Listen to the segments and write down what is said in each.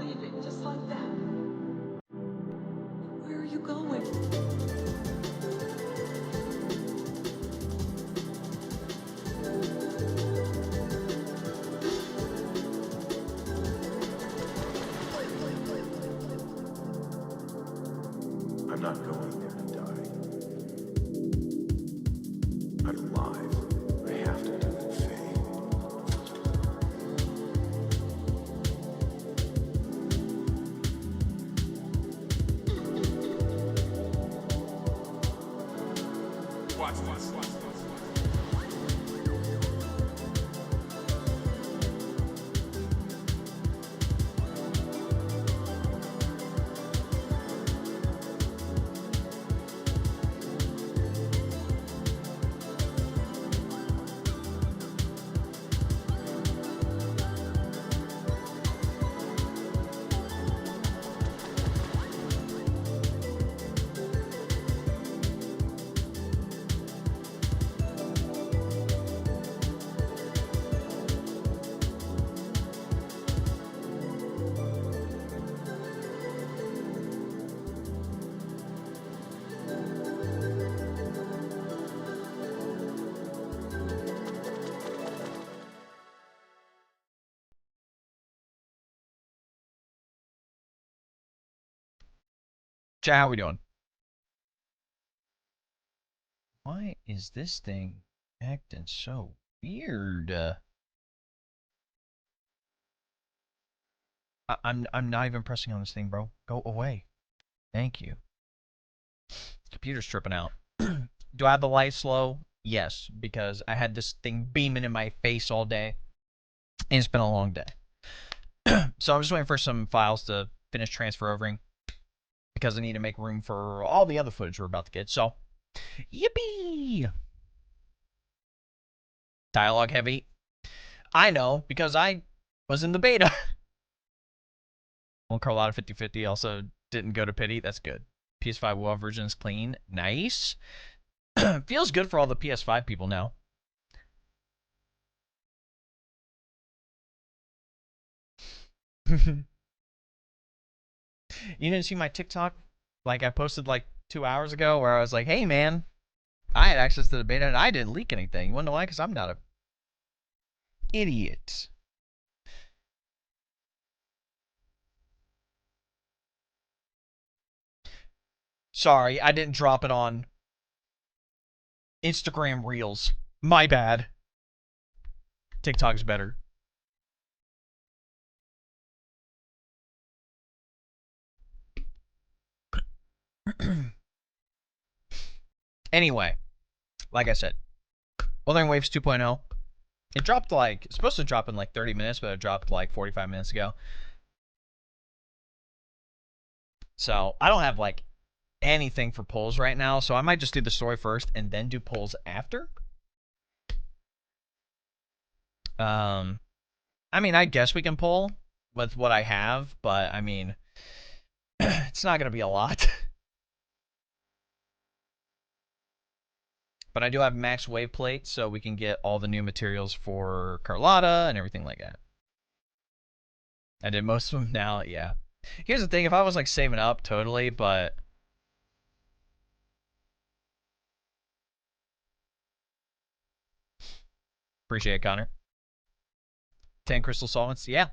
leaving just like that. Where are you going? I'm not going there to die. I'm alive. I have to do it, Faye. Watch this. Chat, how we doing? Why is this thing acting so weird? I'm not even pressing on this thing, bro. Go away. Thank you. Computer's tripping out. Do I have the light slow? Yes, because I had this thing beaming in my face all day. And it's been a long day. So I'm just waiting for some files to finish transfer overing. Because I need to make room for all the other footage we're about to get. So, yippee! Dialogue heavy. I know, because I was in the beta. Well, Carlotta 50/50 also didn't go to pity. That's good. PS5 WoW version is clean. Nice. Feels good for all the PS5 people now. You didn't see my TikTok? Like I posted like 2 hours ago where I was like, hey man, I had access to the beta and I didn't leak anything. You wanna know why? Because I'm not a idiot. Sorry, I didn't drop it on Instagram Reels. My bad. TikTok's better. Anyway, like I said, Wuthering Waves 2.0. It dropped like, it's supposed to drop in like 30 minutes, but it dropped like 45 minutes ago. So I don't have like anything for polls right now, so I might just do the story first and then do polls after. I mean, I guess we can poll with what I have, but I mean, it's not going to be a lot. But I do have max wave plate, so we can get all the new materials for Carlotta and everything like that. I did most of them now, yeah. Here's the thing, if I was like saving up, totally, but... Appreciate it, Connor. 10 crystal solvents, yeah.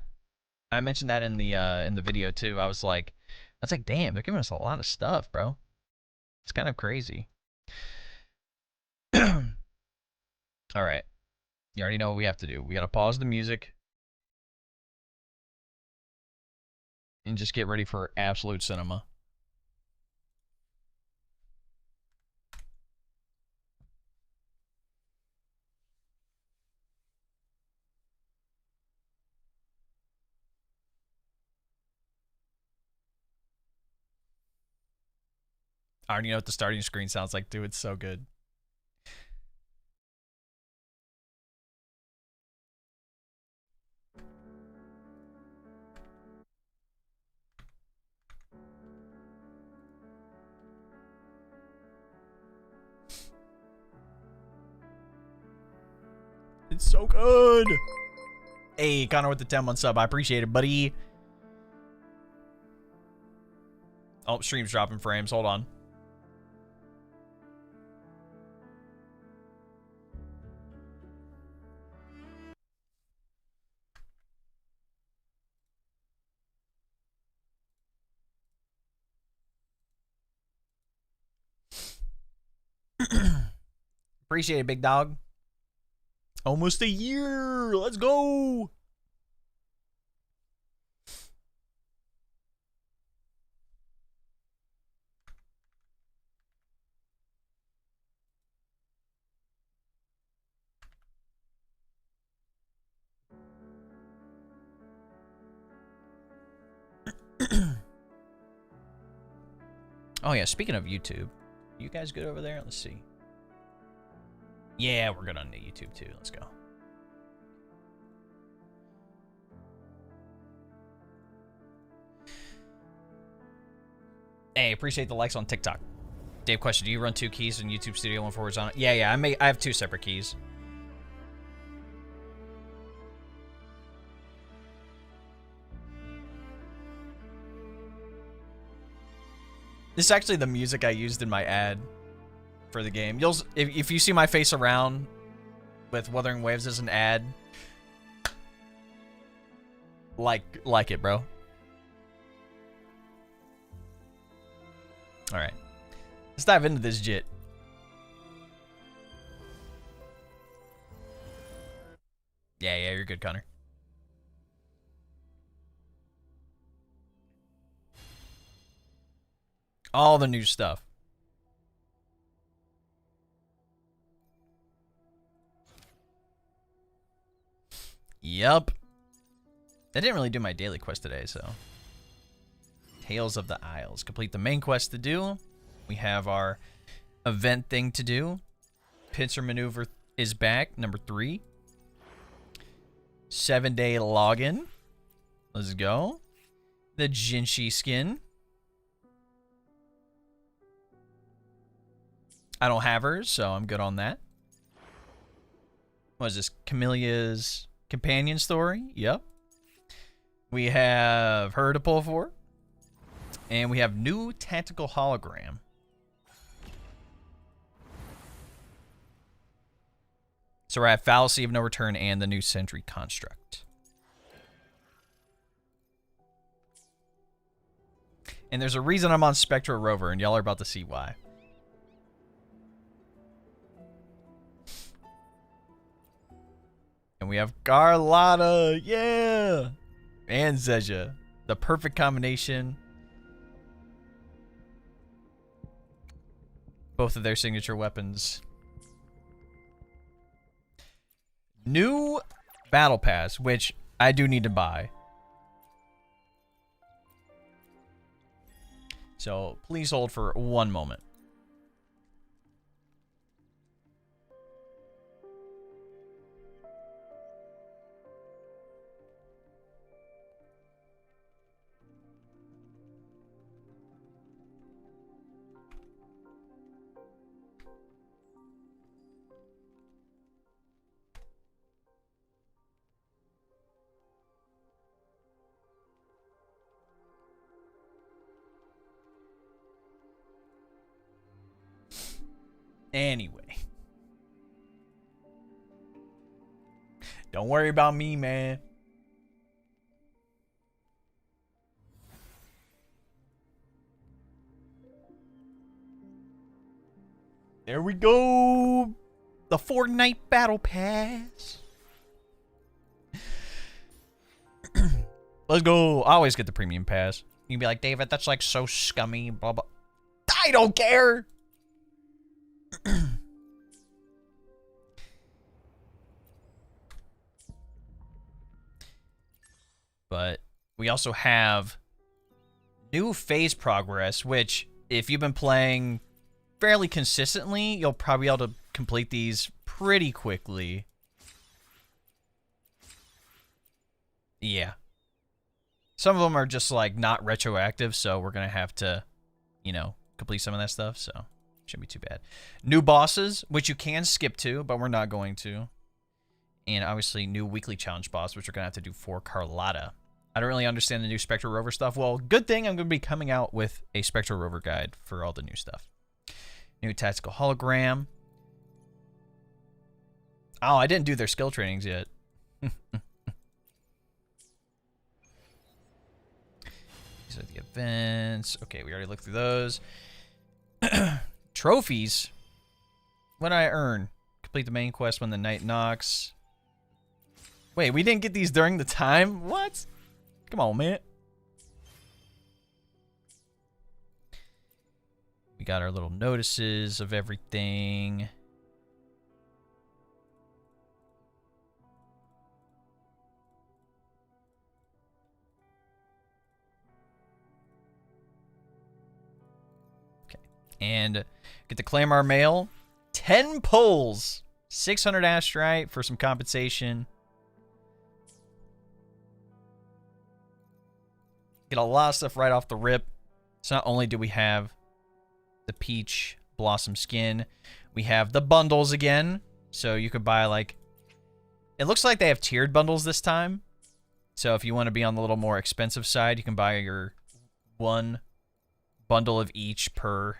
I mentioned that in the video too. I was like, damn, they're giving us a lot of stuff, bro. It's kind of crazy. All right. You already know what we have to do. We got to pause the music and just get ready for absolute cinema. I already know what the starting screen sounds like, dude. It's so good. It's so good. Hey, Connor with the 10-month sub. I appreciate it, buddy. Oh, stream's dropping frames. Hold on. Appreciate it, big dog. Almost a year. Let's go. Oh yeah, speaking of YouTube, you guys good over there? Let's see. Yeah, we're good on the YouTube too. Let's go. Hey, appreciate the likes on TikTok. Dave, question: do you run 2 keys in YouTube Studio, 1 for horizontal? Yeah. I have 2 separate keys. This is actually the music I used in my ad for the game. You'll if you see my face around with Wuthering Waves as an ad, like it, bro. All right, let's dive into this jit. Yeah, you're good, Connor. All the new stuff. Yup. I didn't really do my daily quest today, so. Tales of the Isles. Complete the main quest to do. We have our event thing to do. Pincer Maneuver is back, number 3. 7-day login. Let's go. The Jinshi skin. I don't have hers, so I'm good on that. What is this? Camelia's companion story? Yep. We have her to pull for. And we have new tactical hologram. So we're at Fallacy of No Return and the new Sentry construct. And there's a reason I'm on Spectra Rover, and y'all are about to see why. And we have Carlotta, yeah! And Zezha. The perfect combination. Both of their signature weapons. New Battle Pass, which I do need to buy. So please hold for 1 moment. Anyway. Don't worry about me, man. There we go. The Fortnite Battle Pass. Let's go. I always get the premium pass. You can be like, David, that's like so scummy, blah, blah. I don't care. But we also have new phase progress, which if you've been playing fairly consistently, you'll probably be able to complete these pretty quickly. Yeah. Some of them are just like not retroactive, so we're going to have to, you know, complete some of that stuff, so shouldn't be too bad. New bosses, which you can skip to, but we're not going to. And obviously new weekly challenge boss, which we're going to have to do for Carlotta. I don't really understand the new Spectre Rover stuff. Well, good thing I'm going to be coming out with a Spectre Rover guide for all the new stuff. New tactical hologram. Oh, I didn't do their skill trainings yet. These are the events. Okay, we already looked through those. Trophies. What did I earn? Complete the main quest when the night knocks. Wait, we didn't get these during the time? What? Come on, man. We got our little notices of everything. Okay. And get to claim our mail. 10 pulls. 600 astrite for some compensation. Get a lot of stuff right off the rip. So not only do we have the peach blossom skin, we have the bundles again. So you could buy like, it looks like they have tiered bundles this time. So if you want to be on the little more expensive side, you can buy your one bundle of each per,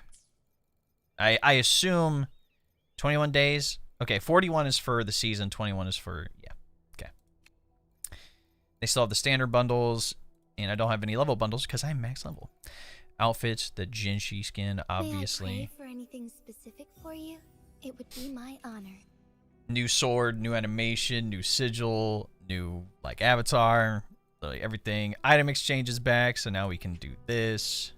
I assume 21 days. Okay, 41 is for the season, 21 is for, yeah, okay. They still have the standard bundles, and I don't have any level bundles because I'm max level. Outfits, the Jinshi skin, obviously. May I pray for anything specific for you? It would be my honor. New sword, new animation, new sigil, new like avatar, like everything. Item exchange is back, so now we can do this.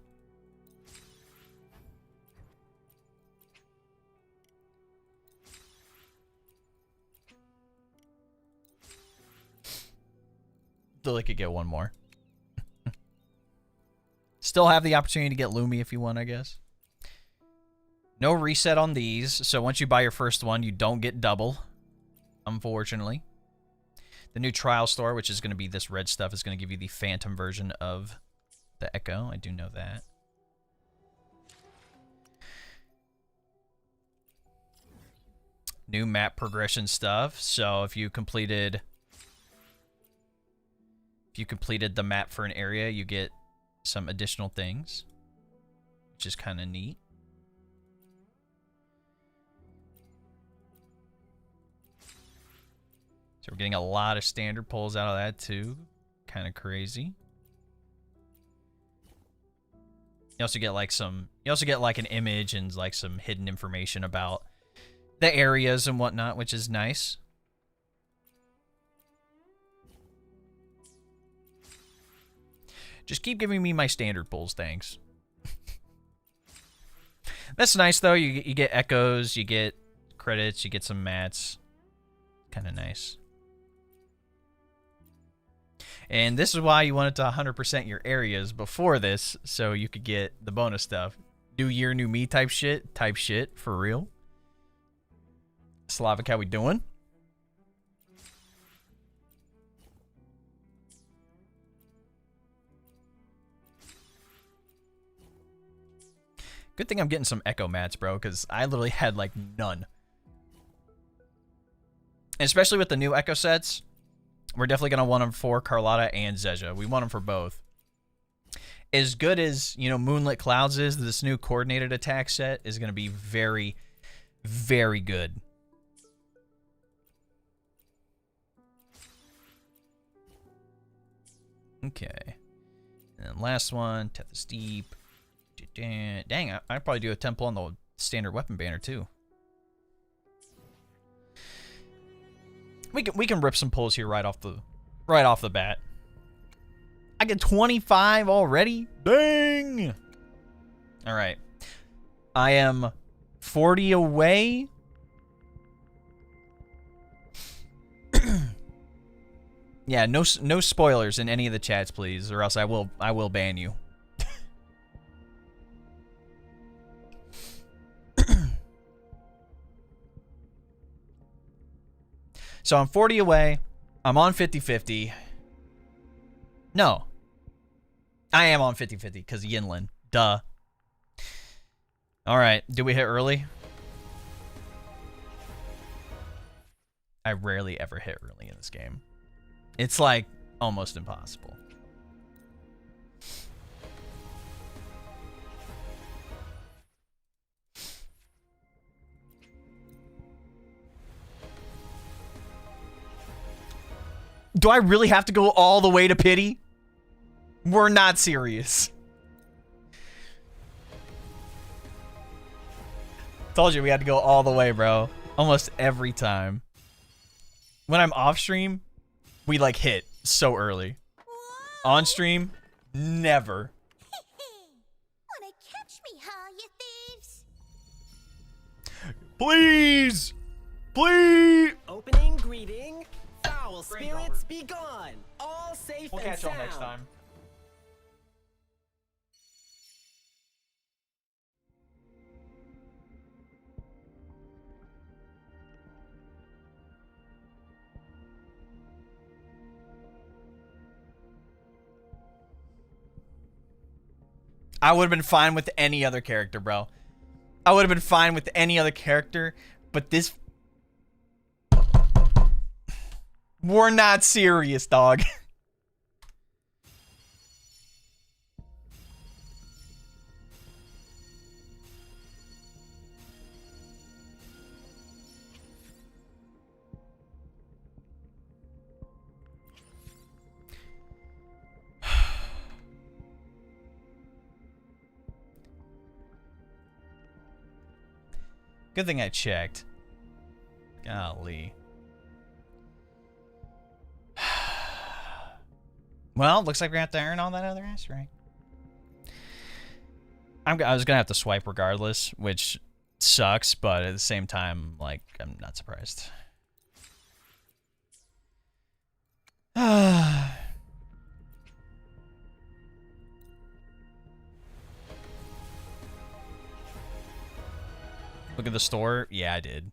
Still, I could get one more. Still have the opportunity to get Lumi if you want, I guess. No reset on these, so once you buy your first one, you don't get double, unfortunately. The new trial store, which is going to be this red stuff, is going to give you the phantom version of the Echo. I do know that. New map progression stuff. So if you completed the map for an area, you get some additional things, which is kind of neat. So we're getting a lot of standard pulls out of that too. Kind of crazy. You also get like an image and like some hidden information about the areas and whatnot, which is nice. Just keep giving me my standard pulls, thanks. That's nice though. You get echoes, you get credits, you get some mats. Kind of nice. And this is why you wanted to 100% your areas before this, so you could get the bonus stuff. New year, new me type shit, for real. Slavic, how we doing? Good thing I'm getting some Echo mats, bro, because I literally had, like, none. And especially with the new Echo sets, we're definitely going to want them for Carlotta and Zezha. We want them for both. As good as, you know, Moonlit Clouds is, this new coordinated attack set is going to be very, very good. Okay. And then last one, Tethys Deep. Dang, I'd probably do a temple on the standard weapon banner too. We can rip some pulls here right off the bat. I get 25 already? Dang! Alright. I am 40 away. Yeah, no spoilers in any of the chats, please, or else I will ban you. So I'm 40 away. I'm on 50-50. No. I am on 50-50 because Yinlin. Duh. Alright, do we hit early? I rarely ever hit early in this game. It's like almost impossible. Do I really have to go all the way to pity? We're not serious. Told you we had to go all the way, bro. Almost every time. When I'm off stream, we like hit so early. On stream, never. Wanna catch me, huh, you thieves? Please! Please! Opening greeting. Foul spirits be gone. All safe We'll and catch sound. y'all next time. I would have been fine with any other character, bro. I would have been fine with any other character, but this... We're not serious, dog. Good thing I checked. Golly. Well, looks like we're gonna have to earn all that other ass rank. I was gonna have to swipe regardless, which sucks, but at the same time, like, I'm not surprised. Look at the store. Yeah, I did.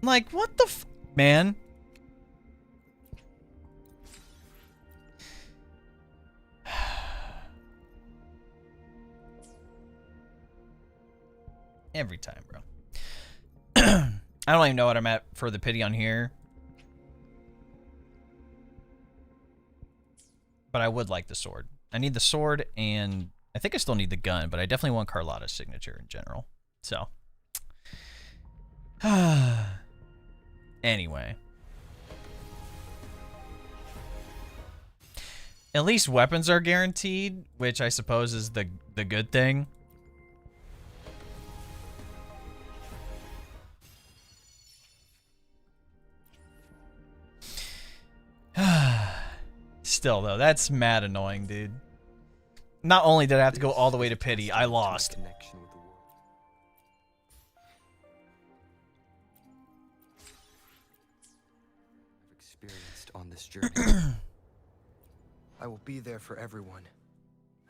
Like, what the f... Man. Every time, bro. I don't even know what I'm at for the pity on here. But I would like the sword. I need the sword, and I think I still need the gun, but I definitely want Carlotta's signature in general. So. Anyway. At least weapons are guaranteed, which I suppose is the good thing. Still, though, that's mad annoying, dude. Not only did I have to go all the way to pity, I lost. Connection with the world. I've experienced on this journey. I will be there for everyone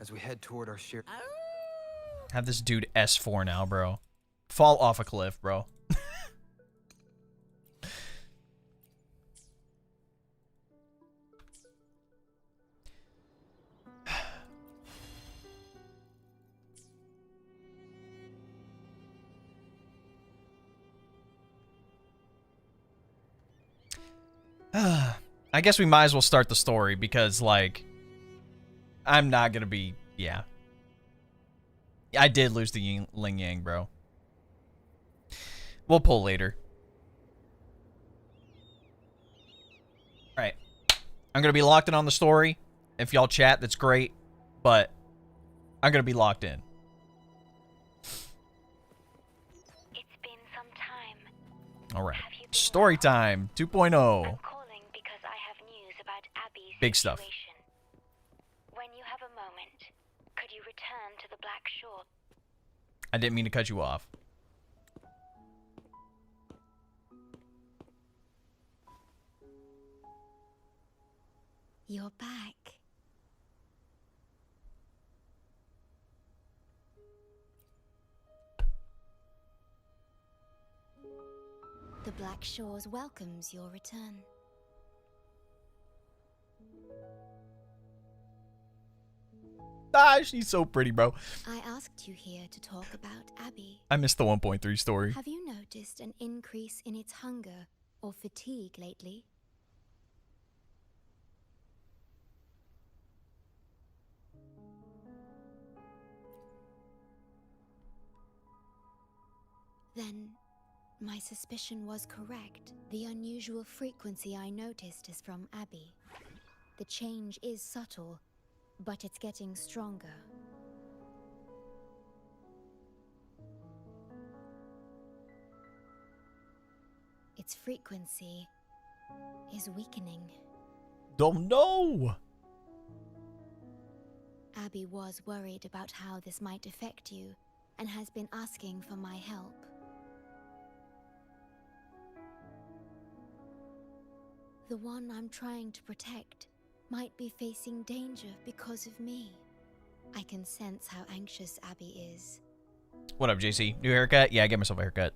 as we head toward our shared. Have this dude S4 now, bro. Fall off a cliff, bro. I guess we might as well start the story because, like, I'm not gonna be... Yeah. I did lose the Ling Yang, bro. We'll pull later. Alright. I'm gonna be locked in on the story. If y'all chat, that's great. But I'm gonna be locked in. It's been some time. Alright. Have you been Story well? time 2.0. I'm calling because I have news about Abby's Big stuff. situation. When you have a moment, could you return to the Black Shore? I didn't mean to cut you off. You're back. The Black Shores welcomes your return. Ah, she's so pretty, bro. I asked you here to talk about Abby. I missed the 1.3 story. Have you noticed an increase in its hunger or fatigue lately? Then My suspicion was correct. The unusual frequency I noticed is from Abby. The change is subtle, but it's getting stronger. Its frequency is weakening. Don't know. Abby was worried about how this might affect you and has been asking for my help. The one I'm trying to protect might be facing danger because of me. I can sense how anxious Abby is. What up, JC? New haircut? Yeah, I get myself a haircut.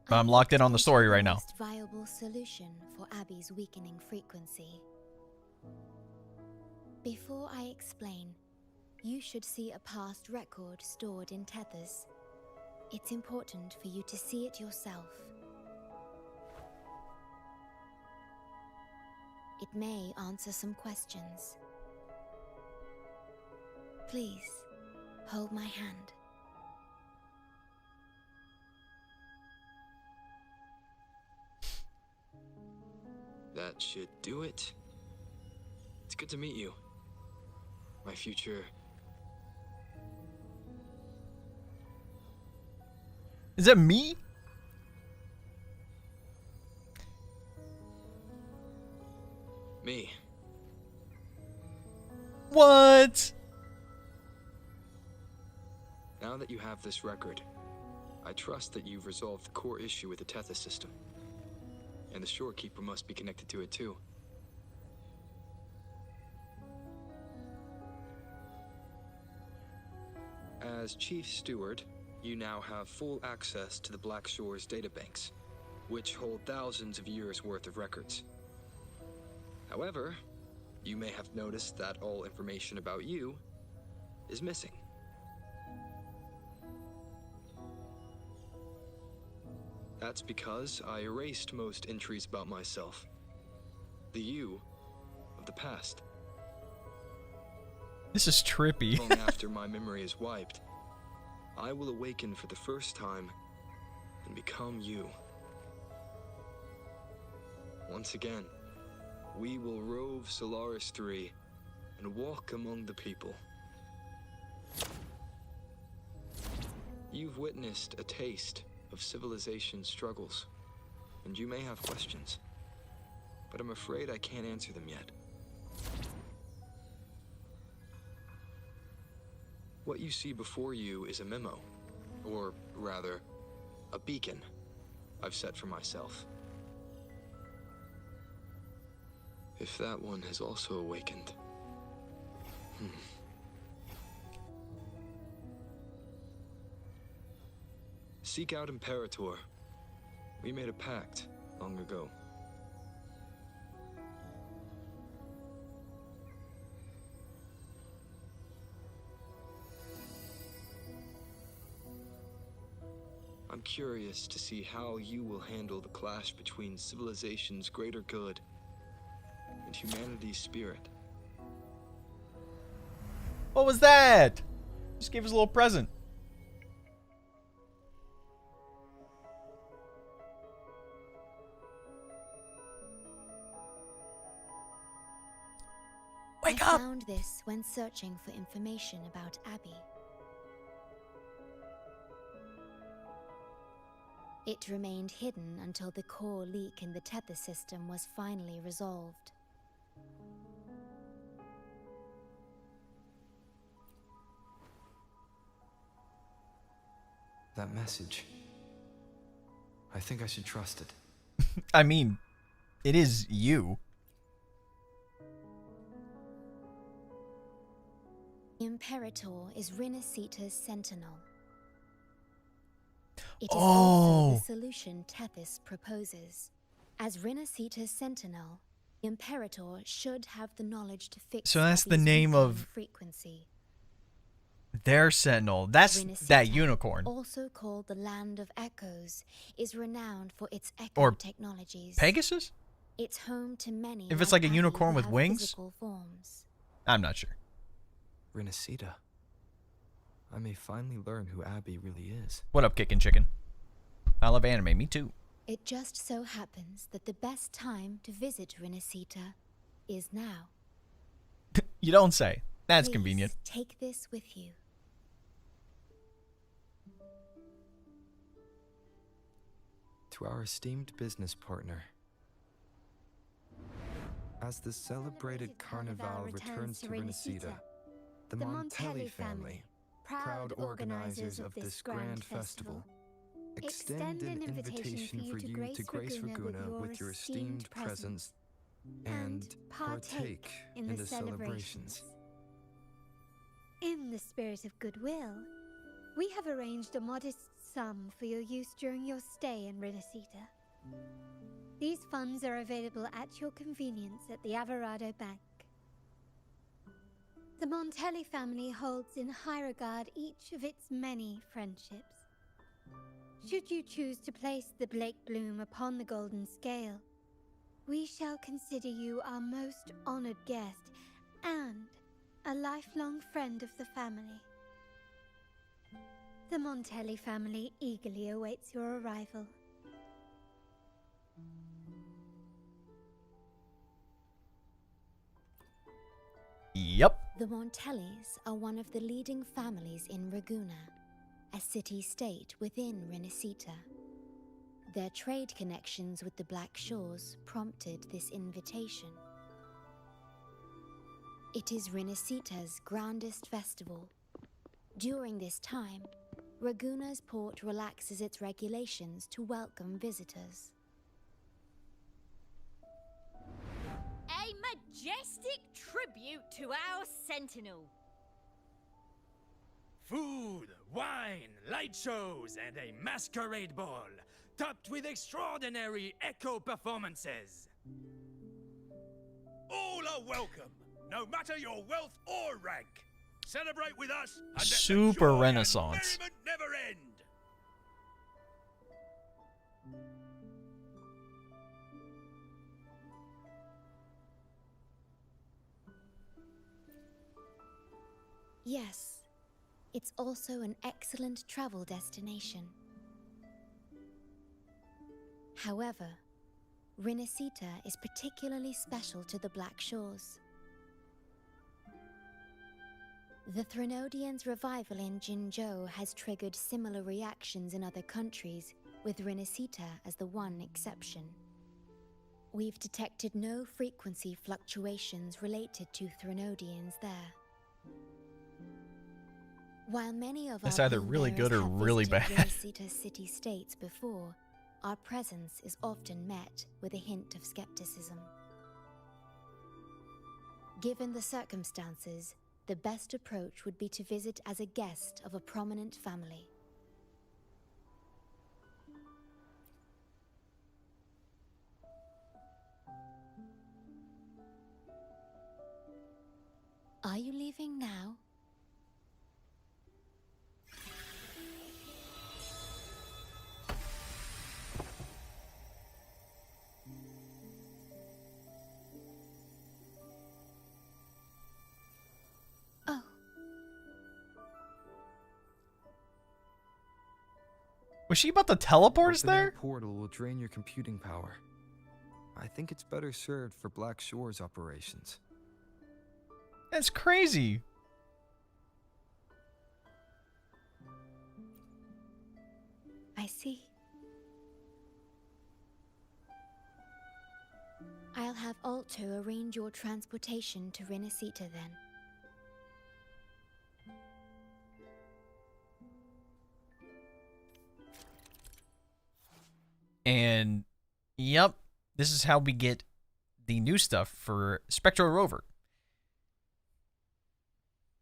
But I'm locked in on the story right now. Most viable solution for Abby's weakening frequency. Before I explain, you should see a past record stored in tethers. It's important for you to see it yourself. It may answer some questions. Please, hold my hand. That should do it. It's good to meet you. My future... Is that me? Me. What? Now that you have this record, I trust that you've resolved the core issue with the Tethys system. And the Shorekeeper must be connected to it too. As Chief Steward, you now have full access to the Black Shore's databanks, which hold thousands of years' worth of records. However, you may have noticed that all information about you is missing. That's because I erased most entries about myself. The you of the past. This is trippy. Long after my memory is wiped, I will awaken for the first time and become you. Once again, we will rove Solaris 3 and walk among the people. You've witnessed a taste of civilization's struggles, and you may have questions, but I'm afraid I can't answer them yet. What you see before you is a memo, or rather, a beacon I've set for myself. If that one has also awakened. Seek out Imperator. We made a pact long ago. I'm curious to see how you will handle the clash between civilization's greater good and humanity's spirit. What was that? Just gave us a little present. Wake I up! found this when searching for information about Abby. It remained hidden until the core leak in the tether system was finally resolved. That message. I think I should trust it. I mean, it is you. Imperator is Rinasita's sentinel. It is Oh. also the solution Tethys proposes. As Rinasita's sentinel, Imperator should have the knowledge to fix So that's the Abby's name weakening of frequency. their sentinel. That's Rinasita, that unicorn. also called the Land of Echoes, is renowned for its echo Or technologies. Pegasus? It's home to many. If it's like a Abby unicorn who with have wings? physical forms. I'm not sure. Rinasita. I may finally learn who Abby really is. What up, Kickin' Chicken? I love anime. Me too. It just so happens that the best time to visit Rinascita is now. You don't say. That's Please convenient. take this with you. To our esteemed business partner. As the celebrated Carnival returns to Rinascita, the Montelli family, proud organizers of this grand festival, extend an invitation for you to grace Ragunna with your esteemed presence and partake in the celebrations. In the spirit of goodwill, we have arranged a modest sum for your use during your stay in Rinascita. These funds are available at your convenience at the Averado Bank. The Montelli family holds in high regard each of its many friendships. Should you choose to place the Blake Bloom upon the golden scale, we shall consider you our most honored guest and a lifelong friend of the family. The Montelli family eagerly awaits your arrival. Yep. The Montellis are one of the leading families in Ragunna, a city-state within Rinascita. Their trade connections with the Black Shores prompted this invitation. It is Rinascita's grandest festival. During this time, Ragunna's port relaxes its regulations to welcome visitors. A majestic tribute to our sentinel. Food, wine, light shows, and a masquerade ball, topped with extraordinary echo performances. All are welcome, no matter your wealth or rank. Celebrate with us and let the Super joy and Renaissance. merriment never end. Yes, it's also an excellent travel destination. However, Rinascita is particularly special to the Black Shores. The Threnodians' revival in Jinzhou has triggered similar reactions in other countries, with Rinascita as the one exception. We've detected no frequency fluctuations related to Threnodians there. While many of It's our either really good or pallbearers have really visited bad. Rinascita city-states before, our presence is often met with a hint of skepticism. Given the circumstances, the best approach would be to visit as a guest of a prominent family. Are you leaving now? Oh. Was she about to teleport us Opening there? a portal will drain your computing power. I think it's better served for Black Shores operations. That's crazy. I see. I'll have Alto arrange your transportation to Rinascita then. And yep, this is how we get the new stuff for Spectro Rover.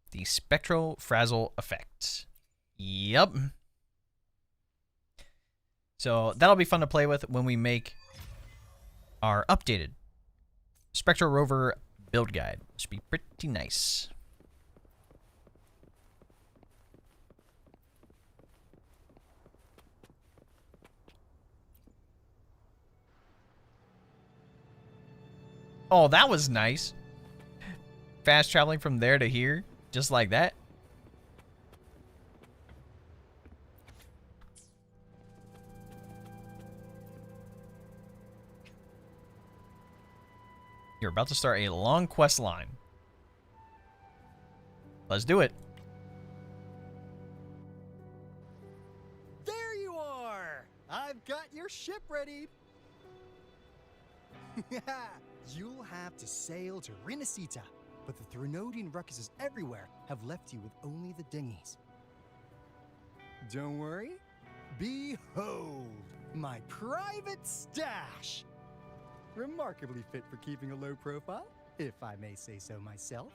The Spectro Frazzle effect. Yep. So that'll be fun to play with when we make our updated Spectro Rover build guide. Should be pretty nice. Oh, that was nice. Fast traveling from there to here, just like that. You're about to start a long quest line. Let's do it. There you are! I've got your ship ready. You'll have to sail to Rinasita, but the Threnodian ruckuses everywhere have left you with only the dinghies. Don't worry. Behold, my private stash! Remarkably fit for keeping a low profile, if I may say so myself.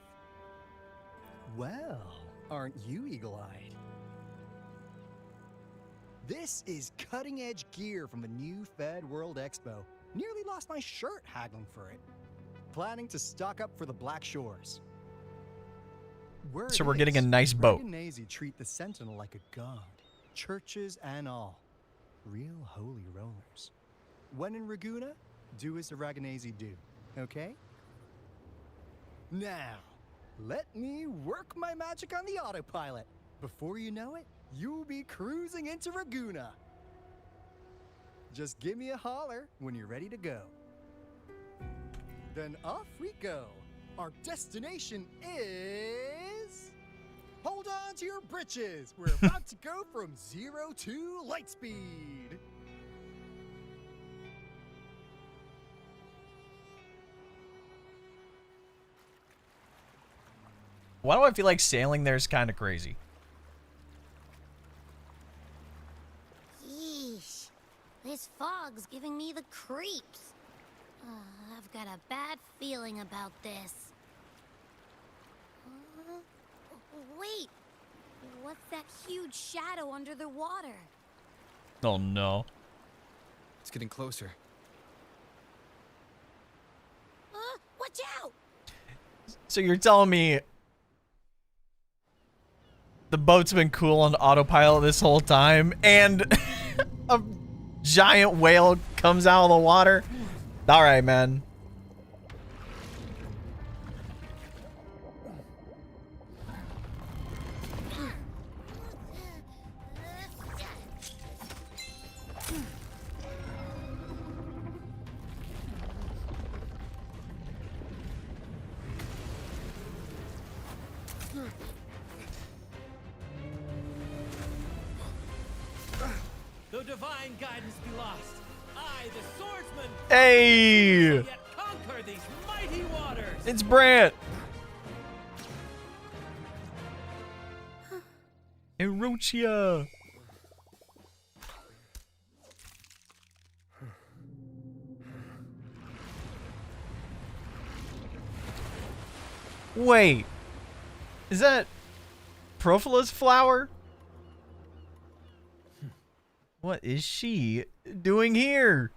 Well, aren't you eagle-eyed? This is cutting-edge gear from the new Fed World Expo. Nearly lost my shirt haggling for it. Planning to stock up for the Black Shores. So we're getting a nice boat. Raganazi treat the Sentinel like a god. Churches and all. Real holy rollers. When in Raguna, do as the Raganazi do, okay? Now, let me work my magic on the autopilot. Before you know it, you'll be cruising into Raguna. Just give me a holler when you're ready to go. Then off we go. Our destination is... Hold on to your britches. We're about to go from 0 to light speed. Why do I feel like sailing there is kind of crazy? Yeesh. This fog's giving me the creeps. I've got a bad feeling about this. Wait. What's that huge shadow under the water? Oh no. It's getting closer. Watch out! So you're telling me the boat's been cool on autopilot this whole time and a giant whale comes out of the water? All right, man. Though divine guidance be lost, I, the swordsman, Hey! yet conquer these mighty waters. It's Brant. Erochia. Wait. Is that Profilus flower? What is she doing here?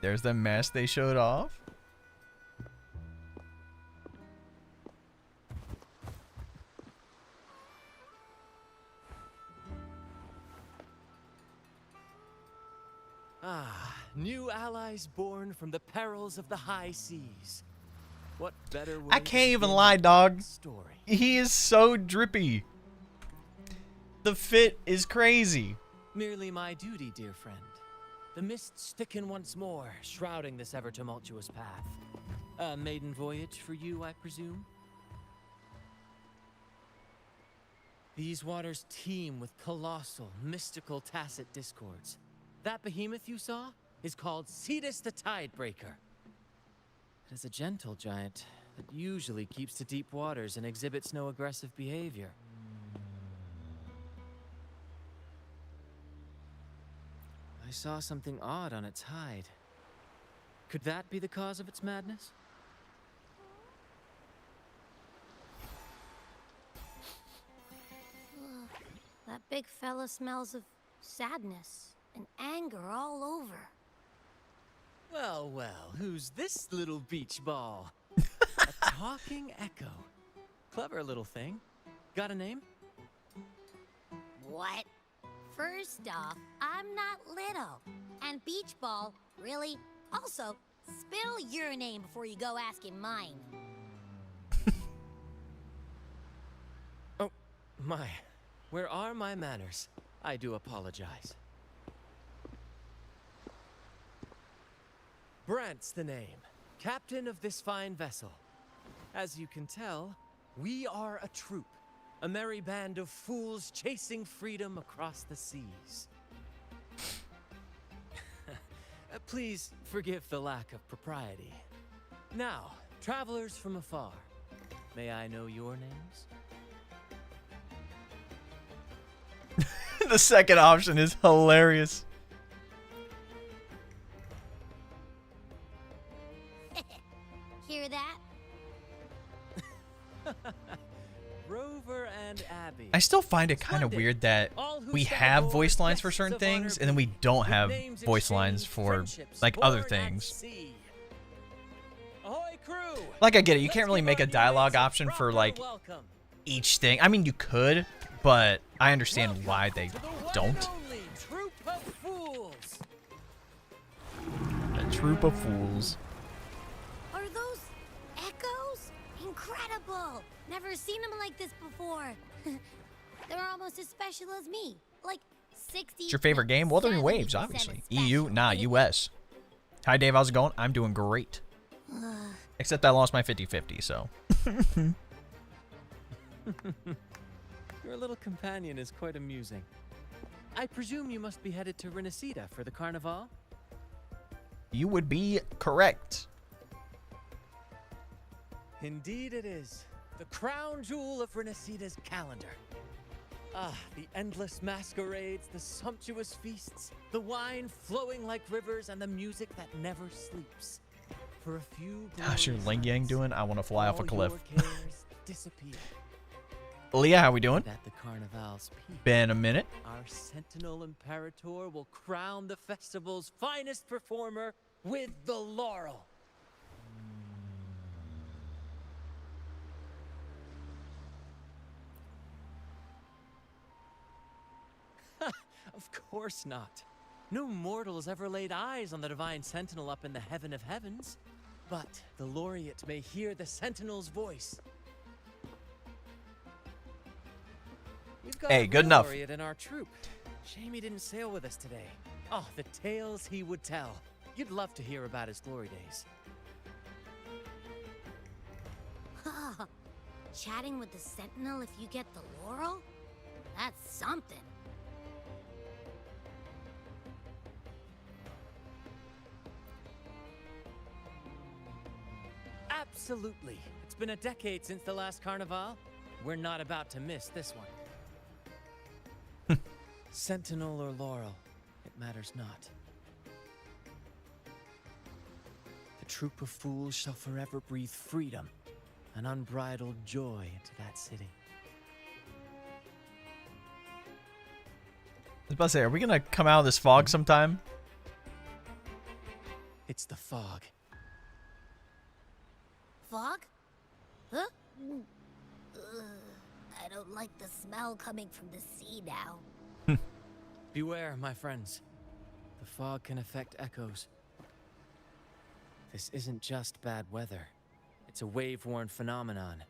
There's the mess they showed off. Ah, new allies born from the perils of the high seas. What better way I can't even lie, dog. He is so drippy. The fit is crazy. Merely my duty, dear friend. The mists thicken once more, shrouding this ever-tumultuous path. A maiden voyage for you, I presume? These waters teem with colossal, mystical, tacit discords. That behemoth you saw is called Cetus the Tidebreaker. It is a gentle giant that usually keeps to deep waters and exhibits no aggressive behavior. I saw something odd on its hide. Could that be the cause of its madness? That big fella smells of sadness and anger all over. Well, well, who's this little beach ball? A talking echo. Clever little thing. Got a name? What? First off, I'm not little. And Beach Ball, really? Also, spill your name before you go asking mine. Oh, my. Where are my manners? I do apologize. Brant's the name, captain of this fine vessel. As you can tell, we are a troop, a merry band of fools chasing freedom across the seas. Please forgive the lack of propriety. Now, travelers from afar, may I know your names? The second option is hilarious. Hear that? Rover and Abby. I still find it kind of weird that we have voice lines for certain things and then we don't have voice lines for like other things. Like I get it, you can't really make a dialogue option for like each thing. I mean you could, but I understand why they don't. A troop of fools. Are those echoes? Incredible! Never seen them like this before. They're almost as special as me. Like 60. What's your favorite game? Wuthering Waves, obviously. EU, nah, US. Hi Dave, how's it going? I'm doing great. Except I lost my 50-50, so. Your little companion is quite amusing. I presume you must be headed to Renacida for the Carnival? You would be correct. Indeed it is. The crown jewel of Renacida's calendar. Ah, the endless masquerades, the sumptuous feasts, the wine flowing like rivers, and the music that never sleeps. For a few How's your Ling Yang doing? I want to fly off a cliff. Disappear. Leah, how we doing? At the Carnival's peak, Been a minute. our Sentinel Imperator will crown the festival's finest performer with the laurel. Of course not. No mortal has ever laid eyes on the divine sentinel up in the heaven of heavens. But the laureate may hear the sentinel's voice. We've got Hey, a good real enough. laureate in our troop. Shame he didn't sail with us today. Oh, the tales he would tell. You'd love to hear about his glory days. Chatting with the Sentinel if you get the laurel? That's something. Absolutely. It's been a decade since the last Carnival. We're not about to miss this one. Sentinel or laurel, it matters not. The troop of fools shall forever breathe freedom and unbridled joy into that city. I was about to say, are we gonna come out of this fog sometime? It's the fog. Fog? Huh? I don't like the smell coming from the sea now. Beware, my friends. The fog can affect echoes. This isn't just bad weather. It's a wave-worn phenomenon.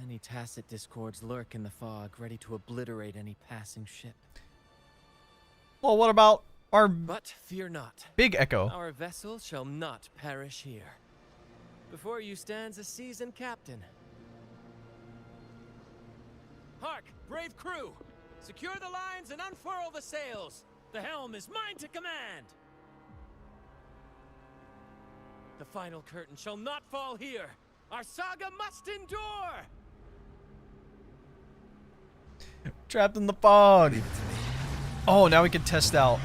Many tacit discords lurk in the fog, ready to obliterate any passing ship. Well, what about our But fear not. big echo? Our vessel shall not perish here. Before you stands a seasoned captain. Hark, brave crew! Secure the lines and unfurl the sails! The helm is mine to command! The final curtain shall not fall here! Our saga must endure! Trapped in the fog. Oh, now we can test out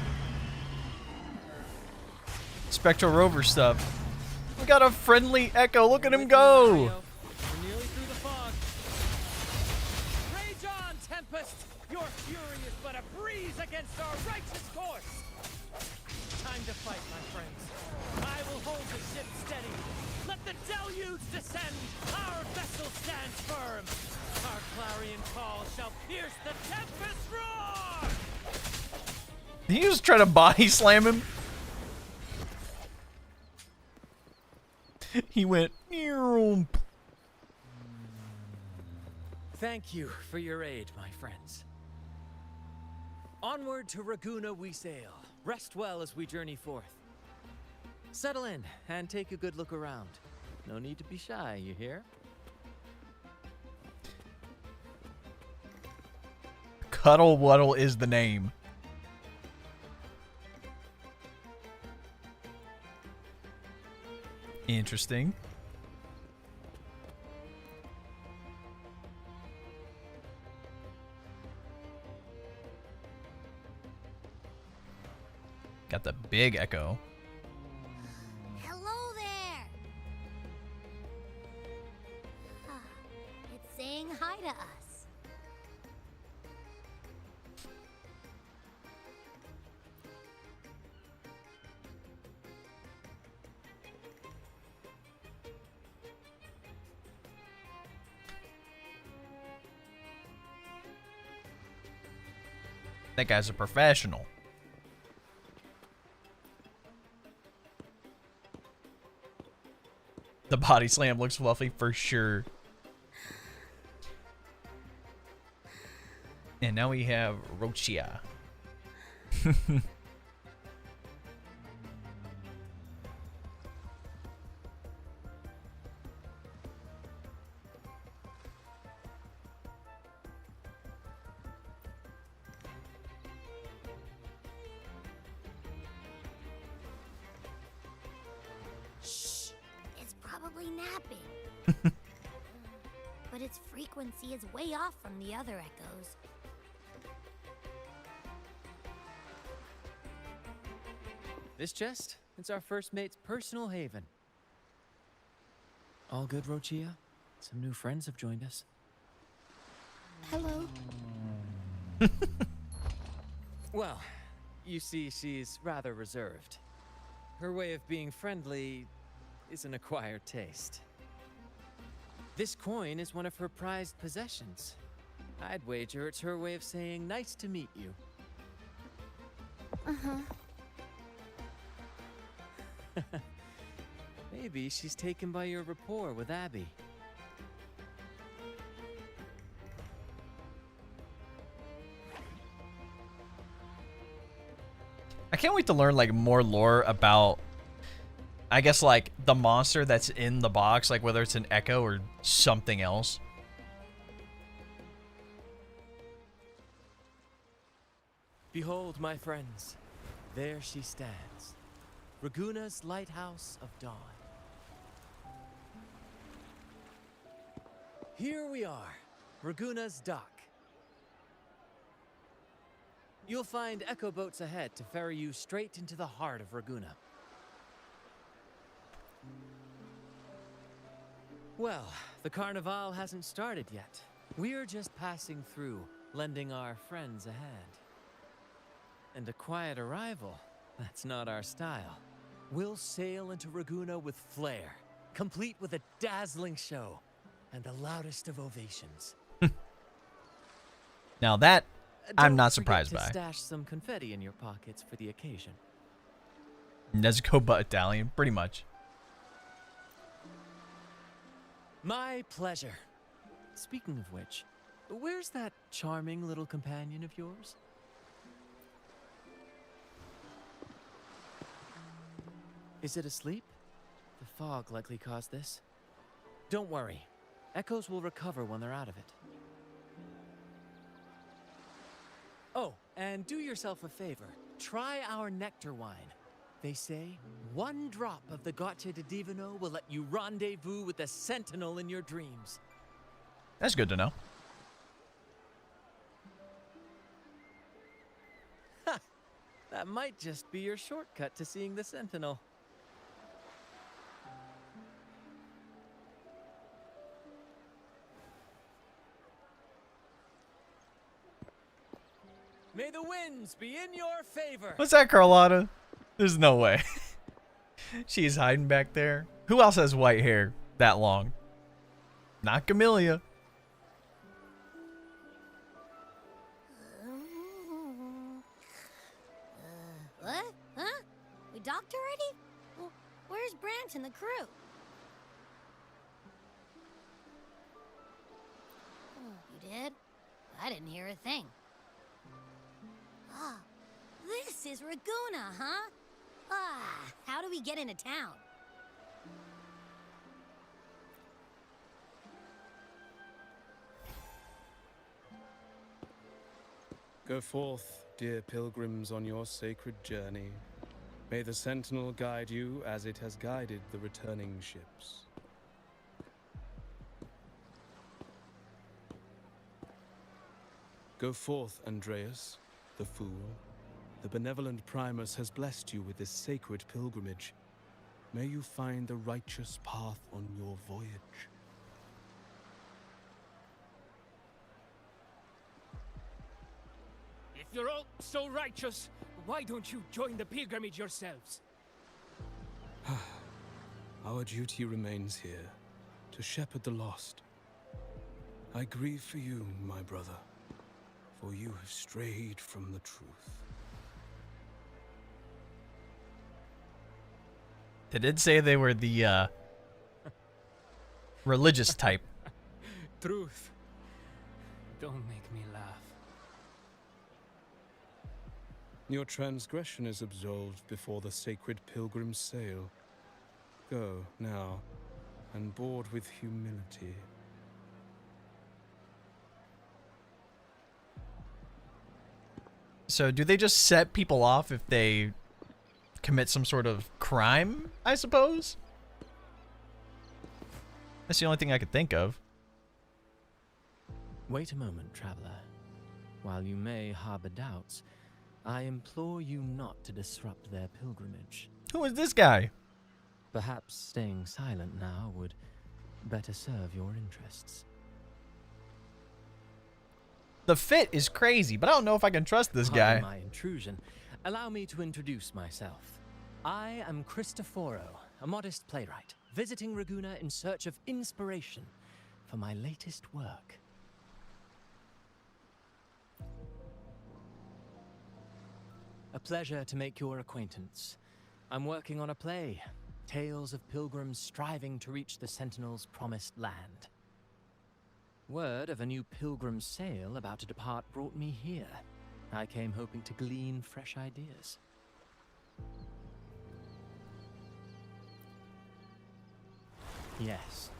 Spectral Rover stuff. We got a friendly echo. Look at him go. We're nearly through the fog. Rage on, Tempest! Your fury is but a breeze against our righteous course! Time to fight, my friends. I will hold the ship steady. Let the deluge descend. Our vessel stands firm. Our clarion call shall pierce the tempest roar! Did you just try to body slam him? He went. Thank you for your aid, my friends. Onward to Raguna we sail. Rest well as we journey forth. Settle in and take a good look around. No need to be shy, you hear? Cuddle Wuddle is the name. Interesting. Got the big echo. Hello there! It's saying hi to us. That guy's a professional. The body slam looks fluffy for sure. And now we have Rochia. Shh! It's probably napping. But its frequency is way off from the other echoes. This chest, it's our first mate's personal haven. All good, Rochia? Some new friends have joined us. Hello. Well, you see, she's rather reserved. Her way of being friendly is an acquired taste. This coin is one of her prized possessions. I'd wager it's her way of saying nice to meet you. Uh-huh. Maybe she's taken by your rapport with Abby. I can't wait to learn like more lore about, I guess, like the monster that's in the box, like whether it's an echo or something else. Behold, my friends, there she stands, Raguna's lighthouse of dawn. Here we are, Raguna's dock. You'll find echo boats ahead to ferry you straight into the heart of Raguna. Well, the Carnival hasn't started yet. We're just passing through, lending our friends a hand. And a quiet arrival, that's not our style. We'll sail into Raguna with flair, complete with a dazzling show and the loudest of ovations. Now that I'm not Don't forget surprised to by. stash some confetti in your pockets for the occasion. Nezuko but Italian, pretty much. My pleasure. Speaking of which, where's that charming little companion of yours? Is it asleep? The fog likely caused this. Don't worry. Echoes will recover when they're out of it. Oh, and do yourself a favor. Try our nectar wine. They say one drop of the Gotcha de Divino will let you rendezvous with the Sentinel in your dreams. That's good to know. Ha! That might just be your shortcut to seeing the Sentinel. May the winds be in your favor. What's that, Carlotta? There's no way. She's hiding back there. Who else has white hair that long? Not Camellia. What? Huh? We docked already? Well, where's Brant and the crew? You did? I didn't hear a thing. Ah, this is Raguna, huh? Ah, how do we get into town. Go forth, dear pilgrims, on your sacred journey. May the Sentinel guide you as it has guided the returning ships. Go forth, Andreas, the fool. The benevolent Primus has blessed you with this sacred pilgrimage. May you find the righteous path on your voyage. If you're all so righteous, why don't you join the pilgrimage yourselves? Our duty remains here, to shepherd the lost. I grieve for you, my brother, for you have strayed from the truth. They did say they were the religious type. Truth. Don't make me laugh. Your transgression is absolved before the sacred pilgrims sail. Go, now, and board with humility. So do they just set people off if they commit some sort of crime, I suppose? That's the only thing I could think of. Wait a moment, traveler. While you may harbor doubts, I implore you not to disrupt their pilgrimage. Who is this guy? Perhaps staying silent now would better serve your interests. The fit is crazy, but I don't know if I can trust this guy. Pardon my intrusion. Allow me to introduce myself. I am Cristoforo, a modest playwright, visiting Ragunna in search of inspiration for my latest work. A pleasure to make your acquaintance. I'm working on a play, tales of pilgrims striving to reach the Sentinel's promised land. Word of a new pilgrim sail about to depart brought me here. I came hoping to glean fresh ideas. Yes,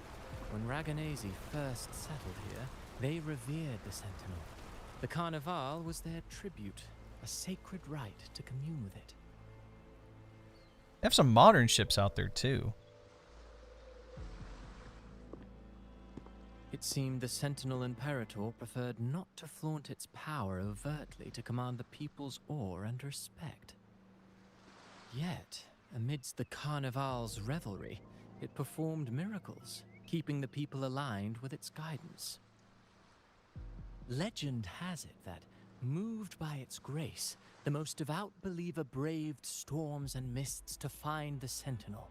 when Raganese first settled here, they revered the Sentinel. The Carnival was their tribute, a sacred right to commune with it. They have some modern ships out there too. It seemed the Sentinel Imperator preferred not to flaunt its power overtly to command the people's awe and respect. Yet, amidst the Carnival's revelry, it performed miracles, keeping the people aligned with its guidance. Legend has it that, moved by its grace, the most devout believer braved storms and mists to find the Sentinel.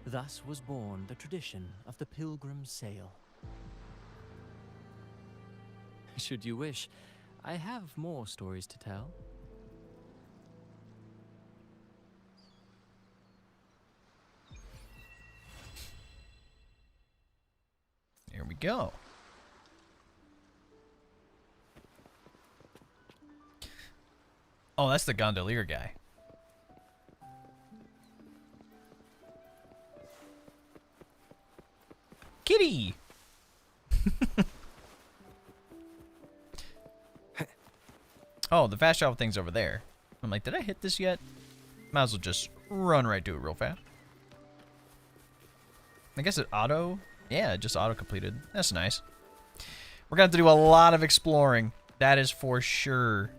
Thus was born the tradition of the pilgrim sail. Should you wish, I have more stories to tell. Here we go. Oh, that's the gondolier guy. Kitty! Oh, the fast travel thing's over there. I'm like, did I hit this yet? Might as well just run right to it real fast. I guess it auto... Yeah, it just auto-completed. That's nice. We're going to have to do a lot of exploring. That is for sure.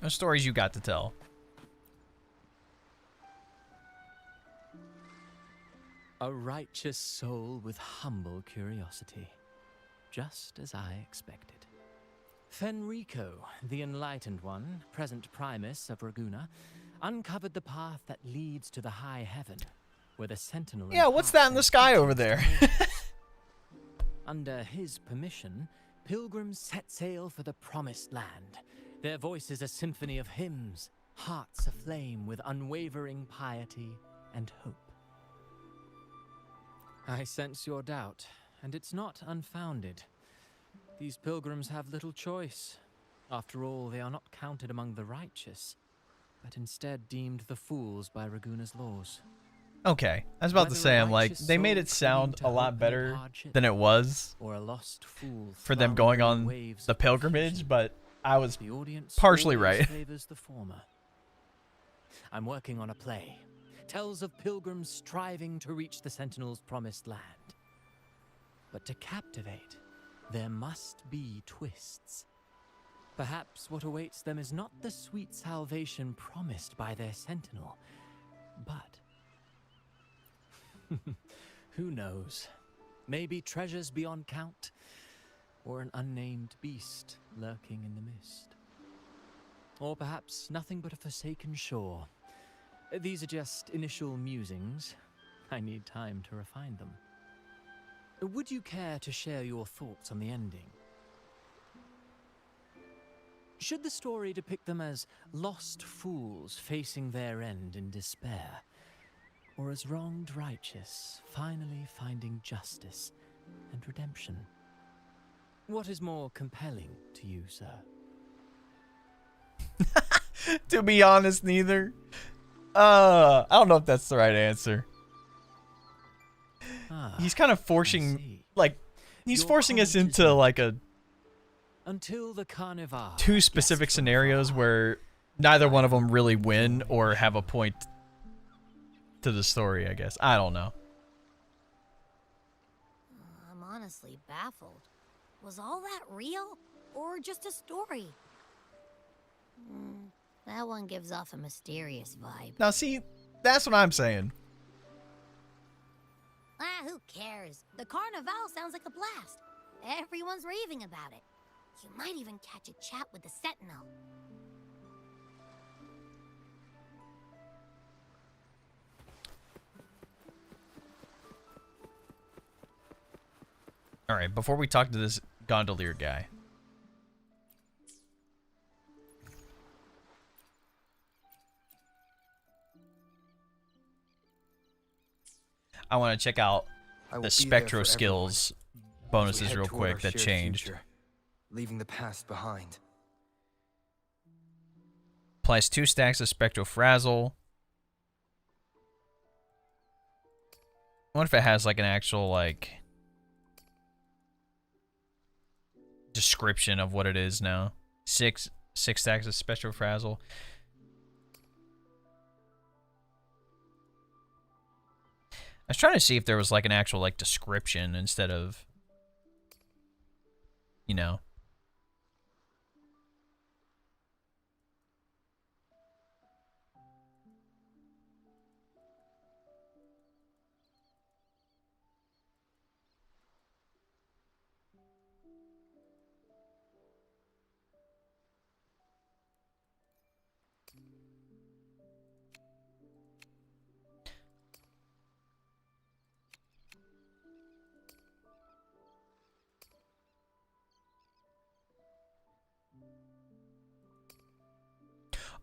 What stories you got to tell? A righteous soul with humble curiosity, just as I expected. Fenrico, the Enlightened One, present Primus of Ragunna, uncovered the path that leads to the high heaven, where the Sentinel... Yeah, what's that in the sky over there? Under his permission, pilgrims set sail for the promised land. Their voices a symphony of hymns, hearts aflame with unwavering piety and hope. I sense your doubt, and it's not unfounded. These pilgrims have little choice. After all, they are not counted among the righteous, but instead deemed the fools by Raguna's laws. Okay, I was about to say, I'm like, they made it sound a lot better than it was or a lost fool for them going on the pilgrimage, but I was partially right. Favors the former. I'm working on a play. Tells of pilgrims striving to reach the Sentinel's promised land. But to captivate, there must be twists. Perhaps what awaits them is not the sweet salvation promised by their Sentinel, but who knows? Maybe treasures beyond count, or an unnamed beast lurking in the mist. Or perhaps nothing but a forsaken shore. These are just initial musings. I need time to refine them. Would you care to share your thoughts on the ending? Should the story depict them as lost fools facing their end in despair, or as wronged righteous finally finding justice and redemption? What is more compelling to you, sir? To be honest, neither. I don't know if that's the right answer. He's kind of forcing, like, he's forcing us into like a until the Carnival two specific scenarios where neither one of them really win or have a point to the story, I guess. I don't know. I'm honestly baffled. Was all that real or just a story? That one gives off a mysterious vibe. Now see, that's what I'm saying. Who cares? The Carnival sounds like a blast. Everyone's raving about it. You might even catch a chat with the Sentinel. Alright, before we talk to this gondolier guy. I want to check out the Spectro skills bonuses real quick that changed. Future, leaving the past behind. Applies 2 stacks of Spectro Frazzle. I wonder if it has like an actual like description of what it is now. 6 stacks of Spectro Frazzle. I was trying to see if there was like an actual like description instead of, you know.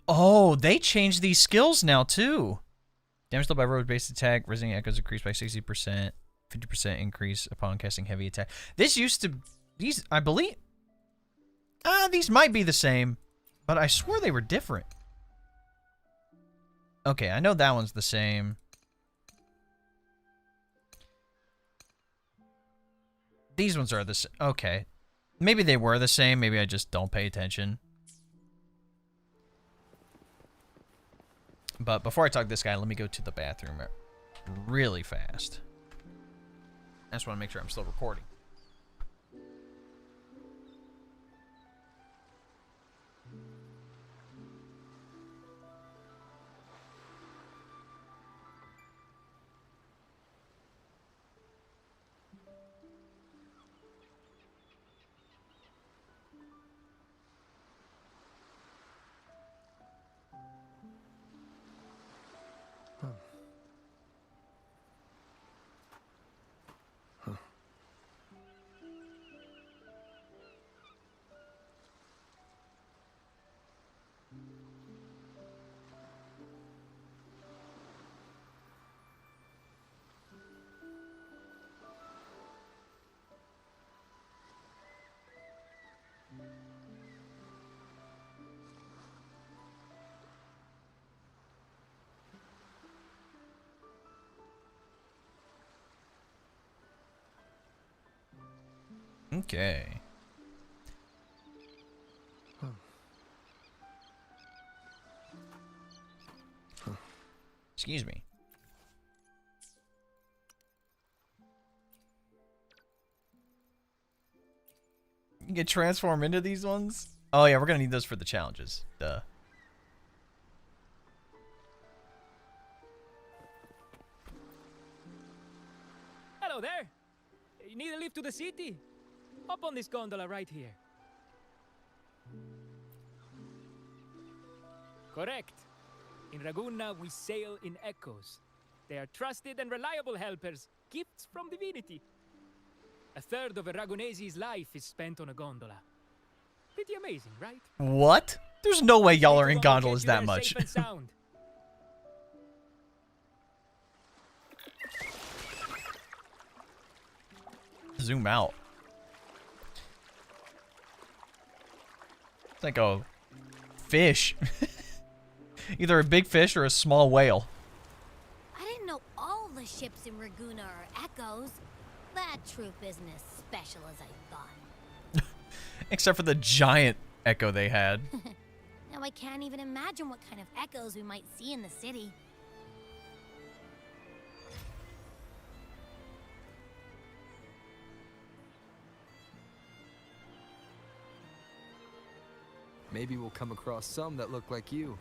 Oh, they changed these skills now, too. Damage dealt by road-based attack. Resonating echoes increased by 60%. 50% increase upon casting heavy attack. This used to... These, I believe... these might be the same. But I swore they were different. Okay, I know that one's the same. These ones are the same. Okay. Maybe they were the same. Maybe I just don't pay attention. But before I talk to this guy, let me go to the bathroom really fast. I just want to make sure I'm still recording. Okay. Excuse me. You can transform into these ones? Oh yeah, we're gonna need those for the challenges. Duh. Hello there. You need a lift to the city? Hop on this gondola right here. Correct. In Raguna, we sail in echoes. They are trusted and reliable helpers, gifts from divinity. A third of a Ragunese's life is spent on a gondola. Pretty amazing, right? What? There's no way y'all are in gondolas that much. Safe and sound. Zoom out. It's like a fish. Either a big fish or a small whale. I didn't know all the ships in Raguna are echoes. That troop isn't as special as I thought. Except for the giant echo they had. Now I can't even imagine what kind of echoes we might see in the city. Maybe we'll come across some that look like you.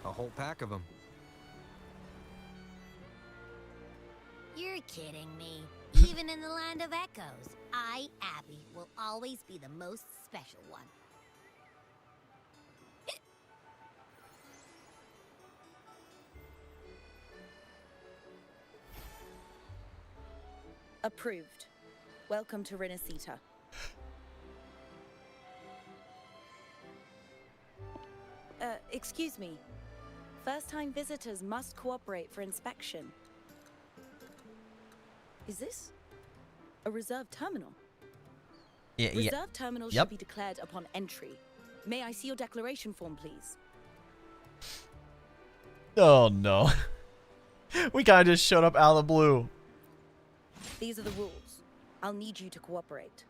A whole pack of them. You're kidding me. Even in the land of echoes, I, Abby, will always be the most special one. Approved. Welcome to Renacita. Excuse me. First-time visitors must cooperate for inspection. Is this a reserved terminal? Yeah. Reserved terminals should be declared upon entry. May I see your declaration form, please? Oh no. We kinda just showed up out of the blue. These are the rules. I'll need you to cooperate.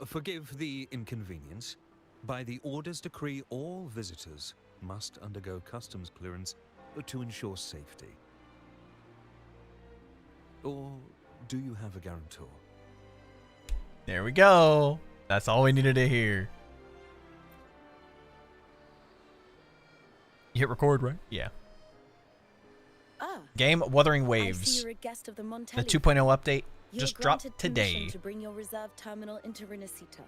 Forgive the inconvenience. By the Order's decree, all visitors must undergo customs clearance to ensure safety. Or do you have a guarantor? There we go. That's all we needed to hear. You hit record, right? Yeah. Game Wuthering Waves. I see you're a guest of the The Montelli. 2.0 update You're just granted dropped today. permission to bring your reserved terminal into Renacita.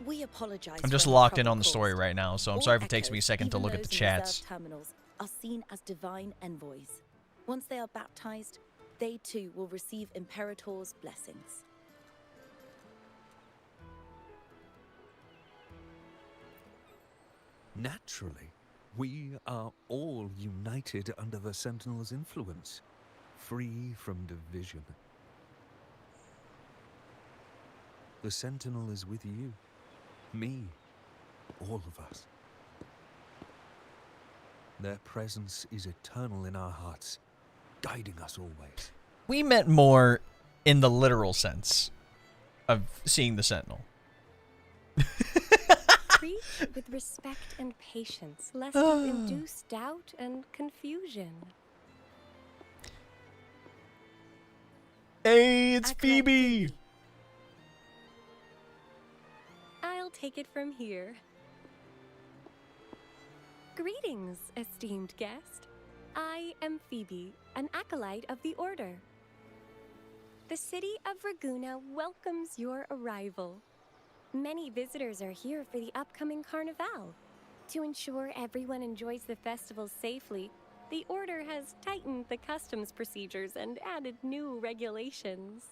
We apologize. I'm just for any locked in trouble on the story caused. right now, so I'm All sorry if it takes me a echoes, second to even look at the those in chats. reserved terminals are seen as divine envoys. Once they are baptized, they too will receive Imperator's blessings. Naturally, we are all united under the Sentinel's influence, free from division. The Sentinel is with you, me, all of us. Their presence is eternal in our hearts, guiding us always. We meant more in the literal sense of seeing the Sentinel. Preach with respect and patience, lest you induce doubt and confusion. Hey, it's Phoebe! I'll take it from here. Greetings, esteemed guest. I am Phoebe, an acolyte of the Order. The city of Raguna welcomes your arrival. Many visitors are here for the upcoming Carnival. To ensure everyone enjoys the festival safely, the Order has tightened the customs procedures and added new regulations.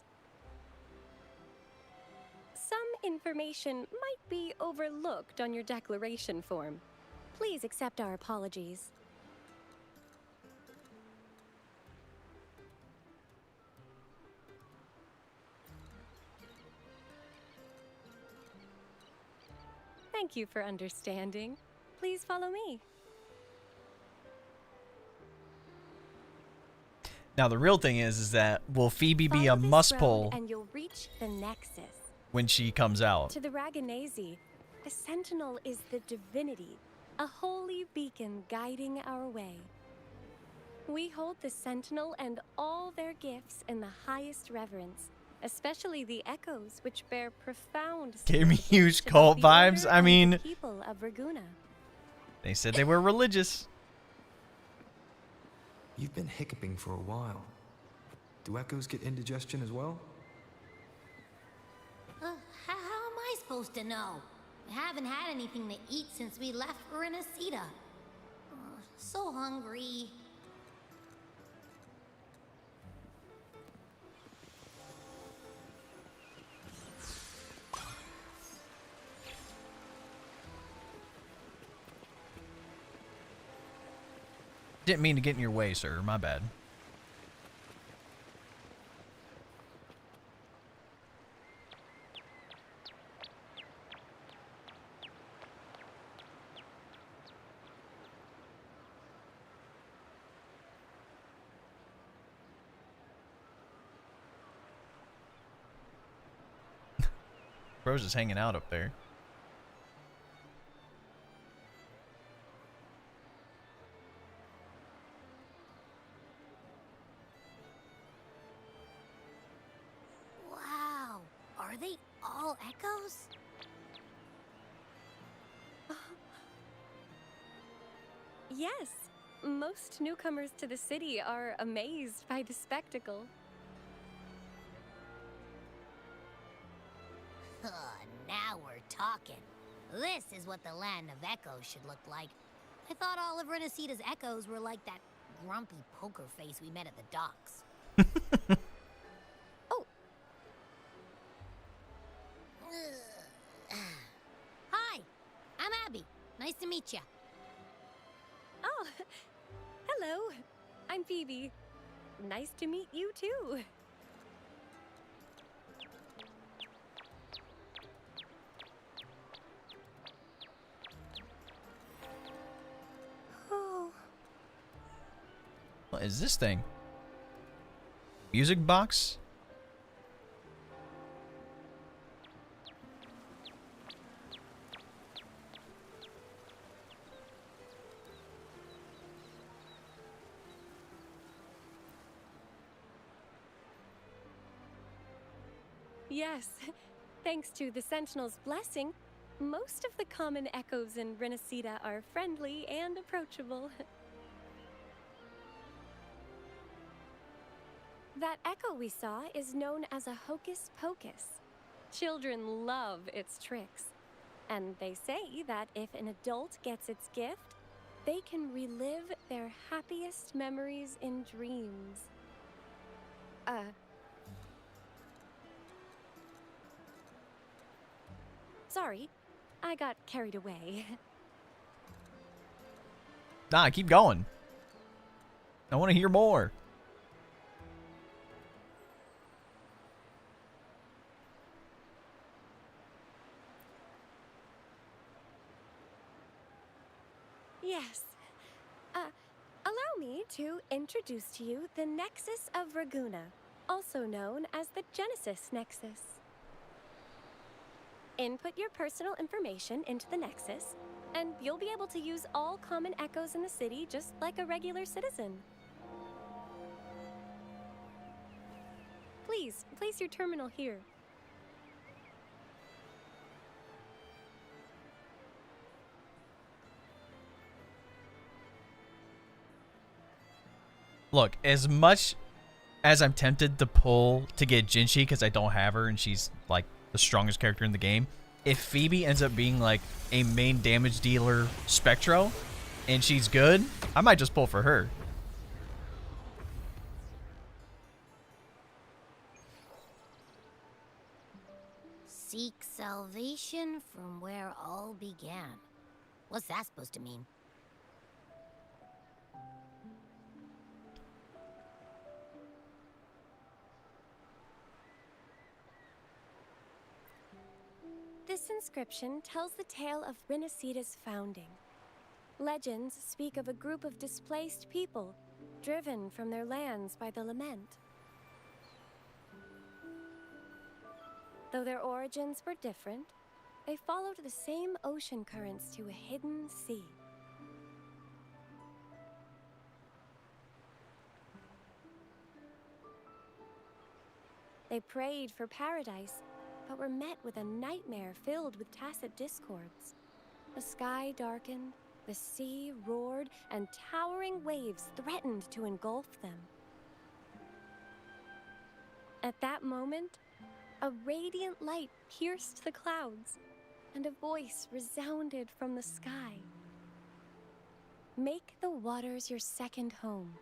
Some information might be overlooked on your declaration form. Please accept our apologies. Thank you for understanding. Please follow me. Now the real thing is that will Phoebe be a Follow this must road pull and you'll reach the Nexus. when she comes out? To the Raganese, a sentinel is the divinity, a holy beacon guiding our way. We hold the sentinel and all their gifts in the highest reverence, especially the echoes, which bear profound Gave me significance huge to cult both the vibes. Order I and mean, the people of Raguna. they said they were religious. You've been hiccuping for a while. Do echoes get indigestion as well? How am I supposed to know? I haven't had anything to eat since we left Renesita. So hungry. Didn't mean to get in your way, sir. My bad. Bro's just hanging out up there. Wow. Are they all echoes? Yes, most newcomers to the city are amazed by the spectacle. Now we're talking. This is what the land of echoes should look like. I thought all of Renesita's echoes were like that grumpy poker face we met at the docks. Oh. Hi, I'm Abby. Nice to meet you. Oh, hello. I'm Phoebe. Nice to meet you too. Oh. What is this thing? Music box? Yes, thanks to the Sentinel's blessing, most of the common echoes in Renesita are friendly and approachable. That echo we saw is known as a hocus pocus. Children love its tricks, and they say that if an adult gets its gift, they can relive their happiest memories in dreams. Sorry, I got carried away. Nah, keep going. I want to hear more. Yes. Allow me to introduce to you the Nexus of Raguna, also known as the Genesis Nexus. Input your personal information into the Nexus, and you'll be able to use all common echoes in the city just like a regular citizen. Please, place your terminal here. Look, as much as I'm tempted to pull to get Jinchi because I don't have her and she's like the strongest character in the game, if Phoebe ends up being like a main damage dealer Spectro and she's good, I might just pull for her. Seek salvation from where all began. What's that supposed to mean? This inscription tells the tale of Renesita's founding. Legends speak of a group of displaced people driven from their lands by the lament. Though their origins were different, they followed the same ocean currents to a hidden sea. They prayed for paradise, but were met with a nightmare filled with tacit discords. The sky darkened, the sea roared, and towering waves threatened to engulf them. At that moment, a radiant light pierced the clouds, and a voice resounded from the sky. Make the waters your second home,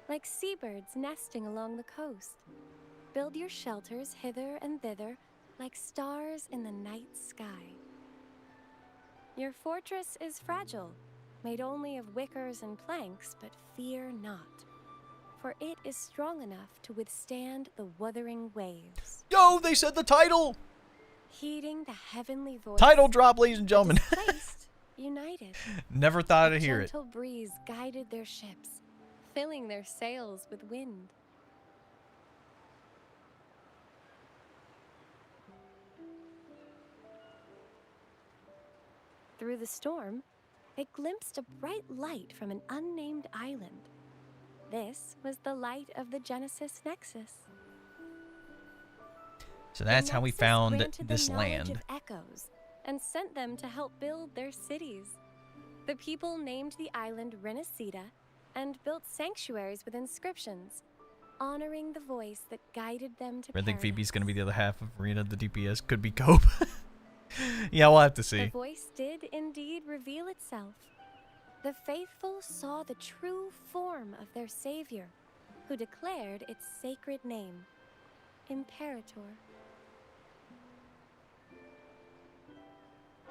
like seabirds nesting along the coast. Build your shelters hither and thither, like stars in the night sky. Your fortress is fragile, made only of wickers and planks, but fear not, for it is strong enough to withstand the wuthering waves. Yo, they said the title! Heeding the heavenly voice. Title drop, ladies and gentlemen. Displaced, united. Never thought I'd hear A it. gentle breeze guided their ships, filling their sails with wind. Through the storm, they glimpsed a bright light from an unnamed island. This was the light of the Genesis Nexus. So that's how we found this the land. Of echoes and sent them to help build their cities. The people named the island Renacita and built sanctuaries with inscriptions, honoring the voice that guided them to I think paradise. Phoebe's gonna be the other half of Rena, the DPS. Could be Cope. Yeah, we'll have to The see. voice did indeed reveal itself. The faithful saw the true form of their savior, who declared its sacred name, Imperator.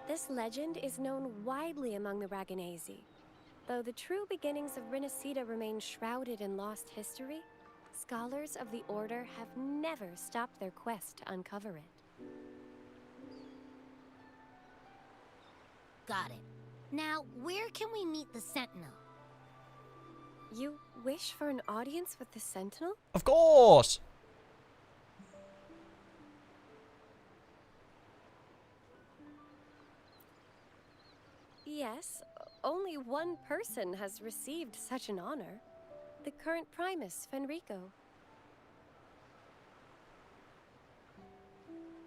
This legend is known widely among the Raganesi. Though the true beginnings of Renacita remain shrouded in lost history, scholars of the Order have never stopped their quest to uncover it. Got it. Now, where can we meet the Sentinel? You wish for an audience with the Sentinel? Of course! Yes, only one person has received such an honor. The current Primus, Fenrico.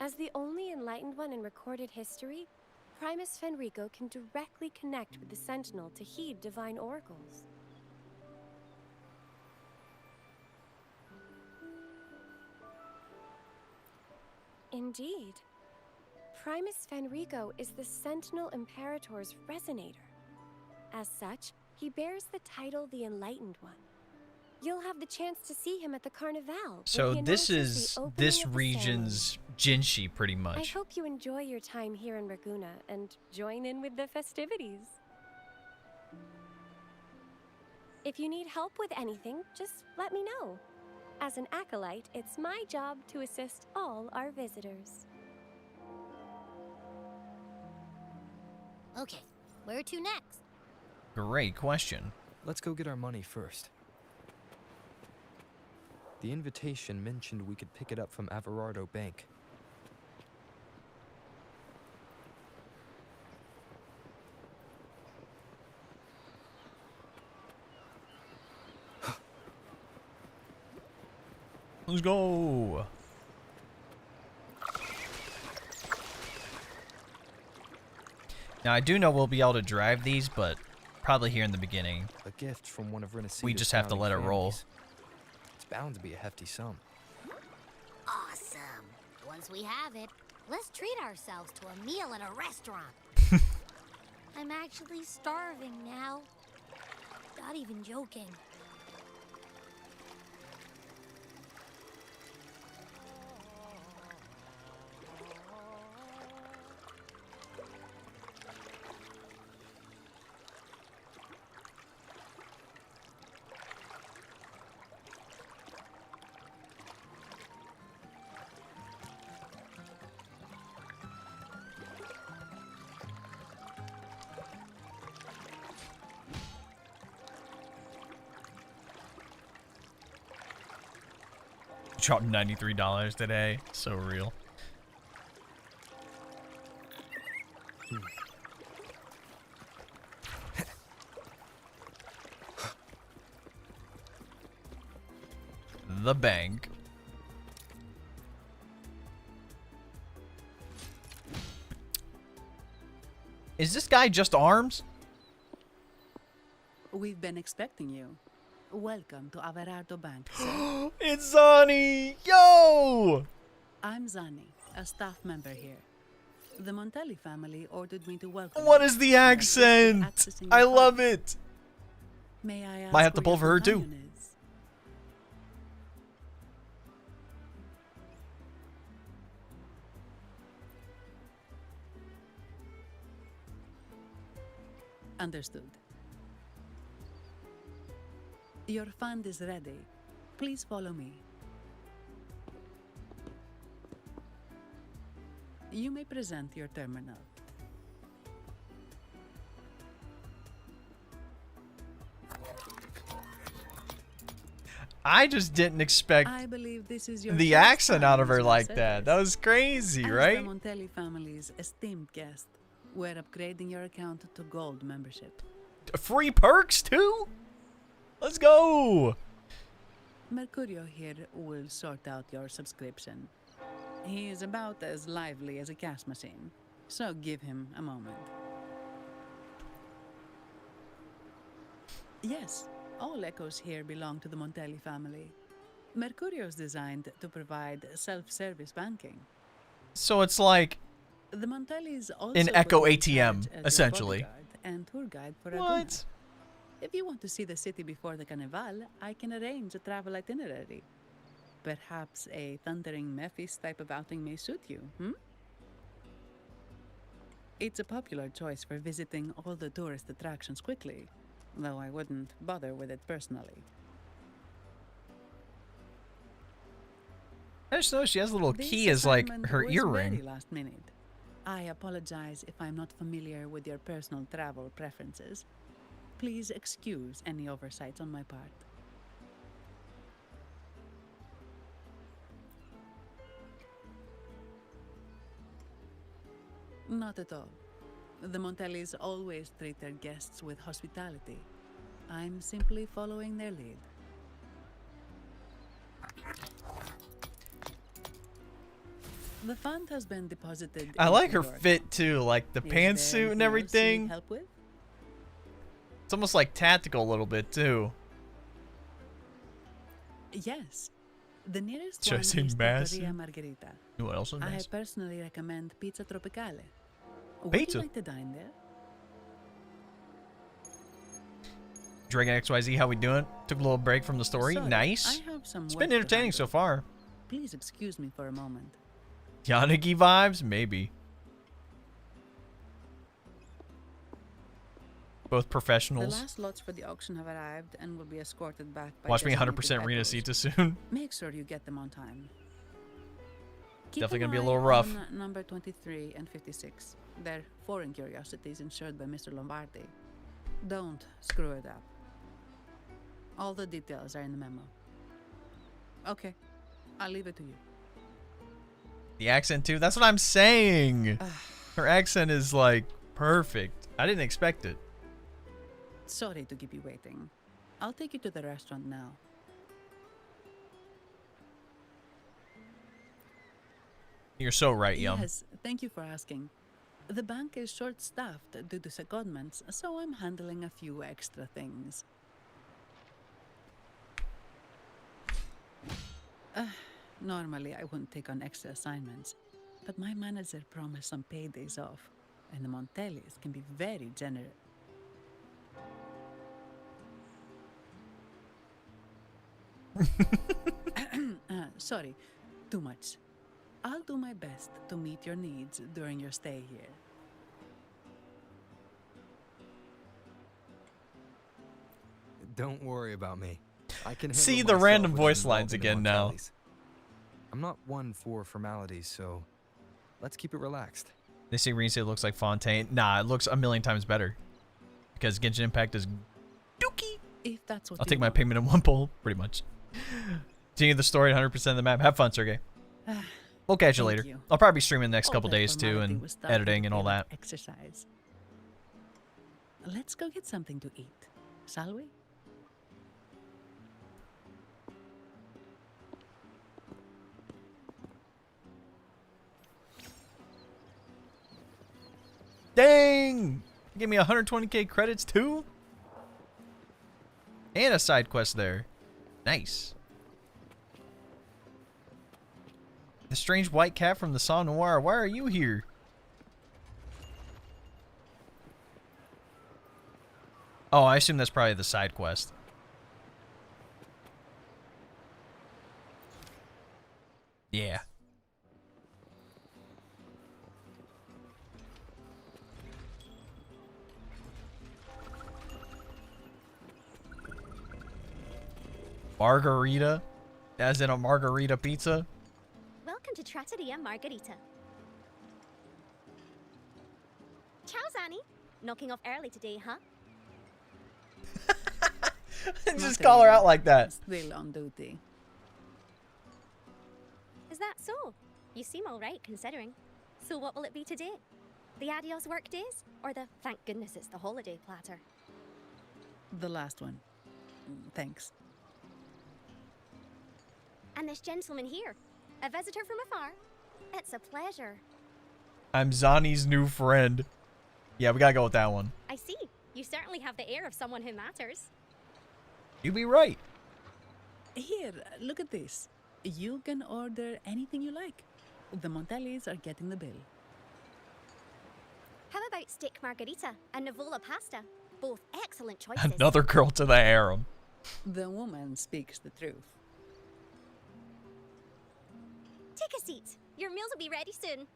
As the only enlightened one in recorded history, Primus Fenrico can directly connect with the Sentinel to heed divine oracles. Indeed. Primus Fenrico is the Sentinel Imperator's resonator. As such, he bears the title the Enlightened One. You'll have the chance to see him at the Carnival. So this is this region's Jinshi, pretty I much. hope you enjoy your time here in Raguna and join in with the festivities. If you need help with anything, just let me know. As an acolyte, it's my job to assist all our visitors. Okay, where to next? Great question. Let's go get our money first. The invitation mentioned we could pick it up from Averardo Bank. Let's go. Now I do know we'll be able to drive these, but probably here in the beginning. A gift from one of Renacita's We just have to founding let it roll. families. It's bound to be a hefty sum. Awesome. Once we have it, let's treat ourselves to a meal at a restaurant. I'm actually starving now. Not even joking. Dropped $93 today. So real. The bank. Is this guy just arms? We've been expecting you. Welcome to Averardo Bank, sir. It's Zani! Yo! I'm Zani, a staff member here. The Montelli family ordered me to welcome What you. is the accent? I love it. May I ask Might have to where pull your for her too. companion is? Understood. Your fund is ready. Please follow me. You may present your terminal. I just didn't expect I believe this is your the first accent time out of her using like our that. That service. was crazy, As right? the Montelli family's esteemed guest, we're upgrading your account to gold membership. Free perks too? Let's go. Mercurio here will sort out your subscription. He's about as lively as a cash machine, so give him a moment. Yes, all echoes here belong to the Montelli family. Mercurio's designed to provide self-service banking. So it's like The Montellis also an put Echo you in ATM, charge as your essentially. bodyguard and tour guide for What? Laguna. If you want to see the city before the Carnival, I can arrange a travel itinerary. Perhaps a thundering Memphis type of outing may suit you, hmm? It's a popular choice for visiting all the tourist attractions quickly, though I wouldn't bother with it personally. I just noticed she has a little This key as like assignment her was earring. very last minute. I apologize if I'm not familiar with your personal travel preferences. Please excuse any oversights on my part. Not at all. The Montellis always treat their guests with hospitality. I'm simply following their lead. The fund has been deposited. I like into her your fit account. too, like the Is pantsuit there and anything else you need everything. help with? It's almost like tactical a little bit too. Yes. The nearest Should I one say is massive? Pizzeria Margherita. What else is I massive? personally recommend Pizza Tropicale. Would Pizza? you like to dine there? Dragon XYZ, how we doing? Took a little break from the story. Sorry, Nice. I have some It's work been to entertaining so far. Please excuse me for a moment. Yanagi vibes? Maybe. Both The professionals. last lots for the auction have arrived and will be escorted back by Watch me designated 100% Rena echoes. Sita soon. Make sure you get them on time. Keep Definitely an gonna be a eye little rough. on number 23 and 56. They're foreign curiosities insured by Mr. Lombardi. Don't screw it up. All the details are in the memo. Okay, I'll leave it to you. The accent too? That's what I'm saying. Her accent is like perfect. I didn't expect it. Sorry to keep you waiting. I'll take you to the restaurant now. You're so right, Yum. Yes, thank you for asking. The bank is short-staffed due to secondments, so I'm handling a few extra things. Normally, I wouldn't take on extra assignments, but my manager promised some paid days off, and the Montellis can be very generous. Sorry, too much. I'll do my best to meet your needs during your stay here. Don't worry about me. I can See handle the random myself without voice lines involving the again now. Montellis. I'm not one for formalities, so let's keep it relaxed. They say Rena looks like Fontaine. Nah, it looks a million times better. Because Genshin Impact is dookie. If that's what I'll you take my want. payment in one bowl, pretty much. Continue the story at 100% of the map. Have fun, Sergey. We'll catch you Thank later. you. I'll probably be streaming the next All couple that days too, formality and was starting editing to and all feel like that. Exercise. Let's go get something to eat, shall we? Dang! Give me 120k credits too? And a side quest there. Nice. The strange white cat from the Sang Noir. Why are you here? Oh, I assume that's probably the side quest. Yeah. Margarita? As in a margarita pizza? Welcome to Trattoria Margherita. Ciao, Zanny. Knocking off early today, huh? Just call her out like that. Still on duty. Is that so? You seem alright considering. So what will it be today? The adios work days? Or the thank goodness it's the holiday platter? The last one. Thanks. And this gentleman here, a visitor from afar. It's a pleasure. I'm Zani's new friend. Yeah, we gotta go with that one. I see. You certainly have the air of someone who matters. You be right. Here, look at this. You can order anything you like. The Montellis are getting the bill. How about steak margarita and Nivola pasta? Both excellent choices. Another girl to the harem. The woman speaks the truth. Take a seat. Your meals will be ready soon.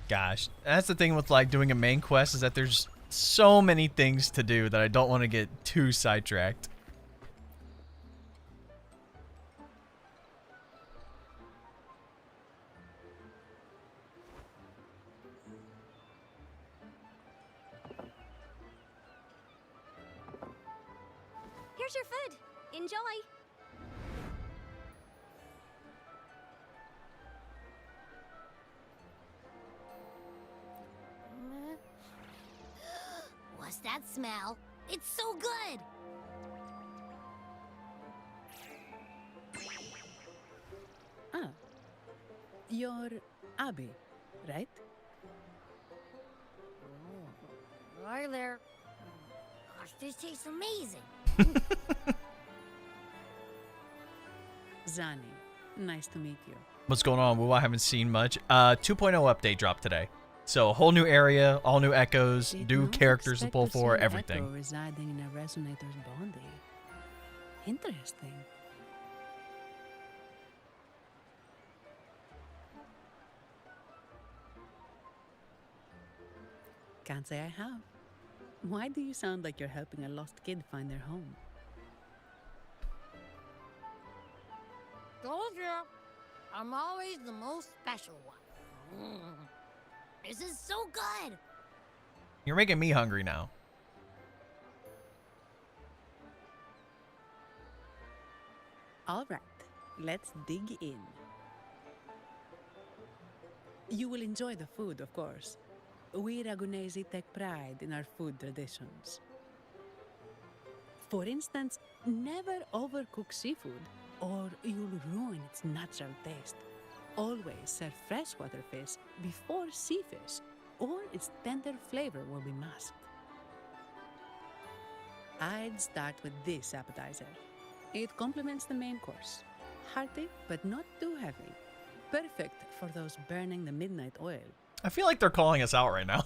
Gosh, that's the thing with like doing a main quest, is that there's so many things to do that I don't want to get too sidetracked. Here's your food. Enjoy. What's that smell? It's so good! Ah. You're Abby, right? Hi there. Gosh, this tastes amazing. Zani, nice to meet you. What's going on? Well, I haven't seen much. 2.0 update dropped today. So, a whole new area, all new echoes, new characters to pull for, everything. Echo residing in a resonator's body. Interesting. Can't say I have. Why do you sound like you're helping a lost kid find their home? Told you. I'm always the most special one. This is so good. You're making me hungry now. All right, let's dig in. You will enjoy the food, of course. We Ragunesi take pride in our food traditions. For instance, never overcook seafood, or you'll ruin its natural taste. Always serve freshwater fish before sea fish, or its tender flavor will be masked. I'd start with this appetizer. It complements the main course. Hearty, but not too heavy. Perfect for those burning the midnight oil. I feel like they're calling us out right now.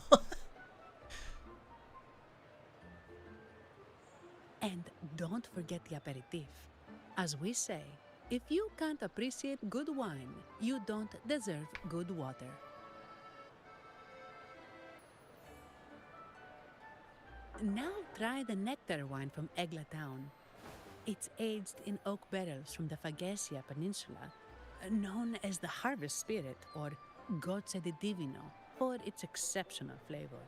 And don't forget the aperitif. As we say, if you can't appreciate good wine, you don't deserve good water. Now try the nectar wine from Egla Town. It's aged in oak barrels from the Fagesia Peninsula, known as the Harvest Spirit or Goce di Divino for its exceptional flavor.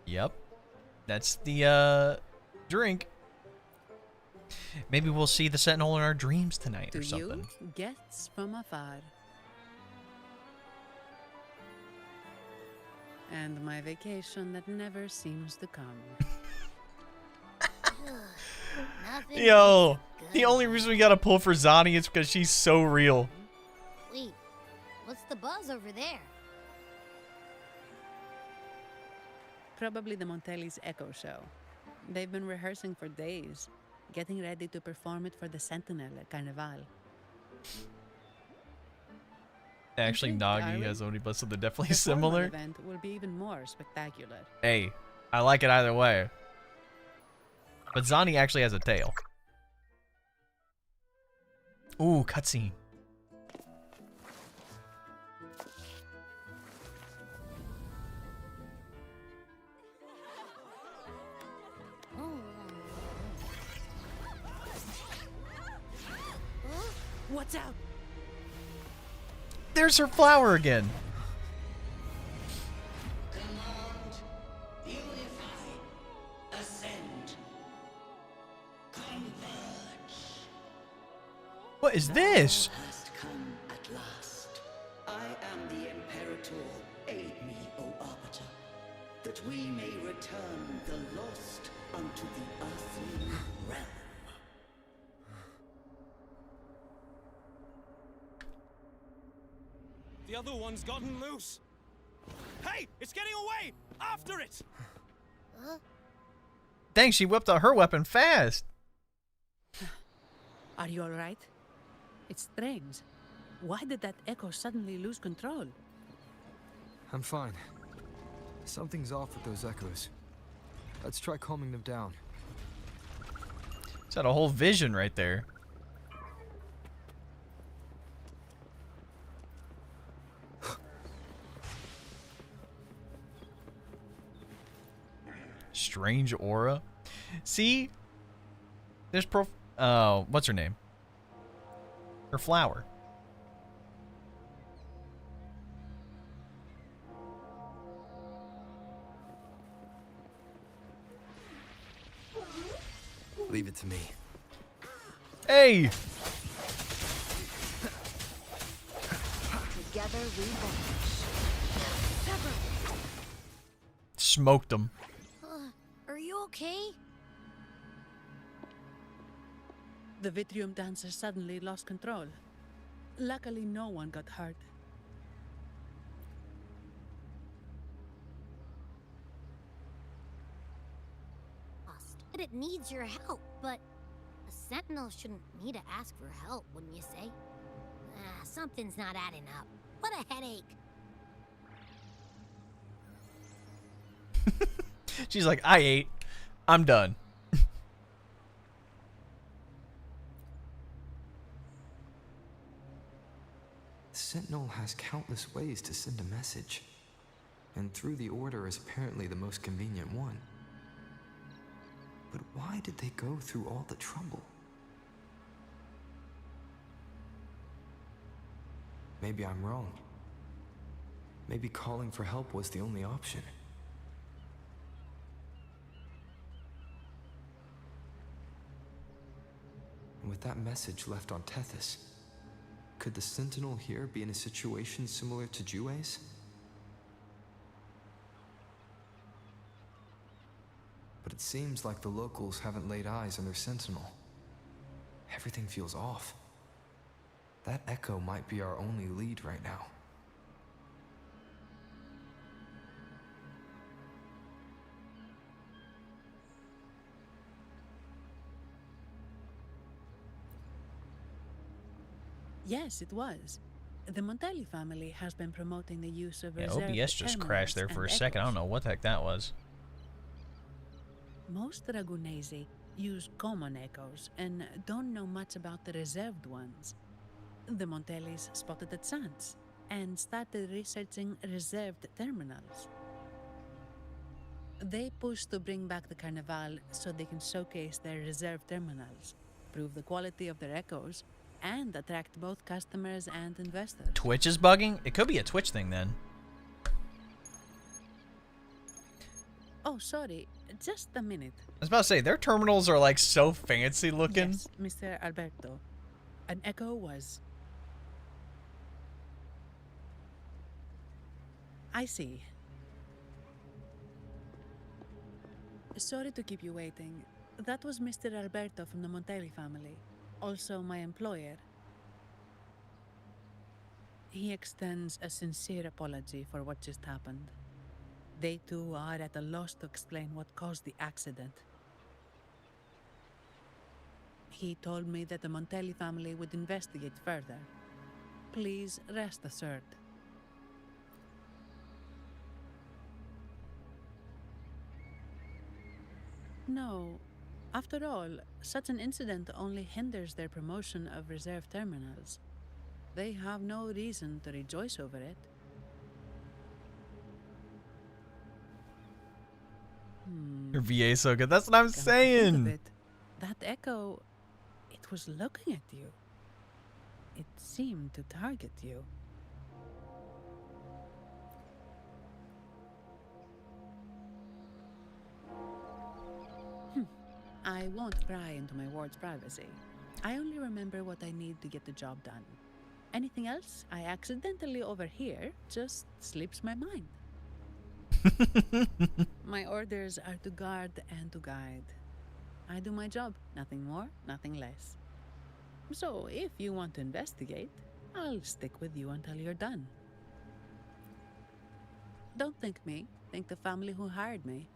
Yep. That's the drink. Maybe we'll see the Sentinel in our dreams tonight or something. To you, gets from afar. And my vacation that never seems to come. Yo, the only reason we gotta pull for Zani is because she's so real. Wait, what's the buzz over there? Probably the Montelli's Echo Show. They've been rehearsing for days, getting ready to perform it for the Sentinel at Carnival. Actually, Nagi has Onibus, so they're definitely The similar. event will be even more spectacular. Hey, I like it either way. But Zani actually has a tail. Ooh, cutscene. What's out? There's her flower again. What is this? Hast come at last. I am the Imperator. Aid me, O Arbiter, that we may return the lost unto the earthly realm. The other one's gotten loose. Hey, it's getting away! After it! Dang, she whipped out her weapon fast. Are you all right? It's strange. Why did that echo suddenly lose control? I'm fine. Something's off with those echoes. Let's try calming them down. It's got a whole vision right there. Strange aura. See? There's what's her name? Her flower. Leave it to me. Hey! Together we vanish. Smoked him. Are you okay? The Vitrium dancer suddenly lost control. Luckily, no one got hurt. And it needs your help, but a sentinel shouldn't need to ask for help, wouldn't you say? Something's not adding up. What a headache. She's like, I ate. I'm done. The Sentinel has countless ways to send a message, and through the Order is apparently the most convenient one. But why did they go through all the trouble? Maybe I'm wrong. Maybe calling for help was the only option. And with that message left on Tethys, could the Sentinel here be in a situation similar to Jue's? But it seems like the locals haven't laid eyes on their Sentinel. Everything feels off. That echo might be our only lead right now. Yes, it was. The Montelli family has been promoting the use of Yeah, reserved OBS just terminals crashed there for a and second. I don't echoes. know what the heck that was. Most Ragunesi use common echoes and don't know much about the reserved ones. The Montellis spotted the chance and started researching reserved terminals. They pushed to bring back the Carnival so they can showcase their reserved terminals, prove the quality of their echoes, and attract both customers and investors. Twitch is bugging? It could be a Twitch thing then. Oh, sorry. Just a minute. I was about to say, their terminals are like so fancy looking. Yes, Mr. Alberto. An echo was... I see. Sorry to keep you waiting. That was Mr. Alberto from the Montelli family, also my employer. He extends a sincere apology for what just happened. They too are at a loss to explain what caused the accident. He told me that the Montelli family would investigate further. Please rest assured. No. After all, such an incident only hinders their promotion of reserve terminals. They have no reason to rejoice over it. Your VA is so good. That's what I'm saying. That echo, it was looking at you. It seemed to target you. I won't pry into my ward's privacy. I only remember what I need to get the job done. Anything else I accidentally overhear just slips my mind. My orders are to guard and to guide. I do my job, nothing more, nothing less. So if you want to investigate, I'll stick with you until you're done. Don't think me, think the family who hired me.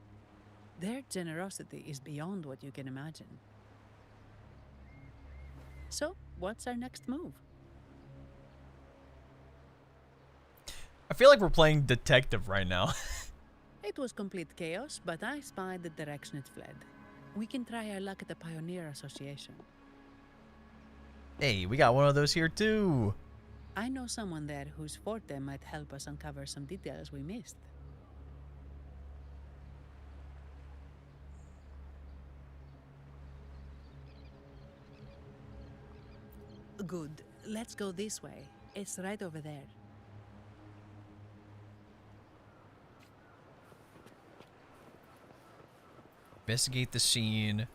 Their generosity is beyond what you can imagine. So, what's our next move? I feel like we're playing detective right now. It was complete chaos, but I spied the direction it fled. We can try our luck at the Pioneer Association. Hey, we got one of those here too. I know someone there whose forte might help us uncover some details we missed. Good. Let's go this way. It's right over there. Investigate the scene.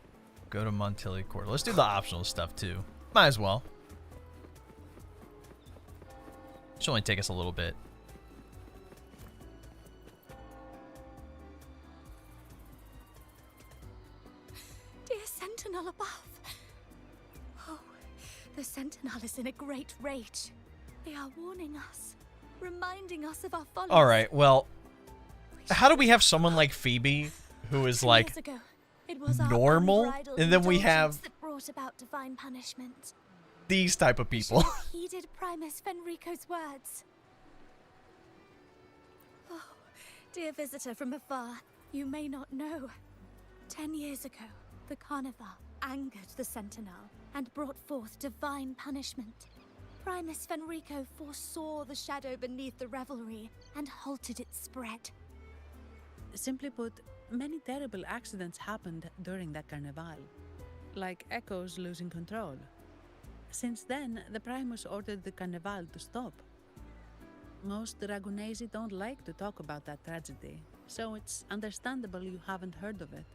Go to Montelli Court. Let's do the optional stuff too. Might as well. Should only take us a little bit. Dear Sentinel above. Oh, the Sentinel is in a great rage. They are warning us, reminding us of our follies. All right, well, how do we have someone like Phoebe who is like normal, and then we have that brought about divine punishment. These type of people? Heeded Primus Fenrico's words. Oh, dear visitor from afar, you may not know. 10 years ago, the Carnival angered the Sentinel and brought forth divine punishment. Primus Fenrico foresaw the shadow beneath the revelry and halted its spread. Simply put, many terrible accidents happened during that Carnival, like Echoes losing control. Since then, the Primus ordered the Carnival to stop. Most Ragunesi don't like to talk about that tragedy, so it's understandable you haven't heard of it.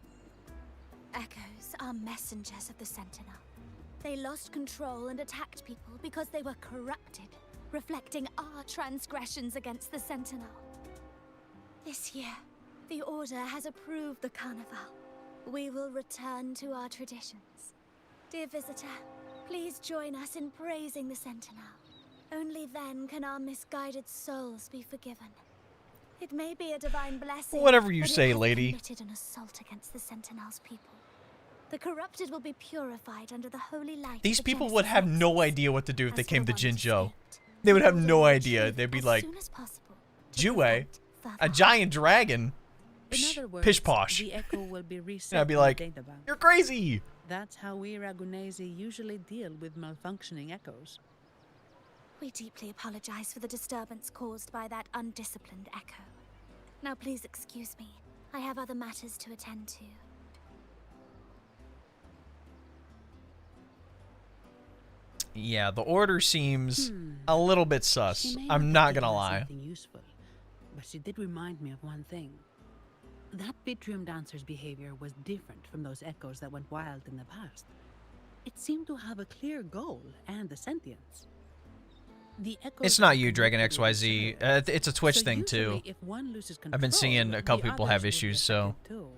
Echoes are messengers of the Sentinel. They lost control and attacked people because they were corrupted, reflecting our transgressions against the Sentinel. This year, the Order has approved the Carnival. We will return to our traditions. Dear visitor, please join us in praising the Sentinel. Only then can our misguided souls be forgiven. It may be a divine blessing. Whatever you but say, it has lady. committed an assault against the Sentinel's people. The corrupted will be purified under the holy light. These of the people Genesis would have no idea what to do if they came to Jinzhou. They would have no idea. They'd be like, Jue, a giant dragon. In other words, Pish posh. the Echo will be reset. And I'd be in like, the databank. you're crazy. That's how we Ragunesi usually deal with malfunctioning Echoes. We deeply apologize for the disturbance caused by that undisciplined Echo. Now please excuse me. I have other matters to attend to. Yeah, the Order seems a little bit sus. She may I'm have not given gonna us lie. something useful, but she did remind me of one thing. That Vitrium dancer's behavior was different from those echoes that went wild in the past. It seemed to have a clear goal and a sentience. The echoes It's not are you, Dragon connected with each XYZ. other. It's a Twitch So thing too. usually if one loses I've been seeing a couple the people have others would be issues, so affected too.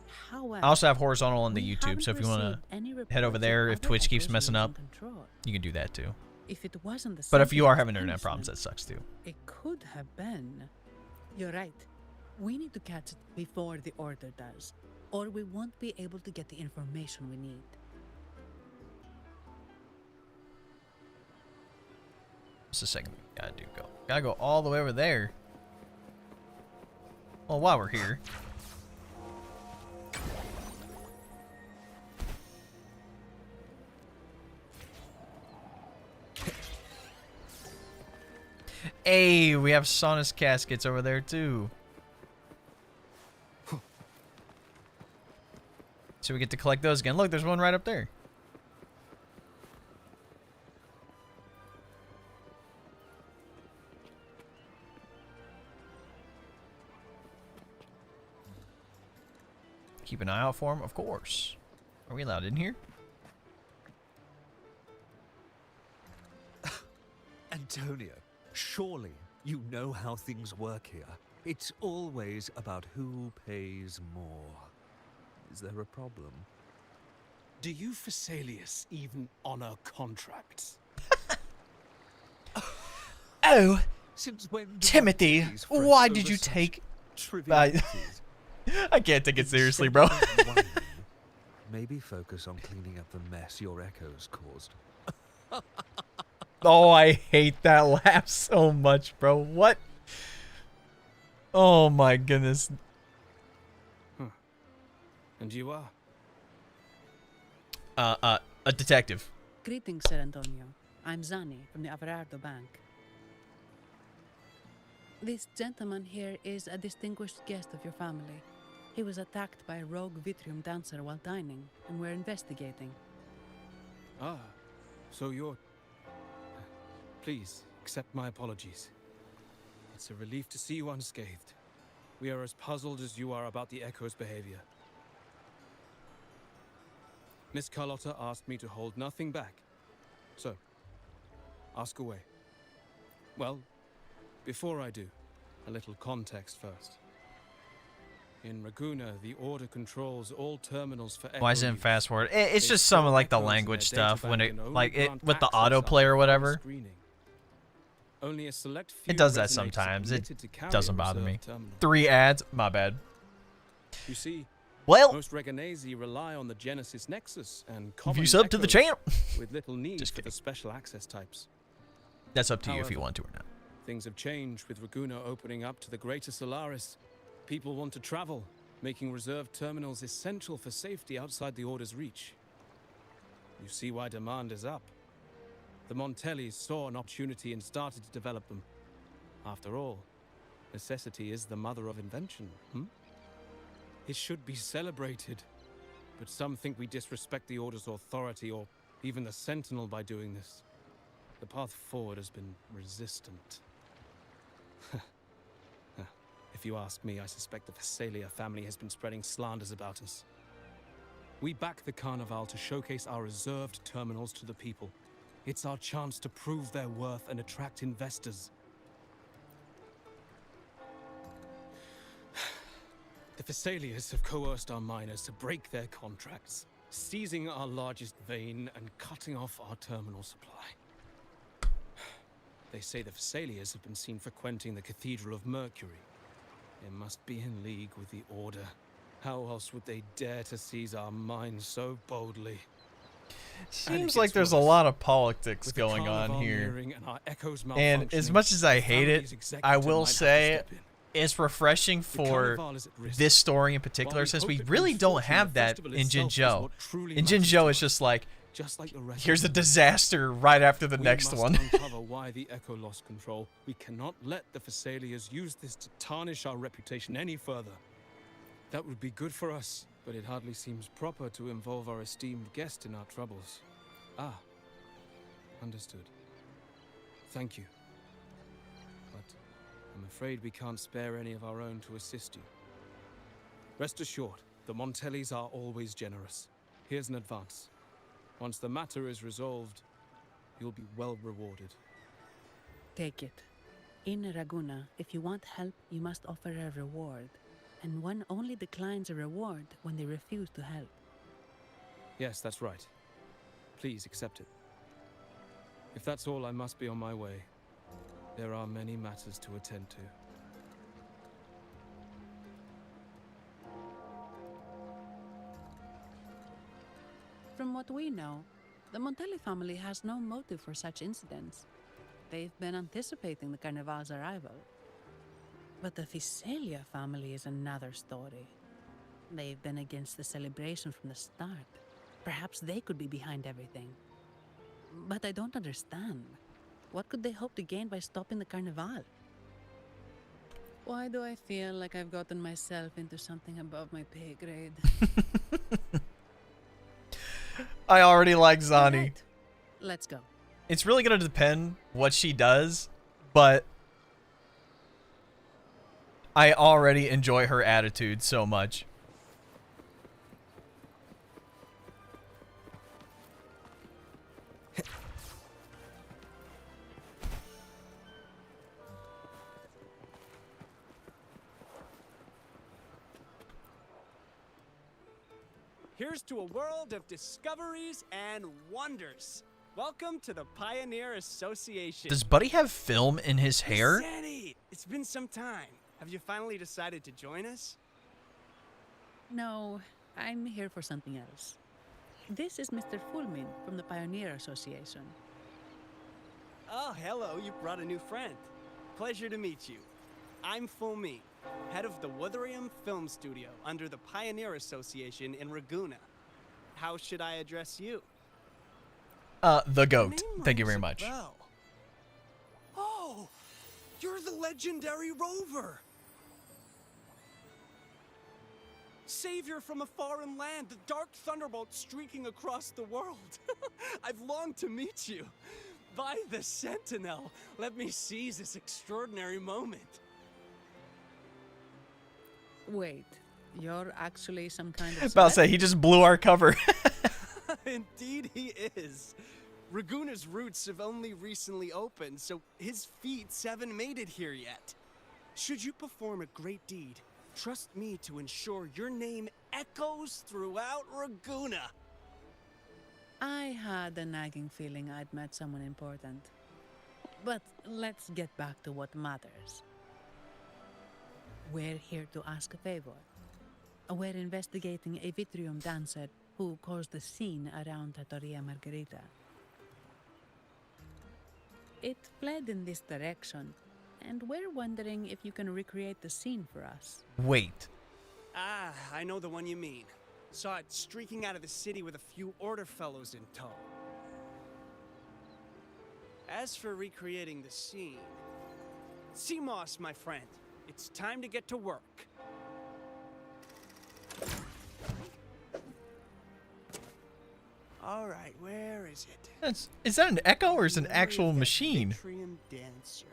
I However, also have horizontal on the we YouTube. So if you want haven't received any to head over reports of there, if other Twitch keeps echoes messing losing up, control. you can do that too. If it wasn't the But if you are sentience having internet punishment, problems, that sucks too. It could have been. You're right. We need to catch it before the Order does, or we won't be able to get the information we need. What's the second thing we gotta do? Gotta go all the way over there. Well, while we're here. Hey, we have Saunus caskets over there too. So we get to collect those again. Look, there's one right up there. Keep an eye out for him, of course. Are we allowed in here? Antonio, surely you know how things work here. It's always about who pays more. Is there a problem? Do you Phasaelius even honor contracts? Oh, since when Timothy, why did you take... I can't take it seriously, bro. Maybe focus on cleaning up the mess your echoes caused. Oh, I hate that laugh so much, bro. What? Oh my goodness. And you are? A detective. Greetings, Sir Antonio. I'm Zani from the Averardo Bank. This gentleman here is a distinguished guest of your family. He was attacked by a rogue Vitrium dancer while dining, and we're investigating. Ah, so you're... Please, accept my apologies. It's a relief to see you unscathed. We are as puzzled as you are about the Echo's behavior. Miss Carlotta asked me to hold nothing back. So, ask away. Well, before I do, a little context first. In Raguna, the Order controls all terminals for Echo. Why isn't it use. fast forward? It's They just some of store like the echoes in language their stuff when databank it and only like it grant with the access autoplay after or whatever. screening. Only a select few It does that resonators are sometimes. It permitted to carry doesn't a bother me. reserved terminal. 3 ads, my bad. You see, Well, most Reganesi rely on the Genesis Nexus and if common you sub to the echoes champ, with little need for the special access types. that's up to you if you However, want to or not. Things have changed with Raguna opening up to the greater Solaris. People want to travel, making reserved terminals essential for safety outside the Order's reach. You see why demand is up. The Montellis saw an opportunity and started to develop them. After all, necessity is the mother of invention, It should be celebrated, but some think we disrespect the Order's authority or even the Sentinel by doing this. The path forward has been resistant. If you ask me, I suspect the Phasalia family has been spreading slanders about us. We back the Carnival to showcase our reserved terminals to the people. It's our chance to prove their worth and attract investors. The Phasalias have coerced our miners to break their contracts, seizing our largest vein and cutting off our terminal supply. They say the Phasalias have been seen frequenting the Cathedral of Mercury. They must be in league with the Order. How else would they dare to seize our mines so boldly? Seems like there's a lot of politics going on here. And as much as I hate it, I will say it's refreshing for this story in particular, since we really don't have that in Jinzhou. In Jinzhou, it's just like, here's a disaster right after the next one. We must uncover why the Echo lost control. We cannot let the Phasalias use this to tarnish our reputation any further. That would be good for us, but it hardly seems proper to involve our esteemed guest in our troubles. Ah, understood. Thank you. But I'm afraid we can't spare any of our own to assist you. Rest assured, the Montellis are always generous. Here's an advance. Once the matter is resolved, you'll be well rewarded. Take it. In Raguna, if you want help, you must offer a reward. And one only declines a reward when they refuse to help. Yes, that's right. Please accept it. If that's all, I must be on my way. There are many matters to attend to. From what we know, the Montelli family has no motive for such incidents. They've been anticipating the Carnival's arrival. But the Visalia family is another story. They've been against the celebration from the start. Perhaps they could be behind everything. But I don't understand. What could they hope to gain by stopping the Carnival? Why do I feel like I've gotten myself into something above my pay grade? I already like Zani. Right. Let's go. It's really going to depend what she does, but I already enjoy her attitude so much. Here's to a world of discoveries and wonders. Welcome to the Pioneer Association. Does Buddy have film in his hair? Sandy, it's been some time. Have you finally decided to join us? No, I'm here for something else. This is Mr. Fulmin from the Pioneer Association. Oh, hello, you brought a new friend. Pleasure to meet you. I'm Fulmin, head of the WUTHERING Film Studio under the Pioneer Association in Raguna. How should I address you? The goat. Thank you very much. Oh, you're the legendary Rover. Savior from a foreign land, the dark thunderbolt streaking across the world. I've longed to meet you. By the Sentinel, let me seize this extraordinary moment. Wait, you're actually some kind of... About to say, he just blew our cover. Indeed he is. Raguna's roots have only recently opened, so his feet haven't made it here yet. Should you perform a great deed, trust me to ensure your name echoes throughout Raguna. I had a nagging feeling I'd met someone important. But let's get back to what matters. We're here to ask a favor. We're investigating a Vitrium dancer who caused the scene around Trattoria Margherita. It fled in this direction, and we're wondering if you can recreate the scene for us. Wait. Ah, I know the one you mean. Saw it streaking out of the city with a few order fellows in tow. As for recreating the scene... CMOS, my friend. It's time to get to work. All right, where is it? Is that an echo or is it an actual machine? Dancer.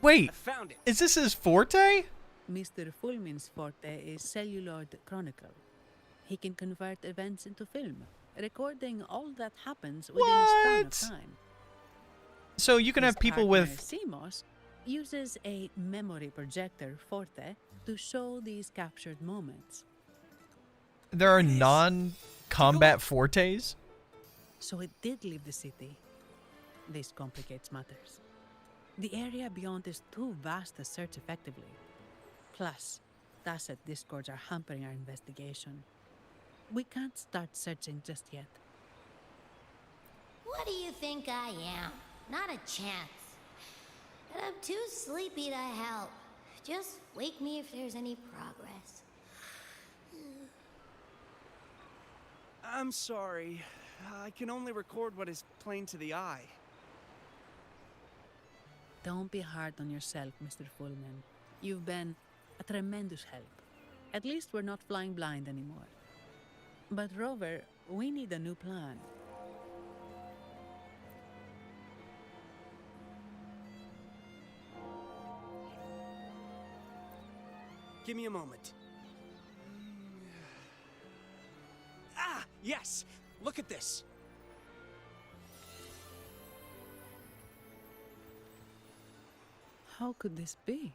Wait, I found it. is this his forte? Mr. Fulmin's forte is celluloid chronicle. He can convert events into film, recording all that happens within a span of time. So you can have people with... CMOS uses a memory projector forte to show these captured moments. There are non-combat fortes? So it did leave the city. This complicates matters. The area beyond is too vast to search effectively. Plus, tacit discords are hampering our investigation. We can't start searching just yet. What do you think I am? Not a chance. And I'm too sleepy to help. Just wake me if there's any progress. I'm sorry. I can only record what is plain to the eye. Don't be hard on yourself, Mr. Fulmin. You've been a tremendous help. At least we're not flying blind anymore. But Rover, we need a new plan. Give me a moment. Ah, yes! Look at this! How could this be?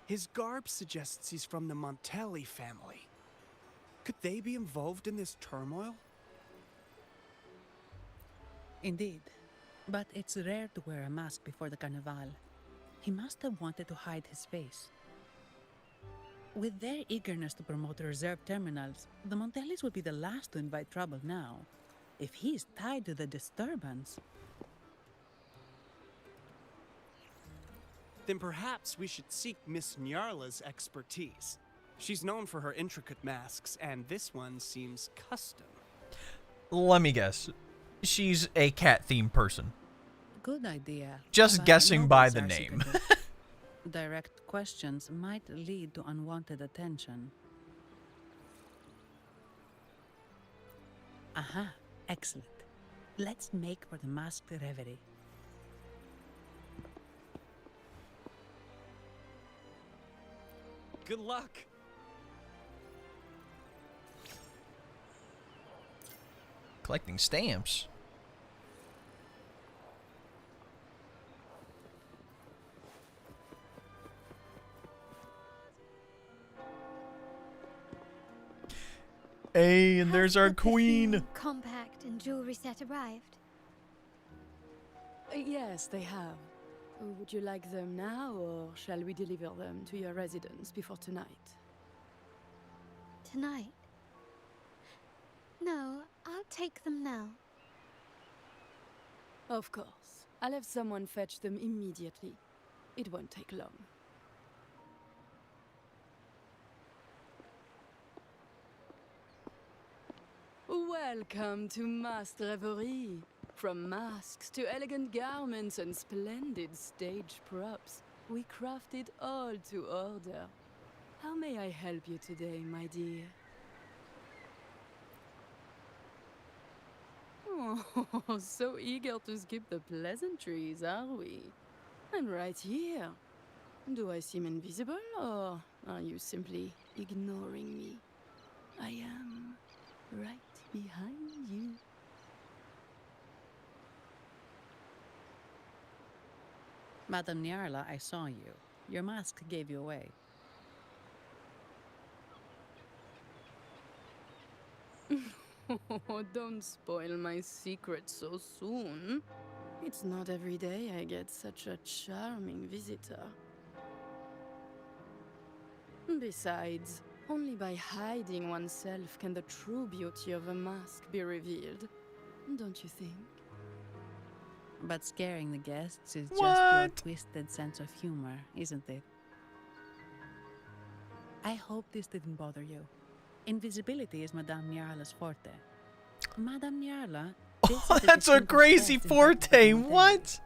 His garb suggests he's from the Montelli family. Could they be involved in this turmoil? Indeed. But it's rare to wear a mask before the Carnival. He must have wanted to hide his face. With their eagerness to promote reserve terminals, the Montellis would be the last to invite trouble now. If he is tied to the disturbance... Then perhaps we should seek Miss Nyarla's expertise. She's known for her intricate masks, and this one seems custom. Let me guess. She's a cat-themed person. Good idea. Just but guessing by nobles the are name. secretive. Direct questions might lead to unwanted attention. Aha, excellent. Let's make for the masked reverie. Good luck! Collecting stamps. Hey, and there's our queen. Compact and jewelry set arrived. Yes, they have. Would you like them now, or shall we deliver them to your residence before tonight? Tonight? No, I'll take them now. Of course. I'll have someone fetch them immediately. It won't take long. Welcome to Masked Reverie. From masks to elegant garments and splendid stage props, we craft it all to order. How may I help you today, my dear? Oh, so eager to skip the pleasantries, are we? I'm right here. Do I seem invisible, or are you simply ignoring me? I am right behind you. Madame Nyarla, I saw you. Your mask gave you away. Oh, don't spoil my secret so soon. It's not every day I get such a charming visitor. Besides, only by hiding oneself can the true beauty of a mask be revealed. Don't you think? But scaring the guests is just your twisted sense of humor, isn't it? I hope this didn't bother you. Invisibility is Madame Nyarla's forte. Madame Nyarla... Oh, that's a crazy forte! What?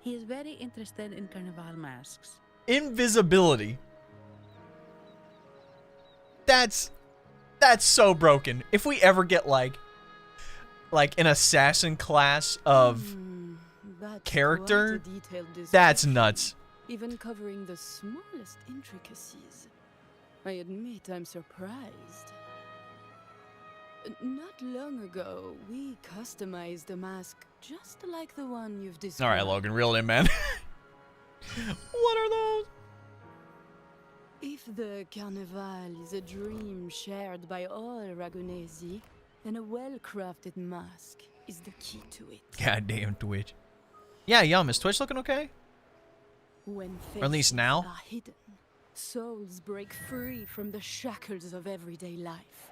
He is very interested in Carnival masks. Invisibility. That's so broken. If we ever get like an assassin class of character, that's nuts. Even covering the smallest intricacies. I admit I'm surprised. Not long ago, we customized a mask just like the one you've described. All right, Logan, reel it in, man. What are those? If the Carnival is a dream shared by all Ragunesi, then a well-crafted mask is the key to it. Goddamn Twitch. Yeah, Yum, is Twitch looking okay? When or at least now? Are hidden, souls break free from the shackles of everyday life.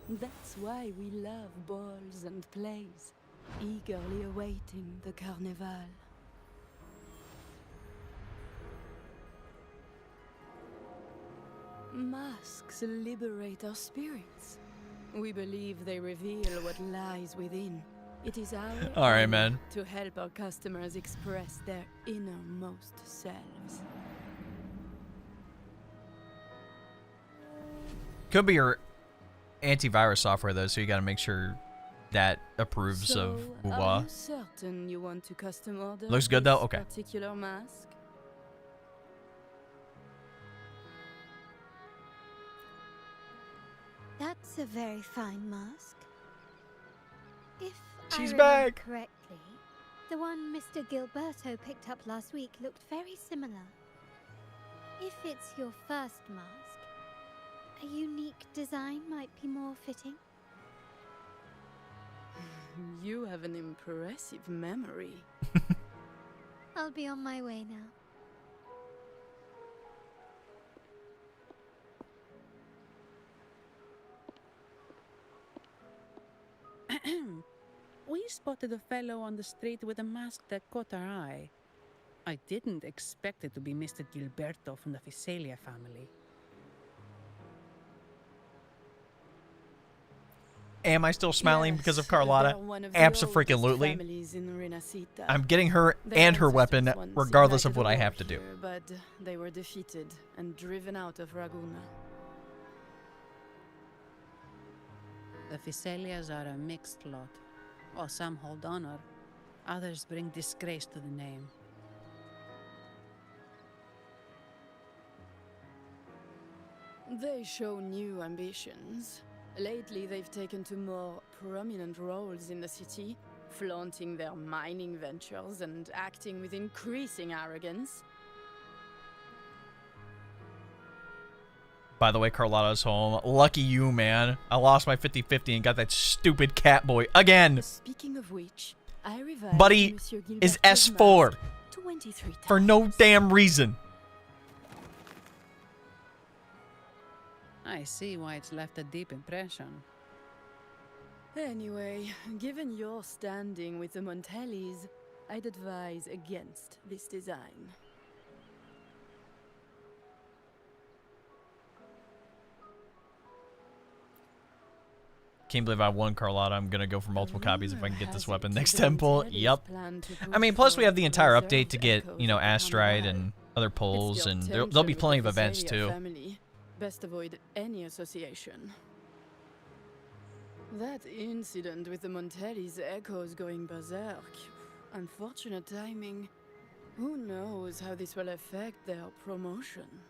That's why we love balls and plays, eagerly awaiting the Carnival. Masks liberate our spirits. We believe they reveal what lies within. It is our Alright, man. to help our customers express their innermost selves. Could be your antivirus software though, so you gotta make sure that approves of Are WUWA. you certain you want to custom order Looks good though? this Okay. particular mask? That's a very fine mask. If She's I remember back. correctly, the one Mr. Gilberto picked up last week looked very similar. If it's your first mask, a unique design might be more fitting. You have an impressive memory. I'll be on my way now. We spotted a fellow on the street with a mask that caught our eye. I didn't expect it to be Mr. Gilberto from the Visalia family. Am I still smiling because of They're Carlotta? one of the Abso-freaking-lutely. oldest families in Renacita. I'm getting her Their and her ancestors weapon once regardless of ignited what a I war have to do. here, but they were defeated and driven out of Raguna. The Visalias are a mixed lot. While some hold honor, others bring disgrace to the name. They show new ambitions. Lately, they've taken to more prominent roles in the city, flaunting their mining ventures and acting with increasing arrogance. By the way, Carlotta's home. Lucky you, man. I lost my 50-50 and got that stupid cat boy again. Speaking of which, I revived Buddy Monsieur is Gilberto's S4 mask 23 times. for no damn reason. I see why it's left a deep impression. Anyway, given your standing with the Montellis, I'd advise against this design. Can't believe I won, Carlotta. I'm gonna go for multiple copies if I can get this weapon next the temple. Montellis Yep. plan to I mean, push plus we for have the entire reserved update to get, you know, echoes of the Astride Carnival. and other It's polls, the and there'll be tension with plenty of the events Visalia too. family. Best avoid any association. That incident with the Montellis echoes going berserk. Unfortunate timing. Who knows how this will affect their promotion?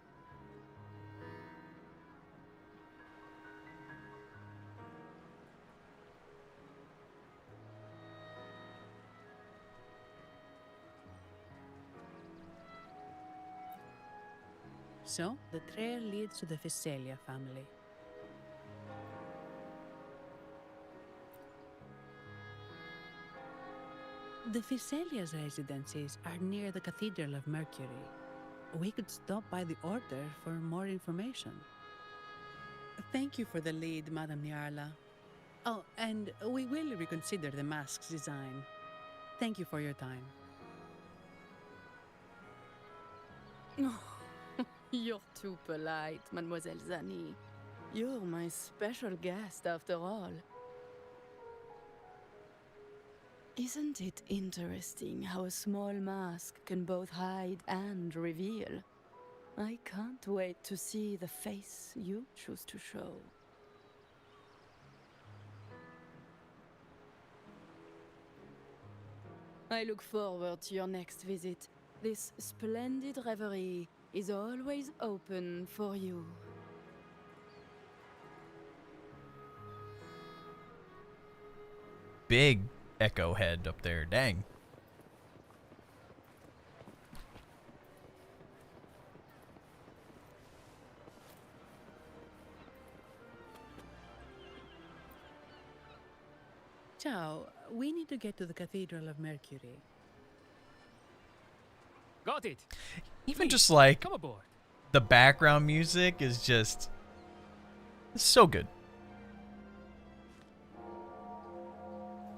So, the trail leads to the Visalia family. The Visalia's residences are near the Cathedral of Mercury. We could stop by the Order for more information. Thank you for the lead, Madame Niarla. Oh, and we will reconsider the mask's design. Thank you for your time. You're too polite, Mademoiselle Zani. You're my special guest after all. Isn't it interesting how a small mask can both hide and reveal? I can't wait to see the face you choose to show. I look forward to your next visit. This splendid reverie is always open for you. Big echo head up there. Dang. Ciao, we need to get to the Cathedral of Mercury. Got it. Even Please, just like come aboard. the background music is just it's so good.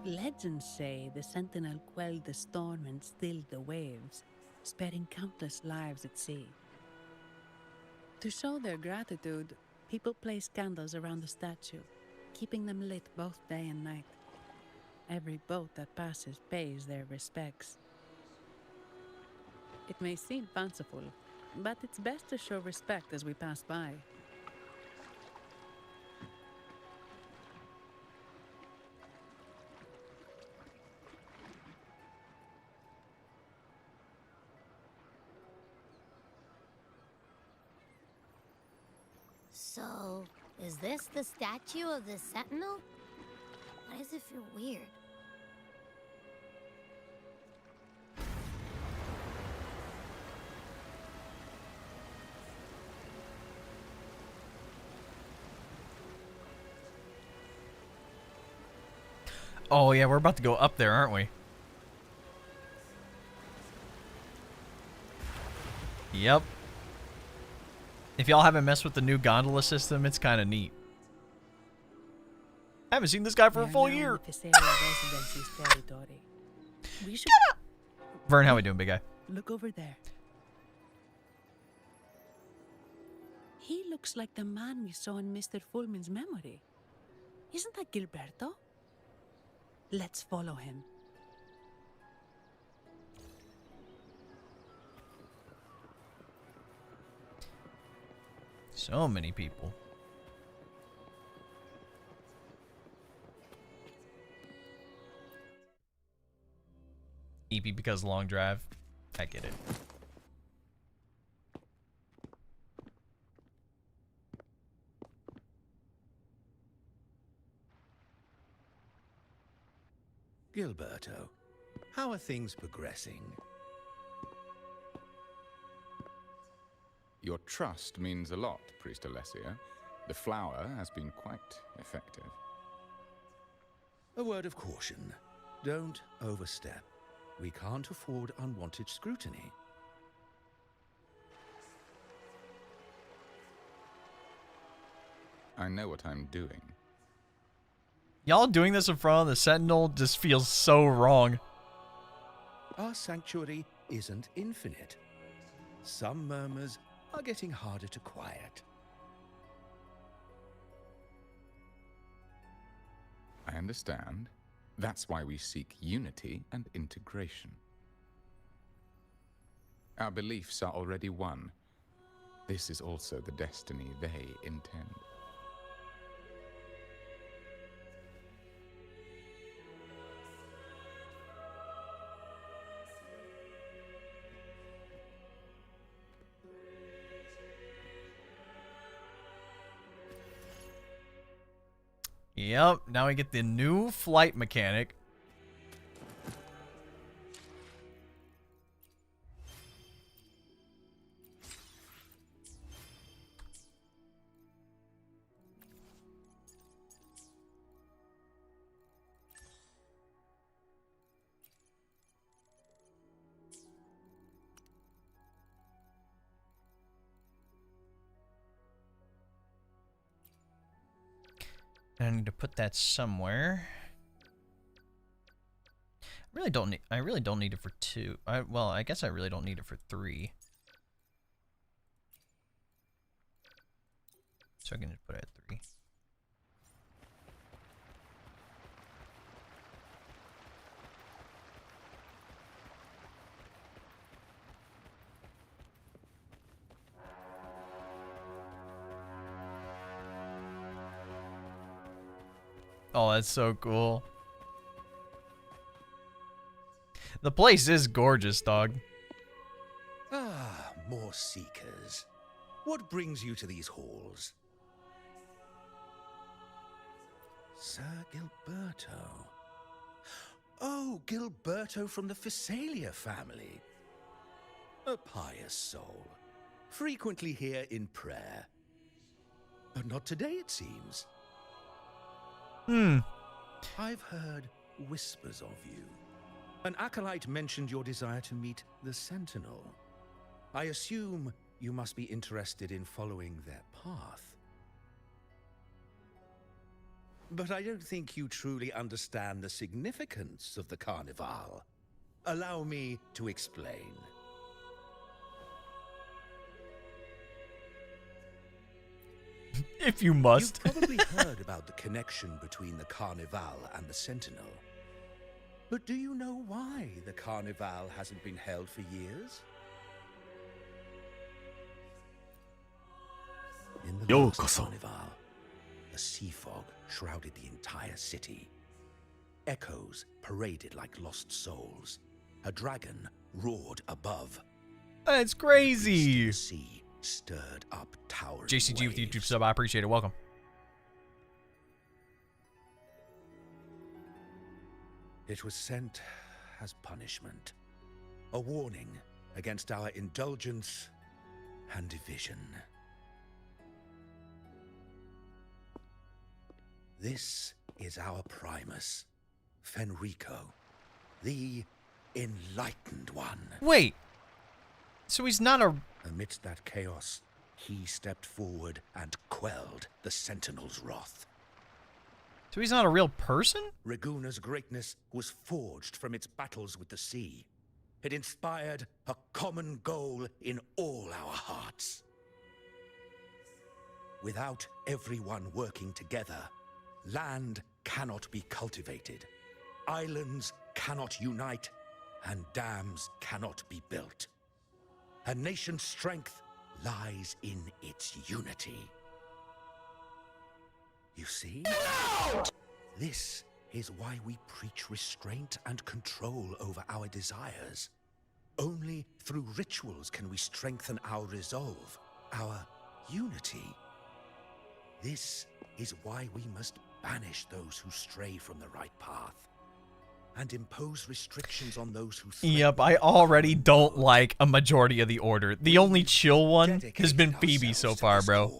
Legends say the Sentinel quelled the storm and stilled the waves, sparing countless lives at sea. To show their gratitude, people place candles around the statue, keeping them lit both day and night. Every boat that passes pays their respects. It may seem fanciful, but it's best to show respect as we pass by. So, Is this the statue of the Sentinel? Why does it feel weird? Oh yeah, we're about to go up there, aren't we? Yep. If y'all haven't messed with the new gondola system, it's kind of neat. I haven't seen this guy for a full year. We should Vern, how we doing, big guy? look over there. He looks like the man we saw in Mr. Fulmin's memory. Isn't that Gilberto? Let's follow him. So many people. EP because long drive. I get it. Gilberto, how are things progressing? Your trust means a lot, Priest Alessia. The flower has been quite effective. A word of caution. Don't overstep. We can't afford unwanted scrutiny. I know what I'm doing. Y'all doing this in front of the Sentinel just feels so wrong. Our sanctuary isn't infinite. Some murmurs are getting harder to quiet. I understand. That's why we seek unity and integration. Our beliefs are already one. This is also the destiny they intend. Yep, now we get the new flight mechanic. I need to put that somewhere. I really don't need it for 2. Well, I guess I really don't need it for 3. So I can just put it at 3. Oh, that's so cool. The place is gorgeous, dog. Ah, more seekers. What brings you to these halls? Sir Gilberto. Oh, Gilberto from the Physalia family. A pious soul. Frequently here in prayer. But not today, it seems. I've heard whispers of you. An acolyte mentioned your desire to meet the Sentinel. I assume you must be interested in following their path. But I don't think you truly understand the significance of the Carnival. Allow me to explain. If you must. You've probably heard about the connection between the Carnival and the Sentinel. But do you know why the Carnival hasn't been held for years? In the last Carnival, a sea fog shrouded the entire city. Echoes paraded like lost souls. A dragon roared above. That's crazy. The sea stirred up towering JCG with waves. YouTube sub, I appreciate it. Welcome. It was sent as punishment. A warning against our indulgence and division. This is our Primus, Fenrico, the Enlightened One. Wait. So he's not a... Amidst that chaos, he stepped forward and quelled the Sentinel's wrath. So he's not a real person? Raguna's greatness was forged from its battles with the sea. It inspired a common goal in all our hearts. Without everyone working together, land cannot be cultivated, islands cannot unite, and dams cannot be built. A nation's strength lies in its unity. You see? No! This is why we preach restraint and control over our desires. Only through rituals can we strengthen our resolve, our unity. This is why we must banish those who stray from the right path, and impose restrictions on those who... Yep, I already don't like a majority of the Order. The only chill one has been Phoebe so far, bro.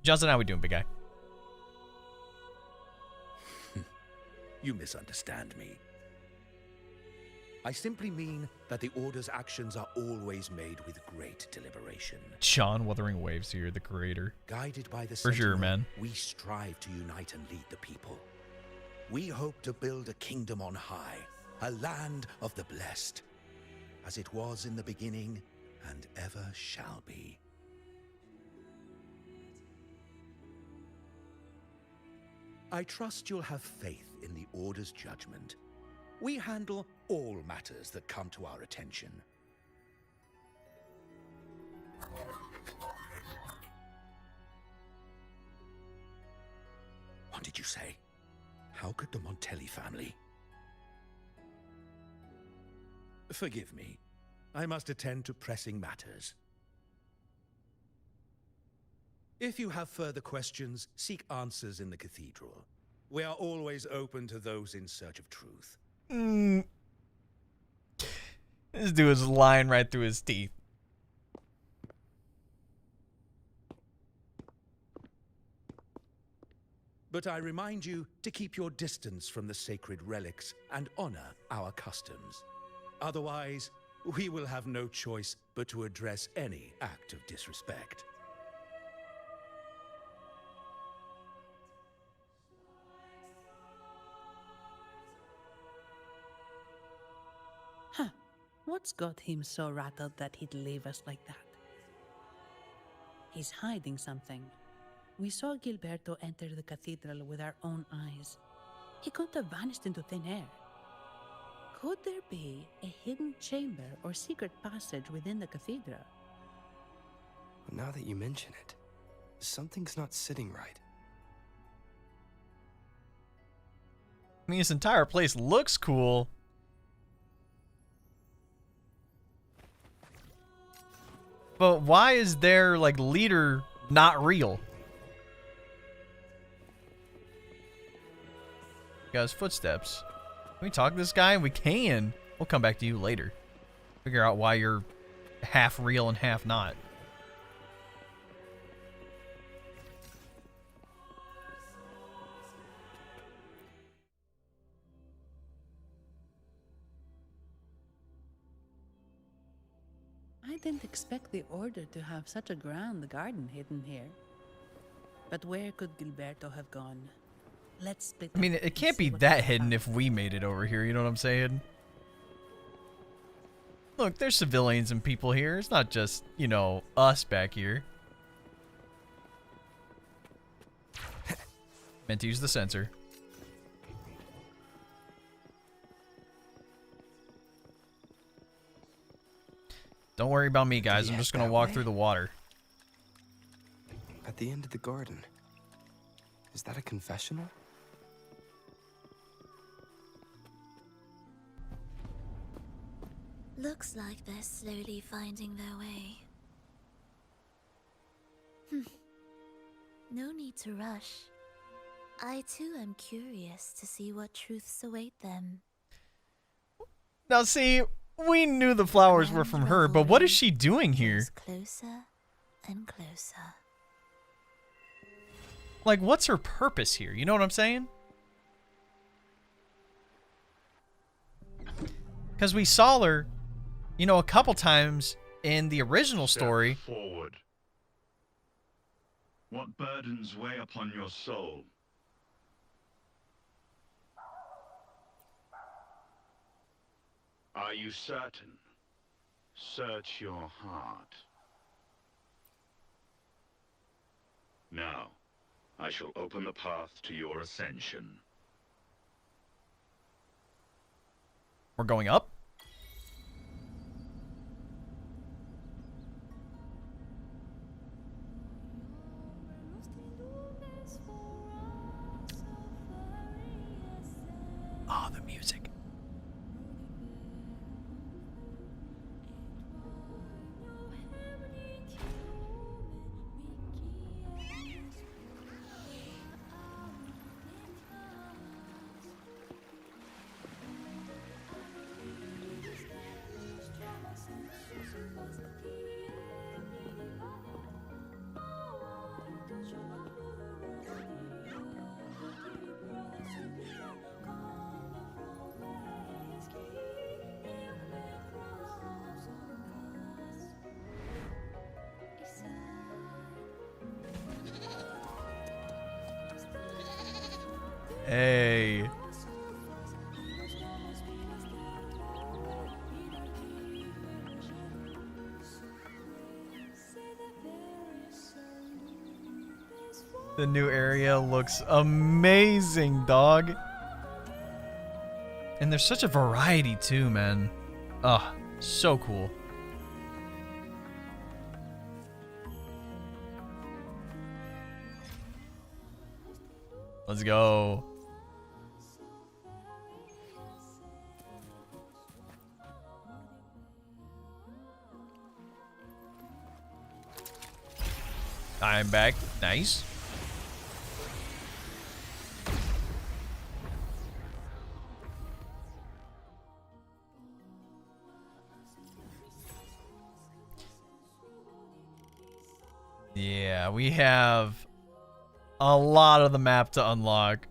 Johnson, how we doing, big guy? You misunderstand me. I simply mean that the Order's actions are always made with great deliberation. John Wuthering Waves here, the creator. Guided by the For sure, Sentinel, man. we strive to unite and lead the people. We hope to build a kingdom on high, a land of the blessed, as it was in the beginning and ever shall be. I trust you'll have faith in the Order's judgment. We handle all matters that come to our attention. What did you say? How could the Montelli family? Forgive me. I must attend to pressing matters. If you have further questions, seek answers in the cathedral. We are always open to those in search of truth. This dude is lying right through his teeth. But I remind you to keep your distance from the sacred relics and honor our customs. Otherwise, we will have no choice but to address any act of disrespect. Huh. What's got him so rattled that he'd leave us like that? He's hiding something. We saw Gilberto enter the cathedral with our own eyes. He couldn't have vanished into thin air. Could there be a hidden chamber or secret passage within the cathedral? Now that you mention it, something's not sitting right. I mean, this entire place looks cool. But why is their, like, leader not real? Got his footsteps. Can we talk to this guy? We can. We'll come back to you later. Figure out why you're half real and half not. I didn't expect the Order to have such a grand garden hidden here. But where could Gilberto have gone? Let's split I mean, up it and can't see be what that we hidden find. if we made it over here, you know what I'm saying? Look, there's civilians and people here. It's not just, you know, us back here. Meant to use the sensor. Don't worry about me, guys. I'm just gonna walk through the water. At the end of the garden. Is that a confessional? Looks like they're slowly finding their way. No need to rush. I too am curious to see what truths await them. Now see, we knew the flowers were from her, but what is she doing here? Closer and closer. Like, what's her purpose here? You know what I'm saying? Because we saw her, you know, a couple times in the original story. Step forward. What burdens weigh upon your soul? Are you certain? Search your heart. Now, I shall open the path to your ascension. We're going up? Oh, the music. Hey. The new area looks amazing, dog. And there's such a variety too, man. Oh, so cool. Let's go. I'm back. Nice. Yeah, we have a lot of the map to unlock.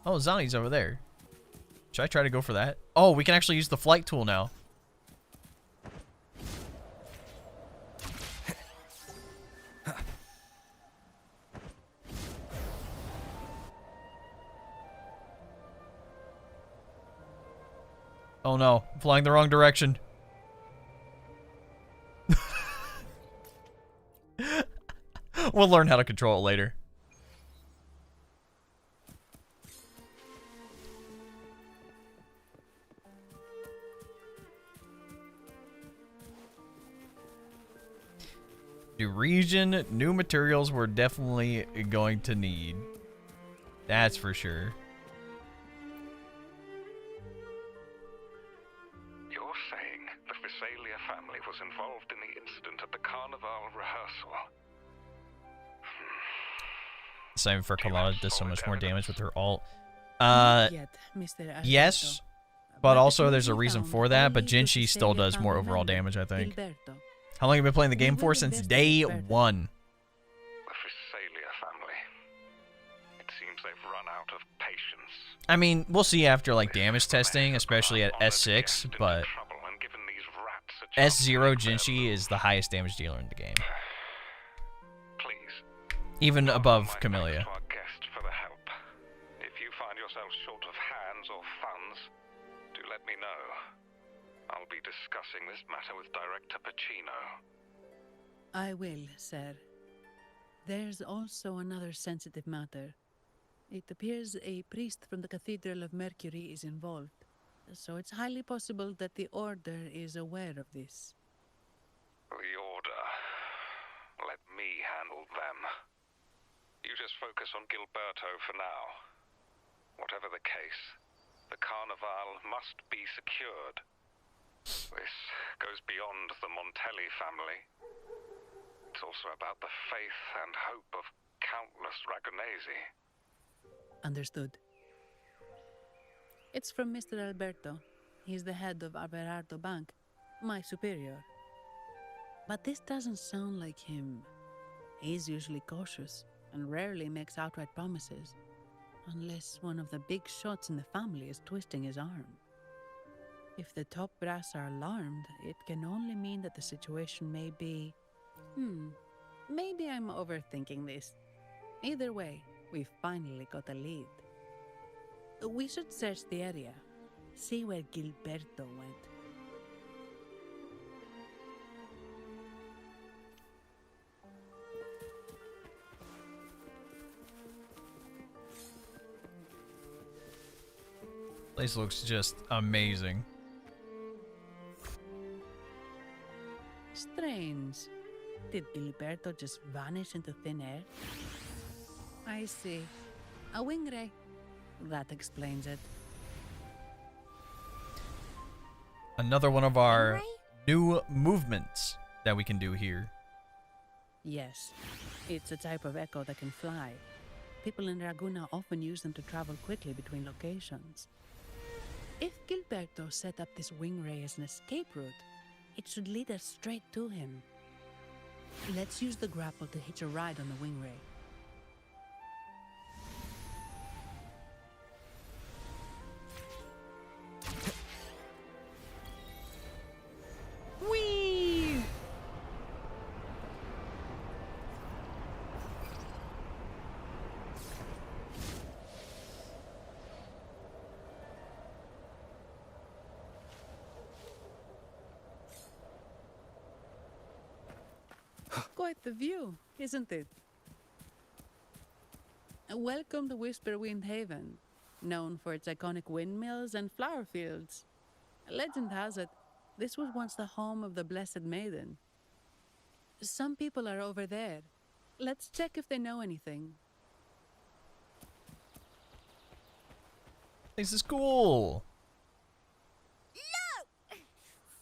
Oh, Zani's over there. Should I try to go for that? Oh, we can actually use the flight tool now. Oh no, I'm flying the wrong direction. We'll learn how to control it later. New region, new materials we're definitely going to need. That's for sure. You're saying the Visalia family was involved in the incident at the Carnival rehearsal? Same for Carlotta, does so much more damage with her ult. Yet, Mr. Yes, but also there's a reason for that, but Jinshi still does more overall damage, I think. How long have you been playing the game for? Since day one. The Visalia family. It seems they've run out of patience. I mean, we'll see after like damage testing, especially at S6, but S0 Jinshi is the highest damage dealer in the game. Even above Camellia. Our guest for the help. If you find yourself short of hands or funds, do let me know. I'll be discussing this matter with Director Pacino. I will, sir. There's also another sensitive matter. It appears a priest from the Cathedral of Mercury is involved, so it's highly possible that the Order is aware of this. The Order. Let me handle them. You just focus on Gilberto for now. Whatever the case, the Carnival must be secured. This goes beyond the Montelli family. it's also about the faith and hope of countless Ragonesi. Understood. It's from Mr. Alberto. He's the head of Averardo Bank, my superior. But this doesn't sound like him. He's usually cautious and rarely makes outright promises, unless one of the big shots in the family is twisting his arm. If the top brass are alarmed, it can only mean that the situation may be... maybe I'm overthinking this. Either way, we've finally got a lead. We should search the area, see where Gilberto went. Place looks just amazing. Strange. Did Gilberto just vanish into thin air? I see. A wing ray. That explains it. Another one of our new movements that we can do here. Yes. It's a type of echo that can fly. People in Raguna often use them to travel quickly between locations. If Gilberto set up this wing ray as an escape route, it should lead us straight to him. Let's use the grapple to hitch a ride on the wing ray. Whee! Quite the view, isn't it? Welcome to Whisperwind Haven, known for its iconic windmills and flower fields. Legend has it, this was once the home of the Blessed Maiden. Some people are over there. Let's check if they know anything. This is cool. No!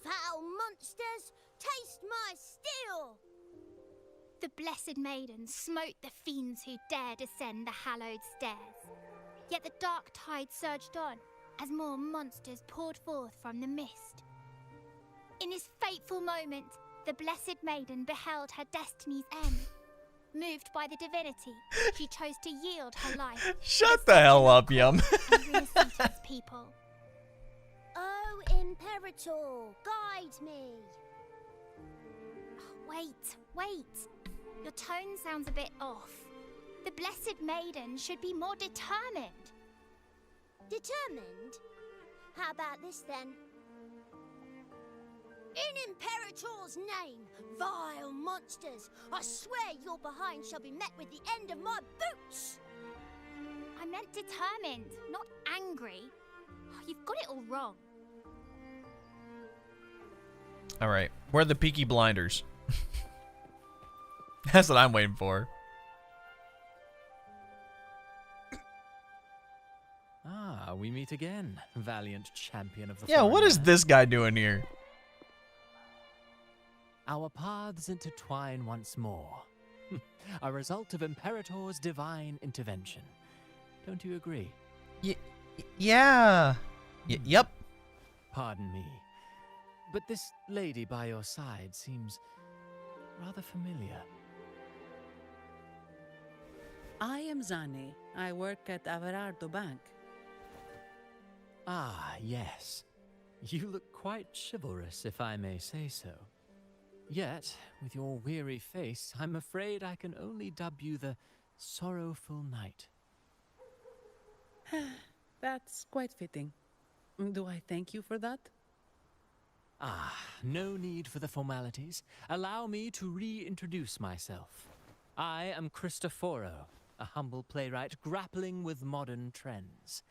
Foul monsters, taste my steel! The Blessed Maiden smote the fiends who dared ascend the hallowed stairs. Yet the dark tide surged on as more monsters poured forth from the mist. In this fateful moment, the Blessed Maiden beheld her destiny's end. Moved by the divinity, she chose to yield her life. Shut the hell up, Yum. Rinasci's people. Oh, Imperator, guide me! Wait. Your tone sounds a bit off. The Blessed Maiden should be more determined. Determined? How about this then? In Imperator's name, vile monsters, I swear your behind shall be met with the end of my boots! I meant determined, not angry. You've got it all wrong. Alright, where are the Peaky Blinders? That's what I'm waiting for. Ah, we meet again, valiant champion of the Yeah, what is foreign this guy doing here? Our paths intertwine once more. A result of Imperator's divine intervention. Don't you agree? Yeah. Yep. Pardon me, but this lady by your side seems rather familiar. I am Zani. I work at Averardo Bank. Ah, yes. You look quite chivalrous, if I may say so. Yet, with your weary face, I'm afraid I can only dub you the Sorrowful Knight. That's quite fitting. Do I thank you for that? Ah, no need for the formalities. Allow me to reintroduce myself. I am Cristoforo, a humble playwright grappling with modern trends.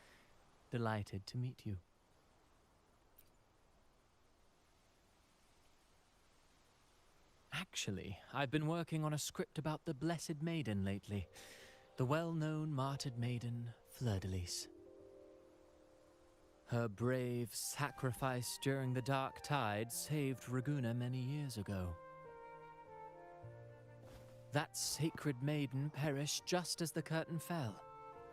Delighted to meet you. Actually, I've been working on a script about the Blessed Maiden lately. The well-known martyred maiden, Fleur-de-Lis. Her brave sacrifice during the Dark Tide saved Raguna many years ago. That sacred maiden perished just as the curtain fell,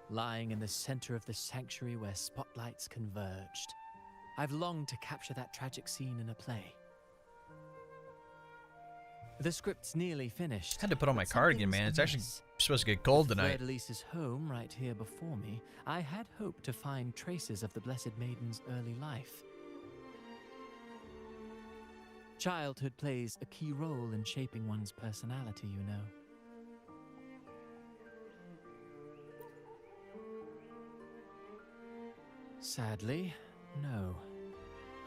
lying in the center of the sanctuary where spotlights converged. I've longed to capture that tragic scene in a play. The script's nearly finished. Had to put on my cardigan, man. It's actually supposed to get cold tonight. With Fleur-de-Lis's home right here before me, I had hoped to find traces of the Blessed Maiden's early life. Childhood plays a key role in shaping one's personality, you know. Sadly, no.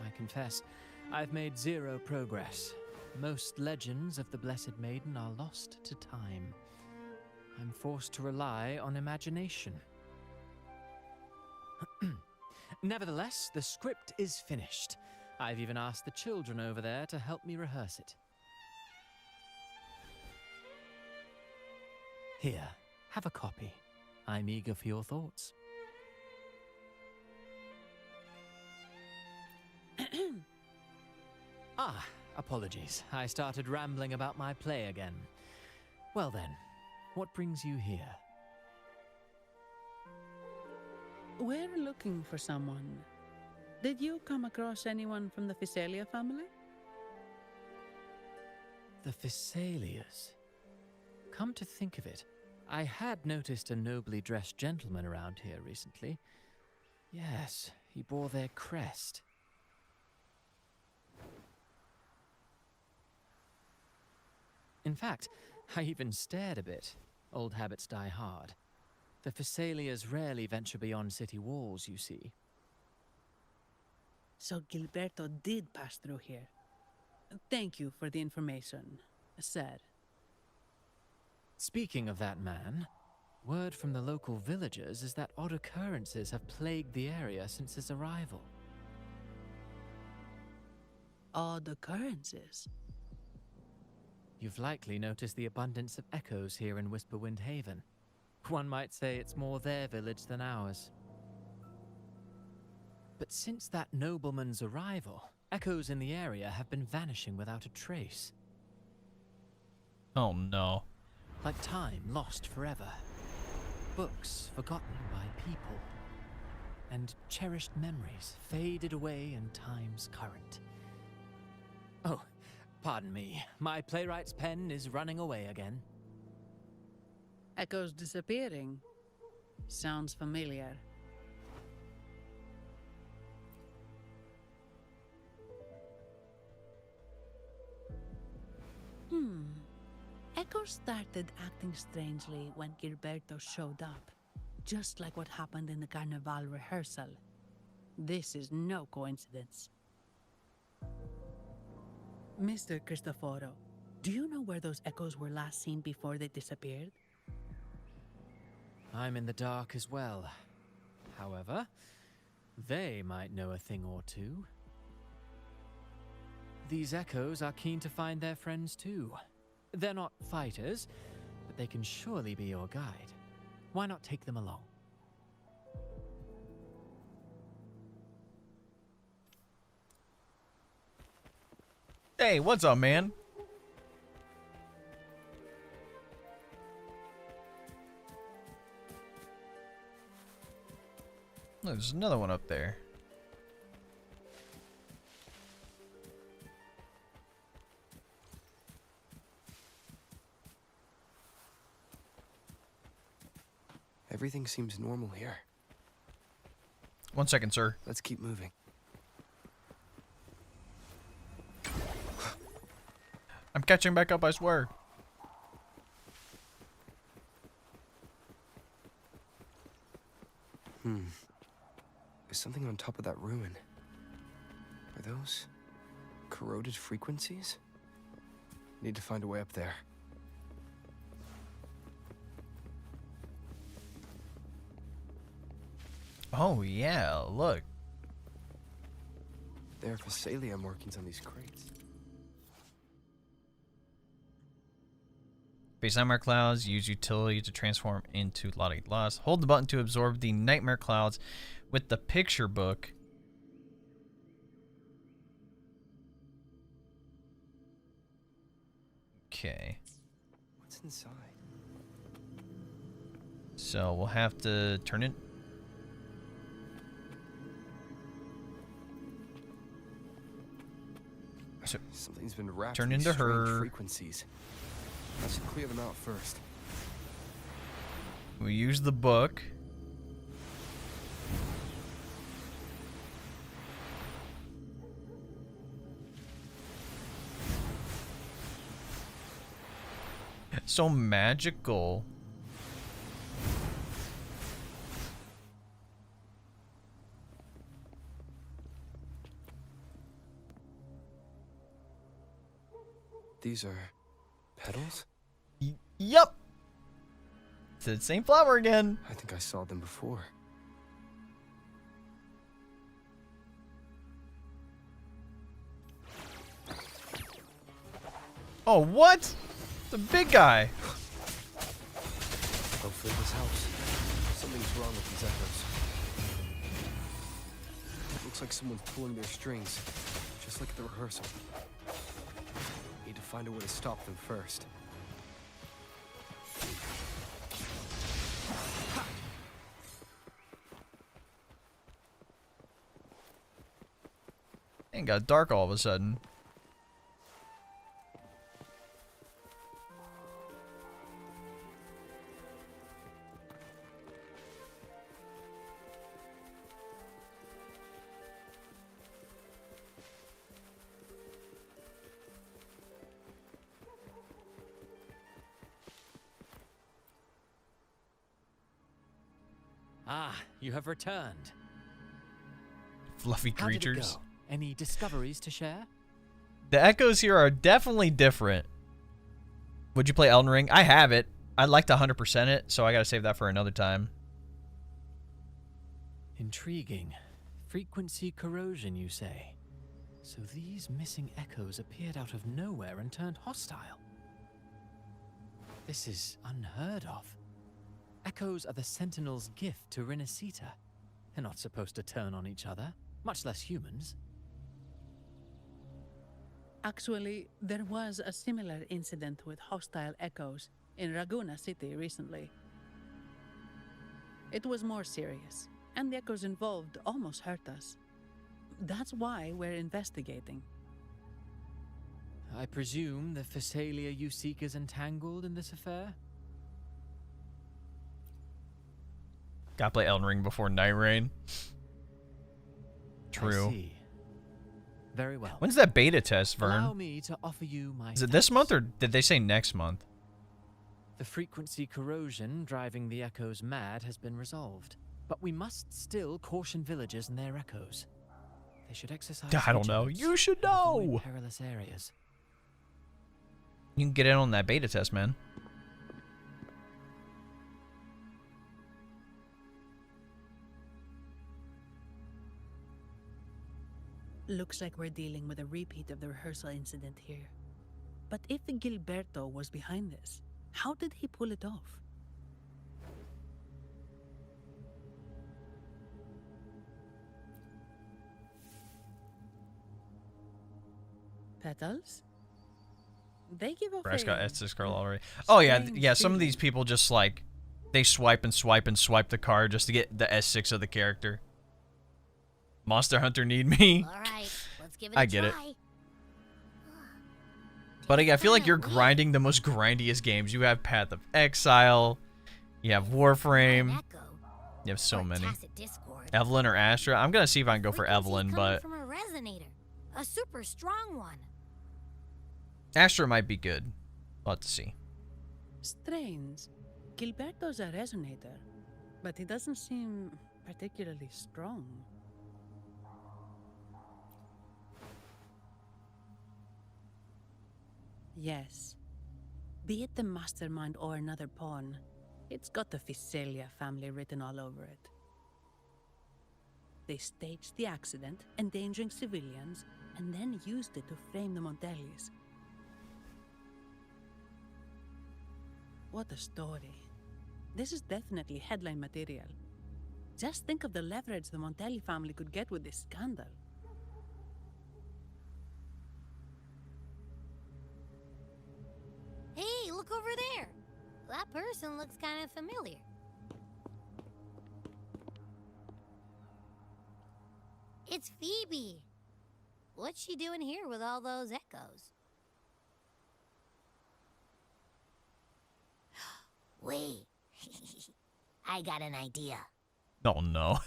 I confess, I've made zero progress. Most legends of the Blessed Maiden are lost to time. I'm forced to rely on imagination. Nevertheless, the script is finished. I've even asked the children over there to help me rehearse it. Here, have a copy. I'm eager for your thoughts. Ah, apologies. I started rambling about my play again. Well then, what brings you here? We're looking for someone. Did you come across anyone from the Physalia family? The Physalias. Come to think of it, I had noticed a nobly dressed gentleman around here recently. Yes, he bore their crest. In fact, I even stared a bit. Old habits die hard. The Physalias rarely venture beyond city walls, you see. So Gilberto did pass through here. Thank you for the information, sir. Speaking of that man, word from the local villagers is that odd occurrences have plagued the area since his arrival. Odd occurrences? You've likely noticed the abundance of echoes here in Whisperwind Haven. One might say it's more their village than ours. But since that nobleman's arrival, echoes in the area have been vanishing without a trace. Oh no. Like time lost forever. Books forgotten by people. And cherished memories faded away in time's current. Oh, pardon me. My playwright's pen is running away again. Echoes disappearing. Sounds familiar. Echoes started acting strangely when Gilberto showed up. Just like what happened in the Carnival rehearsal. This is no coincidence. Mr. Cristoforo, do you know where those echoes were last seen before they disappeared? I'm in the dark as well. However, they might know a thing or two. These echoes are keen to find their friends too. They're not fighters, but they can surely be your guide. Why not take them along? Hey, what's up, man? Look, there's another one up there. Everything seems normal here. 1 second, sir. Let's keep moving. I'm catching back up, I swear. There's something on top of that ruin. Are those corroded frequencies? Need to find a way up there. Oh yeah, look. There are Physalia markings on these crates. Face nightmare clouds. Use utility to transform into Lottie Lost. Hold the button to absorb the nightmare clouds with the picture book. Okay. What's inside? So we'll have to turn it. So Something's been wrapped turn in these into strange her. frequencies. I should clear them out first. We use the book. So magical. These are petals? Yup. It's the same flower again. I think I saw them before. Oh, what? The big guy. Hopefully this helps. Something's wrong with these echoes. It looks like someone's pulling their strings, just like at the rehearsal. Need to find a way to stop them first. It got dark all of a sudden. Ah, you have returned. Fluffy How did it creatures. go? Any discoveries to share? The echoes here are definitely different. Would you play Elden Ring? I have it. I'd like to 100% it, so I gotta save that for another time. Intriguing. Frequency corrosion, you say? So these missing echoes appeared out of nowhere and turned hostile. This is unheard of. Echoes are the Sentinel's gift to Renacita. They're not supposed to turn on each other, much less humans. Actually, there was a similar incident with hostile echoes in Raguna City recently. It was more serious, and the echoes involved almost hurt us. That's why we're investigating. I presume the Phasalia you seek is entangled in this affair? Gotta play Elden Ring before Night Rain. True. I see. Very well. When's that beta test, Vern? Allow me to offer you my Is it this thanks. month or did they say next month? The frequency corrosion driving the echoes mad has been resolved, but we must still caution villagers and their echoes. They should exercise I don't know. vigilance You should and avoid know. perilous areas. You can get in on that beta test, man. Looks like we're dealing with a repeat of the rehearsal incident here. But if Gilberto was behind this, how did he pull it off? Petals? They give off Bryce got a S6 Carl already. Oh yeah, strange yeah. Some of feeling. these people just like they swipe and swipe and swipe the card just to get the S6 of the character. Monster Hunter need me. All right, let's give it I a get it. try. But I feel like you're grinding the most grindiest games. You have Path of Exile, you have Warframe, you have so many. Evelyn or Astra. I'm gonna see if I can go for Evelyn, but From a resonator, a super strong one. Astra might be good. We'll have to see. Strange. Gilberto's a resonator, but he doesn't seem particularly strong. Yes. Be it the mastermind or another pawn, it's got the Phasalia family written all over it. They staged the accident, endangering civilians, and then used it to frame the Montellis. What a story. This is definitely headline material. Just think of the leverage the Montelli family could get with this scandal. Hey, look over there. That person looks kind of familiar. It's Phoebe. What's she doing here with all those echoes? Wait. I got an idea. Oh no.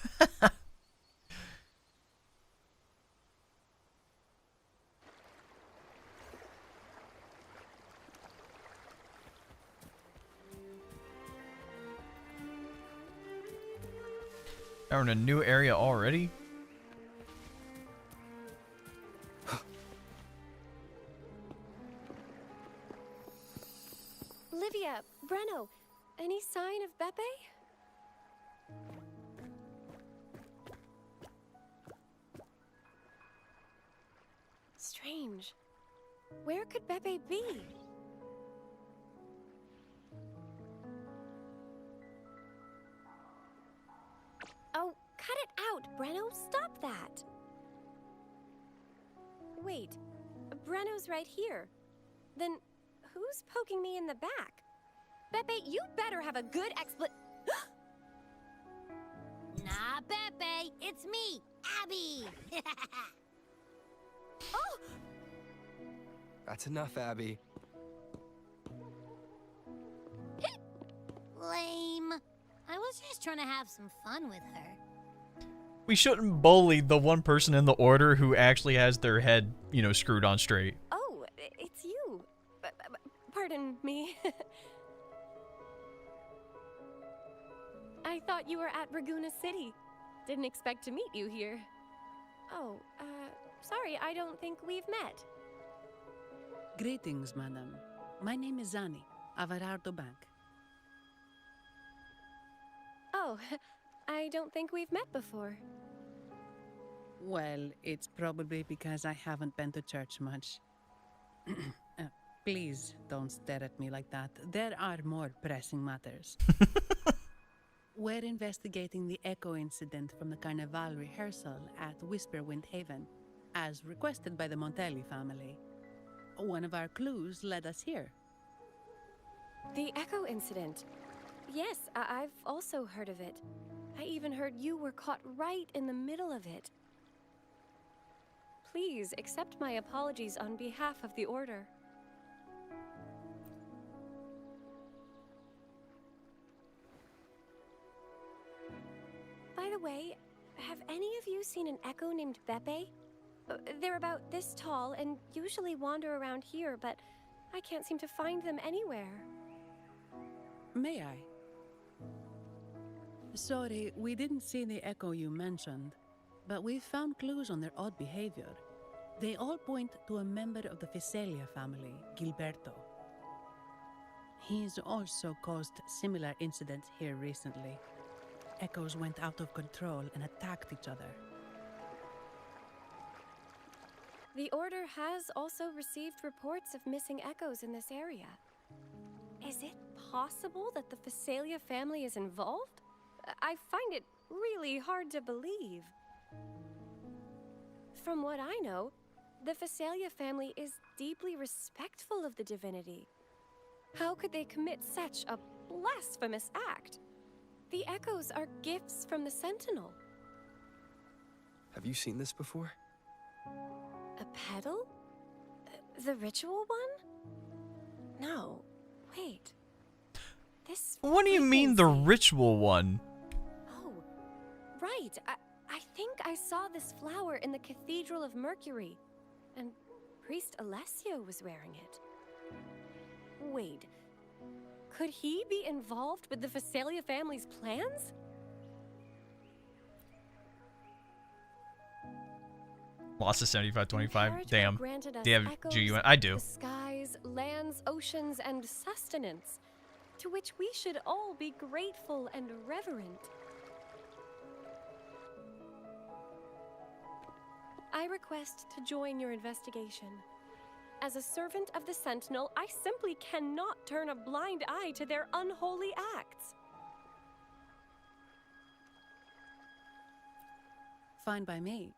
We're in a new area already? Livia, Breno, any sign of Beppe? Strange. Where could Beppe be? Oh, cut it out, Breno. Stop that. Wait, Breno's right here. Then who's poking me in the back? Beppe, you better have a good Nah, Beppe, it's me, Abby. Oh! That's enough, Abby. Lame. I was just trying to have some fun with her. We shouldn't bully the one person in the order who actually has their head, you know, screwed on straight. Oh, it's you. Pardon me. I thought you were at Raguna City. Didn't expect to meet you here. Oh, sorry, I don't think we've met. Greetings, madam. My name is Zani, Averardo Bank. Oh, I don't think we've met before. Well, it's probably because I haven't been to church much. Please don't stare at me like that. There are more pressing matters. We're investigating the echo incident from the Carnival rehearsal at Whisperwind Haven, as requested by the Montelli family. One of our clues led us here. The echo incident. Yes, I've also heard of it. I even heard you were caught right in the middle of it. Please accept my apologies on behalf of the Order. By the way, have any of you seen an echo named Beppe? They're about this tall and usually wander around here, but I can't seem to find them anywhere. May I? Sorry, we didn't see the echo you mentioned, but we found clues on their odd behavior. They all point to a member of the Fiselia family, Gilberto. He's also caused similar incidents here recently. Echoes went out of control and attacked each other. The Order has also received reports of missing echoes in this area. Is it possible that the Fiselia family is involved? I find it really hard to believe. From what I know, the Fiselia family is deeply respectful of the divinity. How could they commit such a blasphemous act? The echoes are gifts from the Sentinel. Have you seen this before? A pedal? The ritual one? No. Wait. This... What do you mean the ritual one? Oh, right. I think I saw this flower in the Cathedral of Mercury, and Priest Alessio was wearing it. Wait. Could he be involved with the Fiselia family's plans? Lost to 75-25. Damn. Granted us Do you have echoes, GUN? I do. the skies, lands, oceans, and sustenance, to which we should all be grateful and reverent. I request to join your investigation. As a servant of the Sentinel, I simply cannot turn a blind eye to their unholy acts. Fine by me.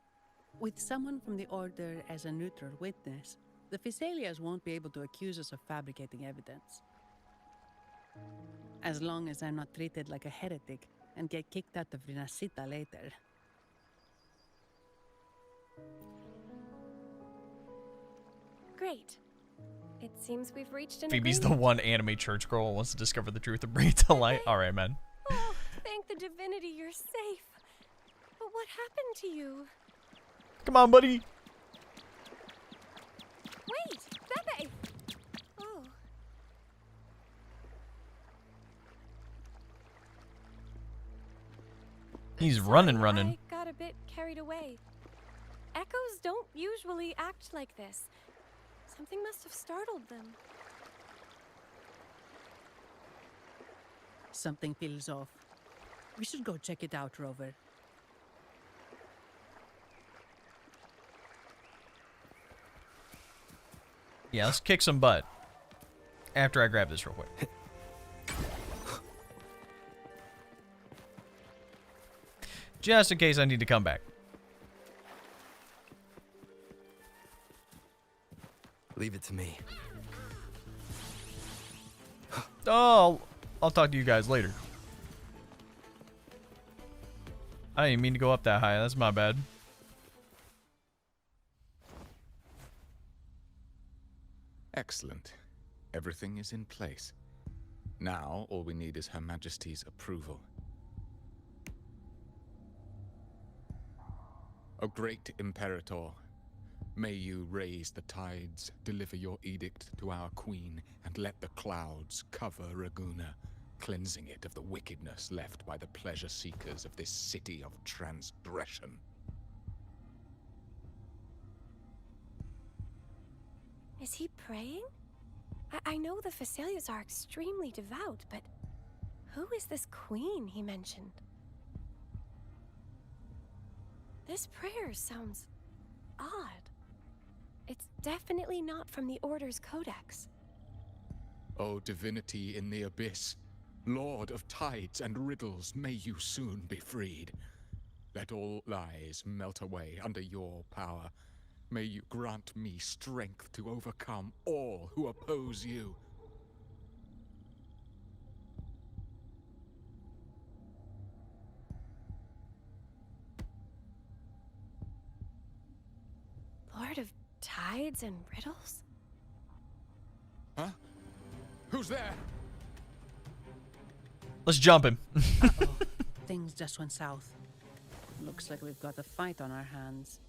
With someone from the Order as a neutral witness, the Fiselias won't be able to accuse us of fabricating evidence. As long as I'm not treated like a heretic and get kicked out of Renacita later. Great. It seems we've reached an Phoebe's the agreement. one anime church girl who wants to discover the truth and bring it to light. All right, man. Oh, thank the divinity you're safe. But what happened to you? Come on, buddy. Wait, Pepe! Oh. He's running. I got a bit carried away. Echoes don't usually act like this. Something must have startled them. Something feels off. We should go check it out, Rover. Yeah, let's kick some butt. After I grab this real quick. Just in case I need to come back. Leave it to me. Oh, I'll talk to you guys later. I didn't mean to go up that high. That's my bad. Excellent. Everything is in place. Now, all we need is Her Majesty's approval. O great Imperator, may you raise the tides, deliver your edict to our queen, and let the clouds cover Raguna, cleansing it of the wickedness left by the pleasure seekers of this city of transgression. Is he praying? I know the Facilias are extremely devout, but who is this queen he mentioned? This prayer sounds odd. It's definitely not from the Order's codex. O divinity in the abyss, Lord of tides and riddles, may you soon be freed. Let all lies melt away under your power. May you grant me strength to overcome all who oppose you. Lord of tides and riddles? Huh? Who's there? Let's jump him. Uh-oh. Things just went south. Looks like we've got a fight on our hands.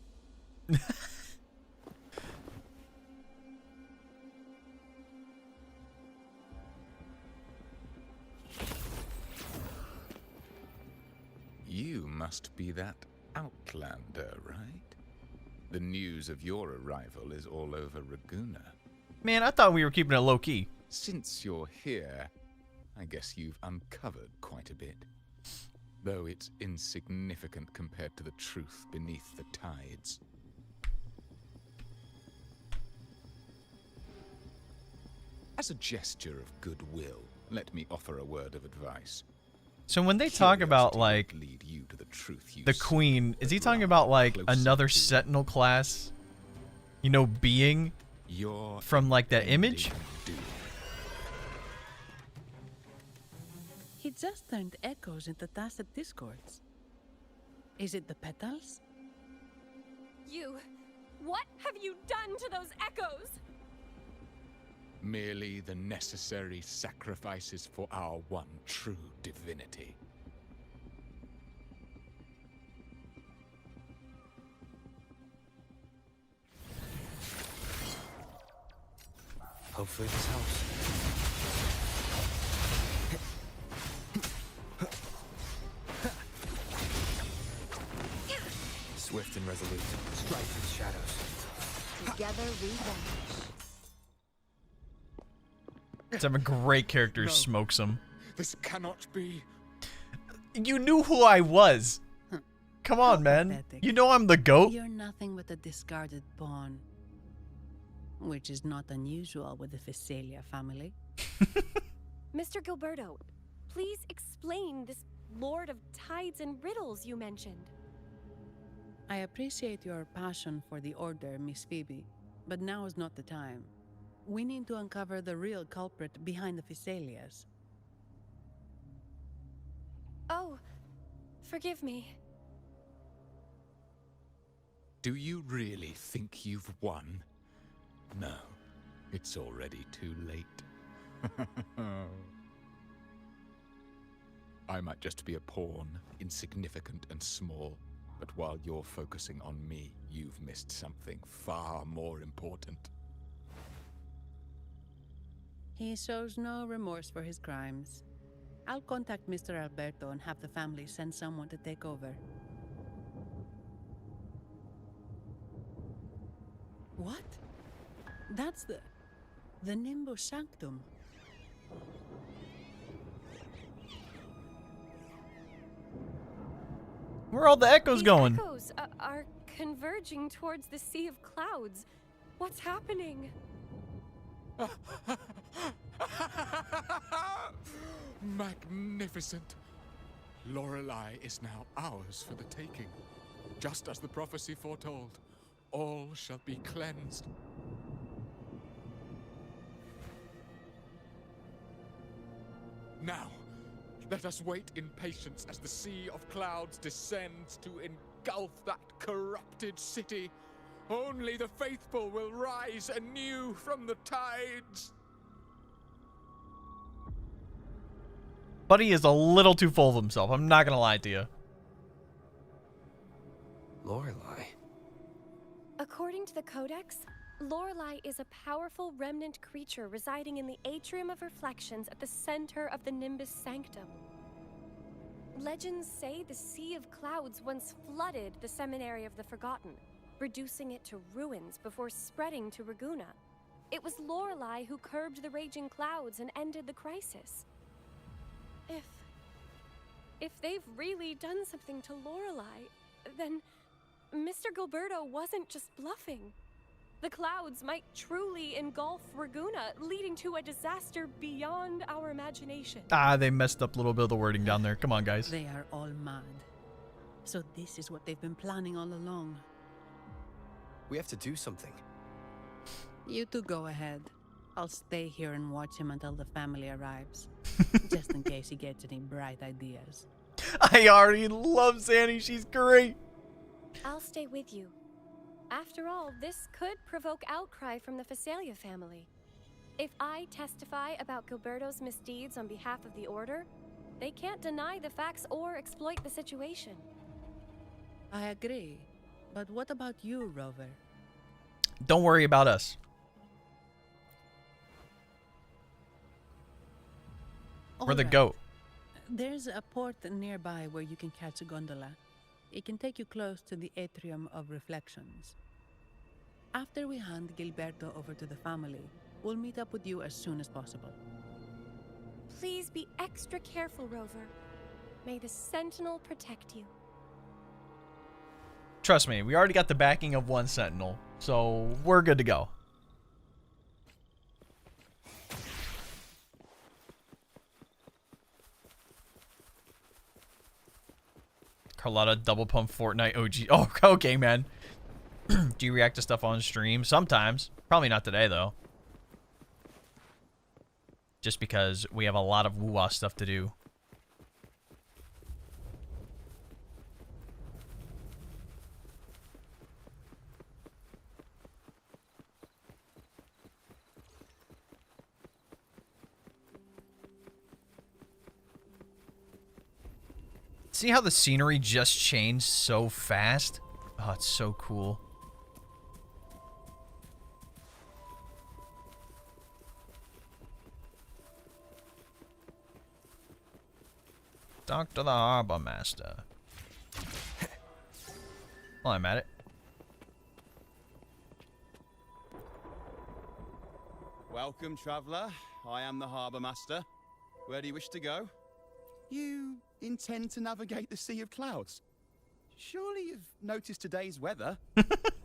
You must be that outlander, right? The news of your arrival is all over Raguna. Man, I thought we were keeping it low-key. Since you're here, I guess you've uncovered quite a bit. Though it's insignificant compared to the truth beneath the tides. As a gesture of goodwill, let me offer a word of advice. So when they talk about, like, lead you to the truth you the queen, is he talking about, like, another Sentinel class, you know, being from, like, that image? He just turned echoes into tacit discords. Is it the petals? What have you done to those echoes? Merely the necessary sacrifices for our one true divinity. Hopefully this helps. Swift and resolute. Strike through the shadows. Together we vanish. Let's have a great character who smokes him. This cannot be. You knew who I was. Come on, man. Pathetic. You know I'm the GOAT. You're nothing but a discarded pawn. Which is not unusual with the Visalia family. Mr. Gilberto, please explain this Lord of Tides and Riddles you mentioned. I appreciate your passion for the Order, Miss Phoebe, but now is not the time. We need to uncover the real culprit behind the Visalias. Oh, forgive me. Do you really think you've won? No, it's already too late. I might just be a pawn, insignificant and small, but while you're focusing on me, you've missed something far more important. He shows no remorse for his crimes. I'll contact Mr. Alberto and have the family send someone to take over. What? That's the Nimbus Sanctum. Where are all the echoes going? The echoes are converging towards the Sea of Clouds. What's happening? Magnificent! Lorelei is now ours for the taking. Just as the prophecy foretold, all shall be cleansed. Now, let us wait in patience as the Sea of Clouds descends to engulf that corrupted city. Only the faithful will rise anew from the tides. Buddy is a little too full of himself. I'm not gonna lie to you. Lorelei. According to the Codex, Lorelei is a powerful remnant creature residing in the Atrium of Reflections at the center of the Nimbus Sanctum. Legends say the Sea of Clouds once flooded the Seminary of the Forgotten, reducing it to ruins before spreading to Ragunna. It was Lorelei who curbed the raging clouds and ended the crisis. If they've really done something to Lorelei, then Mr. Gilberto wasn't just bluffing. The clouds might truly engulf Ragunna, leading to a disaster beyond our imagination. Ah, they messed up a little bit of the wording down there. Come on, guys. They are all mad. So this is what they've been planning all along. We have to do something. You two go ahead. I'll stay here and watch him until the family arrives. Just in case he gets any bright ideas. I already love Zanny. She's great. I'll stay with you. After all, this could provoke outcry from the Phasalia family. If I testify about Gilberto's misdeeds on behalf of the Order, they can't deny the facts or exploit the situation. I agree. But what about you, Rover? Don't worry about us. We're the goat. There's a port nearby where you can catch a gondola. It can take you close to the Atrium of Reflections. After we hand Gilberto over to the family, we'll meet up with you as soon as possible. Please be extra careful, Rover. May the Sentinel protect you. Trust me, we already got the backing of one Sentinel, so we're good to go. Carlotta double pump Fortnite OG. Oh, okay, man. Do you react to stuff on stream? Sometimes. Probably not today, though. Just because we have a lot of woo-wah stuff to do. See how the scenery just changed so fast? Oh, it's so cool. Talk to the harbor master. Well, I'm at it. Welcome, traveller. I am the harbour master. Where do you wish to go? You intend to navigate the Sea of Clouds? Surely you've noticed today's weather.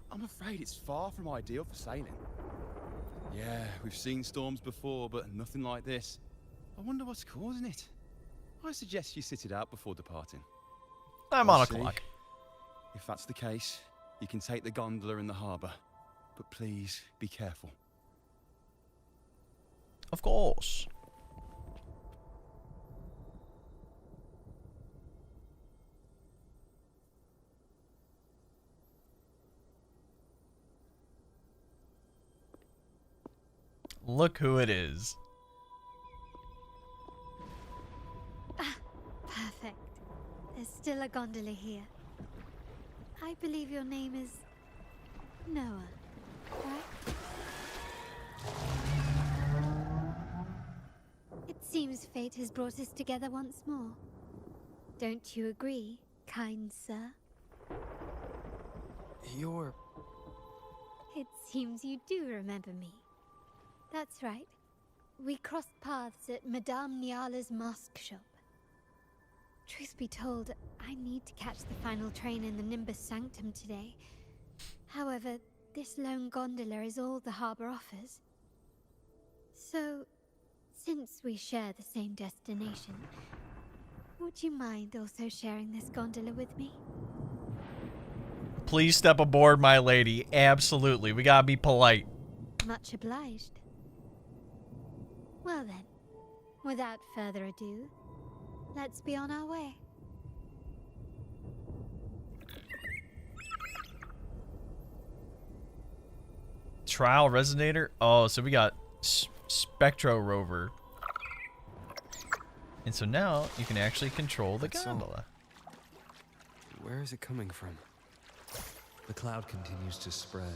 I'm afraid it's far from ideal for sailing. Yeah, we've seen storms before, but nothing like this. I wonder what's causing it. I suggest you sit it out before departing. I'm on a clock. If that's the case, you can take the gondola in the harbour. But please, be careful. Of course. Look who it is. Ah, perfect. There's still a gondola here. I believe your name is Noah, right? It seems fate has brought us together once more. Don't you agree, kind sir? You're... It seems you do remember me. That's right. We crossed paths at Madame Niala's mask shop. Truth be told, I need to catch the final train in the Nimbus Sanctum today. However, this lone gondola is all the harbor offers. So, since we share the same destination, would you mind also sharing this gondola with me? Please step aboard, my lady. Absolutely. We gotta be polite. Much obliged. Well then, without further ado, let's be on our way. Trial Resonator? Oh, so we got Spectro Rover. And so now you can actually control the gondola. Where is it coming from? The cloud continues to spread.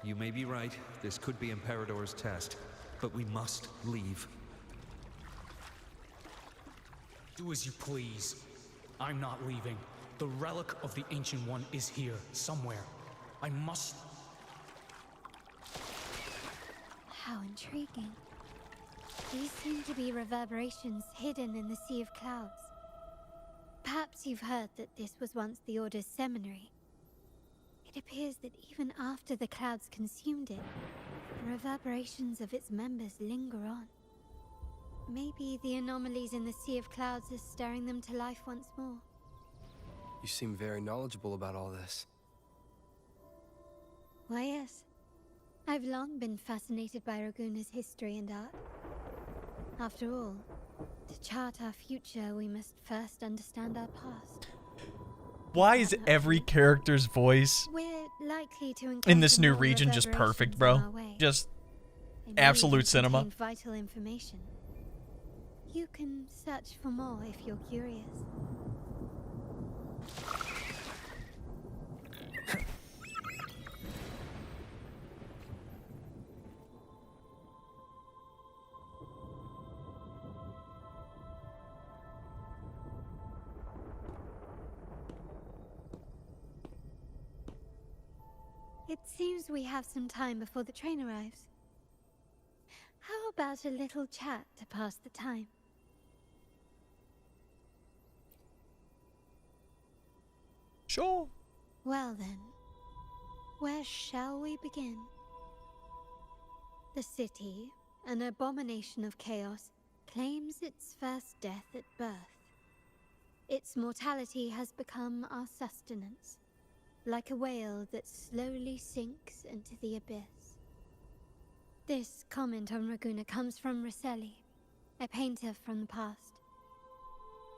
You may be right, this could be Imperador's test, but we must leave. Do as you please. I'm not leaving. The relic of the Ancient One is here, somewhere. I must... How intriguing. These seem to be reverberations hidden in the Sea of Clouds. Perhaps you've heard that this was once the Order's seminary. It appears that even after the clouds consumed it, the reverberations of its members linger on. Maybe the anomalies in the Sea of Clouds are stirring them to life once more. You seem very knowledgeable about all this. Why, yes. I've long been fascinated by Raguna's history and art. After all, to chart our future, we must first understand our past. Why is every character's voice We're likely to in this new encounter more region just perfect, bro? reverberations on our way. Just They may absolute even cinema. contain vital information. You can search for more if you're curious. It seems we have some time before the train arrives. How about a little chat to pass the time? Sure. Well then, where shall we begin? The city, an abomination of chaos, claims its first death at birth. Its mortality has become our sustenance, like a whale that slowly sinks into the abyss. This comment on Raguna comes from Rosselli, a painter from the past.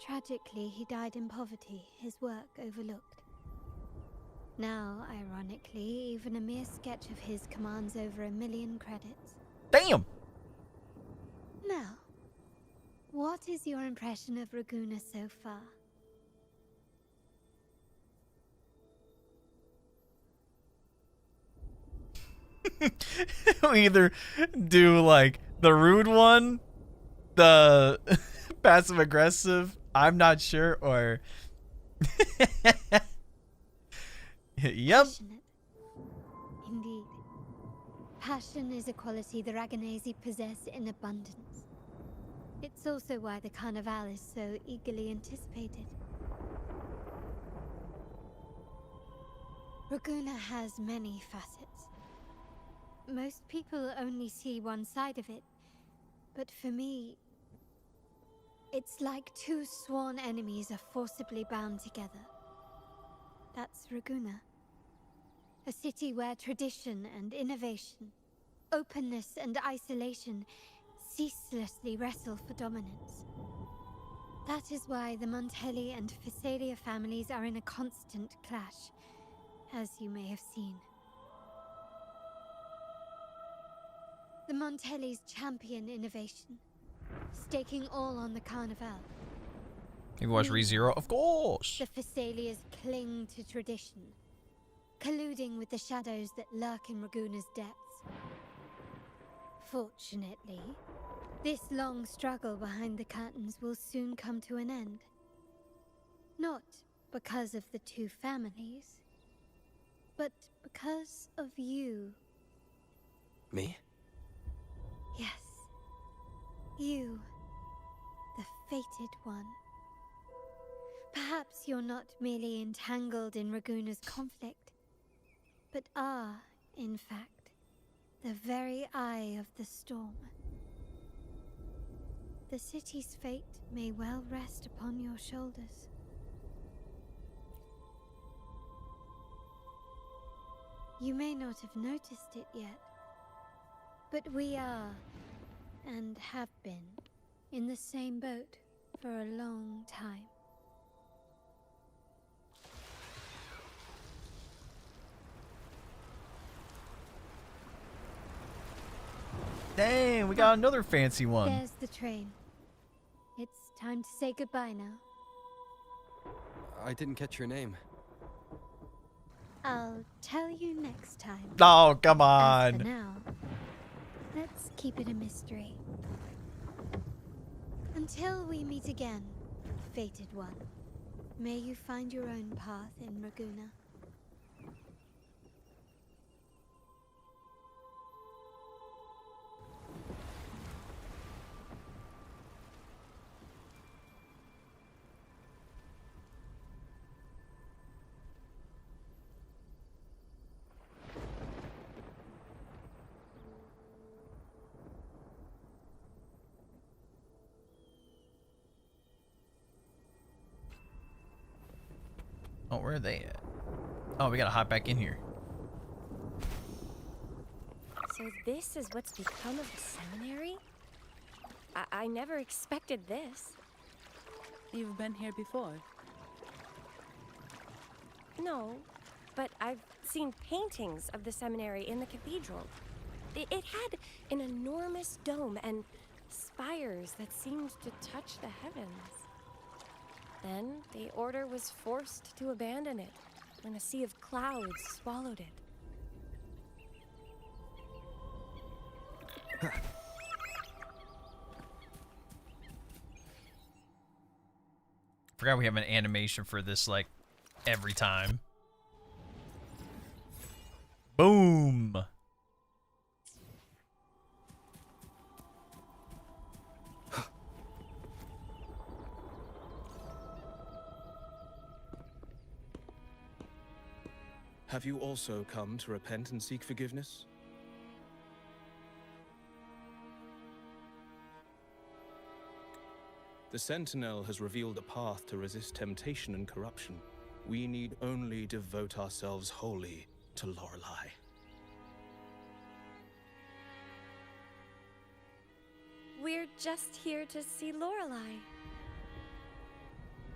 Tragically, he died in poverty, his work overlooked. Now, ironically, even a mere sketch of his commands over 1 million credits. Damn! Now, what is your impression of Raguna so far? We either do like the rude one, the passive aggressive, I'm not sure, or yep. Passionate. Indeed. Passion is a quality the Raganesi possess in abundance. It's also why the Carnival is so eagerly anticipated. Raguna has many facets. Most people only see one side of it, but for me, it's like two sworn enemies are forcibly bound together. That's Raguna. A city where tradition and innovation, openness and isolation ceaselessly wrestle for dominance. That is why the Montelli and Visalia families are in a constant clash, as you may have seen. The Montellis champion innovation, staking all on the Carnival. Have you watched ReZero? Of course! The Thessalias cling to tradition, colluding with the shadows that lurk in Raguna's depths. Fortunately, this long struggle behind the curtains will soon come to an end. Not because of the two families, but because of you. Me? Yes. You, the fated one. Perhaps you're not merely entangled in Raguna's conflict, but are, in fact, the very eye of the storm. The city's fate may well rest upon your shoulders. You may not have noticed it yet, but we are, and have been, in the same boat for a long time. Dang, we got another fancy one. There's the train. It's time to say goodbye now. I didn't catch your name. I'll tell you next time. Oh, come As on. for now, let's keep it a mystery. Until we meet again, fated one, may you find your own path in Raguna. Oh, where are they at? Oh, we gotta hop back in here. So this is what's become of the seminary? I never expected this. You've been here before? No, but I've seen paintings of the seminary in the cathedral. It had an enormous dome and spires that seemed to touch the heavens. Then the order was forced to abandon it when a sea of clouds swallowed it. Forgot we have an animation for this, like, every time. Boom! Have you also come to repent and seek forgiveness? The Sentinel has revealed a path to resist temptation and corruption. We need only devote ourselves wholly to Lorelei. We're just here to see Lorelei.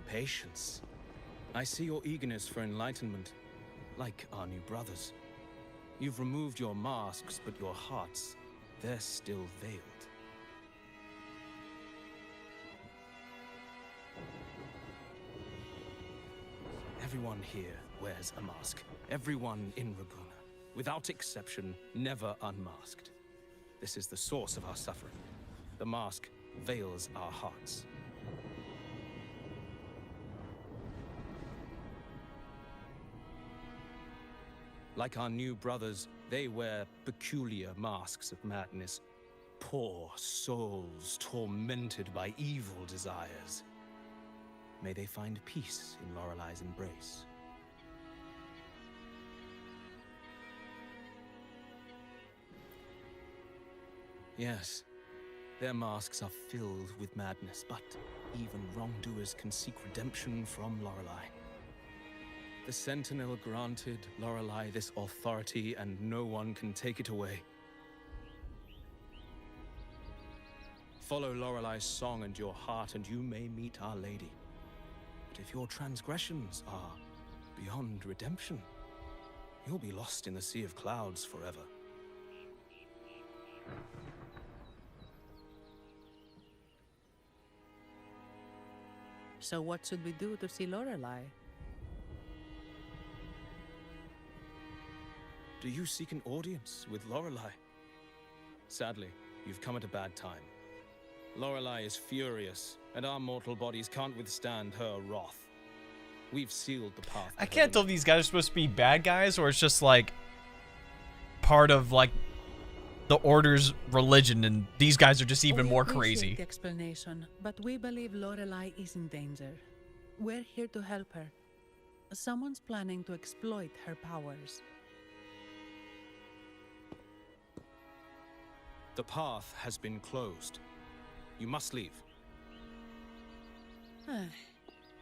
Patience. I see your eagerness for enlightenment, like our new brothers. You've removed your masks, but your hearts, they're still veiled. Everyone here wears a mask. Everyone in Raguna, without exception, never unmasked. This is the source of our suffering. The mask veils our hearts. Like our new brothers, they wear peculiar masks of madness. Poor souls tormented by evil desires. May they find peace in Lorelei's embrace. Yes, their masks are filled with madness, but even wrongdoers can seek redemption from Lorelei. The Sentinel granted Lorelei this authority, and no one can take it away. Follow Lorelei's song and your heart, and you may meet Our Lady. But if your transgressions are beyond redemption, you'll be lost in the sea of clouds forever. So what should we do to see Lorelei? Do you seek an audience with Lorelei? Sadly, you've come at a bad time. Lorelei is furious, and our mortal bodies can't withstand her wrath. We've sealed the path. I can't tell if these guys are supposed to be bad guys or it's just like part of like the Order's religion, and these guys are just even more We appreciate crazy. the explanation, but we believe Lorelei is in danger. We're here to help her. Someone's planning to exploit her powers. The path has been closed. You must leave.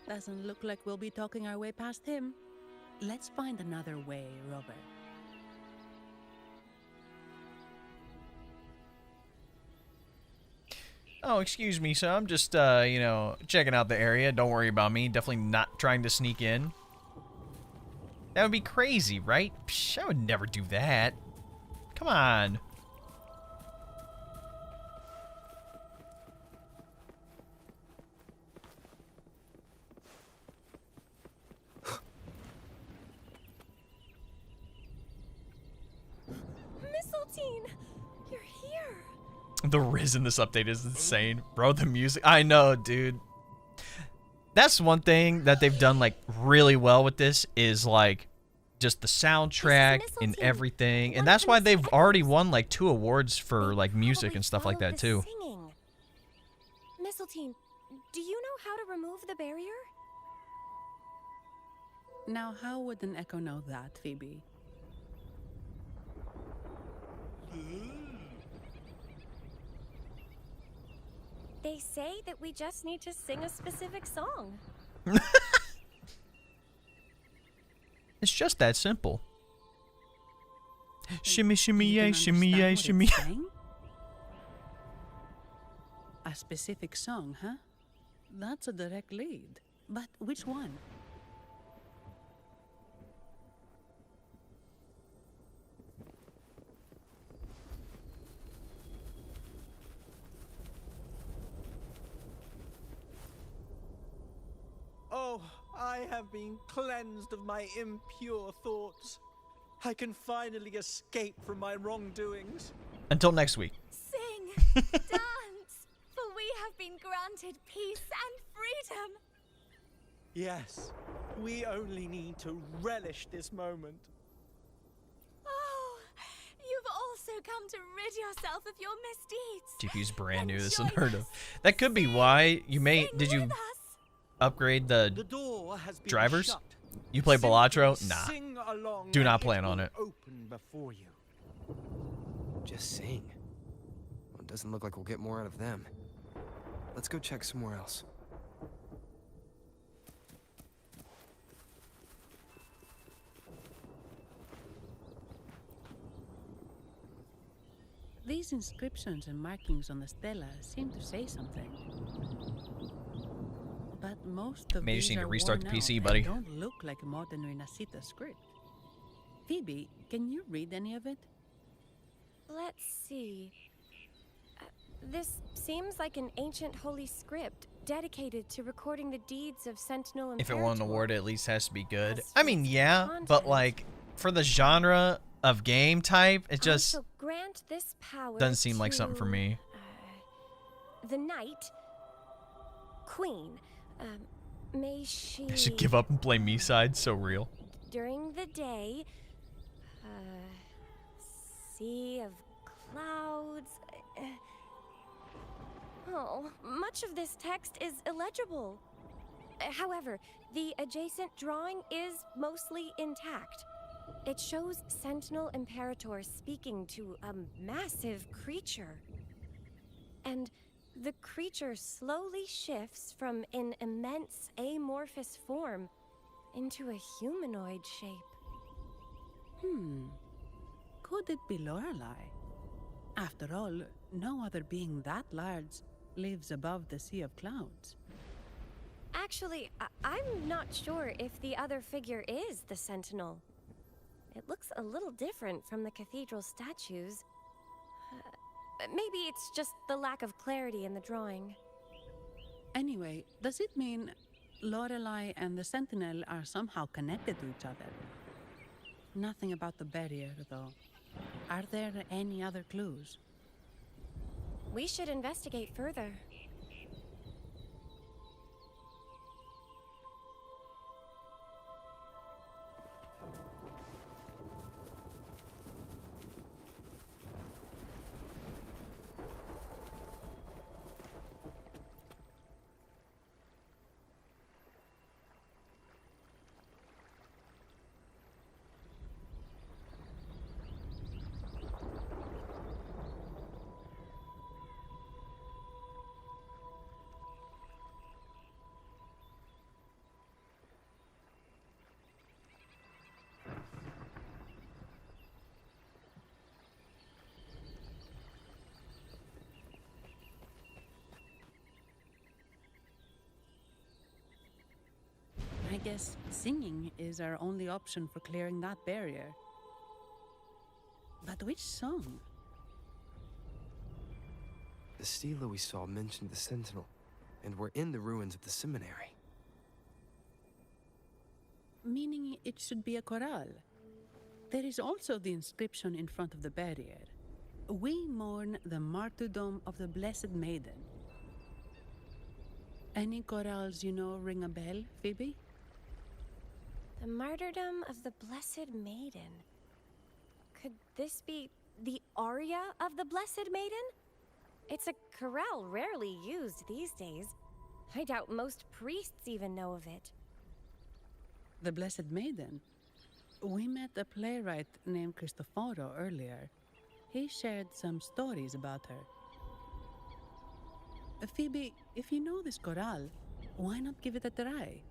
Doesn't look like we'll be talking our way past him. Let's find another way, Robert. Oh, excuse me, sir. I'm just, you know, checking out the area. Don't worry about me. Definitely not trying to sneak in. That would be crazy, right? Psh, I would never do that. Come on. Mistletoe, you're here. The Riz in this update is insane. Bro, the music. I know, dude. That's one thing that they've done, like, really well with this is, like, just the soundtrack and everything. And that's why they've already won, like, 2 awards for, like, music and stuff like that, too. Singing. Mistletoe, do you know how to remove the barrier? Now, how would an echo know that, Phoebe? They say that we just need to sing a specific song. It's just that simple. Shimmy, shimmy, yay, shimmy, yay, shimmy. A specific song, huh? That's a direct lead. But which one? Oh, I have been cleansed of my impure thoughts. I can finally escape from my wrongdoings. Until next week. Sing, dance, for we have been granted peace and freedom. Yes, we only need to relish this moment. Oh, you've also come to rid yourself of your misdeeds. GPU's brand new. This is unheard of. That could be why you may. Did you upgrade the door has been drivers? shut. You play Simply Balatro? Nah. sing along Do not and plan it on will it. Open before you. Just sing. Well, it doesn't look like we'll get more out of them. Let's go check somewhere else. These inscriptions and markings on the stela seem to say something. But most of Maybe you these need to are restart worn the PC, out buddy. and don't look like modern Renacita script. Phoebe, can you read any of it? Let's see. This seems like an ancient holy script dedicated to recording the deeds of Sentinel and If it won an award, it at least has to be good. As I mean, yeah, but like for the genre of game type, it just So grant this power doesn't seem like something for to, me. The knight, queen, may she... I should give up and play me side. So real. During the day, sea of clouds. Oh, much of this text is illegible. However, the adjacent drawing is mostly intact. It shows Sentinel Imperator speaking to a massive creature. And the creature slowly shifts from an immense amorphous form into a humanoid shape. Could it be Lorelei? After all, no other being that large lives above the sea of clouds. Actually, I'm not sure if the other figure is the Sentinel. It looks a little different from the cathedral statues. Maybe it's just the lack of clarity in the drawing. Anyway, does it mean Lorelei and the Sentinel are somehow connected to each other. Nothing about the barrier, though. Are there any other clues? We should investigate further. I guess singing is our only option for clearing that barrier. But which song? The stela we saw mentioned the Sentinel, and we're in the ruins of the seminary. Meaning it should be a chorale. There is also the inscription in front of the barrier. We mourn the martyrdom of the Blessed Maiden. Any chorales you know ring a bell, Phoebe? The martyrdom of the Blessed Maiden. Could this be the aria of the Blessed Maiden? It's a chorale rarely used these days. I doubt most priests even know of it. The Blessed Maiden? We met a playwright named Cristoforo earlier. He shared some stories about her. Phoebe, if you know this chorale, why not give it a try?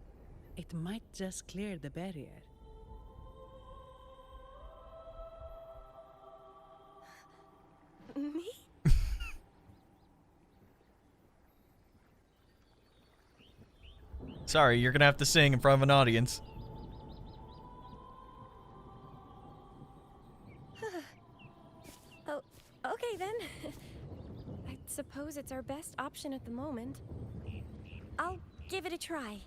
It might just clear the barrier. Me? Sorry, you're gonna have to sing in front of an audience. Oh, okay then. I suppose it's our best option at the moment. I'll give it a try.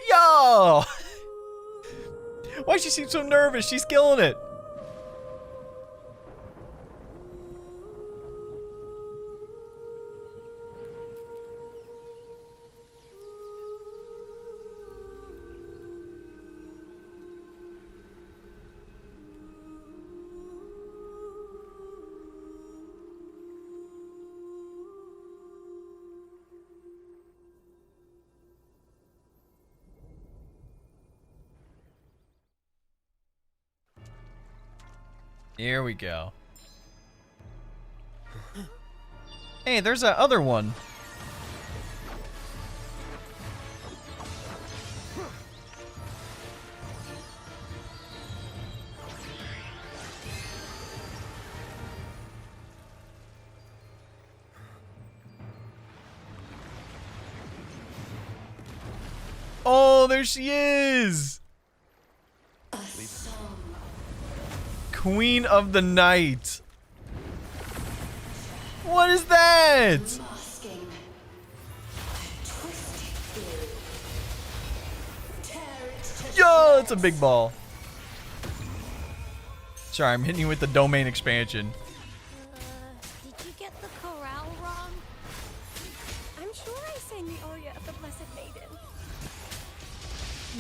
Yo! Why she seem so nervous? She's killing it. Here we go. Hey, there's that other one. Oh, there she is! Queen of the Night. What is that? Yo, it's a big ball. Sorry, I'm hitting you with the domain expansion. Did you get the chorale wrong? I'm sure I sang the aria of the Blessed Maiden.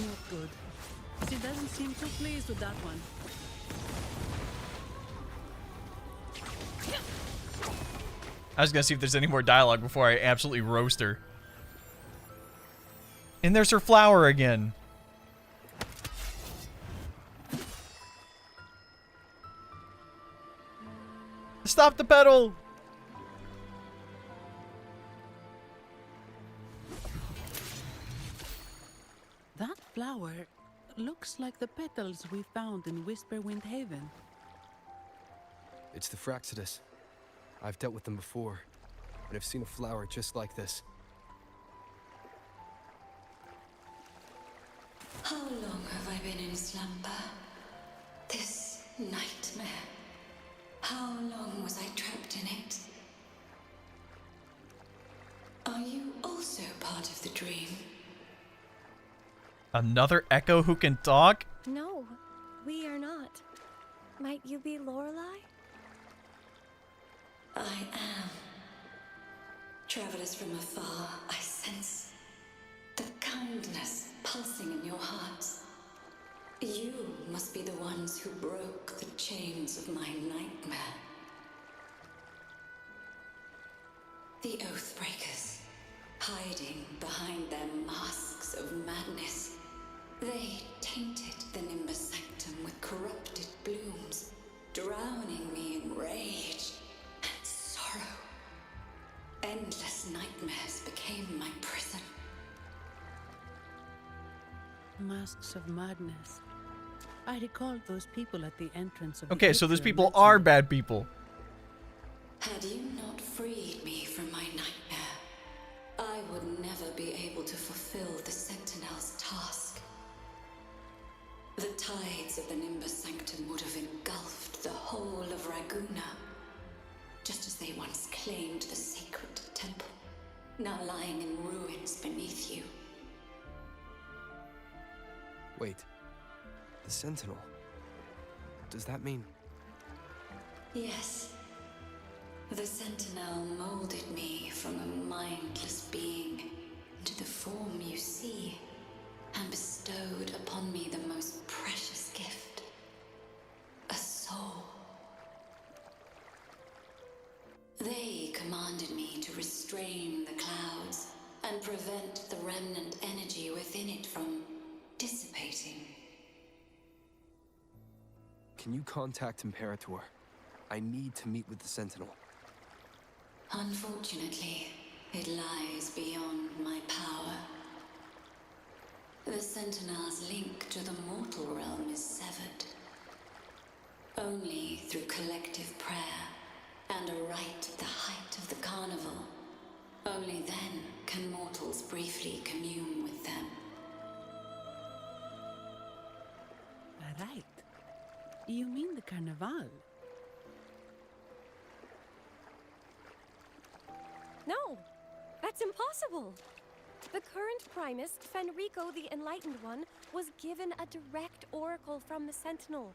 Not good. She doesn't seem too pleased with that one. I was gonna see if there's any more dialogue before I absolutely roast her. And there's her flower again. Stop the pedal! That flower looks like the petals we found in Whisperwind Haven. It's the Fraxidus. I've dealt with them before, and I've seen a flower just like this. How long have I been in slumber? This nightmare. How long was I trapped in it? Are you also part of the dream? Another echo who can talk? No, we are not. Might you be Lorelei? I am. Travelers from afar, I sense the kindness pulsing in your hearts. You must be the ones who broke the chains of my nightmare. The Oathbreakers, hiding behind their masks of madness. They tainted the Nimbus Sanctum with corrupted blooms, drowning me in rage and sorrow. Endless nightmares became my prison. Masks of madness. I recalled those people at the entrance of Okay, the so those atrium people mentioned. are bad people. Had you not freed me from my nightmare, I would never be able to fulfill the Sentinel's task. The tides of the Nimbus Sanctum would have engulfed the whole of Raguna, just as they once claimed the sacred temple, now lying in ruins beneath you. Wait. The Sentinel. Does that mean... Yes. The Sentinel molded me from a mindless being into the form you see, and bestowed upon me the most precious gift, a soul. They commanded me to restrain the clouds and prevent the remnant energy within it from dissipating. Can you contact Imperator? I need to meet with the Sentinel. Unfortunately, it lies beyond my power. The Sentinel's link to the mortal realm is severed. Only through collective prayer and a rite at the height of the carnival. Only then can mortals briefly commune with them. Right. You mean the Carnival? No, that's impossible. The current Primus, Fenrico the Enlightened One, was given a direct oracle from the Sentinel.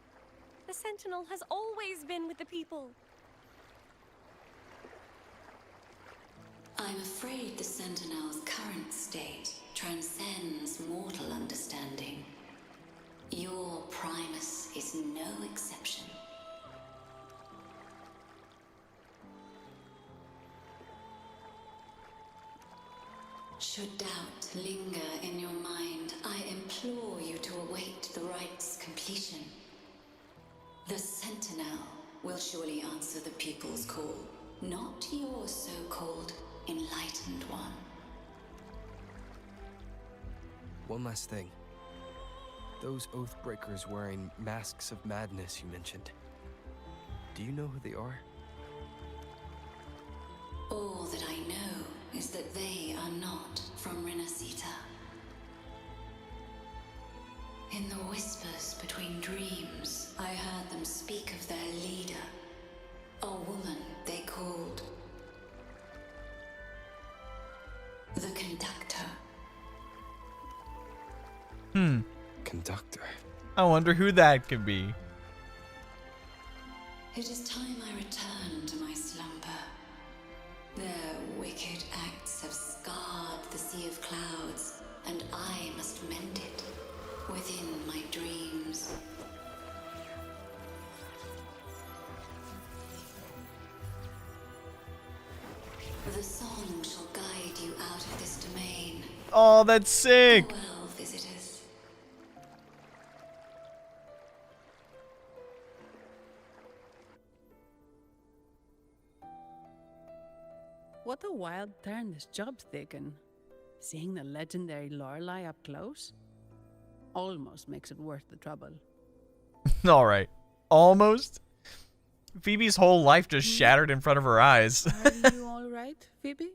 The Sentinel has always been with the people. I'm afraid the Sentinel's current state transcends mortal understanding. Your Primus is no exception. Should doubt linger in your mind, I implore you to await the rite's completion. The Sentinel will surely answer the people's call, not your so-called Enlightened One. One last thing. Those Oathbreakers wearing masks of madness you mentioned. Do you know who they are? All that I know is that they are not from Renacita. In the whispers between dreams, I heard them speak of their leader, a woman they called the Conductor. Conductor. I wonder who that could be. It is time I return to my slumber. Their wicked acts have scarred the Sea of Clouds, and I must mend it within my dreams. The song shall guide you out of this domain. Oh, that's sick. Farewell, visitors. What a wild turn this job's taken. Seeing the legendary Lorelei up close almost makes it worth the trouble. All right. Almost. Phoebe's whole life just shattered in front of her eyes. Are you all right, Phoebe?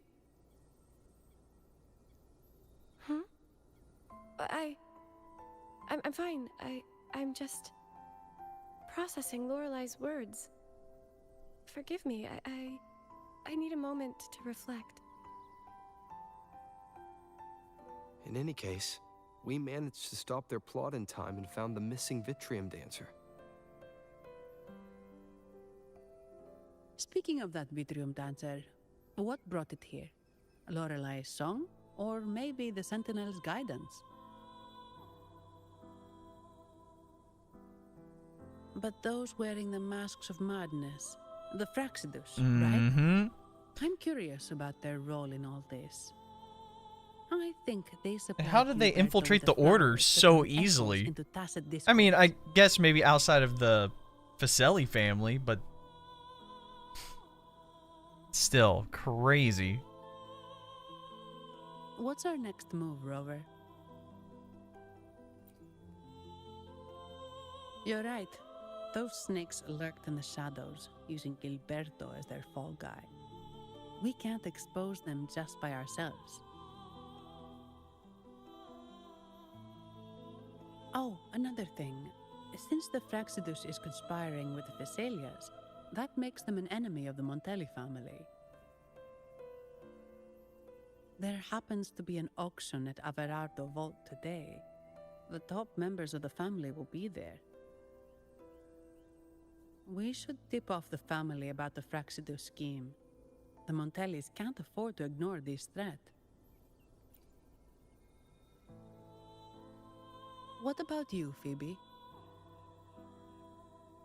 I'm fine. I'm just processing Lorelei's words. Forgive me, I need a moment to reflect. In any case, we managed to stop their plot in time and found the missing Vitrium dancer. Speaking of that Vitrium dancer, what brought it here? Lorelai's song? Or maybe the Sentinel's guidance? But those wearing the masks of madness, the Fraxidus, right? I'm curious about their role in all this. I think they And how did they infiltrate the Order so easily? I mean, I guess maybe outside of the Facelli family, but still crazy. What's our next move, Rover? You're right. Those snakes lurked in the shadows, using Gilberto as their fall guy. We can't expose them just by ourselves. Oh, another thing. Since the Fraxidus is conspiring with the Thessalias, that makes them an enemy of the Montelli family. There happens to be an auction at Averardo Vault today. The top members of the family will be there. We should tip off the family about the Fraxidus scheme. The Montellis can't afford to ignore this threat. What about you, Phoebe?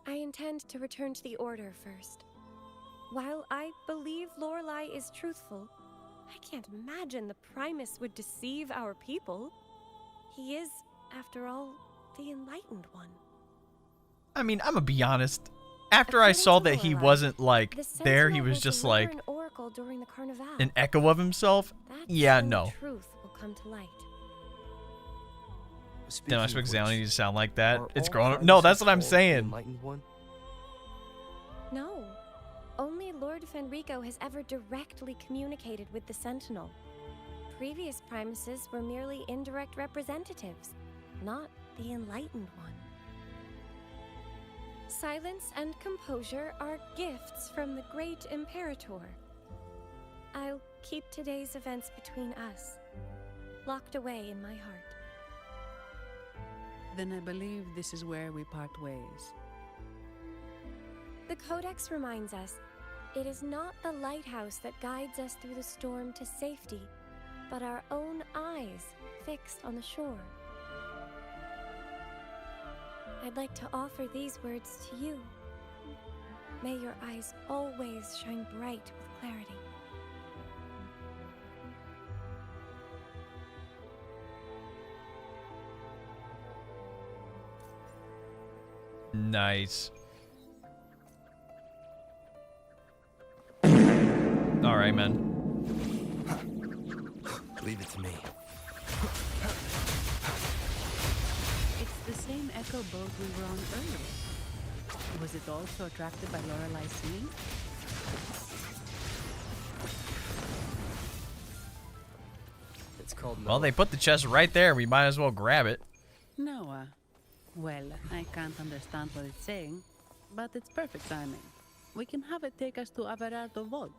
I intend to return to the Order first. While I believe Lorelai is truthful, I can't imagine the Primus would deceive our people. He is, after all, the Enlightened One. I mean, I'm gonna be honest. After I saw that he wasn't, like, there, he was just, like, an echo of himself. Yeah, no. Truth will come to light. Damn, I expect Xalani to sound like that. It's grown up. No, that's what I'm saying. No. Only Lord Fenrico has ever directly communicated with the Sentinel. Previous Primuses were merely indirect representatives, not the Enlightened One. Silence and composure are gifts from the great Imperator. I'll keep today's events between us, locked away in my heart. Then I believe this is where we part ways. The Codex reminds us, it is not the lighthouse that guides us through the storm to safety, but our own eyes fixed on the shore. I'd like to offer these words to you. May your eyes always shine bright with clarity. Nice. Alright, man. Leave it to me. It's the same echo boat we were on earlier. Was it also attracted by Lorelai's singing? It's called Well, they put the chest right there. We might as well grab it. Noah. Well, I can't understand what it's saying, but it's perfect timing. We can have it take us to Averardo Vault.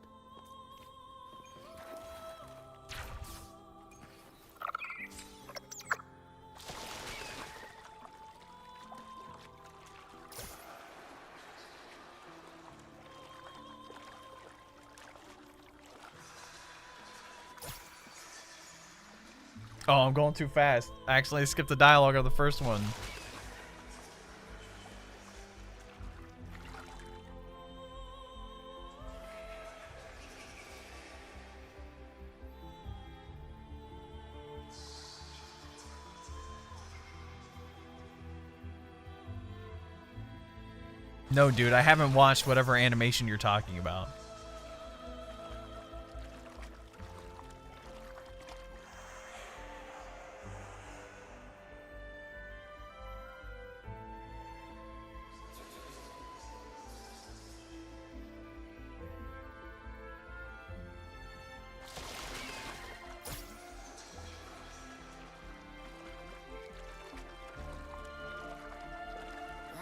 Oh, I'm going too fast. I actually skipped the dialogue of the first one. No, dude, I haven't watched whatever animation you're talking about.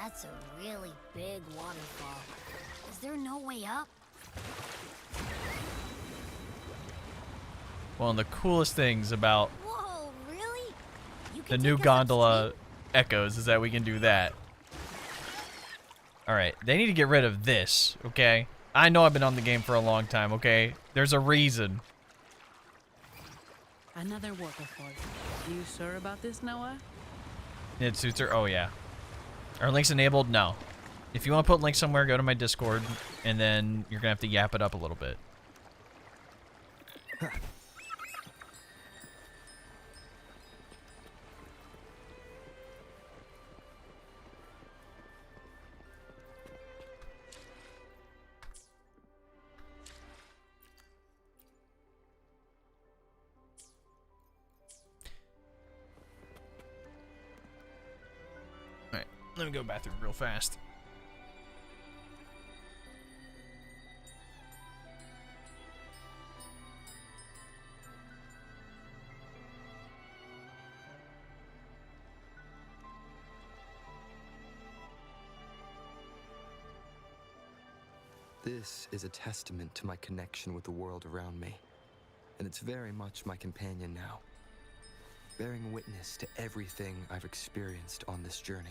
That's a really big waterfall. Is there no way up? One of the coolest things about Whoa, really? You the can new take us gondola echoes is that we can do that. Alright, they need to get rid of this, okay? I know I've been on the game for a long time, okay? There's a reason. Another waterfall. You sure about this, Noah? It suits her? Oh, yeah. Are links enabled? No. If you want to put links somewhere, go to my Discord, and then you're going to have to yap it up a little bit. Alright, let me go bathroom real fast. This is a testament to my connection with the world around me, and it's very much my companion now, bearing witness to everything I've experienced on this journey.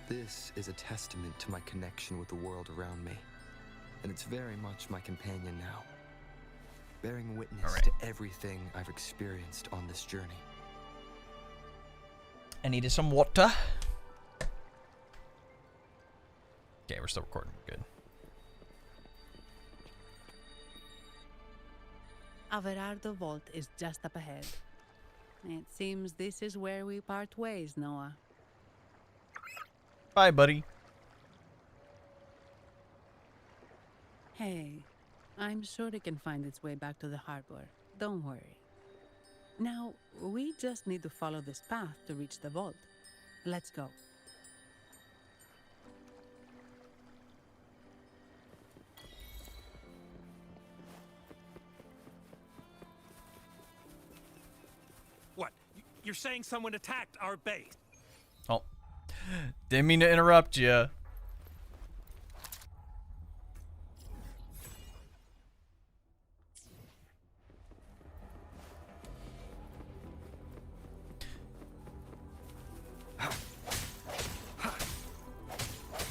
This is a testament to my connection with the world around me, and it's very much my companion now, bearing witness to everything I've experienced on this journey. I needed some water. Okay, we're still recording. Good. Averardo Vault is just up ahead. It seems this is where we part ways, Noah. Bye, buddy. Hey, I'm sure it can find its way back to the harbor. Don't worry. Now, we just need to follow this path to reach the vault. Let's go. What? You're saying someone attacked our base? Oh. Didn't mean to interrupt you.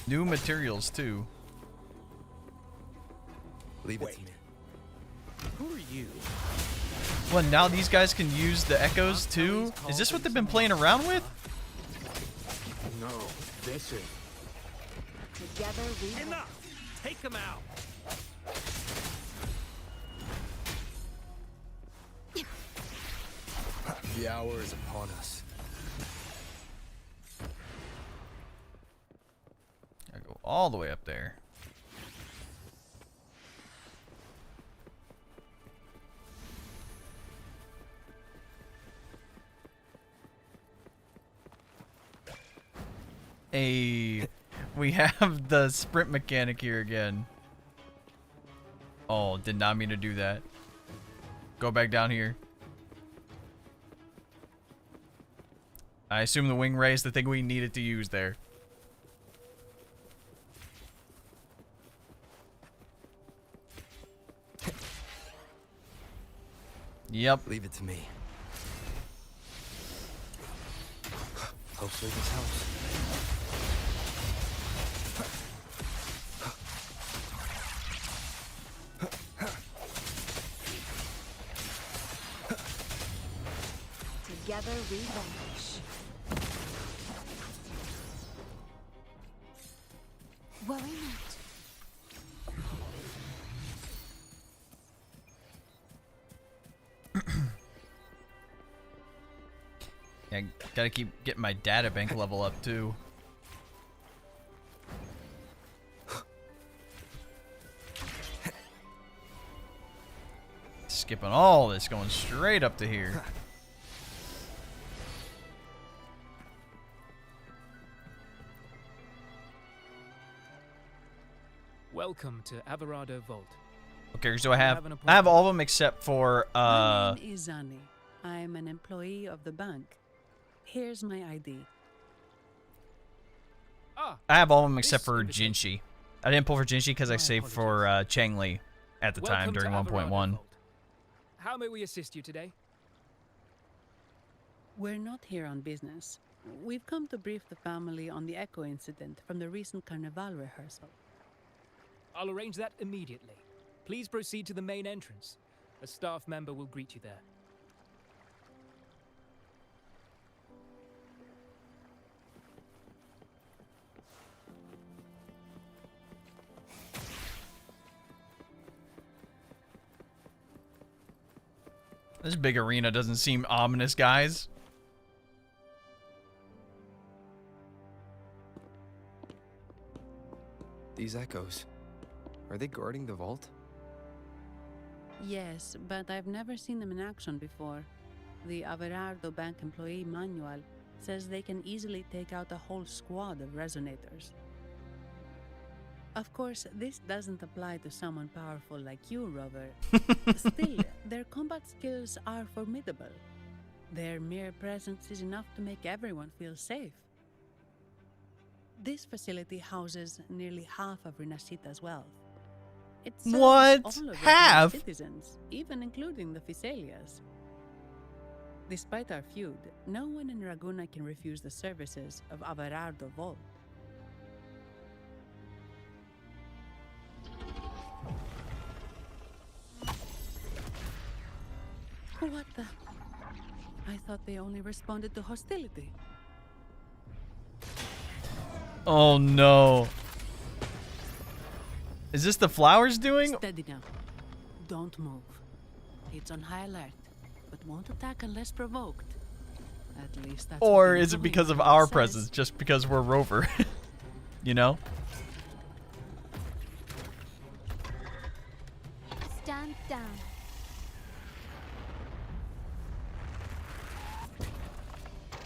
New materials too. Leave it to me. Who are you? Well, now these guys can use the echoes too? Is this what they've been playing around with? No, this is. Together we. Enough! Take them out! The hour is upon us. I go all the way up there. We have the sprint mechanic here again. Oh, did not mean to do that. Go back down here. I assume the wing ray is the thing we needed to use there. Yep. Leave it to me. Hopefully this helps. Together we vanish. Worry not. Yeah, gotta keep getting my data bank level up too. Skipping all this, going straight up to here. Welcome to Averado Vault. Okay, so I have all of them except for My name is Zani. I'm an employee of the bank. Here's my ID. I have all of them except for Jinshi. I didn't pull for Jinshi because I saved for Changli at the time during 1.1. How may we assist you today? We're not here on business. We've come to brief the family on the Echo incident from the recent Carnival rehearsal. I'll arrange that immediately. Please proceed to the main entrance. A staff member will greet you there. This big arena doesn't seem ominous, guys. These echoes, are they guarding the vault? Yes, but I've never seen them in action before. The Averardo Bank employee manual says they can easily take out a whole squad of resonators. Of course, this doesn't apply to someone powerful like you, Rover. Still, their combat skills are formidable. Their mere presence is enough to make everyone feel safe. This facility houses nearly half of Rinascita's wealth. It serves What? all of Half? the citizens, even including the Physaelias. Despite our feud, no one in Raguna can refuse the services of Averardo Vault. What the? I thought they only responded to hostility. Oh no. Is this the flowers doing? Steady now. Don't move. It's on high alert, but won't attack unless provoked. At least that's Or what is it because of our presence, just because we're Rover? You know? Stand down.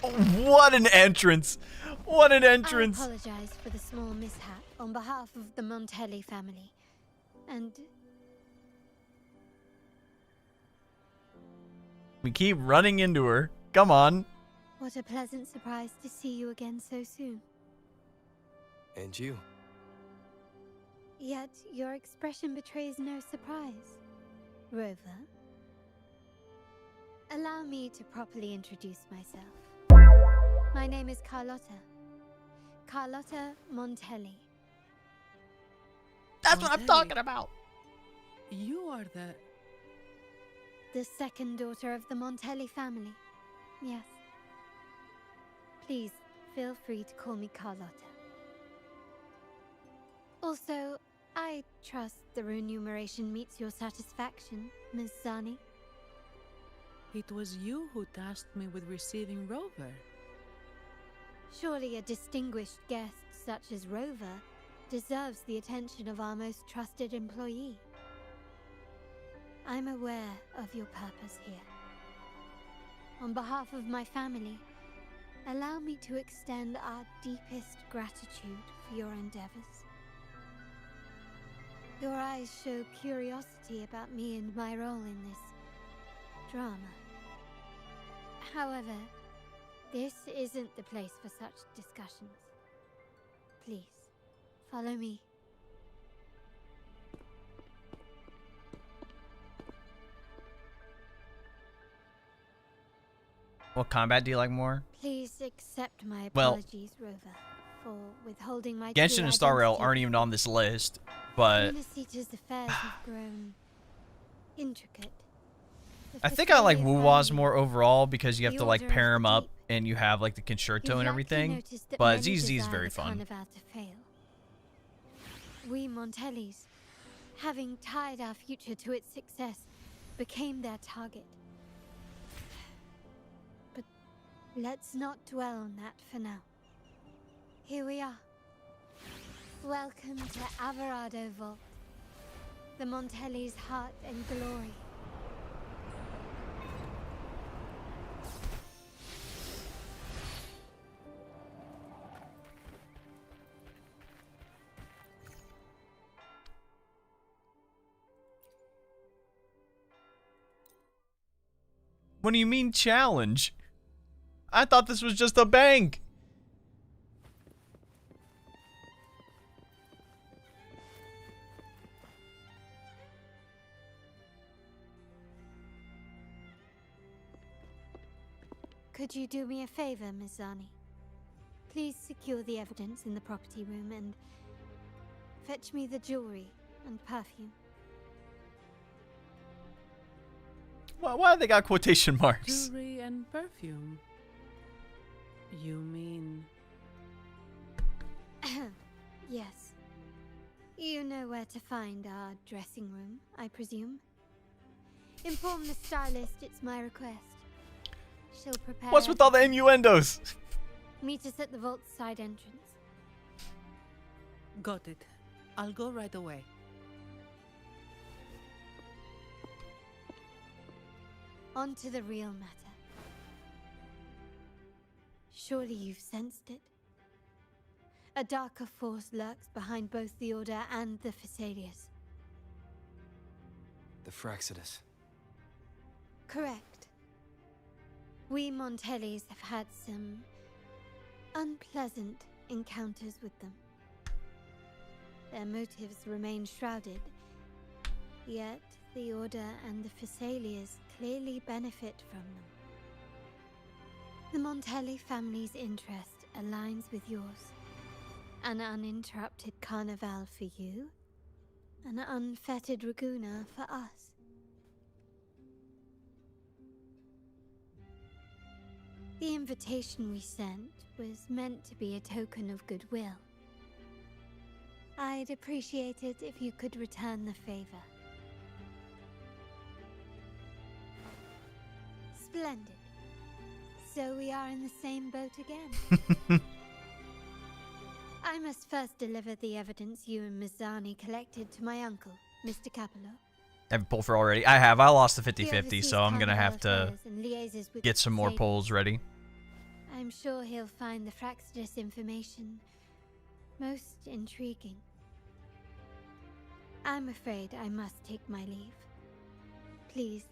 What an entrance! What an entrance! I apologize for the small mishap on behalf of the Montelli family. And We keep running into her. Come on. what a pleasant surprise to see you again so soon. And you. Yet your expression betrays no surprise. Rover, allow me to properly introduce myself. My name is Carlotta. Carlotta Montelli. That's what I'm talking about. You are the second daughter of the Montelli family. Yes. Please, feel free to call me Carlotta. Also, I trust the remuneration meets your satisfaction, Ms. Zani. It was you who tasked me with receiving Rover. Surely a distinguished guest such as Rover deserves the attention of our most trusted employee. I'm aware of your purpose here. On behalf of my family, allow me to extend our deepest gratitude for your endeavors. Your eyes show curiosity about me and my role in this drama. However, this isn't the place for such discussions. Please, follow me. What combat do you like more? Please accept my Well, apologies, Rover, for withholding my Genshin true and Star Rail identity. aren't even on this list, but Minasita's affairs have grown intricate. The I think I like Fitzelius Wuwa's family, more overall because you have the to like Order of pair the them up Deep. and you have like the concerto You've and likely everything. noticed that But many ZZ is desire very the fun. Carnival to fail. We Montellis, having tied our future to its success, became their target. But let's not dwell on that for now. Here we are. Welcome to Alvarado Vault, the Montellis' heart and glory. What do you mean challenge? I thought this was just a bank. Could you do me a favor, Miss Zani? Please secure the evidence in the property room and fetch me the jewelry and perfume. Why they got quotation marks? Jewelry and perfume. You mean... Yes. You know where to find our dressing room, I presume? Inform the stylist it's my request. She'll prepare... What's with all the innuendos? Meet us at the vault's side entrance. Got it. I'll go right away. On to the real matter. Surely you've sensed it. A darker force lurks behind both the Order and the Phasaelius. The Fraxidus. Correct. We Montellis have had some unpleasant encounters with them. Their motives remain shrouded, yet the Order and the Phasaelius clearly benefit from them. The Montelli family's interest aligns with yours. An uninterrupted carnival for you, an unfettered Raguna for us. The invitation we sent was meant to be a token of goodwill. I'd appreciate it if you could return the favor. Splendid. So we are in the same boat again. I must first deliver the evidence you and Mizani collected to my uncle, Mr. Capello. Have you pulled for already? I have. I lost the He 50-50, oversees so I'm gonna carnival have to affairs and liaises with get some more Phasaelius. polls ready. I'm sure he'll find the Fraxidus information most intriguing. I'm afraid I must take my leave. Please,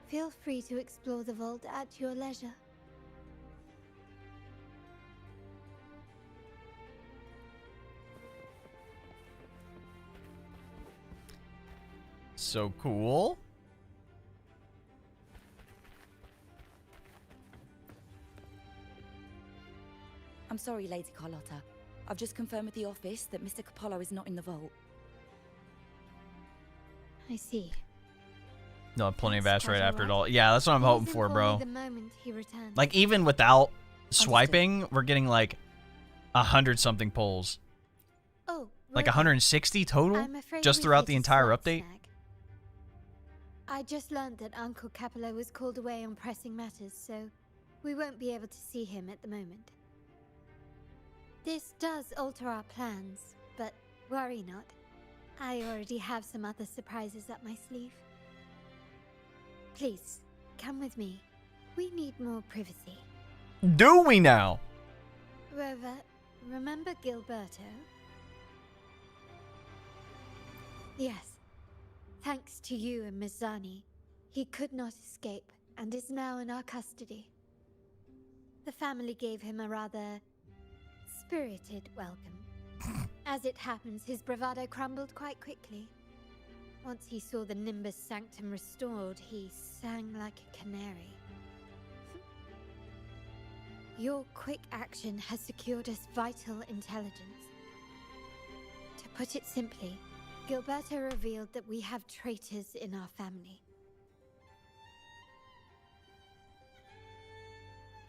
feel free to explore the vault at your leisure. So cool. I'm sorry, Lady Carlotta. I've just confirmed with the office that Mr. Capello is not in the vault. I see. No, plenty of ass right quite after it alright. all. Yeah, that's what I'm Please hoping for, inform bro. me the moment he returns. Like, even without swiping, we're getting like 100-something polls. Oh, Like Rover, 160 total? I'm afraid Just we throughout hit the a entire slight update? snag. I just learned that Uncle Capello was called away on pressing matters, so we won't be able to see him at the moment. This does alter our plans, but worry not. I already have some other surprises up my sleeve. Please, come with me. We need more privacy. Do we now? Rover, remember Gilberto? Yes. Thanks to you and Miss Zani, he could not escape and is now in our custody. The family gave him a rather spirited welcome. As it happens, his bravado crumbled quite quickly. Once he saw the Nimbus Sanctum restored, he sang like a canary. Your quick action has secured us vital intelligence. To put it simply, Gilberto revealed that we have traitors in our family.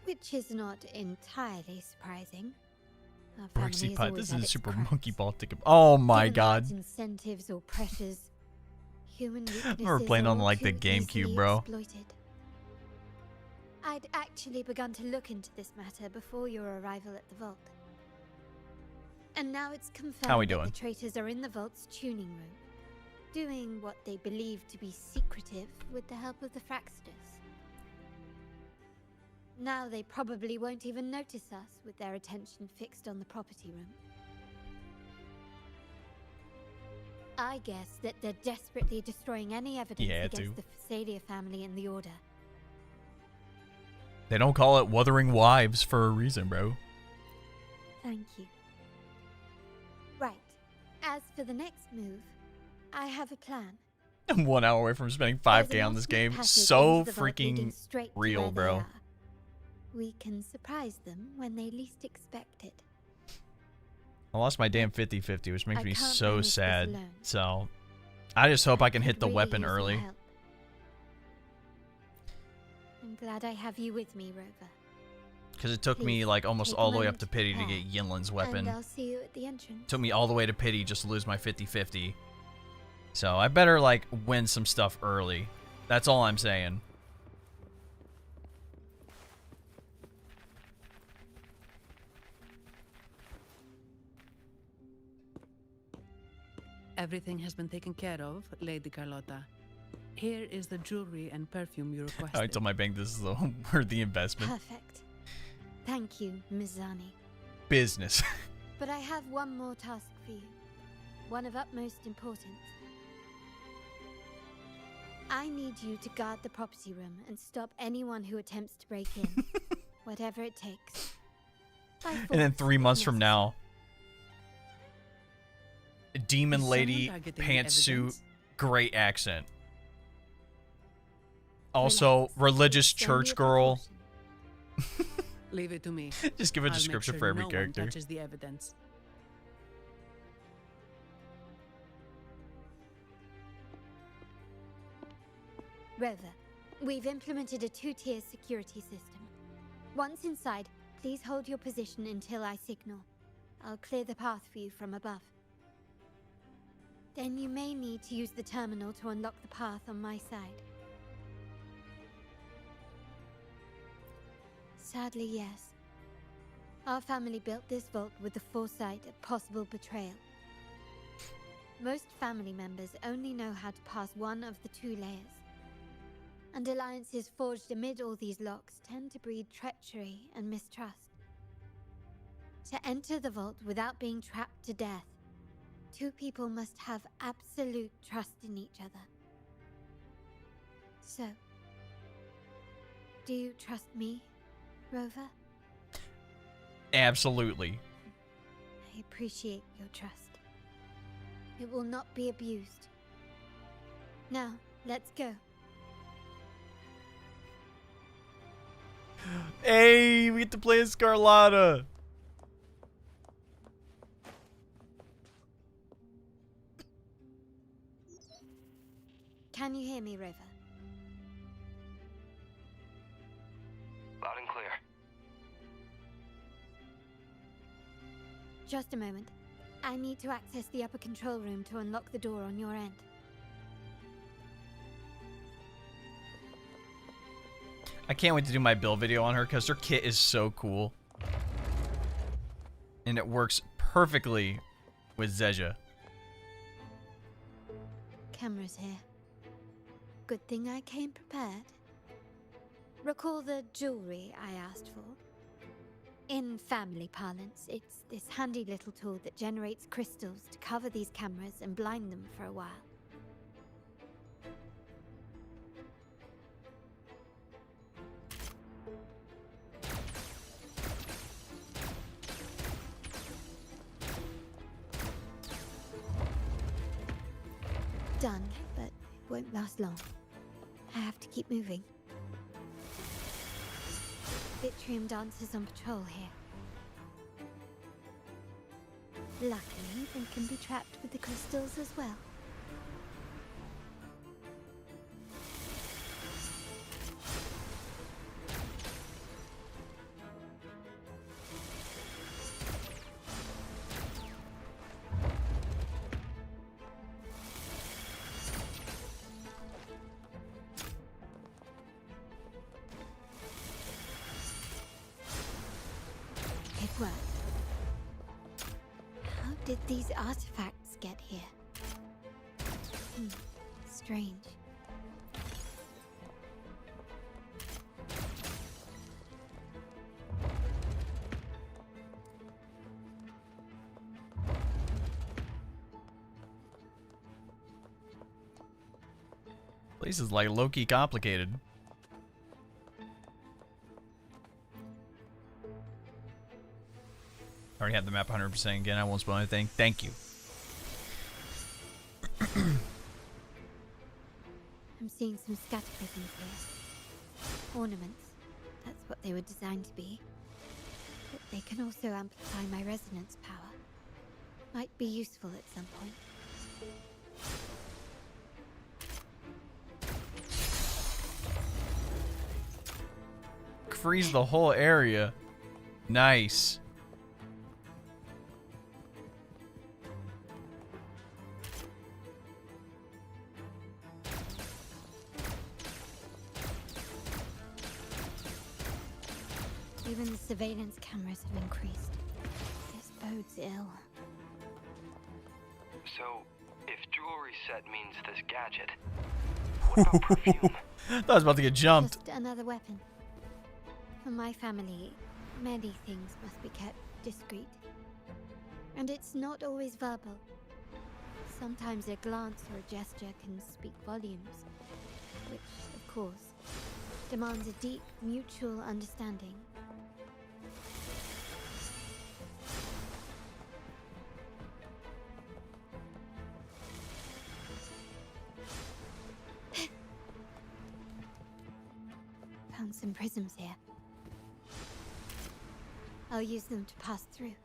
Which is not entirely surprising. Our family Brixie has Putt, always this had is its Super cracks. Monkey Ball ticket. Oh my Given god. the right incentives or pressures, human I remember playing weaknesses on are like the too GameCube, easily bro. exploited. I'd actually begun to look into this matter before your arrival at the vault. And now it's confirmed How we that doing? the traitors are in the vault's tuning room, doing what they believe to be secretive with the help of the Fraxters. Now they probably won't even notice us with their attention fixed on the property room. I guess that they're desperately destroying any evidence against the Phasalia family and the Order. They don't call it Wuthering Wives for a reason, bro. Thank you. Right. As for the next move, I have a plan. I'm 1 hour away from spending 5K on this game. So freaking real, bro. We can surprise them when they least expect it. I lost my damn 50-50, which makes I me can't so manage this sad. alone. So, I just hope I can hit the Really weapon use your early. help. I'm glad I have you with me, Rover. Because it took me like almost take a all the way up moment to to Pity to prepare, get Yinlin's weapon. And I'll see you at the entrance. Took me all the way to Pity just to lose my 50-50. So I better like win some stuff early. That's all I'm saying. Everything has been taken care of, Lady Carlotta. Here is the jewelry and perfume you requested. I told my bank this is a worthy investment. Perfect. Thank you, Ms. Zani. Business. But I have one more task for you. One of utmost importance. I need you to guard the property room and stop anyone who attempts to break in. Whatever it takes. By And then force, 3 months if from now, Demon Is Lady, someone targeting pantsuit, evidence? great accent. Also, religious Send me church a girl. Leave it to me. Just give a I'll make description sure for every no one character. touches the evidence. Rover, we've implemented a 2-tier security system. Once inside, please hold your position until I signal. I'll clear the path for you from above. Then you may need to use the terminal to unlock the path on my side. Sadly, yes. Our family built this vault with the foresight of possible betrayal. Most family members only know how to pass one of the 2 layers. And alliances forged amid all these locks tend to breed treachery and mistrust. To enter the vault without being trapped to death, 2 people must have absolute trust in each other. So, do you trust me, Rover? Absolutely. I appreciate your trust. It will not be abused. Now, let's go. Hey, we get to play as Carlotta. Can you hear me, Rover? Loud and clear. Just a moment. I need to access the upper control room to unlock the door on your end. I can't wait to do my build video on her because her kit is so cool. And it works perfectly with Zezha. Cameras here. Good thing I came prepared. Recall the jewelry I asked for? In family parlance, it's this handy little tool that generates crystals to cover these cameras and blind them for a while. Done, but it won't last long. I have to keep moving. Vitrium dancers on patrol here. Luckily, they can be trapped with the crystals as well. It worked. How did these artifacts get here? Strange. Place is like low-key complicated. Already have the map 100% again. I won't spoil anything. Thank you. I'm seeing some scatter prisms here. Ornaments. That's what they were designed to be. But they can also amplify my resonance power. Might be useful at some point. Freeze the whole area. Nice. Even the surveillance cameras have increased. This bodes ill. So, if jewelry set means this gadget, what about perfume? I thought I was about to get jumped. Just another weapon. For my family, many things must be kept discreet. And it's not always verbal. Sometimes a glance or a gesture can speak volumes, which, of course, demands a deep mutual understanding. Found some prisms here. I'll use them to pass through.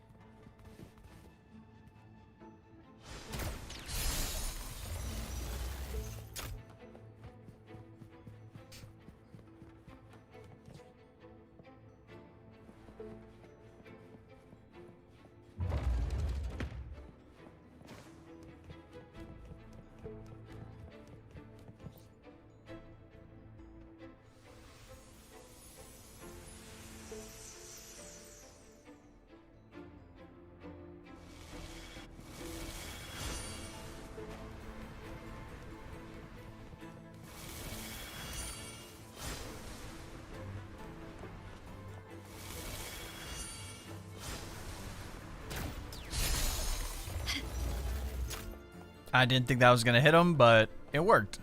I didn't think that was gonna hit him, but it worked.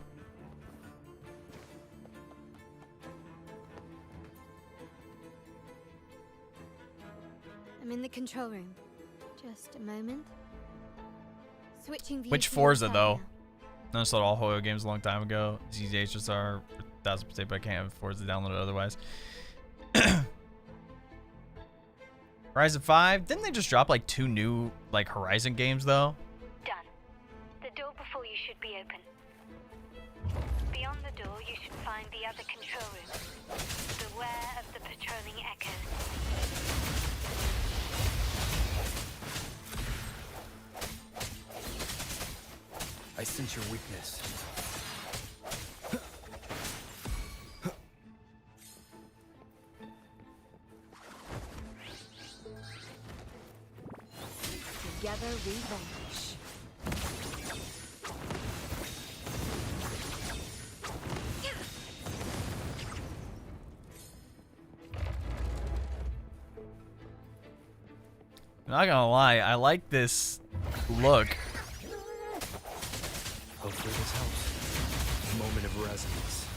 I'm in the control room. Just a moment. Switching views. Which to Forza your though? side I installed all Hoyo games a long time ago. ZZHSR 1000%, but I can't have Forza downloaded otherwise. Horizon 5, didn't they just drop like 2 new like Horizon games though? Done. The door before you should be open. Beyond the door, you should find the other control room. Beware of the patrolling echoes. I sense your weakness. Together we vanish. I'm not gonna lie, I like this look. Hopefully this helps. Moment of resonance.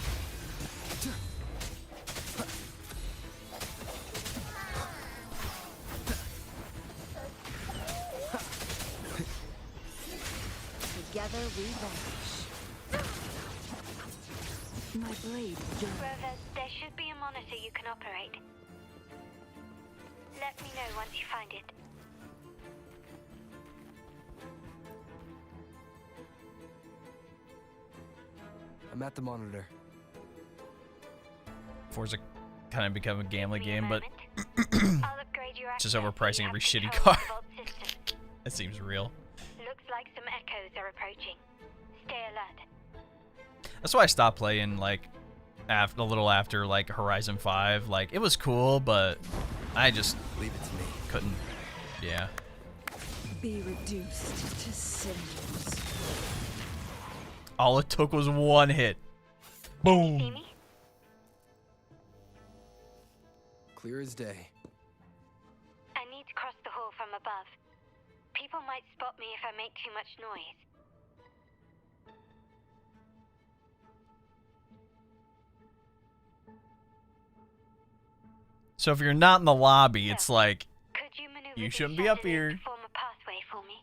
Together we vanish. My blade yearns. Rover, there should be a monitor you can operate. Let me know once you find it. I'm at the monitor. Forza kind of become a gambling game, but I'll upgrade your just access overpricing so you every have shitty control car. of the vault system. That seems real. Looks like some echoes are approaching. Stay alert. That's why I stopped playing like after a little after like Horizon 5. Like it was cool, but I just leave it to me. Couldn't. Yeah. Be reduced to cinders. All it took was one hit. Boom. Clear as day. I need to cross the hall from above. People might spot me if I make too much noise. So if you're not in the lobby, it's like Could you maneuver you the shouldn't be up chandelier here. to form a pathway for me?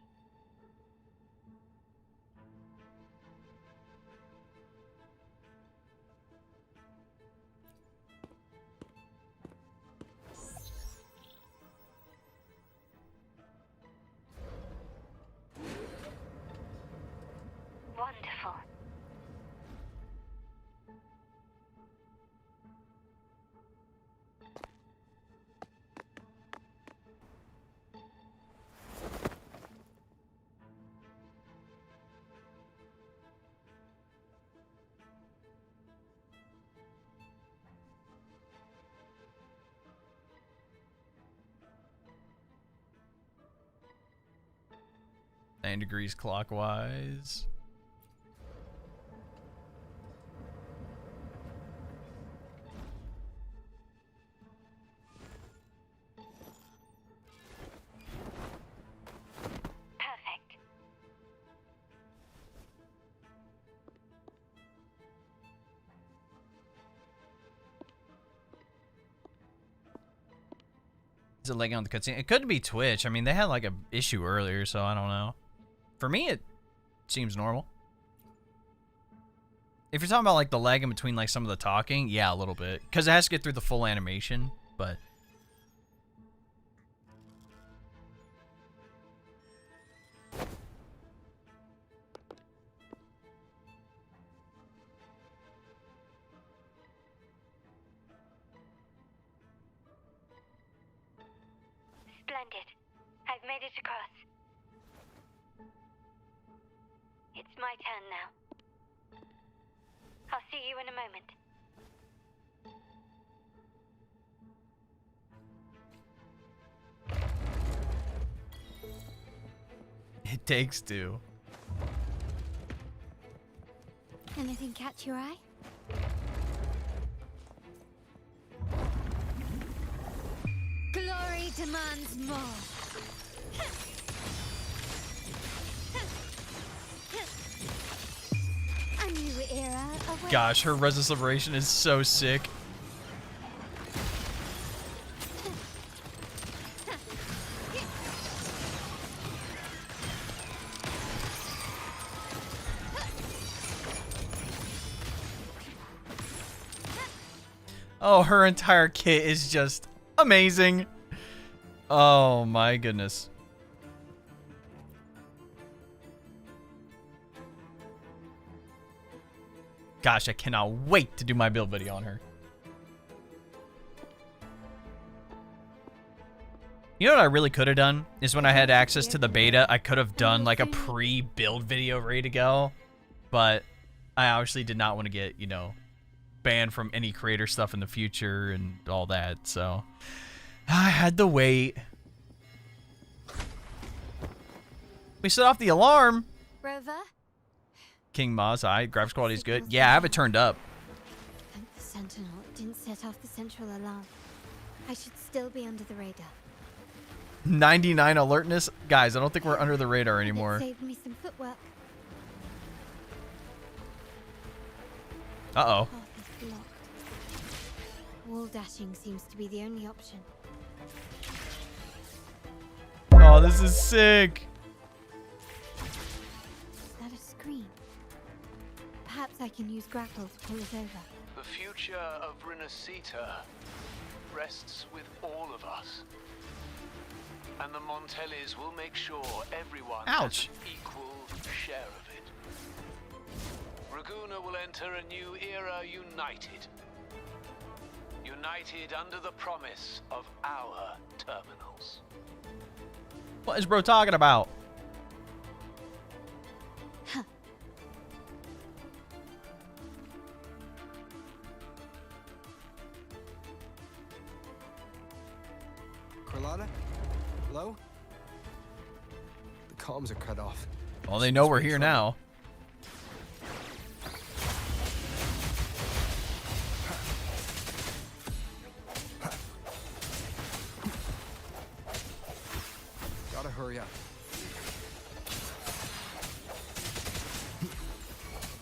Wonderful. Nine degrees clockwise. Perfect. Is it lagging on the cutscene? It could be Twitch. I mean, they had like a issue earlier, so I don't know. For me, it seems normal. If you're talking about like the lag in between like some of the talking, yeah, a little bit, because it has to get through the full animation. But Splendid. I've made it across. It's my turn now. I'll see you in a moment. it takes two. Anything catch your eye? Glory demands more. A new era awaits. Gosh, her Resist Liberation is so sick. Oh, her entire kit is just amazing. Oh my goodness. Gosh, I cannot wait to do my build video on her. You know what I really could have done? Is when I had access to the beta, I could have done like a pre-build video ready to go. But I obviously did not want to get, you know, banned from any creator stuff in the future and all that, so I had to wait. We set off the alarm. Rover, King Ma's eye, graphics quality is good. Yeah, I have it turned up. thank the Sentinel didn't set off the central alarm. I should still be under the radar. 99 alertness. Guys, I don't think we're under the radar anymore. Saved me some footwork. Uh-oh. Path is blocked. Wall dashing seems to be the only option. Oh, this is sick. Is that a screen? Perhaps I can use grapple to pull it over. The future of Renacita rests with all of us. And the Montellis will make sure everyone Ouch. has an equal share of it. Raguna will enter a new era united. United under the promise of our terminals. What is bro talking about? Huh. Carlotta? Hello? The comms are cut off. Well, they know we're here now. Gotta hurry up.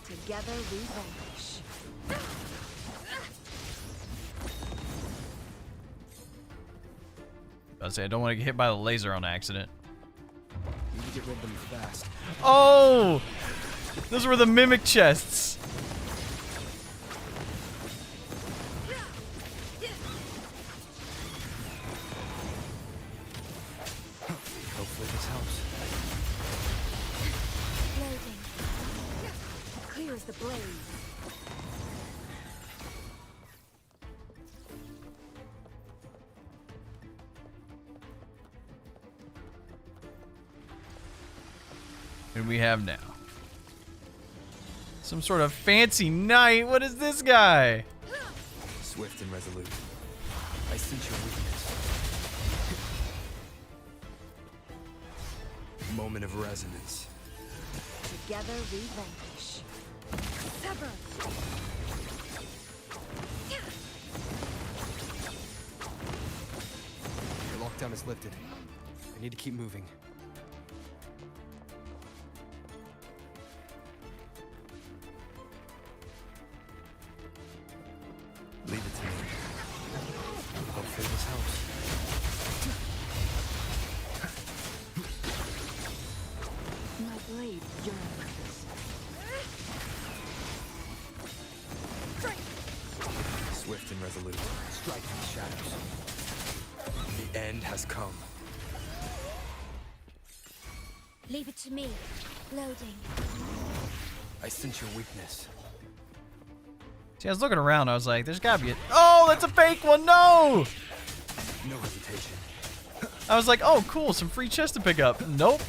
Together we vanish. I was say I don't want to get hit by the laser on accident. Need to get rid of them fast. Oh! Those were the mimic chests. Hopefully this helps. Loading. Clear as the blaze. What do we have now? Some sort of fancy knight. What is this guy? Swift and resolute. I sense your weakness. Moment of resonance. Together we vanish. Sever. Your lockdown is lifted. I need to keep moving. Leave it to me. Hopefully this helps. My blade yearns. Swift and resolute. Strike in the shadows. The end has come. Leave it to me. Loading. I sense your weakness. See, I was looking around. I was like, there's gotta be a... Oh, that's a fake one. No! No hesitation. I was like, oh, cool. Some free chests to pick up. Nope.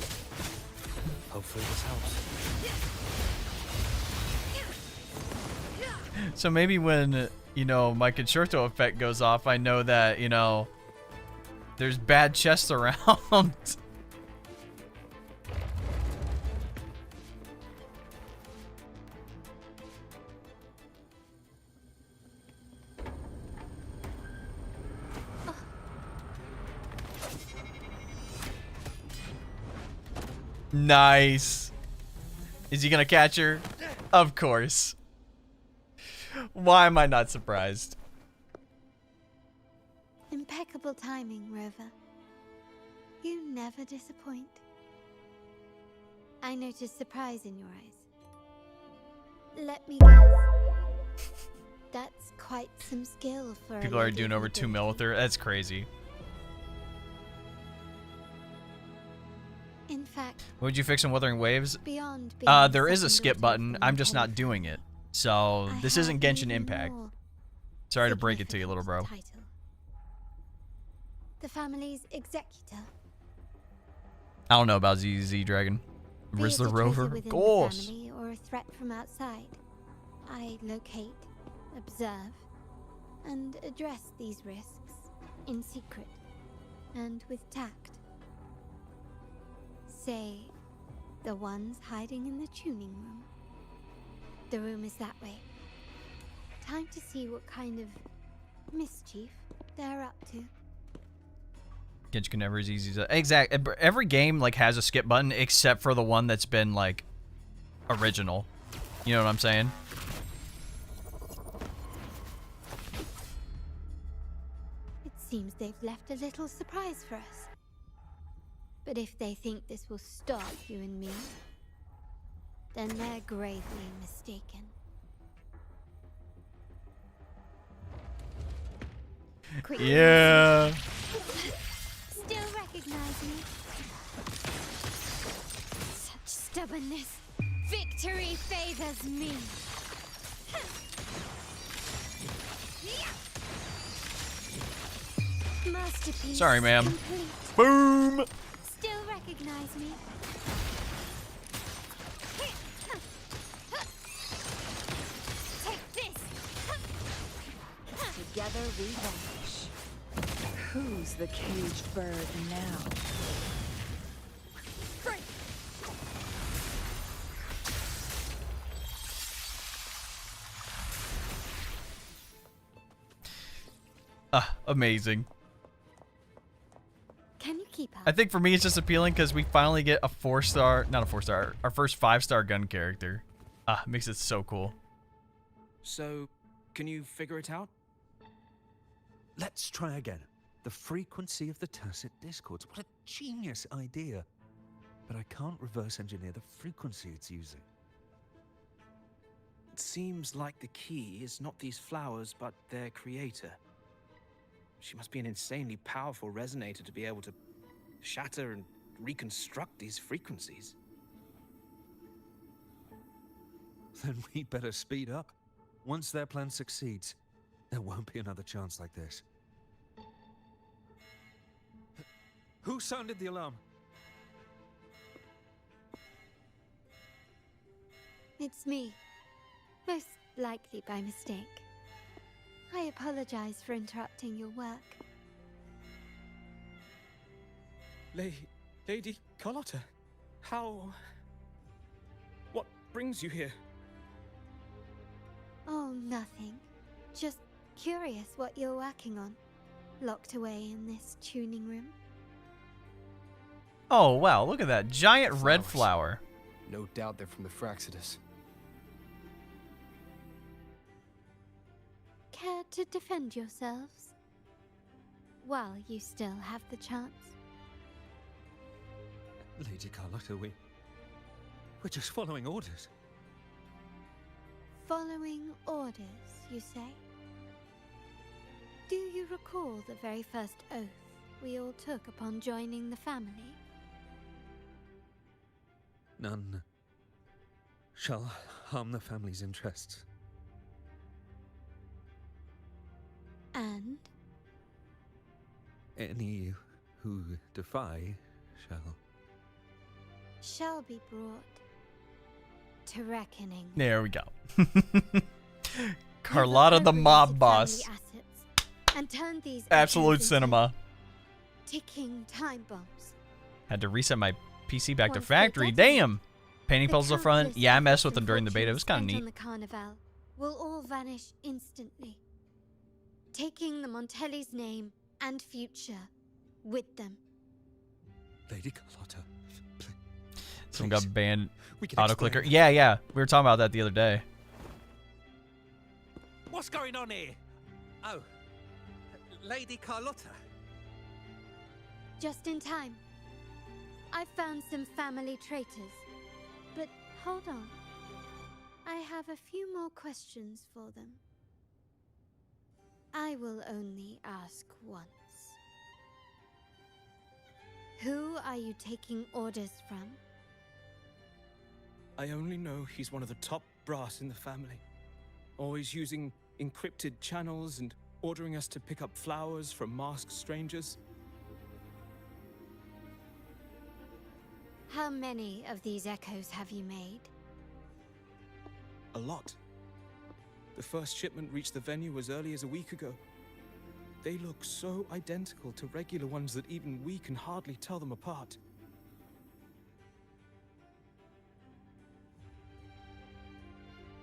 Hopefully this helps. So maybe when, you know, my concerto effect goes off, I know that, you know, there's bad chests around. Nice. Is he gonna catch her? Of course. Why am I not surprised? Impeccable timing, Rover. You never disappoint. I noticed surprise in your eyes. Let me guess. That's quite some skill for a People are lady doing of over the 2 mil with her. That's crazy. In fact, Would you fix in Wuthering Waves? beyond There is a skip button. I'm just not doing it. So this isn't Genshin Impact. Sorry to break it to you, little bro. title. The family's executor. I don't know about ZZ Dragon. Be it Rizzler a traitor Rover. within the Goals. family or a threat from outside, I locate, observe, and address these risks in secret and with tact. Say, the ones hiding in the tuning room. The room is that way. Time to see what kind of mischief they're up to. Genshin never is easy to... Exactly. Every game, like, has a skip button except for the one that's been, like, original. You know what I'm saying? It seems they've left a little surprise for us. But if they think this will stop you and me, then they're gravely mistaken. Yeah. Still recognize me? Such stubbornness. Victory favors me. Masterpiece. Sorry, ma'am. Complete. Boom. Still recognize me? Take this. Together we vanquish. Who's the caged bird now? Amazing. Can you keep up? I think for me it's just appealing because we finally get a 4-star, not a 4-star, our first 5-star gun character. Makes it so cool. So, can you figure it out? Let's try again. The frequency of the tacit discords. What a genius idea. But I can't reverse engineer the frequency it's using. It seems like the key is not these flowers, but their creator. She must be an insanely powerful resonator to be able to shatter and reconstruct these frequencies. Then we better speed up. Once their plan succeeds, there won't be another chance like this. Who sounded the alarm? It's me. Most likely by mistake. I apologize for interrupting your work. Lady Carlotta, how... What brings you here? Oh, nothing. Just curious what you're working on. Locked away in this tuning room. Oh, wow, look at that. Giant red flower. No doubt they're from the Fraxidus. Care to defend yourselves? While you still have the chance. Lady Carlotta, we're just following orders. Following orders, you say? Do you recall the very first oath we all took upon joining the family? None shall harm the family's interests. And? Any who defy shall be brought to reckoning. There we go. Carlotta the mob boss. And turned these Absolute cinema. Ticking time bombs. Had to reset my PC back to factory. Damn. Painting puzzles up front. Yeah, I messed with them during the beta. It was kind of neat. On the Carnival will all vanish instantly, taking the Montelli's name and future with them. Lady Carlotta, Someone got banned. We can Auto-clicker. explain. Yeah. We were talking about that the other day. What's going on here? Oh, Lady Carlotta. Just in time. I found some family traitors. But hold on. I have a few more questions for them. I will only ask once. Who are you taking orders from? I only know he's one of the top brass in the family. Always using encrypted channels and ordering us to pick up flowers from masked strangers. How many of these echoes have you made? A lot. The first shipment reached the venue as early as a week ago. They look so identical to regular ones that even we can hardly tell them apart.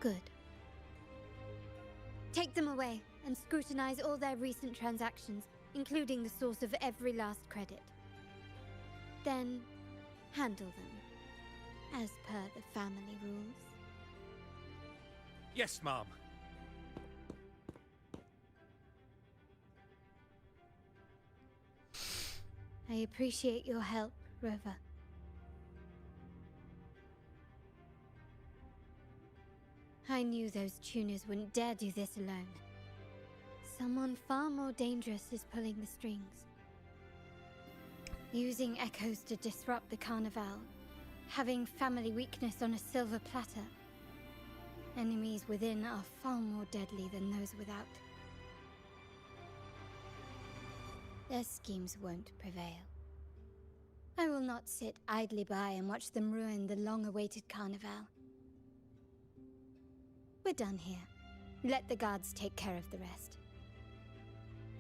Good. Take them away and scrutinize all their recent transactions, including the source of every last credit. Then handle them, as per the family rules. Yes, Mom. I appreciate your help, Rover. I knew those tuners wouldn't dare do this alone. Someone far more dangerous is pulling the strings. Using echoes to disrupt the Carnival. Having family weakness on a silver platter. Enemies within are far more deadly than those without. Their schemes won't prevail. I will not sit idly by and watch them ruin the long-awaited Carnival. We're done here. Let the guards take care of the rest.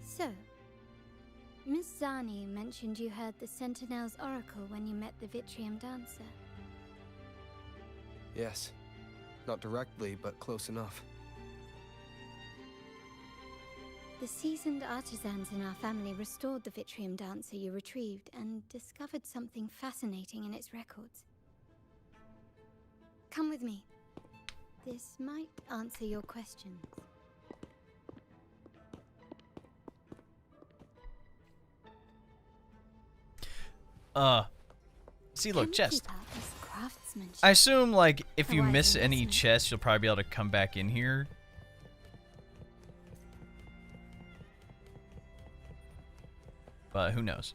So, Miss Zani mentioned you heard the Sentinel's oracle when you met the Vitrium Dancer. Yes. Not directly, but close enough. The seasoned artisans in our family restored the Vitrium Dancer you retrieved and discovered something fascinating in its records. Come with me. This might answer your questions. See, look, chest. I assume, like, if you miss any chest, you'll probably be able to come back in here. But who knows?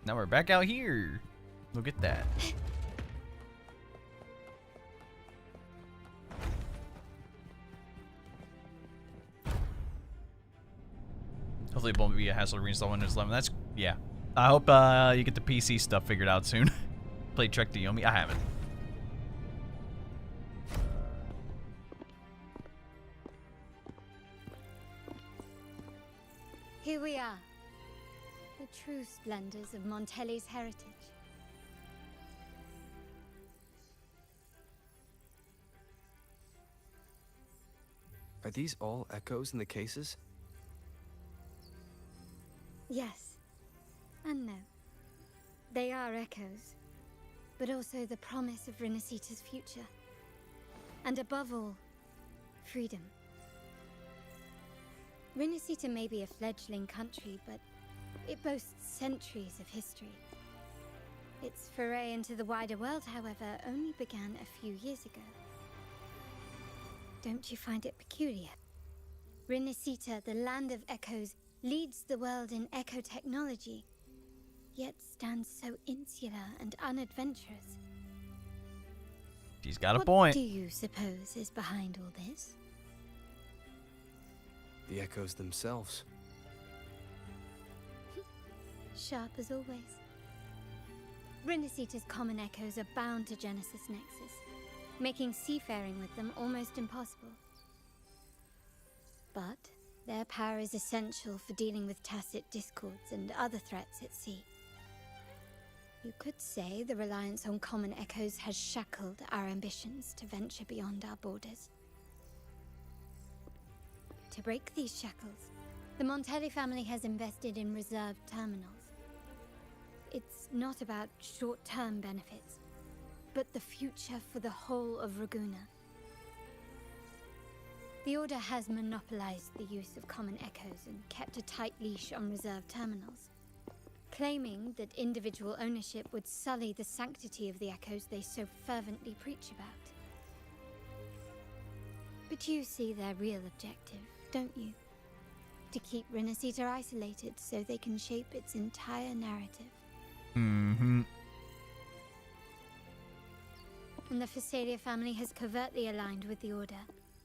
Now we're back out here. Look at that. Hopefully it won't be a hassle to reinstall Windows 11. That's, yeah. I hope you get the PC stuff figured out soon. Played Trek to Yomi? I haven't. Here we are. The true splendors of Montelli's heritage. Are these all echoes in the cases? Yes. And no. They are echoes. But also the promise of Renacita's future. And above all, freedom. Renacita may be a fledgling country, but it boasts centuries of history. Its foray into the wider world, however, only began a few years ago. Don't you find it peculiar? Renacita, the land of echoes, leads the world in echo technology, yet stands so insular and unadventurous. She's got a point. What do you suppose is behind all this? The echoes themselves. Sharp as always. Renacita's common echoes are bound to Genesis Nexus, making seafaring with them almost impossible. But their power is essential for dealing with tacit discords and other threats at sea. You could say the reliance on common echoes has shackled our ambitions to venture beyond our borders. To break these shackles, the Montelli family has invested in reserved terminals. It's not about short-term benefits, but the future for the whole of Raguna. The Order has monopolized the use of common echoes and kept a tight leash on reserved terminals, claiming that individual ownership would sully the sanctity of the echoes they so fervently preach about. But you see their real objective, don't you? To keep Renacita isolated so they can shape its entire narrative. Mm-hmm. And the Phasalia family has covertly aligned with the Order,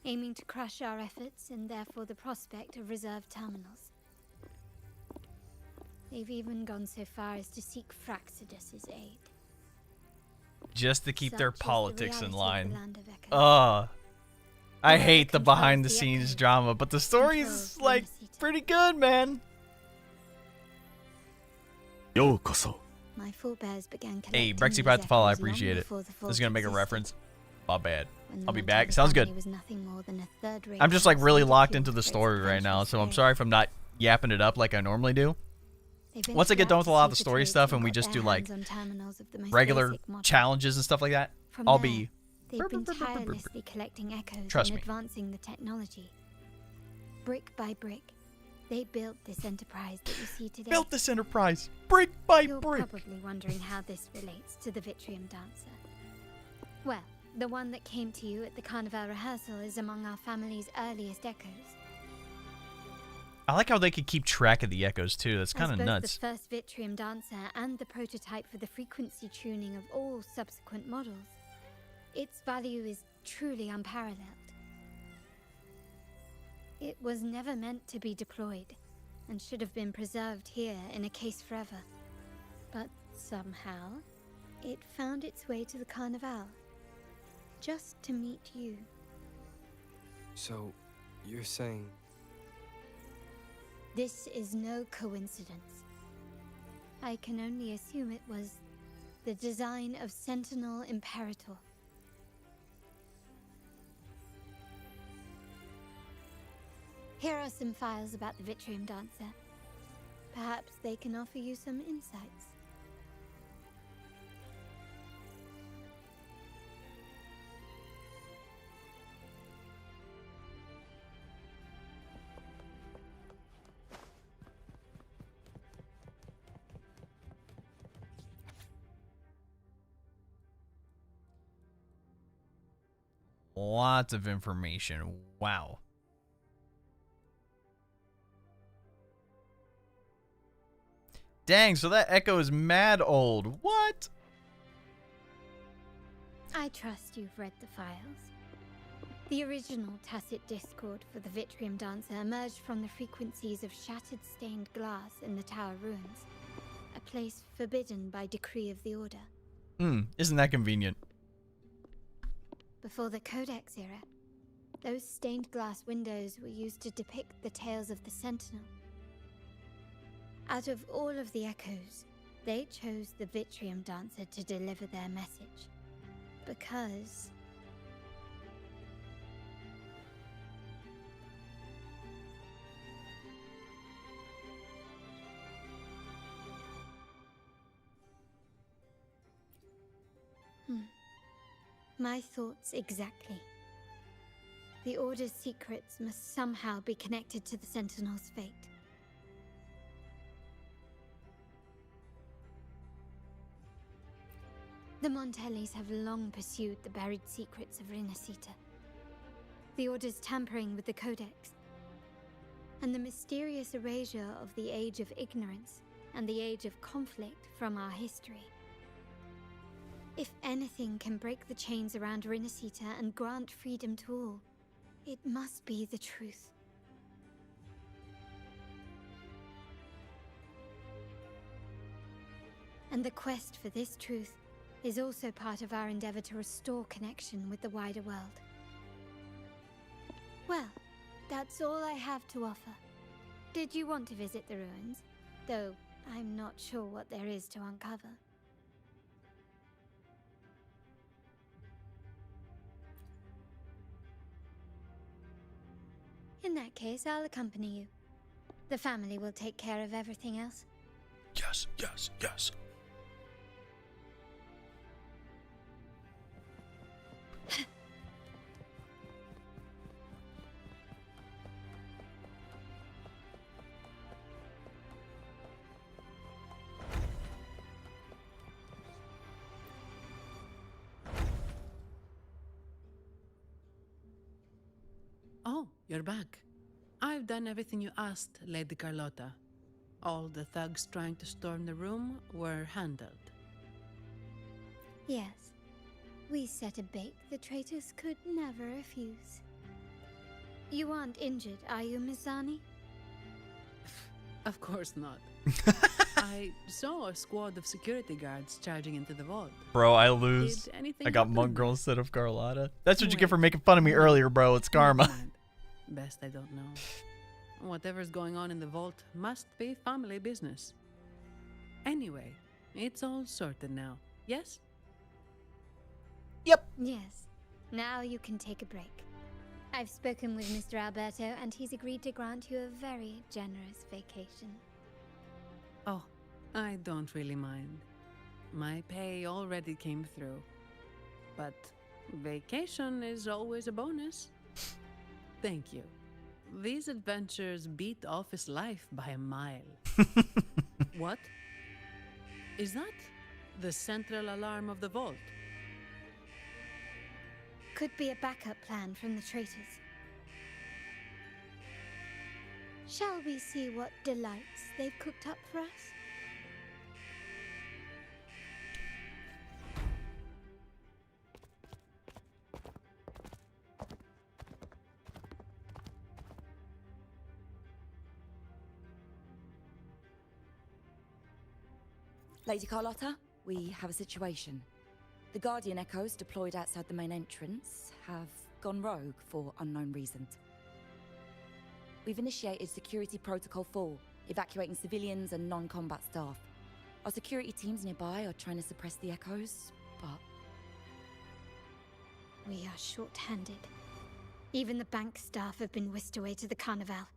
aiming to crush our efforts and therefore the prospect of reserved terminals. They've even gone so far as to seek Fraxidus's aid. Just to keep their Such is the politics in reality of the line. land of echoes. Ugh. I Whoever hate the controls behind the the scenes echoes drama, but the story's controls like Renacita. pretty good, man. ようこそ my forebears began collecting Hey, Brexy these Path to follow. I echoes long appreciate it. before the This is vault gonna make a existed. reference. My bad. When the I'll be Montana back. Sounds good. family was nothing more than a third-rate I'm just like house really ridiculed locked into the for its story right now, adventurous so I'm fare. sorry if I'm not yapping it up like I normally do. They Once I ventured get done out with a to lot of the see story trades stuff and we got just their do like hands on terminals of the most regular basic model. challenges and stuff like that, From I'll there, be they've been tirelessly collecting echoes Trust and me. advancing the technology. Brick by brick, they built this enterprise that you see today. built this enterprise brick by You're brick. probably wondering how this relates to the Vitrium Dancer. Well, the one that came to you at the Carnival rehearsal is among our family's earliest echoes. I like how they could keep track of the echoes too. That's kind of As both nuts. the first Vitrium Dancer and the prototype for the frequency tuning of all subsequent models, its value is truly unparalleled. It was never meant to be deployed, and should have been preserved here in a case forever. But somehow, it found its way to the Carnival, just to meet you. So, you're saying... This is no coincidence. I can only assume it was the design of Sentinel Imperator. Here are some files about the Vitrium Dancer. Perhaps they can offer you some insights. Lots of information. Wow. Dang, so that echo is mad old. What? I trust you've read the files. The original tacit discord for the Vitrium Dancer emerged from the frequencies of shattered stained glass in the tower ruins, a place forbidden by decree of the Order. Isn't that convenient? Before the Codex era, those stained glass windows were used to depict the tales of the Sentinel. Out of all of the echoes, they chose the Vitrium Dancer to deliver their message. Because... My thoughts exactly. The Order's secrets must somehow be connected to the Sentinel's fate. The Montellis have long pursued the buried secrets of Rinascita. The Order's tampering with the Codex, and the mysterious erasure of the Age of Ignorance and the Age of Conflict from our history. If anything can break the chains around Rinascita and grant freedom to all, it must be the truth. And the quest for this truth is also part of our endeavor to restore connection with the wider world. Well, that's all I have to offer. Did you want to visit the ruins? Though I'm not sure what there is to uncover. In that case, I'll accompany you. The family will take care of everything else. Yes, yes, yes. Oh, you're back. I've done everything you asked, Lady Carlotta. All the thugs trying to storm the room were handled. Yes. We set a bait the traitors could never refuse. You aren't injured, are you, Miss Zani? Of course not. I saw a squad of security guards charging into the vault. Bro, I lose. Did anything I got happen? Monk Girl instead of Carlotta. That's what you get Wait. for making fun of me earlier, bro. It's karma. Never mind. Best I don't know. Whatever's going on in the vault must be family business. Anyway, It's all sorted now, yes? Yes. Now you can take a break. I've spoken with Mr. Alberto, and he's agreed to grant you a very generous vacation. Oh, I don't really mind. My pay already came through. But vacation is always a bonus. Thank you. These adventures beat office life by a mile. What? Is that the central alarm of the vault? Could be a backup plan from the traitors. Shall we see what delights they've cooked up for us? Lady Carlotta, we have a situation. The Guardian Echoes deployed outside the main entrance have gone rogue for unknown reasons. We've initiated Security Protocol 4, evacuating civilians and non-combat staff. Our security teams nearby are trying to suppress the Echoes, but... We are short-handed. Even the bank staff have been whisked away to the Carnival.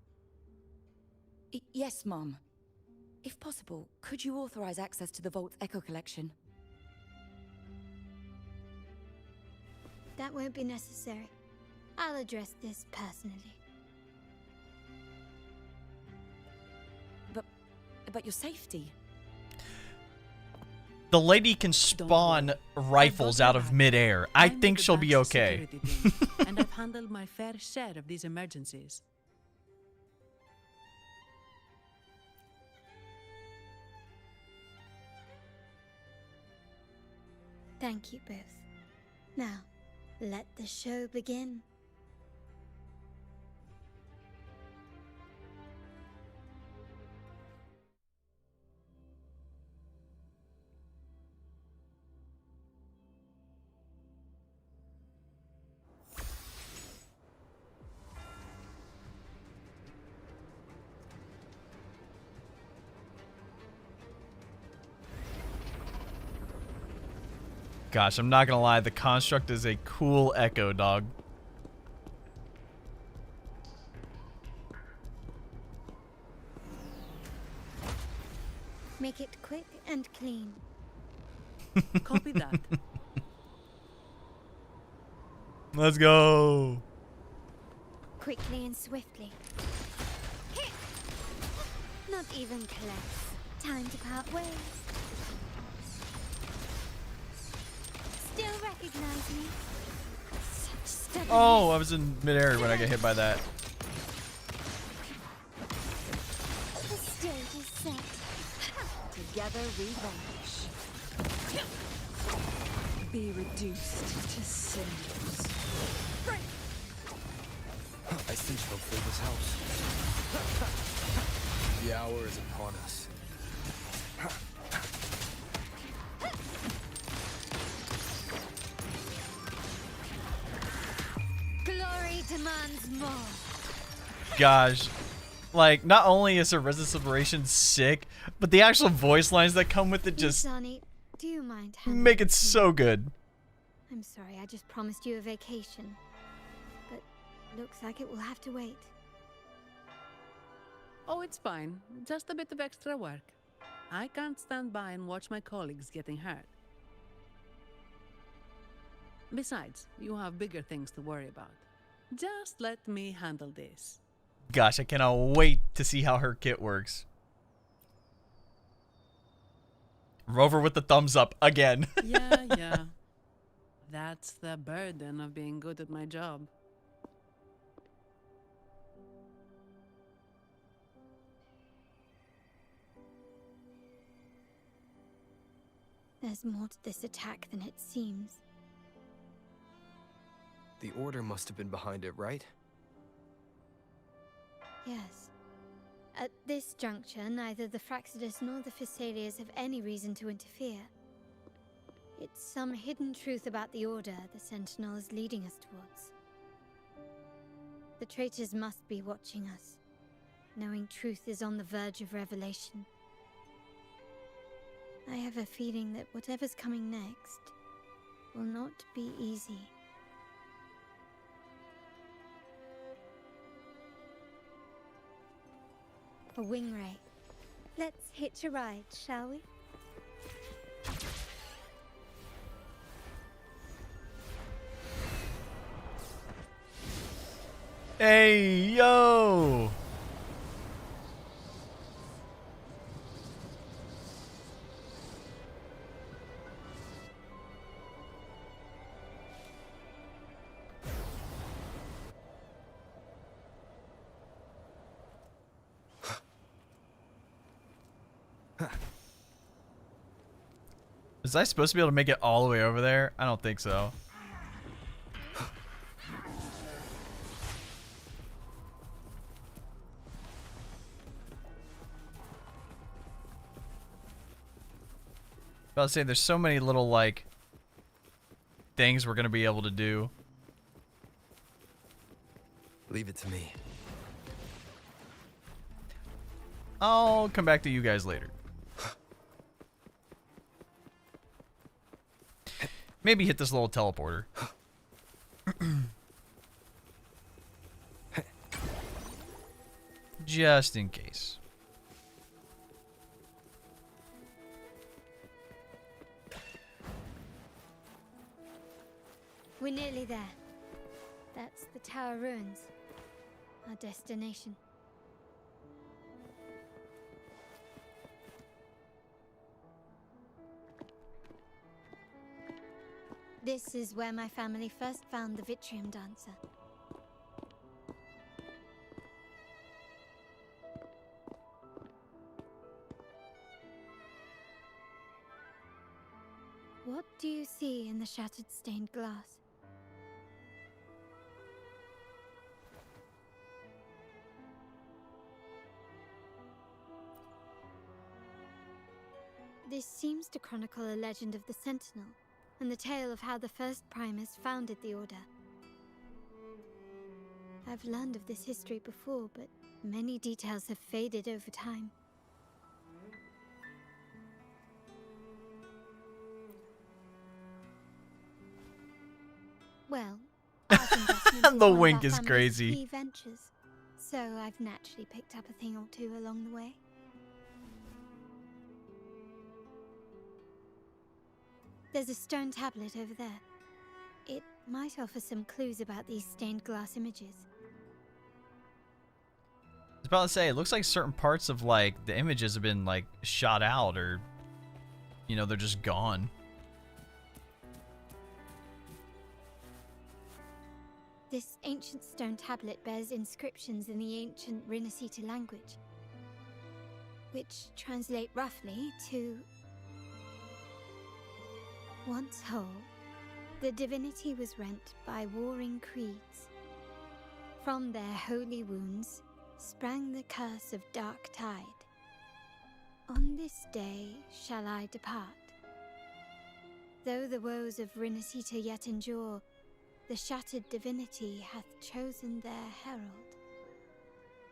Yes, Mum. If possible, could you authorize access to the Vault's Echo collection? That won't be necessary. I'll address this personally. But your safety? The lady can spawn rifles out of midair. I think she'll be okay. And I've handled my fair share of these emergencies. Thank you both. Now, let the show begin. Gosh, I'm not gonna lie, the construct is a cool echo, dog. Make it quick and clean. Copy that. Let's go. Quickly and swiftly. Not even close. Time to part ways. Still recognize me? Such stubbornness. Oh, I was in midair when I get hit by that. The stage is set. Together we vanish. Be reduced to cinders. I think hopefully this helps. The hour is upon us. Glory demands more. Gosh. Like, not only is her Resident Liberation sick, but the actual voice lines that come with it just Sonny, do you mind handling make it this? so good. I'm sorry, I just promised you a vacation. But looks like it will have to wait. Oh, it's fine. Just a bit of extra work. I can't stand by and watch my colleagues getting hurt. Besides, you have bigger things to worry about. Just let me handle this. Gosh, I cannot wait to see how her kit works. Rover with the thumbs up again. Yeah. That's the burden of being good at my job. There's more to this attack than it seems. The Order must have been behind it, right? Yes. At this juncture, neither the Fraxidus nor the Physaelias have any reason to interfere. It's some hidden truth about the Order the Sentinel is leading us towards. The traitors must be watching us, knowing truth is on the verge of revelation. I have a feeling that whatever's coming next will not be easy. A wing ray. Let's hitch a ride, shall we? Hey, yo! Was I supposed to be able to make it all the way over there? I don't think so. I was saying there's so many little like things we're gonna be able to do. Leave it to me. I'll come back to you guys later. Maybe hit this little teleporter. Just in case. We're nearly there. That's the Tower Ruins. Our destination. This is where my family first found the Vitrium Dancer. What do you see in the shattered stained glass? This seems to chronicle a legend of the Sentinel, and the tale of how the first Primus founded the Order. I've learned of this history before, but many details have faded over time. Well, art investment is The one of wink our is family's crazy. key ventures, so I've naturally picked up a thing or two along the way. There's a stone tablet over there. It might offer some clues about these stained glass images. I was about to say, it looks like certain parts of like the images have been like shot out, or you know, they're just gone. This ancient stone tablet bears inscriptions in the ancient Rinascita language, which translate roughly to... Once whole, the divinity was rent by warring creeds. From their holy wounds sprang the curse of dark tide. On this day shall I depart. Though the woes of Rinascita yet endure, the shattered divinity hath chosen their herald.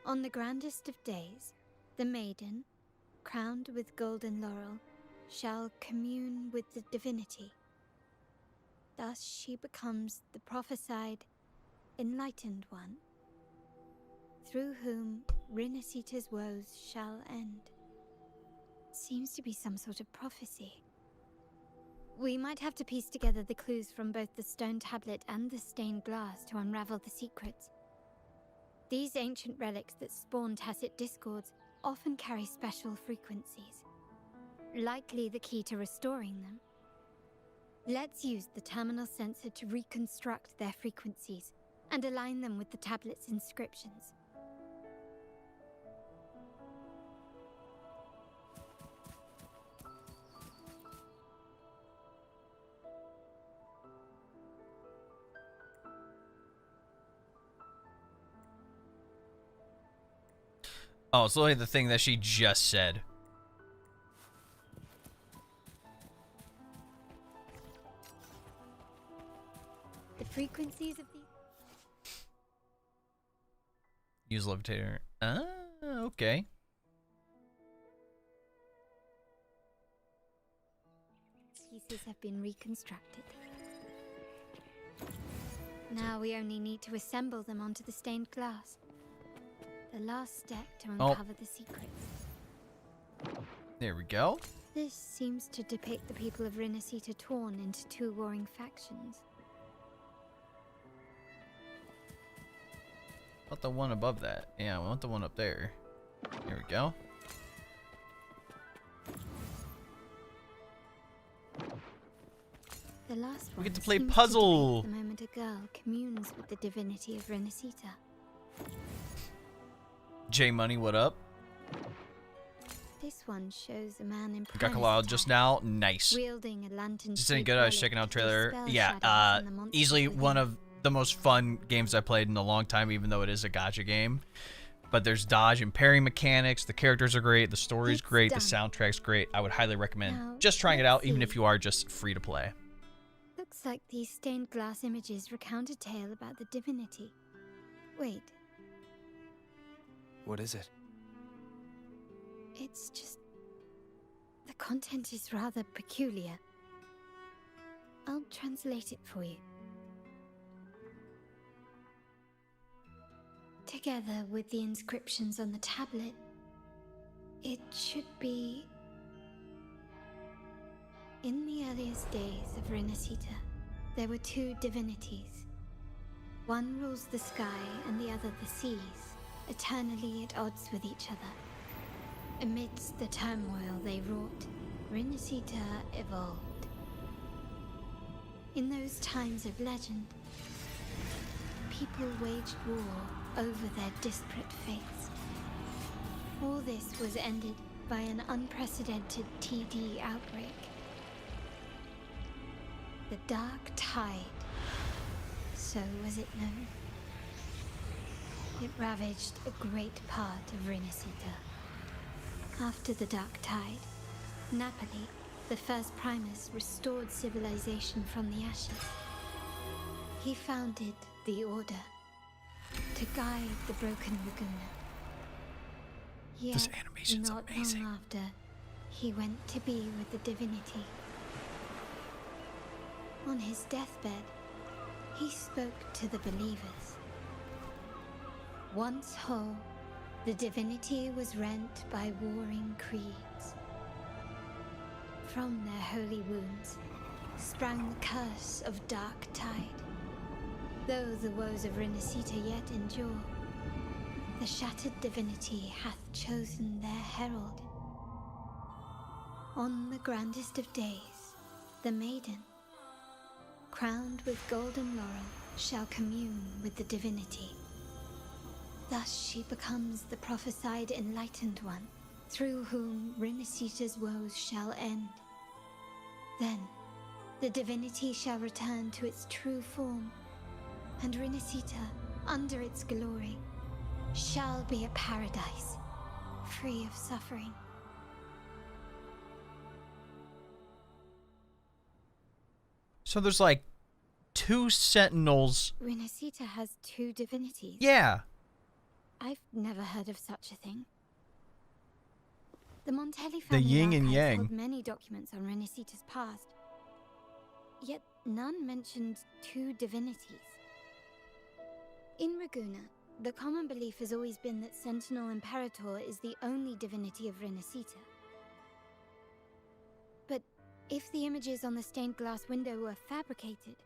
On the grandest of days, the maiden, crowned with golden laurel, shall commune with the divinity. Thus she becomes the prophesied, enlightened one, through whom Rinascita's woes shall end. Seems to be some sort of prophecy. We might have to piece together the clues from both the stone tablet and the stained glass to unravel the secrets. These ancient relics that spawn tacit discords often carry special frequencies, likely the key to restoring them. Let's use the terminal sensor to reconstruct their frequencies and align them with the tablet's inscriptions. Oh, it's literally the thing that she just said. The frequencies of these... Use levitator. Okay. pieces have been reconstructed. Now we only need to assemble them onto the stained glass. The last step to uncover the secrets. There we go. This seems to depict the people of Rinasita torn into two warring factions. What the one above that? Yeah, I want the one up there. There we go. The last one We get to play seems puzzle. To depict the moment a girl communes with the divinity of Rinasita. J Money, what up? This one shows a man in Got Carlotta just now. Nice. wielding a lantern. Just any good. I was checking out trailer. Yeah, easily one of the most fun games I played in a long time, even though it is a gacha game. But there's dodge and parry mechanics. The characters are great. The story's great. The soundtrack's great. I would highly recommend just trying it out, even if you are just free to play. Looks like these stained glass images recount a tale about the divinity. Wait, What is it? it's just... the content is rather peculiar. I'll translate it for you. Together with the inscriptions on the tablet, it should be... In the earliest days of Rinasita, there were two divinities. One rules the sky and the other the seas, eternally at odds with each other. Amidst the turmoil they wrought, Rinasita evolved. In those times of legend, people waged war over their disparate fates. All this was ended by an unprecedented TD outbreak. The Dark Tide, so was it known. It ravaged a great part of Rinasita. After the Dark Tide, Napoli, the first Primus, restored civilization from the ashes. He founded the Order to guide the broken Laguna. Yet, This animation's not amazing. long after, he went to be with the divinity. On his deathbed, he spoke to the believers. Once whole, the divinity was rent by warring creeds. From their holy wounds sprang the curse of Dark Tide. Though the woes of Rinasita yet endure, the shattered divinity hath chosen their herald. On the grandest of days, the maiden, crowned with golden laurel, shall commune with the divinity. Thus she becomes the prophesied enlightened one, through whom Rinasita's woes shall end. Then, the divinity shall return to its true form, and Rinasita, under its glory, shall be a paradise, free of suffering. So there's like two sentinels. Rinasita has two divinities. Yeah. I've never heard of such a thing. The Montelli The family yin and archives yang. hold many documents on Rinasita's past, yet none mentioned two divinities. In Ragusa, the common belief has always been that Sentinel Imperator is the only divinity of Rinasita. But if the images on the stained glass window were fabricated,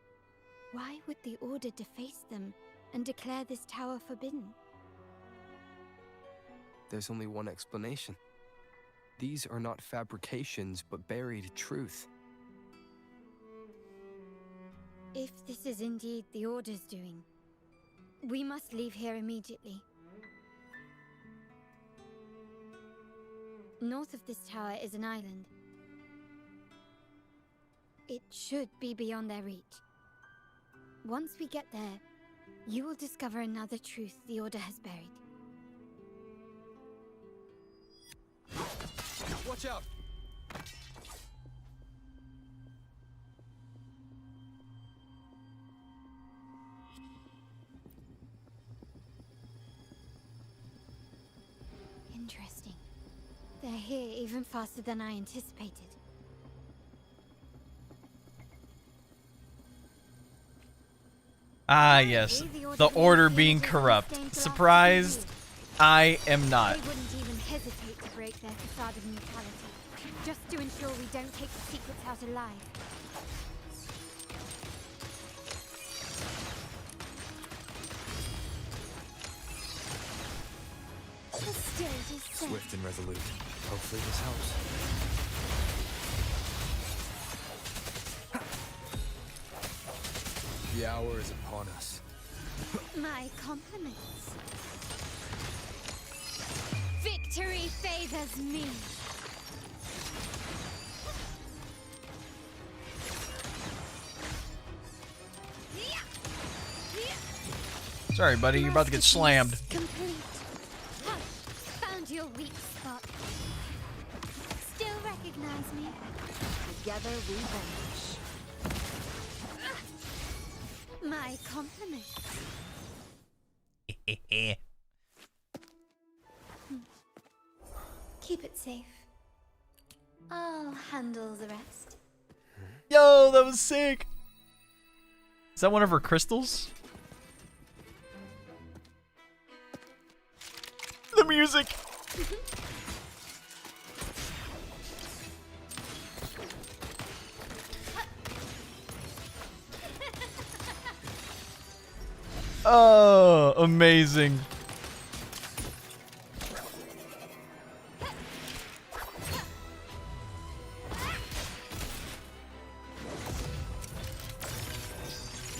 why would the Order deface them and declare this tower forbidden? There's only one explanation. These are not fabrications, but buried truth. If this is indeed the Order's doing, we must leave here immediately. North of this tower is an island. It should be beyond their reach. Once we get there, you will discover another truth the Order has buried. Watch out! Interesting. They're here even faster than I anticipated. Ah, yes. The Order being corrupt. Surprised? I am not. They wouldn't even hesitate to break their facade of neutrality, just to ensure we don't take the secrets out alive. The stage is set. Swift and resolute. Hopefully this helps. The hour is upon us. My compliments. Victory favors me. Sorry, buddy, you're about to get slammed. Complete. Found your weak spot. Still recognize me? Together we vanish. My compliments. Keep it safe. I'll handle the rest. Yo, that was sick. Is that one of her crystals? The music. Oh, amazing.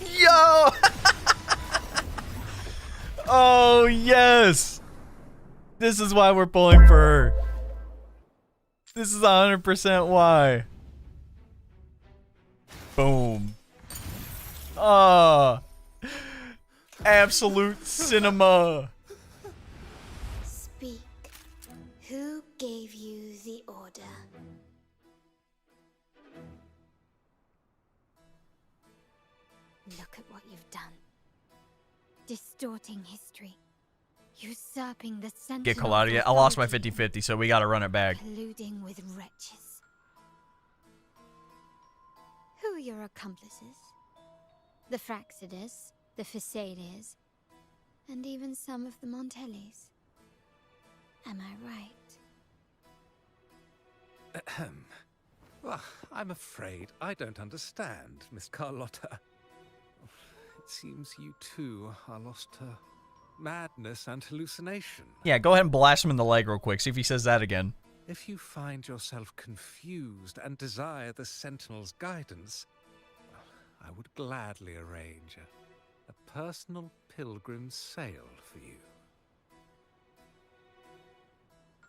Yo! Oh, yes. This is why we're pulling for her. This is 100% why. Boom. Ah. Absolute cinema. Speak. Who gave you the order? Look at what you've done. Distorting history. Usurping the Sentinel's Get Carlotta. I lost my authority, 50-50, so we gotta run it back. colluding with wretches. Who are your accomplices? The Fraxidus, the Facades, and even some of the Montellis. Am I right? Ahem. Well, I'm afraid I don't understand, Miss Carlotta. It seems you too are lost to madness and hallucination. Yeah, go ahead and blast him in the leg real quick. See if he says that again. If you find yourself confused and desire the Sentinel's guidance, I would gladly arrange a personal pilgrim sail for you.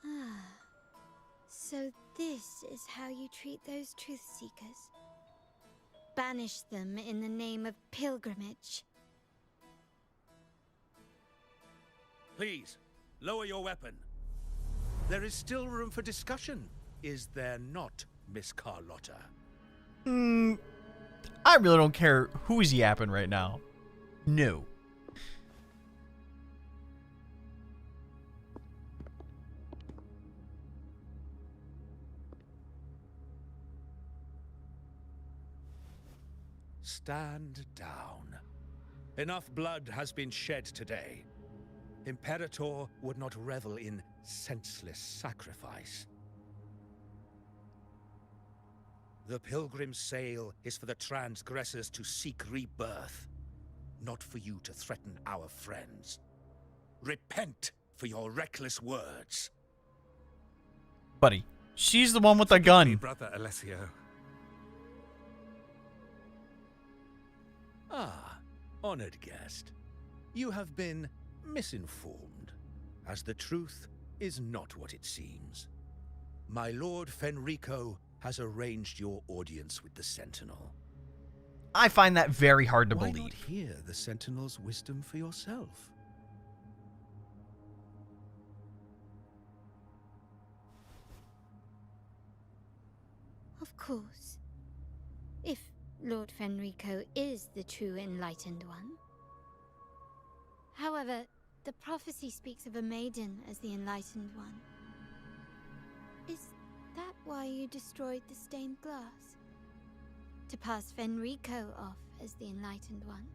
Ah, so this is how you treat those truth seekers. Banish them in the name of pilgrimage. Please, lower your weapon. There is still room for discussion, is there not, Miss Carlotta? I really don't care who's yapping right now. No. Stand down. Enough blood has been shed today. Imperator would not revel in senseless sacrifice. The pilgrim's sail is for the transgressors to seek rebirth, not for you to threaten our friends. Repent for your reckless words. Buddy, she's the one with the gun. Brother Alessio. Ah, honored guest. You have been misinformed, as the truth is not what it seems. My Lord Fenrico has arranged your audience with the Sentinel. I find that very hard to Why believe. not hear the Sentinel's wisdom for yourself? Of course. If Lord Fenrico is the true enlightened one. However, the prophecy speaks of a maiden as the enlightened one. Is that why you destroyed the stained glass? To pass Fenrico off as the enlightened one?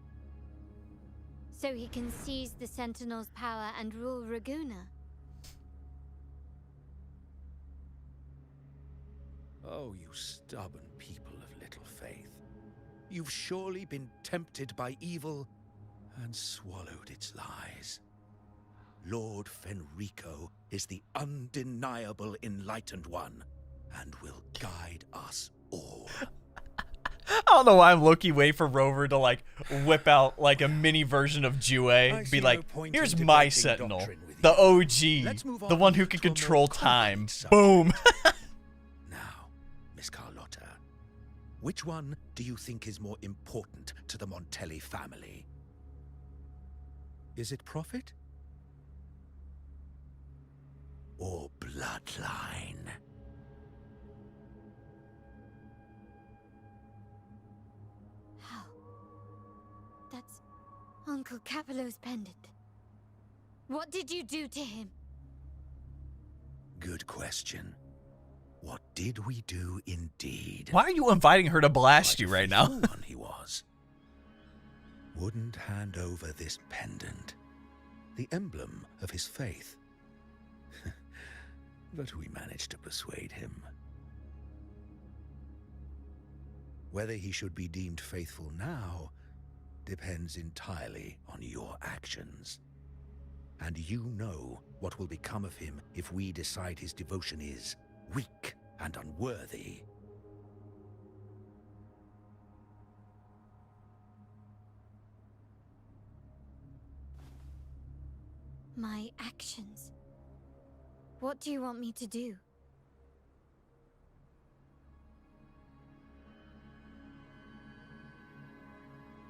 So he can seize the Sentinel's power and rule Raguna. Oh, you stubborn people of little faith. You've surely been tempted by evil and swallowed its lies. Lord Fenrico is the undeniable Enlightened One and will guide us all. I don't know why I'm low-key waiting for Rover to like whip out like a mini version of Jue, be like, here's my Sentinel, the OG, the one who can control time. Boom. Now, Miss Carlotta, which one do you think is more important to the Montelli family? Is it profit? Or bloodline? How? That's Uncle Capello's pendant. What did you do to him? Good question. What did we do indeed? Why are you inviting her to blast you right now? One he was. Wouldn't hand over this pendant, the emblem of his faith. But we managed to persuade him. Whether he should be deemed faithful now depends entirely on your actions. And you know what will become of him if we decide his devotion is weak and unworthy. My actions. What do you want me to do?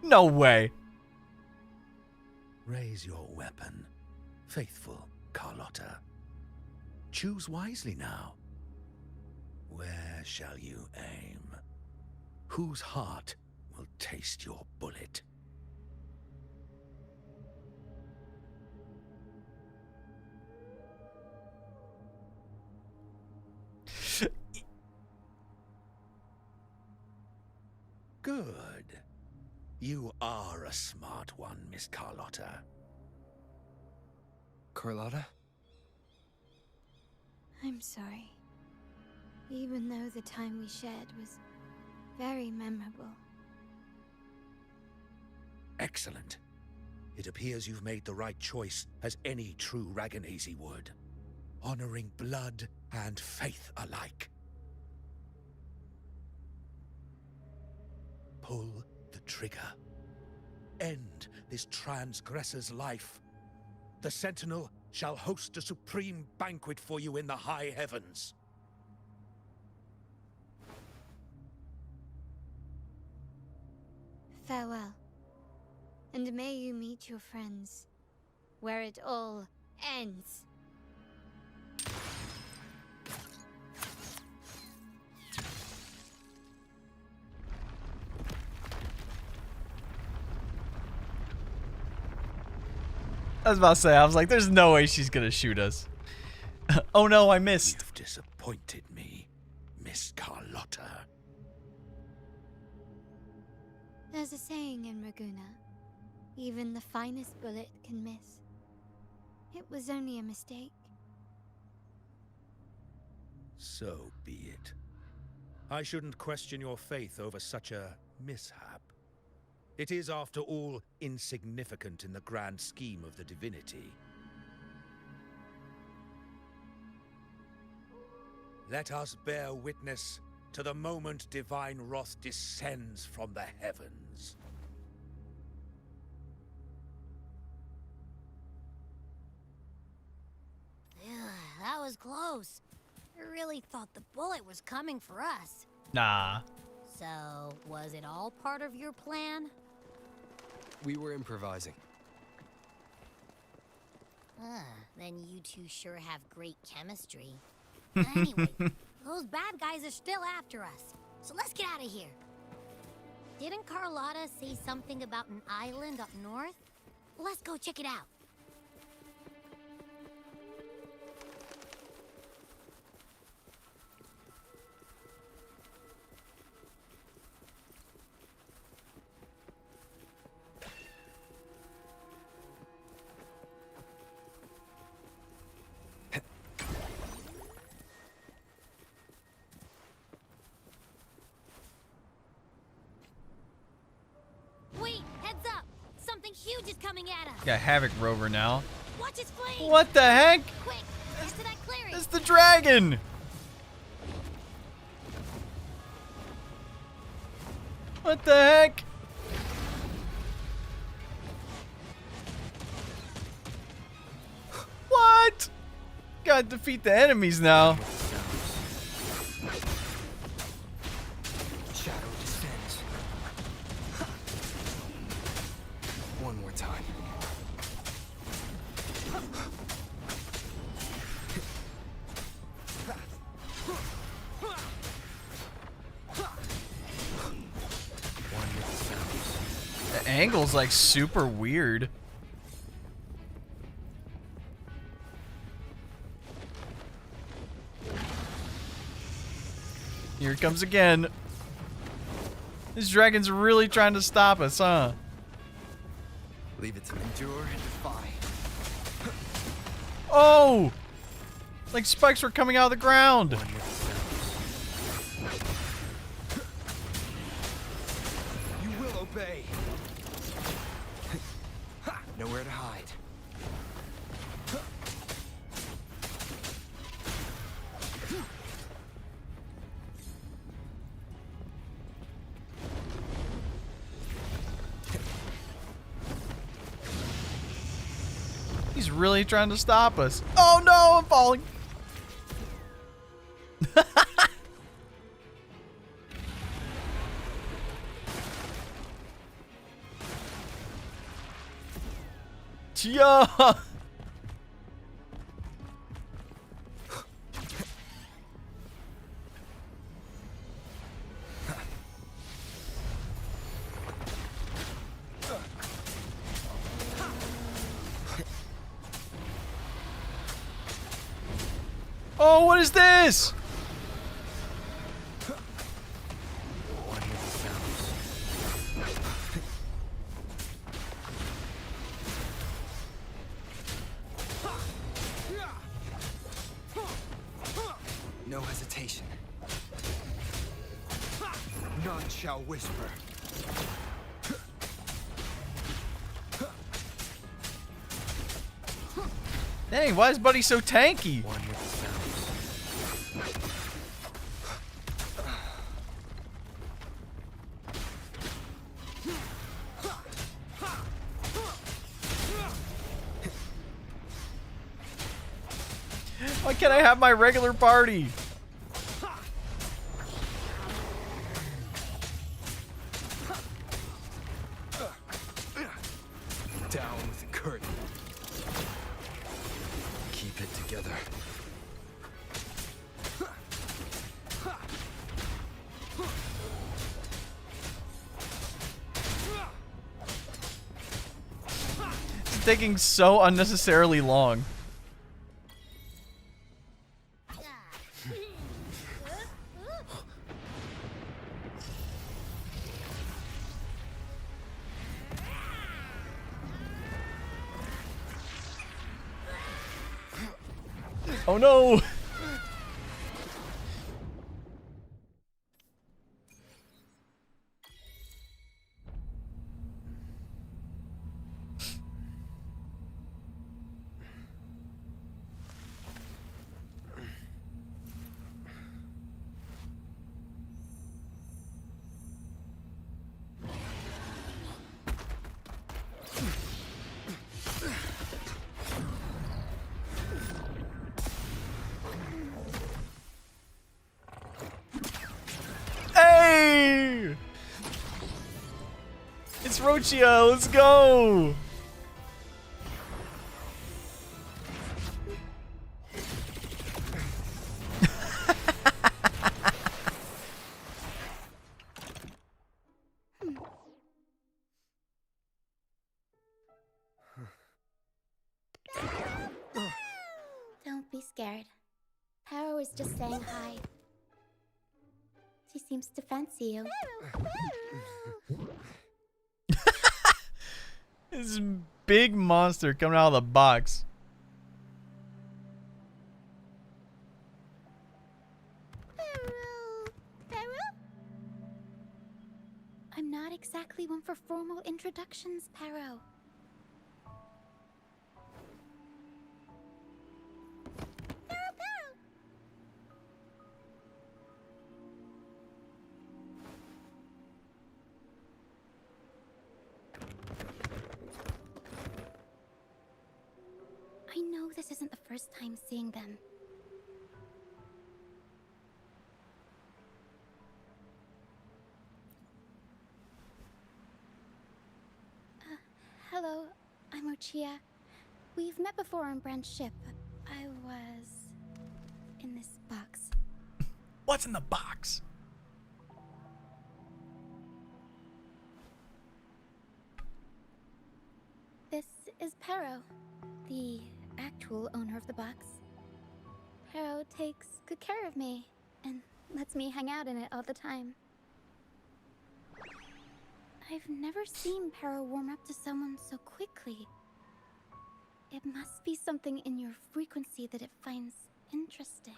No way. Raise your weapon, faithful Carlotta. Choose wisely now. Where shall you aim? Whose heart will taste your bullet? Good. You are a smart one, Miss Carlotta. Carlotta? I'm sorry. Even though the time we shared was very memorable. Excellent. It appears you've made the right choice, as any true Ragganese would. Honoring blood and faith alike. Pull the trigger. End this transgressor's life. The Sentinel shall host a supreme banquet for you in the high heavens. Farewell. And may you meet your friends, where it all ends. I was about to say, I was like, there's no way she's gonna shoot us. Oh no, I missed. You've disappointed me, Miss Carlotta. There's a saying in Raguna, even the finest bullet can miss. It was only a mistake. So be it. I shouldn't question your faith over such a mishap. It is, after all, insignificant in the grand scheme of the divinity. Let us bear witness to the moment divine wrath descends from the heavens. That was close. I really thought the bullet was coming for us. Nah. So, was it all part of your plan? We were improvising. Then you two sure have great chemistry. Anyway, those bad guys are still after us. So let's get out of here. Didn't Carlotta say something about an island up north? Let's go check it out. huge is coming at us. Got Havoc Rover now. Watch his flame. What the heck? Quick, get to that clearing. It's the dragon. What the heck? What? Gotta defeat the enemies now. Shadow descends. One more time. The angle's like super weird. Here it comes again. This dragon's really trying to stop us, huh? Leave it to endure and defy. Oh! Like spikes were coming out of the ground. You will obey. Nowhere to hide. He's really trying to stop us. Oh no, I'm falling. Yeah. Oh, what is this? No hesitation. None shall whisper. Dang, why is Buddy so tanky? Why can't I have my regular party? Down with the curtain. Keep it together. It's taking so unnecessarily long. Oh no! Hey! It's Rochia, let's go! Don't be scared. Paro is just saying hi. She seems to fancy you. This big monster coming out of the box. I'm not exactly one for formal introductions, Paro. first time seeing them. Hello, I'm Ochia. We've met before on Brand's ship. I was in this box. What's in the box? This is Pero, the actual owner of the box. Pero takes good care of me and lets me hang out in it all the time. I've never seen Pero warm up to someone so quickly. It must be something in your frequency that it finds interesting.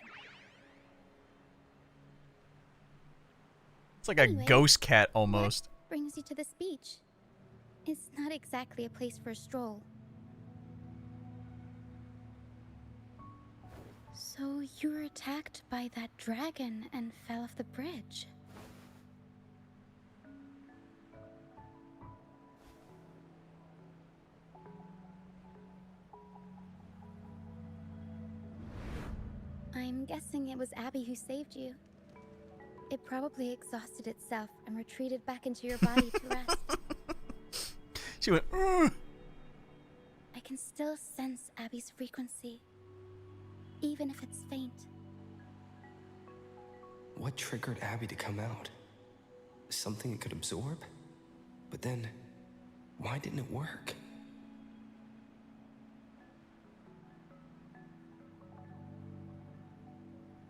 It's like a ghost cat almost. What brings you to this beach? It's not exactly a place for a stroll. So you were attacked by that dragon and fell off the bridge. I'm guessing it was Abby who saved you. It probably exhausted itself and retreated back into your body to rest. She went, "Ugh." I can still sense Abby's frequency, even if it's faint. What triggered Abby to come out? Something it could absorb? But then, why didn't it work?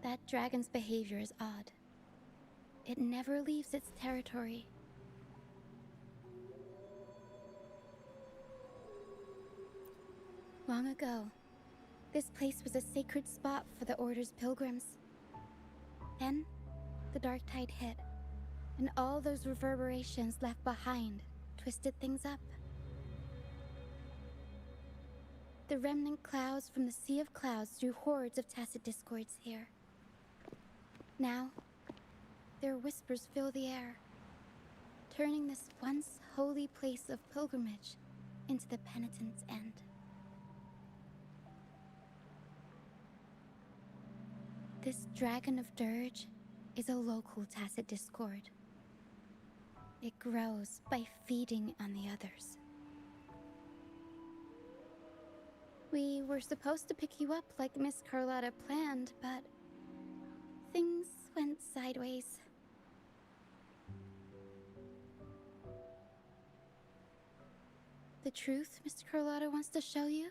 That dragon's behavior is odd. It never leaves its territory. Long ago, this place was a sacred spot for the Order's pilgrims. Then, the dark tide hit, and all those reverberations left behind twisted things up. The remnant clouds from the Sea of Clouds drew hordes of tacit discords here. Now, their whispers fill the air, turning this once holy place of pilgrimage into the penitent's end. This dragon of dirge is a local tacit discord. It grows by feeding on the others. We were supposed to pick you up like Miss Carlotta planned, but things went sideways. The truth Miss Carlotta wants to show you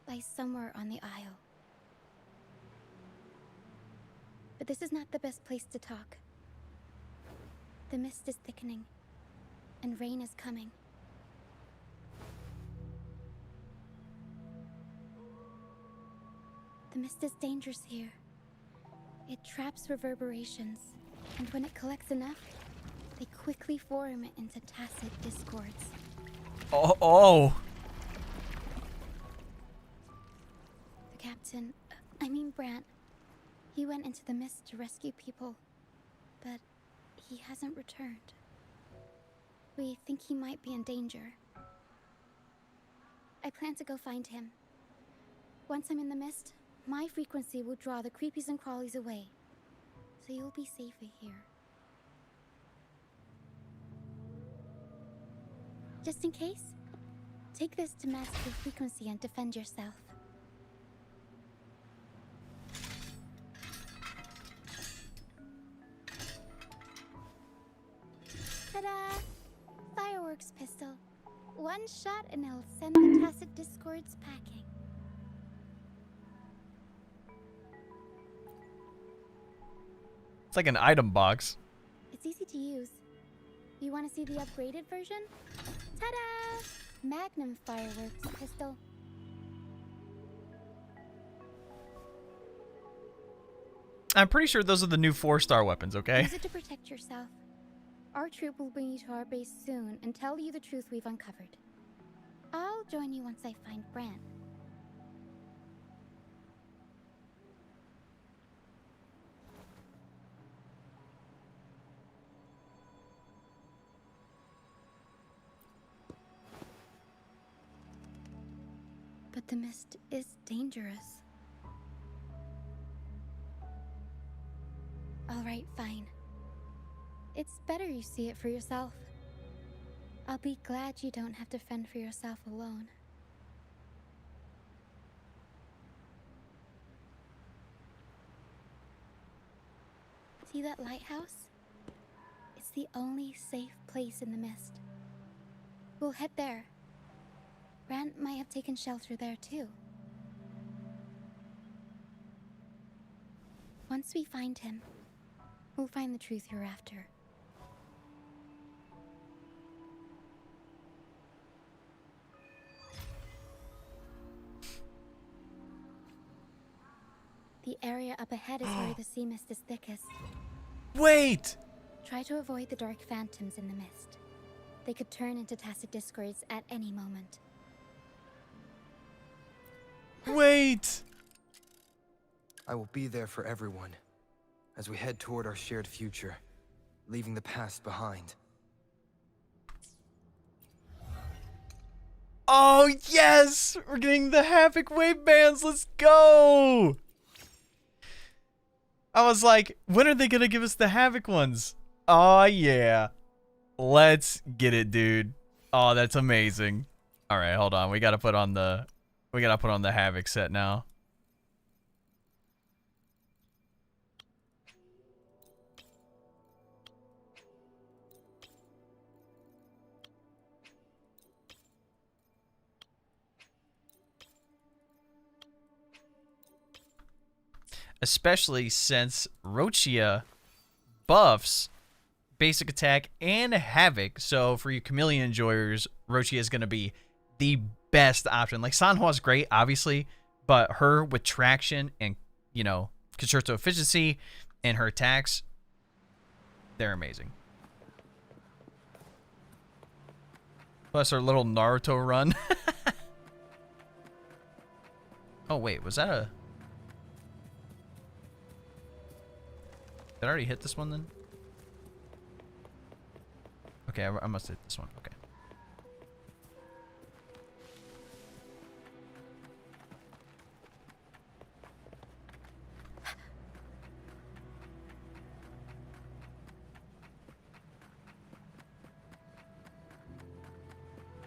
lies somewhere on the Isle. But this is not the best place to talk. The mist is thickening, and rain is coming. The mist is dangerous here. It traps reverberations, and when it collects enough, they quickly form into tacit discords. Oh. The captain, Brant, he went into the mist to rescue people, but he hasn't returned. We think he might be in danger. I plan to go find him. Once I'm in the mist, my frequency will draw the creepies and crawlies away, so you'll be safer here. Just in case, take this to mask your frequency and defend yourself. Ta-da! Fireworks pistol. One shot and it'll send the tacit discords packing. It's like an item box. It's easy to use. You want to see the upgraded version? Ta-da! Magnum fireworks pistol. I'm pretty sure those are the new 4-star weapons, okay? Use it to protect yourself. Our troop will bring you to our base soon and tell you the truth we've uncovered. I'll join you once I find Brant. But the mist is dangerous. Alright, fine. It's better you see it for yourself. I'll be glad you don't have to fend for yourself alone. See that lighthouse? It's the only safe place in the mist. We'll head there. Rand might have taken shelter there too. Once we find him, we'll find the truth you're after. The area up ahead is where the sea mist is thickest. Wait! Try to avoid the dark phantoms in the mist. They could turn into tacit discords at any moment. Wait! I will be there for everyone as we head toward our shared future, leaving the past behind. Oh, yes! We're getting the Havoc wave bands. Let's go! I was like, when are they gonna give us the Havoc ones? Oh, yeah. Let's get it, dude. Oh, that's amazing. All right, hold on. We gotta put on the Havoc set now. Especially since Rochia buffs basic attack and Havoc. So for you Chameleon enjoyers, Rochia is going to be the best option. Like Sanhua's great, obviously, but her with traction and, you know, Concerto efficiency and her attacks, they're amazing. Plus her little Naruto run. Oh, wait, was that a... Did I already hit this one then? Okay, I must hit this one. Okay.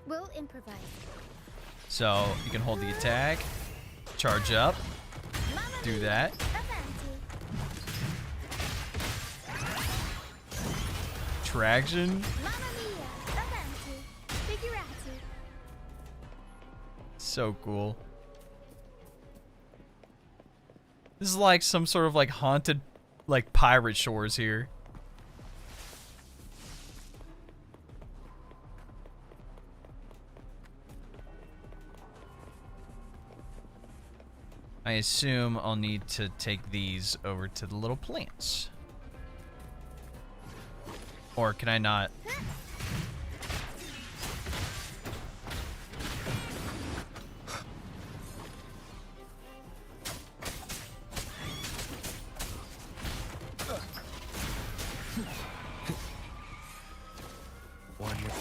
We'll improvise. So you can hold the attack, charge up, do that. Traction. So cool. This is like some sort of like haunted, like pirate shores here. I assume I'll need to take these over to the little plants. Or can I not? One with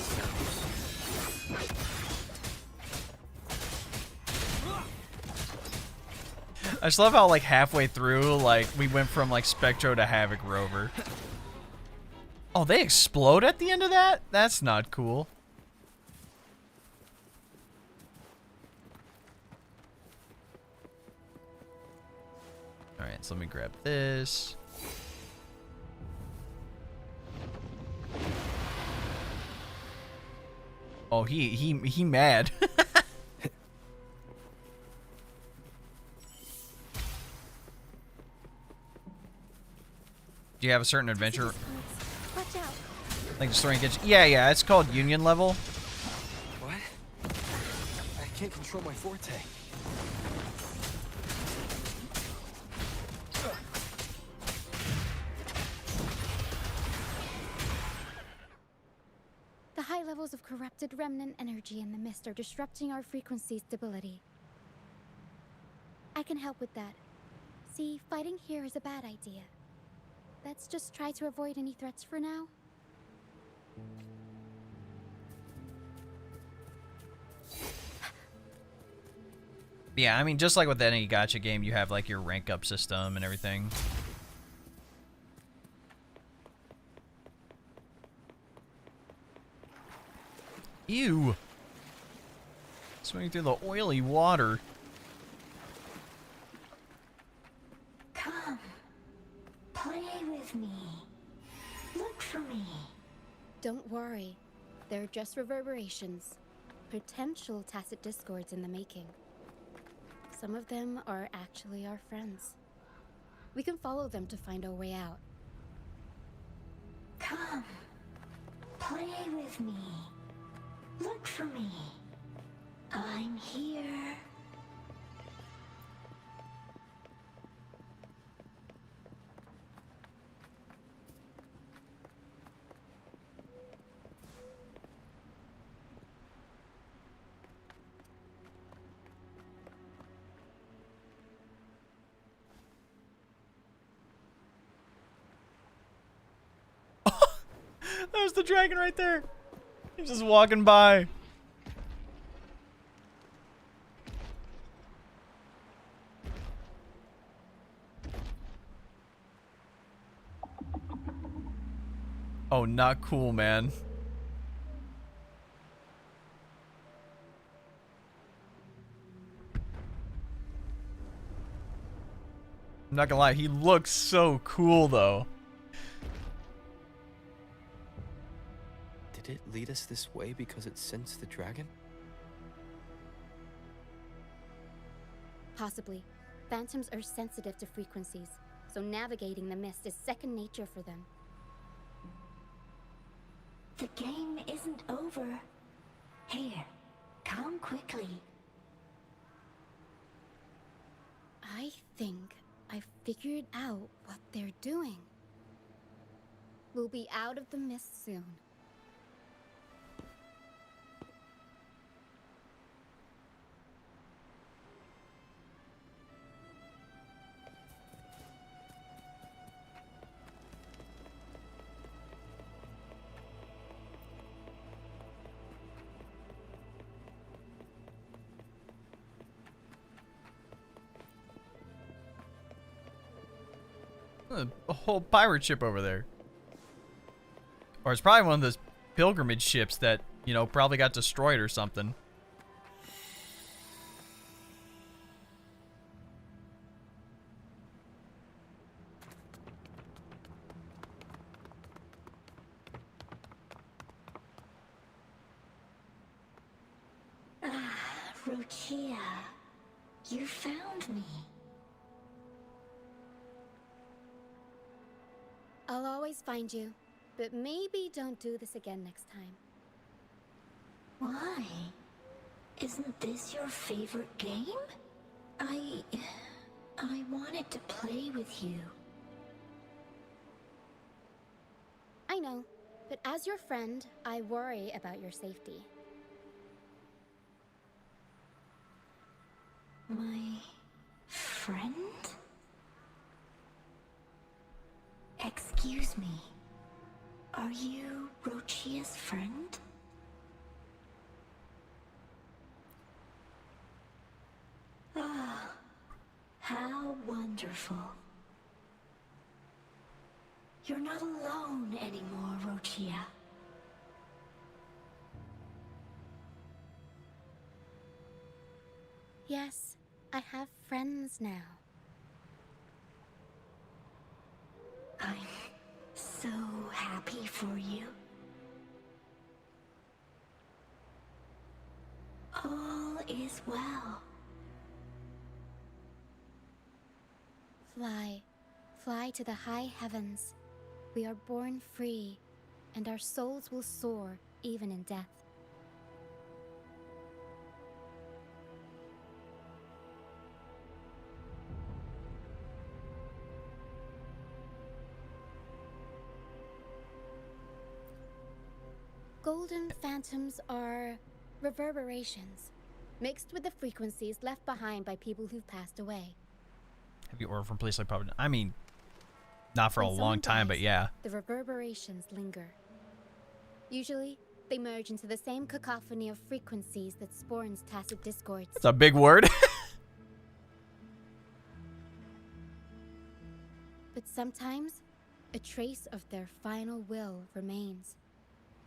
the I just love how like halfway through, like we went from like Spectro to Havoc Rover. Oh, they explode at the end of that? That's not cool. Alright, so let me grab this. Oh, he mad. Do you have a certain adventure? Watch out. Like destroying kitchen? Yeah, it's called Union Level. What? I can't control my forte. The high levels of corrupted remnant energy in the mist are disrupting our frequency stability. I can help with that. See, fighting here is a bad idea. Let's just try to avoid any threats for now. Yeah, I mean, just like with any gacha game, you have like your rank up system and everything. Ew. Swimming through the oily water. Come. Play with me. Look for me. Don't worry. They're just reverberations. Potential tacit discords in the making. Some of them are actually our friends. We can follow them to find our way out. Come. Play with me. Look for me. I'm here. There's the dragon right there. He's just walking by. Oh, not cool, man. I'm not gonna lie, he looks so cool, though. Did it lead us this way because it sensed the dragon? Possibly. Phantoms are sensitive to frequencies, so navigating the mist is second nature for them. The game isn't over. Here, come quickly. I think I figured out what they're doing. We'll be out of the mist soon. A whole pirate ship over there. Or it's probably one of those pilgrimage ships that, you know, probably got destroyed or something. Ah, Rochia, you found me. I'll always find you, but maybe don't do this again next time. Why? Isn't this your favorite game? I wanted to play with you. I know, but as your friend, I worry about your safety. My friend? Excuse me. Are you Rochia's friend? Ah, how wonderful. You're not alone anymore, Rochia. Yes, I have friends now. I'm so happy for you. All is well. Fly, fly to the high heavens. We are born free, and our souls will soar even in death. Golden phantoms are reverberations, mixed with the frequencies left behind by people who've passed away. Have you ordered from a place like probably? I mean, not for When a long someone time, but dies, yeah. The reverberations linger. Usually, they merge into the same cacophony of frequencies that spawns tacit discords. That's a big word. But sometimes, a trace of their final will remains.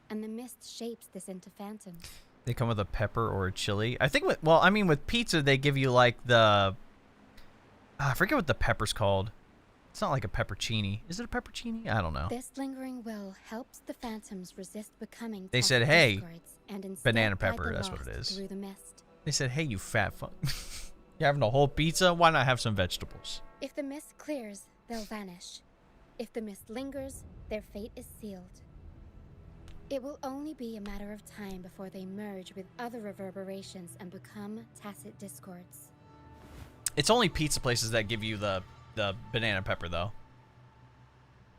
and the mist shapes this into phantoms. They come with a pepper or a chili. I think with, well, I mean with pizza they give you like the I forget what the pepper's called. It's not like a peppercini. Is it a peppercini? I don't know. This lingering will helps the phantoms resist becoming They said, tacit "Hey, discords and instead banana guide pepper, the that's what it lost is." through the mist. They said, "Hey, you fat fuck. You're having a whole pizza? Why not have some vegetables?" If the mist clears, they'll vanish. If the mist lingers, their fate is sealed. It will only be a matter of time before they merge with other reverberations and become tacit discords. It's only pizza places that give you the banana pepper though.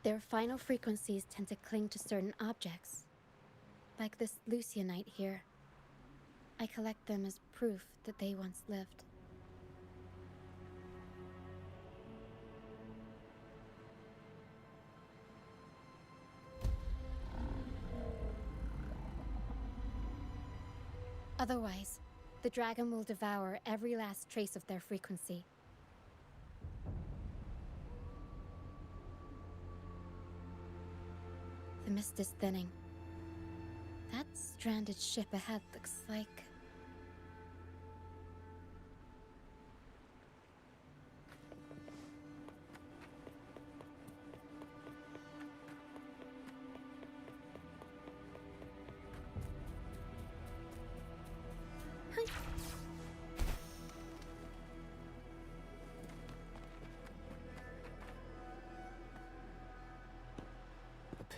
Their final frequencies tend to cling to certain objects, like this Lucianite here. I collect them as proof that they once lived. Otherwise, the dragon will devour every last trace of their frequency. The mist is thinning. That stranded ship ahead looks like...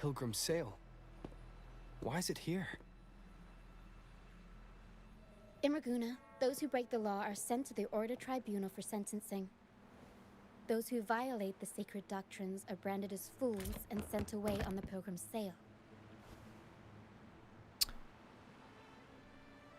Pilgrim sail. Why is it here? In Raguna, those who break the law are sent to the Order Tribunal for sentencing. Those who violate the sacred doctrines are branded as fools and sent away on the Pilgrim sail.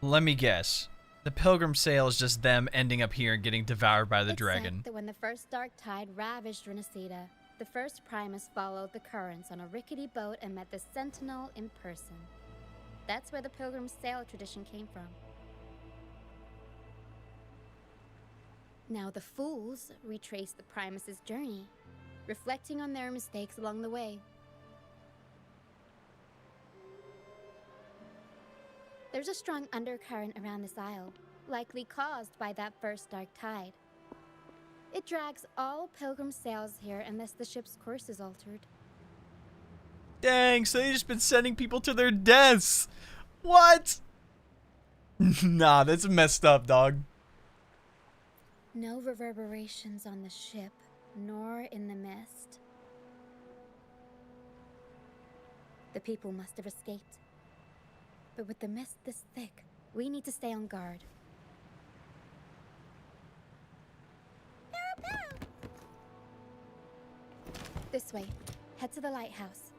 Let me guess. The Pilgrim sail is just them ending up here and getting devoured by the It's dragon. said that when the first dark tide ravaged Renacida, the first Primus followed the currents on a rickety boat and met the Sentinel in person. That's where the Pilgrim sail tradition came from. Now the fools retrace the Primus's journey, reflecting on their mistakes along the way. There's a strong undercurrent around this isle, likely caused by that first dark tide. It drags all Pilgrim sails here unless the ship's course is altered. Dang, so they just been sending people to their deaths. What? Nah, that's messed up, dog. No reverberations on the ship, nor in the mist. The people must have escaped. But with the mist this thick, we need to stay on guard. This way. Head to the lighthouse.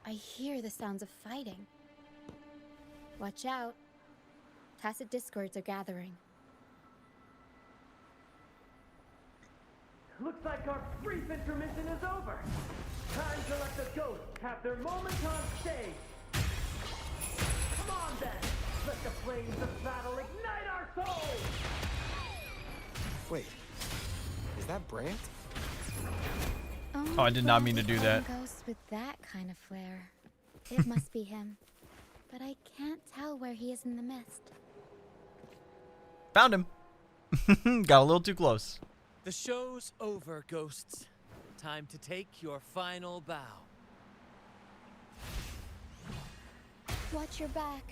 I hear the sounds of fighting. Watch out. Tacit discords are gathering. Looks like our brief intermission is over. Time to let the ghosts have their moment on stage. Come on then. Let the flames of battle ignite our souls. Wait, is that Brant? Oh, I did not mean to do that. Ghost with that kind of flair. It must be him. But I can't tell where he is in the mist. Found him. Got a little too close. The show's over, ghosts. Time to take your final bow. Watch your back.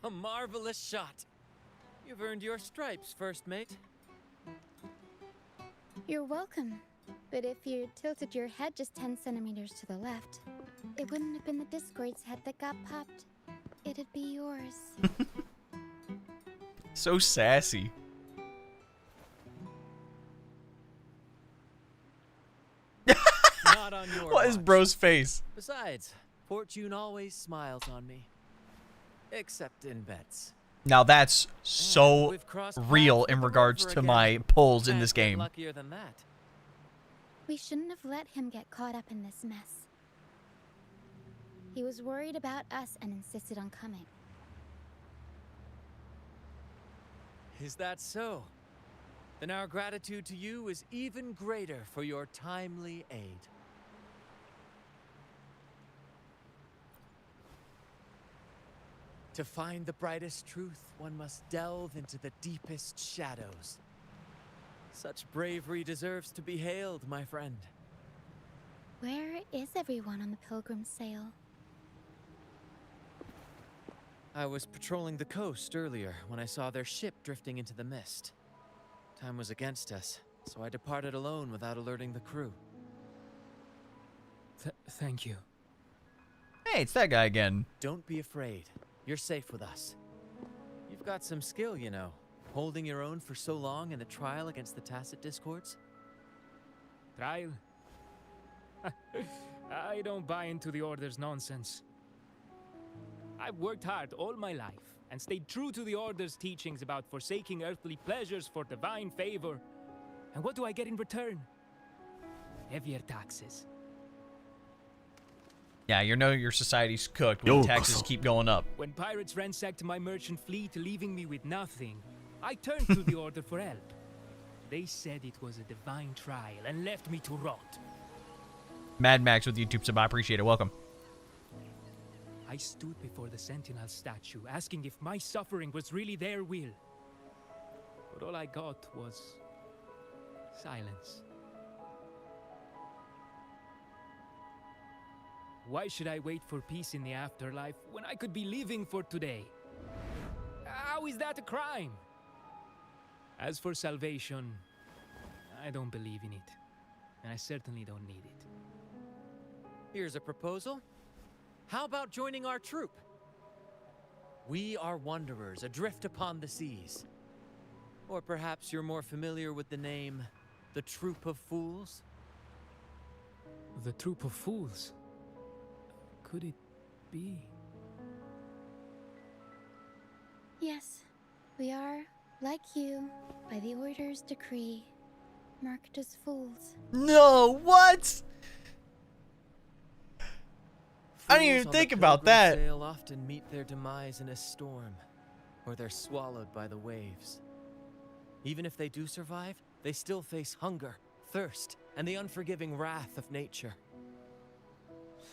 A marvelous shot. You've earned your stripes, first mate. You're welcome. But if you tilted your head just 10 centimeters to the left, it wouldn't have been the Discord's head that got popped. It'd be yours. So sassy. Not on your What is watch. bro's face? Besides, fortune always smiles on me. Except in bets. Now that's so we've crossed real paths in with the regards rover to again. my pulls in Can't this get game. Luckier than that. We shouldn't have let him get caught up in this mess. He was worried about us and insisted on coming. Is that so? Then our gratitude to you is even greater for your timely aid. To find the brightest truth, one must delve into the deepest shadows. Such bravery deserves to be hailed, my friend. Where is everyone on the Pilgrim's Sail? I was patrolling the coast earlier when I saw their ship drifting into the mist. Time was against us, so I departed alone without alerting the crew. Thank you. Hey, it's that guy again. Don't be afraid. You're safe with us. You've got some skill, you know, holding your own for so long in a trial against the Tacit Discords. Trial? I don't buy into the Order's nonsense. I've worked hard all my life and stayed true to the Order's teachings about forsaking earthly pleasures for divine favor. And what do I get in return? Heavier taxes. Yeah, you know your society's cooked when taxes keep going up. When pirates ransacked my merchant fleet, leaving me with nothing, I turned to the Order for help. They said it was a divine trial and left me to rot. Mad Max with YouTube sub, I appreciate it. Welcome. I stood before the Sentinel statue, asking if my suffering was really their will. But all I got was silence. Why should I wait for peace in the afterlife when I could be living for today? How is that a crime? As for salvation, I don't believe in it. And I certainly don't need it. Here's a proposal. How about joining our troop? We are wanderers adrift upon the seas. Or perhaps you're more familiar with the name, the Troop of Fools? The Troop of Fools? Could it be? Yes, we are, like you, by the Order's decree, marked as fools. No, what? I didn't even think about that. Sail often meet their demise in a storm, or they're swallowed by the waves. Even if they do survive, they still face hunger, thirst, and the unforgiving wrath of nature.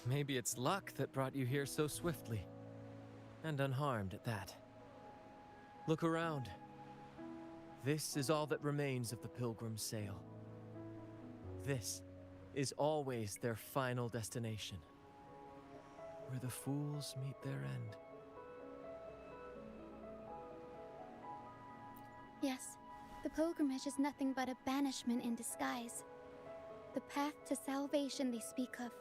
Maybe it's luck that brought you here so swiftly, and unharmed at that. Look around. This is all that remains of the Pilgrim's Sail. This is always their final destination, where the fools meet their end. Yes, the pilgrimage is nothing but a banishment in disguise. The path to salvation they speak of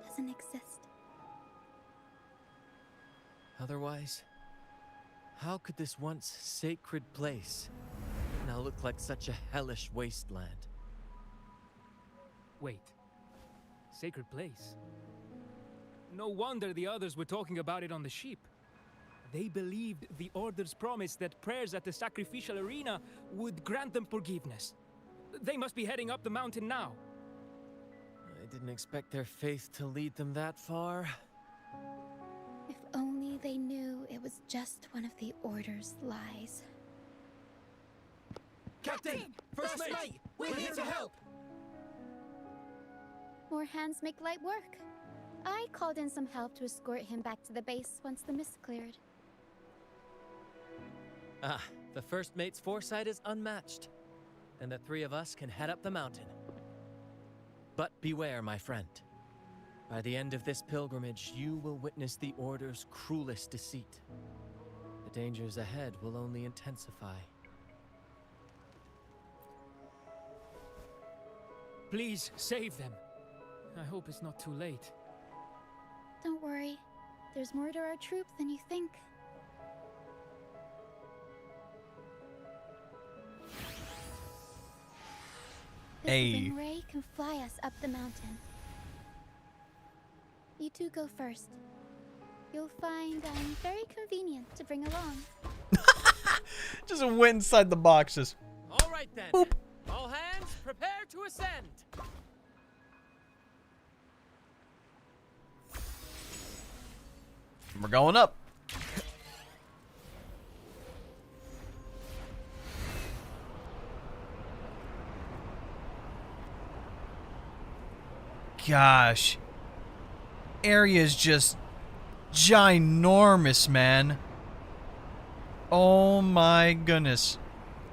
doesn't exist. Otherwise, how could this once sacred place now look like such a hellish wasteland? Wait. Sacred place? No wonder the others were talking about it on the ship. They believed the Order's promise that prayers at the sacrificial arena would grant them forgiveness. They must be heading up the mountain now. I didn't expect their faith to lead them that far. If only they knew it was just one of the Order's lies. Captain! First mate! We're here to help! More hands make light work. I called in some help to escort him back to the base once the mist cleared. Ah, the first mate's foresight is unmatched. And the three of us can head up the mountain. But beware, my friend. By the end of this pilgrimage, you will witness the Order's cruelest deceit. The dangers ahead will only intensify. Please, save them. I hope it's not too late. Don't worry. There's more to our troop than you think. This wing ray can fly us up the mountain. You two go first. You'll find I'm very convenient to bring along. Just went inside the boxes. All right then. Boop. All hands, prepare to ascend. We're going up. Gosh. Area is just ginormous, man. Oh my goodness.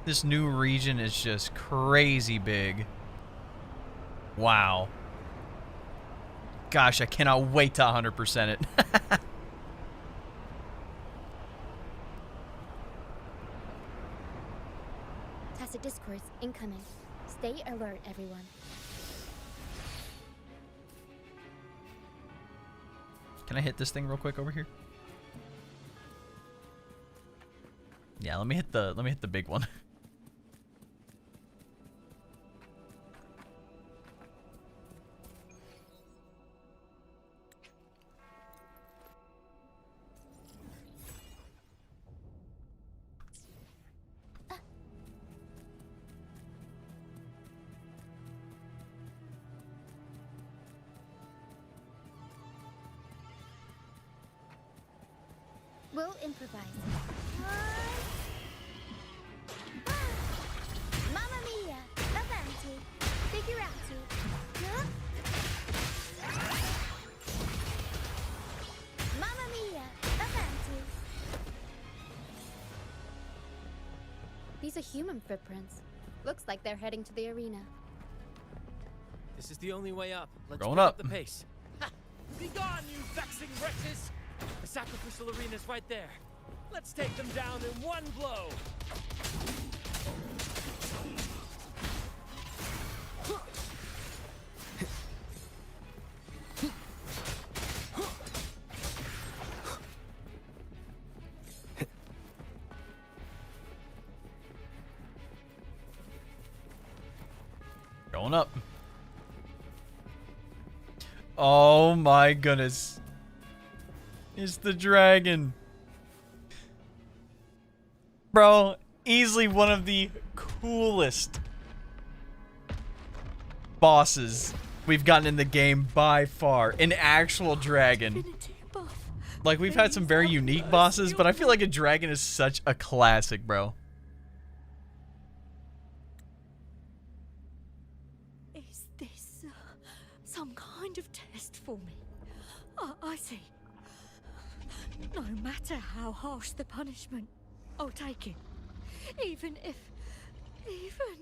This new region is just crazy big. Wow. Gosh, I cannot wait to 100% it. Tacit discourse incoming. Stay alert, everyone. Can I hit this thing real quick over here? Yeah, let me hit the big one. We'll improvise. Mamma mia! Avanti! Figurati! Huh? Mamma mia! Avanti! These are human footprints. Looks like they're heading to the arena. This is the only way up. Let's going pick up. the pace. Ha! Be gone, you vexing wretches! The sacrificial arena's right there. Let's take them down in one blow. Going up. Oh my goodness. It's the dragon. Bro, easily one of the coolest bosses we've gotten in the game by far. An actual dragon. Like, we've had some very unique bosses, but I feel like a dragon is such a classic, bro. Is this some kind of test for me? I see. No matter how harsh the punishment, I'll take it. Even if... Even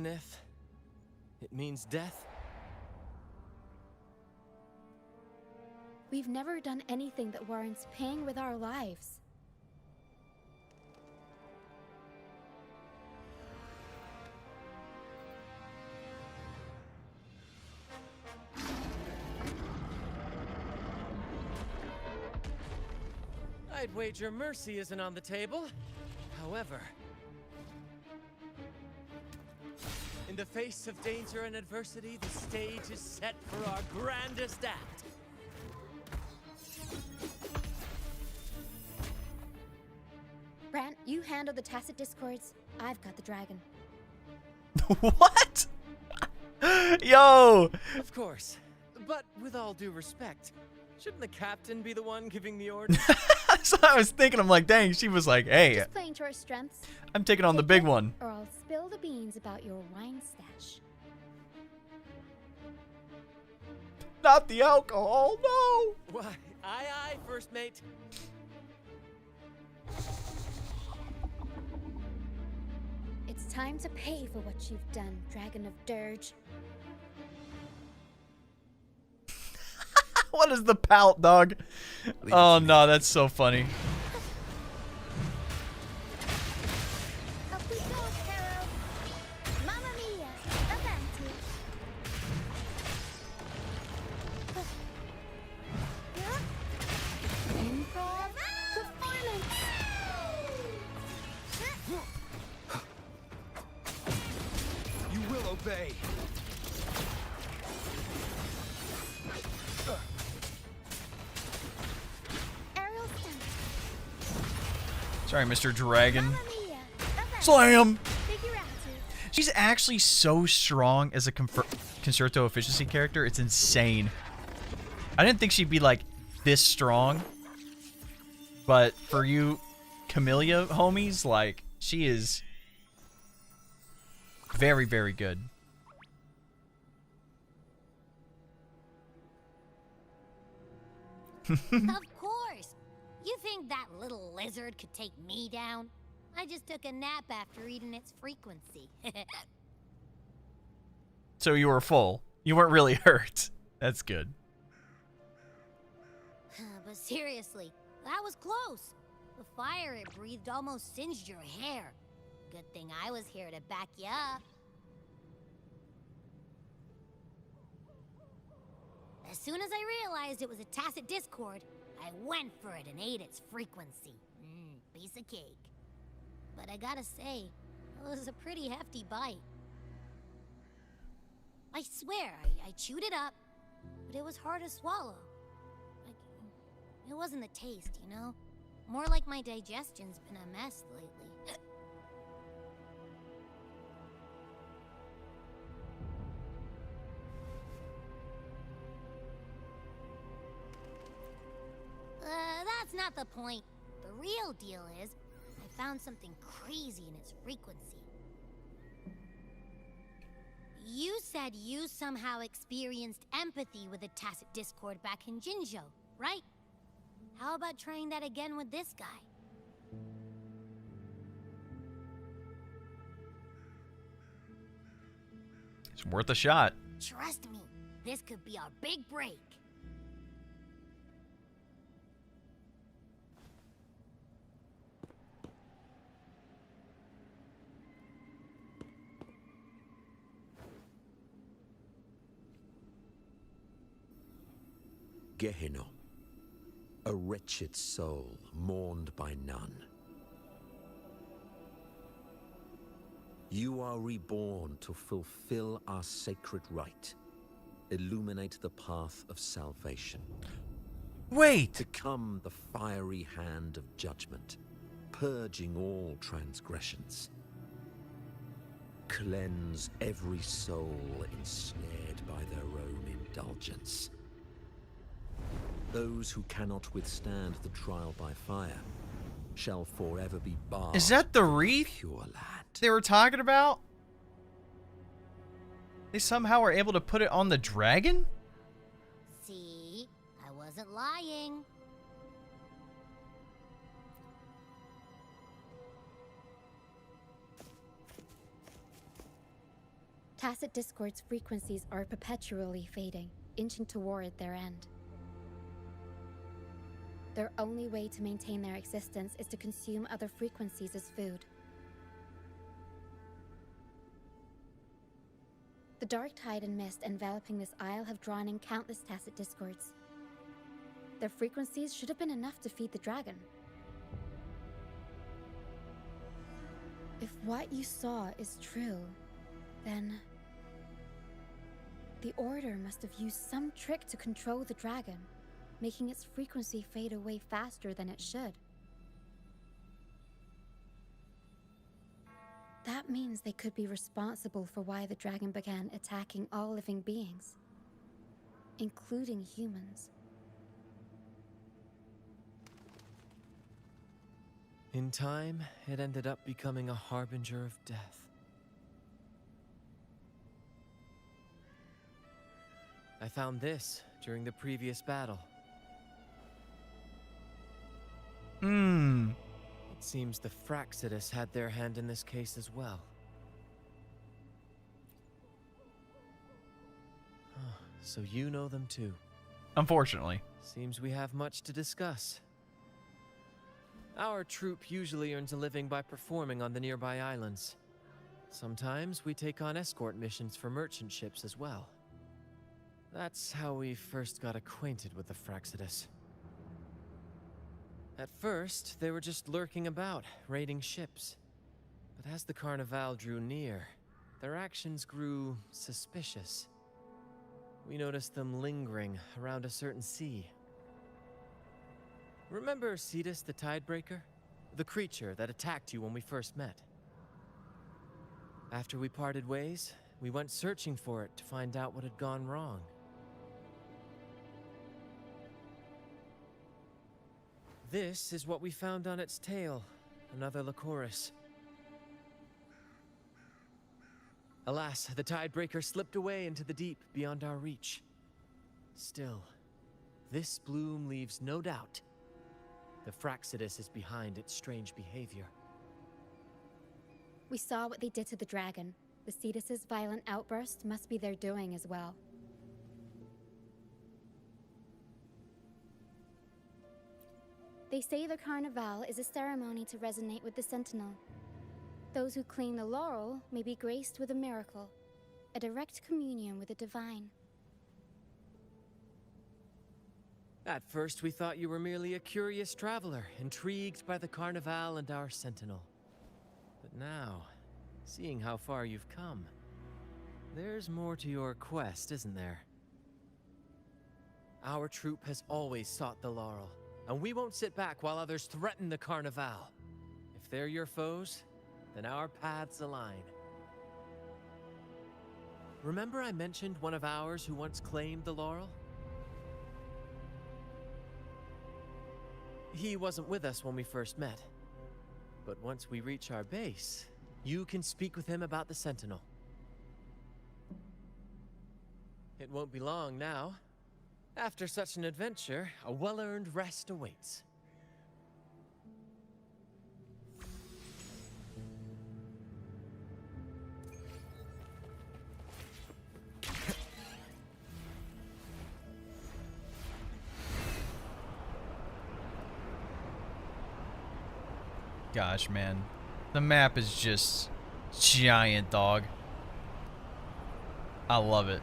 if it means death? We've never done anything that warrants paying with our lives. I'd wager mercy isn't on the table. However, in the face of danger and adversity, the stage is set for our grandest act. Brant, you handle the tacit discords. I've got the dragon. What? Yo! Of course. But with all due respect, shouldn't the captain be the one giving the orders? That's what I was thinking. I'm like, dang, she was like, hey, Just playing to our strengths. I'm taking on the big one. Or I'll spill the beans about your wine stash. Not the alcohol, no! Why, aye, first mate. It's time to pay for what you've done, Dragon of Dirge. What is the pout, dog? Oh no, that's so funny. Up we go, Carol! Mamma mia! Avanti! Improv performance! You will obey. Aerial stunt. Sorry, Mr. Dragon. Slam! Figurati. She's actually so strong as a concerto efficiency character. It's insane. I didn't think she'd be like this strong. But for you Camellia homies, like, she is very, very good. Of course. You think that little lizard could take me down? I just took a nap after eating its frequency. So you were full. You weren't really hurt. That's good. But seriously, that was close. The fire it breathed almost singed your hair. Good thing I was here to back you up. As soon as I realized it was a tacit discord, I went for it and ate its frequency. Piece of cake. But I gotta say, it was a pretty hefty bite. I swear, I chewed it up, but it was hard to swallow. Like, it wasn't the taste, you know? More like my digestion's been a mess lately. That's not the point. The real deal is, I found something crazy in its frequency. You said you somehow experienced empathy with the tacit discord back in Jinzhou, right? How about trying that again with this guy? It's worth a shot. Trust me, this could be our big break. Gehenna, a wretched soul mourned by none. You are reborn to fulfill our sacred rite, illuminate the path of salvation. Wait! Become the fiery hand of judgment, purging all transgressions. Cleanse every soul ensnared by their own indulgence. Those who cannot withstand the trial by fire shall forever be barred. Is that the wreath Pure land. they were talking about? They somehow were able to put it on the dragon? See? I wasn't lying. Tacit Discord's frequencies are perpetually fading, inching toward their end. Their only way to maintain their existence is to consume other frequencies as food. The dark tide and mist enveloping this isle have drawn in countless tacit discords. Their frequencies should have been enough to feed the dragon. If what you saw is true, then the Order must have used some trick to control the dragon, making its frequency fade away faster than it should. That means they could be responsible for why the dragon began attacking all living beings, including humans. In time, it ended up becoming a harbinger of death. I found this during the previous battle. It seems the Fraxidus had their hand in this case as well. So you know them too. Unfortunately. Seems we have much to discuss. Our troop usually earns a living by performing on the nearby islands. Sometimes we take on escort missions for merchant ships as well. That's how we first got acquainted with the Fraxidus. At first, they were just lurking about, raiding ships. But as the Carnival drew near, their actions grew suspicious. We noticed them lingering around a certain sea. Remember Cetus the Tidebreaker? The creature that attacked you when we first met? After we parted ways, we went searching for it to find out what had gone wrong. This is what we found on its tail. Another Lycoris. Alas, the tidebreaker slipped away into the deep beyond our reach. Still, this bloom leaves no doubt. The Fraxidus is behind its strange behavior. We saw what they did to the dragon. The Cetus's violent outburst must be their doing as well. They say the Carnival is a ceremony to resonate with the Sentinel. Those who claim the laurel may be graced with a miracle, a direct communion with the divine. At first, we thought you were merely a curious traveler, intrigued by the Carnival and our Sentinel. But now, seeing how far you've come, there's more to your quest, isn't there? Our troop has always sought the laurel, and we won't sit back while others threaten the Carnival. If they're your foes, then our paths align. Remember I mentioned one of ours who once claimed the laurel? He wasn't with us when we first met. But once we reach our base, you can speak with him about the Sentinel. It won't be long now. After such an adventure, a well-earned rest awaits. Gosh, man. The map is just giant, dog. I love it.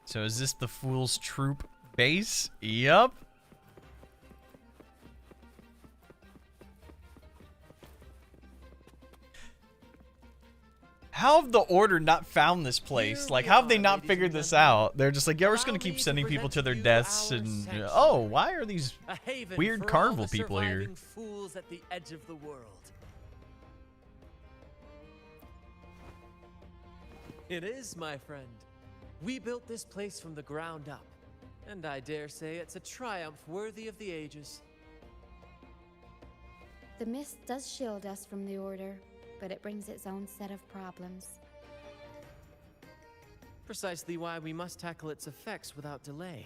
So is this the Fool's Troop base? Yup. How have the Order not found this place? Like, how have they not figured this out? They're just like, yeah, we're just gonna keep sending people to their deaths and... oh, why are these weird carnival people here? Fools at the edge of the world. It is, my friend. We built this place from the ground up, and I dare say it's a triumph worthy of the ages. The mist does shield us from the Order, but it brings its own set of problems. Precisely why we must tackle its effects without delay.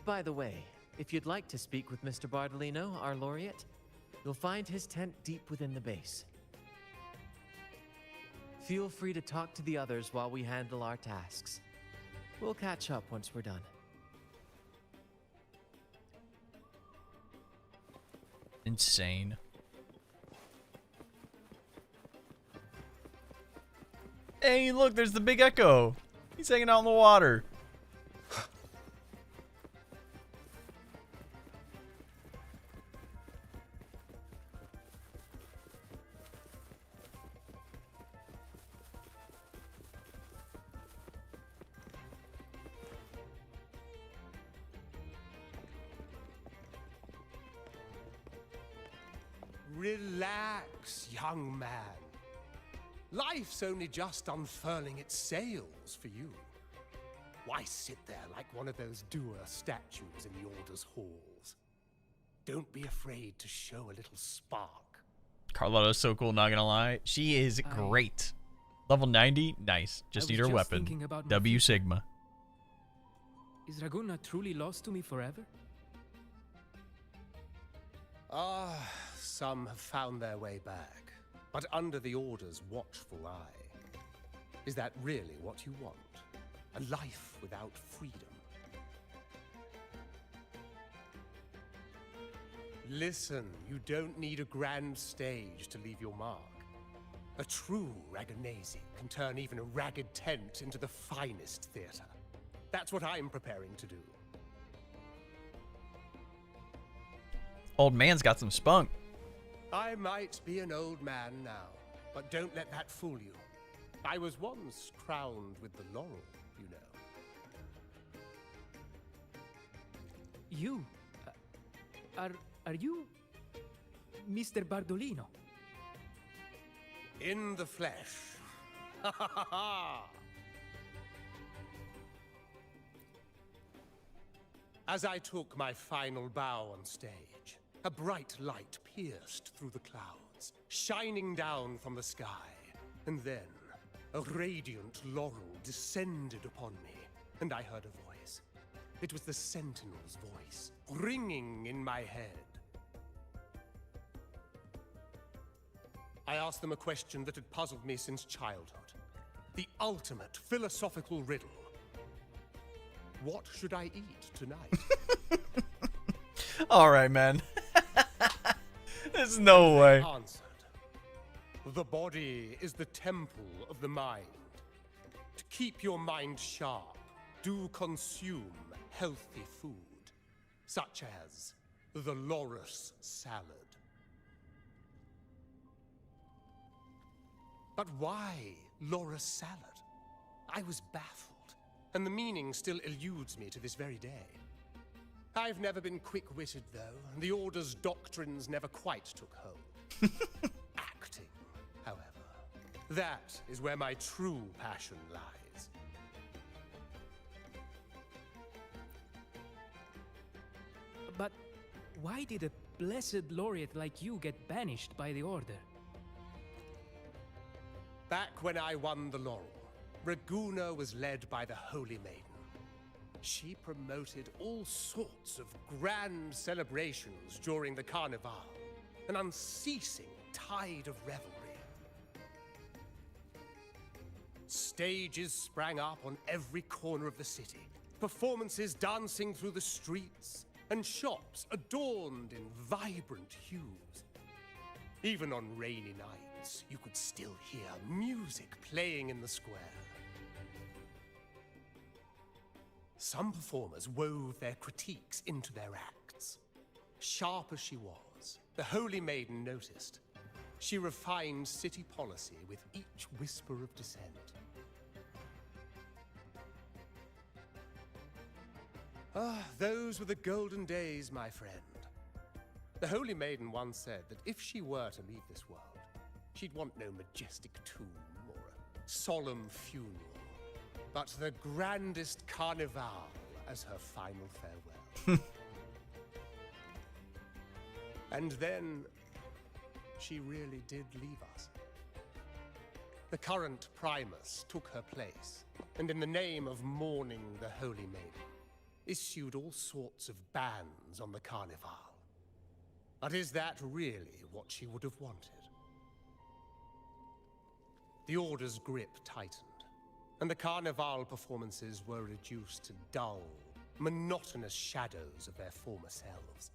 By the way, if you'd like to speak with Mr. Bardolino, our laureate, you'll find his tent deep within the base. Feel free to talk to the others while we handle our tasks. We'll catch up once we're done. Insane. Hey, look, there's the big Echo. He's hanging out in the water. Relax, young man. Life's only just unfurling its sails for you. Why sit there like one of those dour statues in the Order's halls? Don't be afraid to show a little spark. Carlotta's so cool, not gonna lie. She is great. Level 90, nice. Just need her weapon. W Sigma. Is Raguna truly lost to me forever? Some have found their way back, but under the Order's watchful eye. Is that really what you want? A life without freedom? Listen, you don't need a grand stage to leave your mark. A true Ragagnese can turn even a ragged tent into the finest theater. That's what I'm preparing to do. Old man's got some spunk. I might be an old man now, but don't let that fool you. I was once crowned with the laurel, you know. You? Are you Mr. Bardolino? In the flesh. Ha ha ha ha! As I took my final bow on stage, a bright light pierced through the clouds, shining down from the sky. And then, a radiant laurel descended upon me, and I heard a voice. It was the Sentinel's voice, ringing in my head. I asked them a question that had puzzled me since childhood. The ultimate philosophical riddle. What should I eat tonight? All right, man. There's no way. They answered. The body is the temple of the mind. To keep your mind sharp, do consume healthy food, such as the loris salad. But why loris salad? I was baffled, and the meaning still eludes me to this very day. I've never been quick-witted, though, and the Order's doctrines never quite took hold. Acting, however, that is where my true passion lies. But why did a blessed laureate like you get banished by the Order? Back when I won the laurel, Raguna was led by the Holy Maiden. She promoted all sorts of grand celebrations during the Carnival, an unceasing tide of revelry. Stages sprang up on every corner of the city, performances dancing through the streets, and shops adorned in vibrant hues. Even on rainy nights, you could still hear music playing in the square. Some performers wove their critiques into their acts. Sharp as she was, the Holy Maiden noticed. She refined city policy with each whisper of dissent. Ah, those were the golden days, my friend. The Holy Maiden once said that if she were to leave this world, she'd want no majestic tomb or a solemn funeral, but the grandest carnival as her final farewell. And then, she really did leave us. The current Primus took her place, and in the name of mourning the Holy Maiden, issued all sorts of bans on the carnival. But is that really what she would have wanted? The Order's grip tightened, and the Carnival performances were reduced to dull, monotonous shadows of their former selves.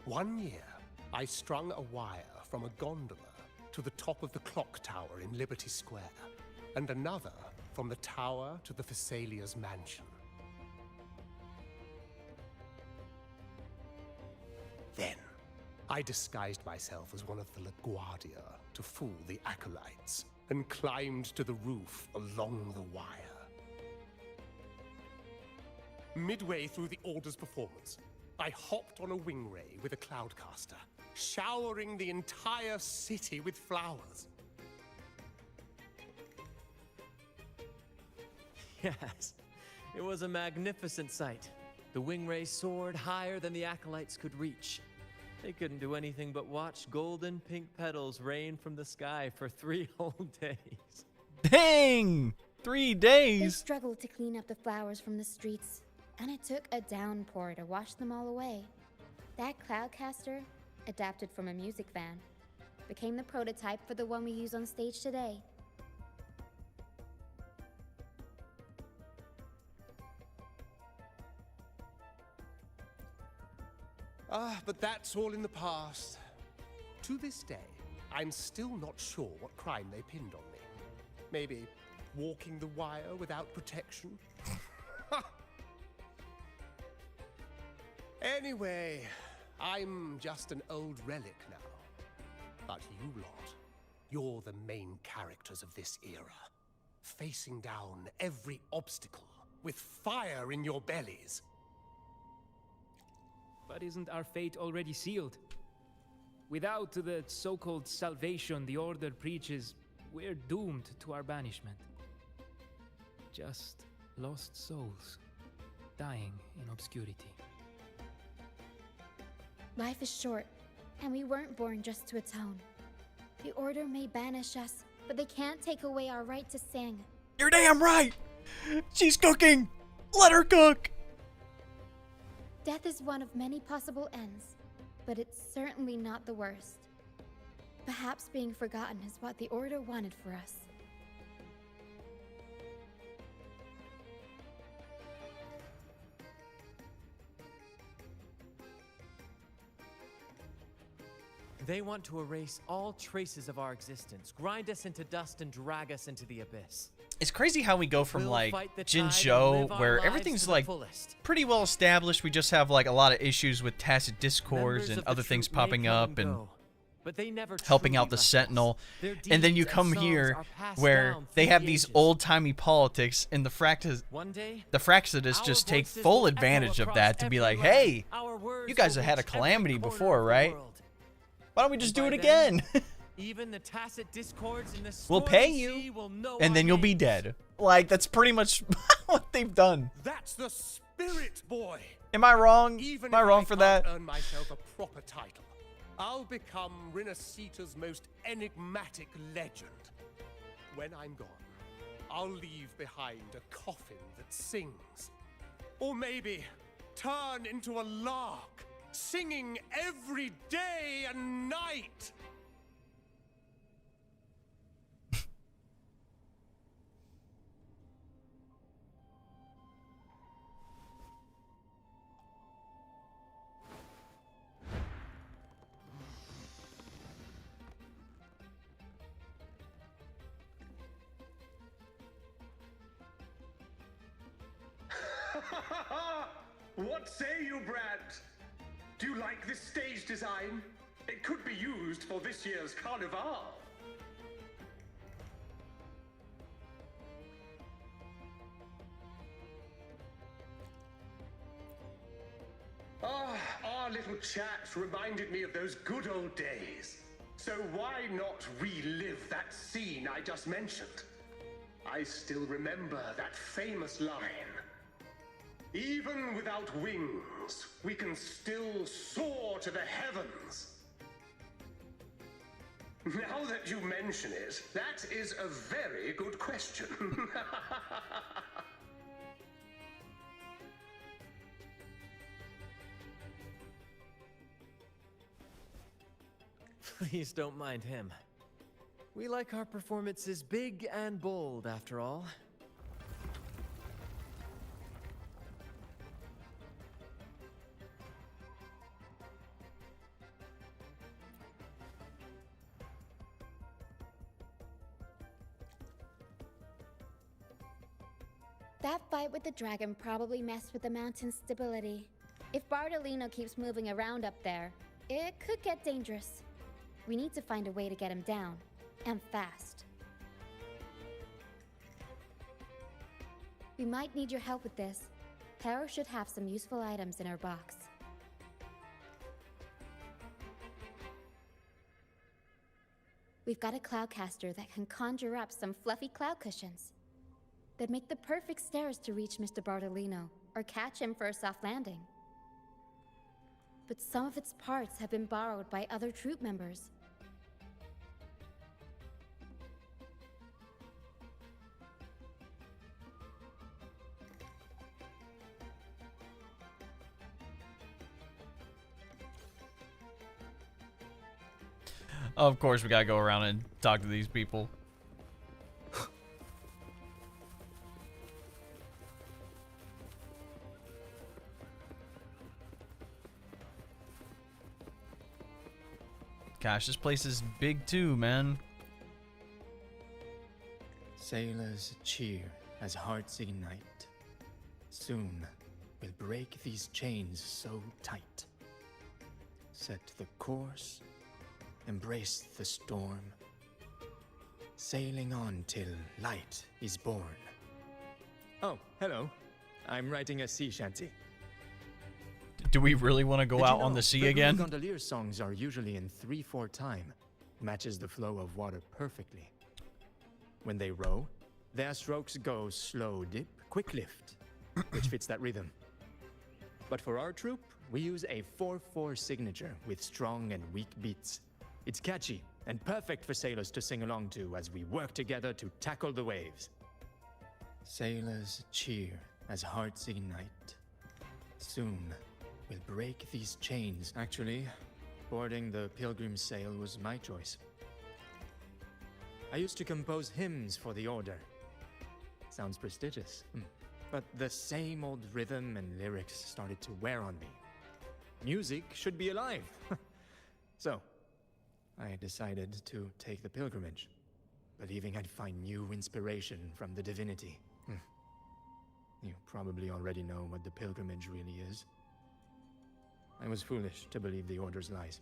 One year, I strung a wire from a gondola to the top of the clock tower in Liberty Square, and another from the tower to the Thessalia's mansion. Then, I disguised myself as one of the LaGuardia to fool the acolytes, and climbed to the roof along the wire. Midway through the Order's performance, I hopped on a wing ray with a cloudcaster, showering the entire city with flowers. Yes, it was a magnificent sight. The wingray soared higher than the acolytes could reach. They couldn't do anything but watch golden pink petals rain from the sky for 3 whole days. Dang! 3 They days? struggled to clean up the flowers from the streets, and it took a downpour to wash them all away. That cloudcaster, adapted from a music van, became the prototype for the one we use on stage today. but that's all in the past. To this day, I'm still not sure what crime they pinned on me. Maybe walking the wire without protection? Anyway, I'm just an old relic now. But you lot, you're the main characters of this era. Facing down every obstacle with fire in your bellies. But isn't our fate already sealed? Without the so-called salvation the Order preaches, we're doomed to our banishment. Just lost souls, dying in obscurity. Life is short, and we weren't born just to atone. The Order may banish us, but they can't take away our right to sing. You're damn right! She's cooking! Let her cook! Death is one of many possible ends, but it's certainly not the worst. Perhaps being forgotten is what the Order wanted for us. They want to erase all traces of our existence, grind us into dust and drag us into the abyss. It's crazy how we go from We'll like fight the tide Jinzhou, and live our where lives everything's to the like fullest. pretty well established. We just have like a lot of issues with tacit discords Members and of the other things troop may popping come up and and go, but they never helping truly out the left us. Sentinel. Their And then you deeds come songs here are passed where down they through have the these ages. old-timey politics, and the One day, Fraxidus our just take voices full will echo advantage of across that to be every like, land. hey, Our words you guys will have had a reach every calamity corner before, of the right? world. Why don't we just do by it then, again? Even the tacit discords in the We'll stormy pay sea you, will know and our then you'll be names. dead. Like, that's pretty much what they've done. That's the spirit, boy! Am I wrong? Even Am I if wrong for that? can't earn myself a proper title, I'll become Rinasita's most enigmatic legend. When I'm gone, I'll leave behind a coffin that sings. Or maybe turn into a lark, singing every day and night. What say you, Brad? Do you like this stage design? It could be used for this year's carnival. Our little chat reminded me of those good old days. So why not relive that scene I just mentioned? I still remember that famous line. Even without wings, we can still soar to the heavens. Now that you mention it, that is a very good question. Please don't mind him. We like our performances big and bold, after all. That fight with the dragon probably messed with the mountain's stability. If Bartolino keeps moving around up there, it could get dangerous. We need to find a way to get him down, and fast. We might need your help with this. Hera should have some useful items in her box. We've got a cloudcaster that can conjure up some fluffy cloud cushions. They'd make the perfect stairs to reach Mr. Bartolino, or catch him for a soft landing. But some of its parts have been borrowed by other troop members. Of course, we gotta go around and talk to these people. Gosh, this place is big too, man. Sailors cheer as hearts ignite. Soon we'll break these chains so tight. Set the course, embrace the storm, sailing on till light is born. Oh, hello. I'm writing a sea shanty. Do we really want to go out on the sea again? Gondolier songs are usually in 3/4 time. Matches the flow of water perfectly. When they row, their strokes go slow dip, quick lift, which fits that rhythm. But for our troop, we use a 4/4 signature with strong and weak beats. It's catchy and perfect for sailors to sing along to as we work together to tackle the waves. Sailors cheer as hearts ignite. Soon, we'll break these chains. Actually, boarding the Pilgrim's sail was my choice. I used to compose hymns for the order. Sounds prestigious. But the same old rhythm and lyrics started to wear on me. Music should be alive. So, I decided to take the pilgrimage, believing I'd find new inspiration from the divinity. You probably already know what the pilgrimage really is. I was foolish to believe the Order's lies.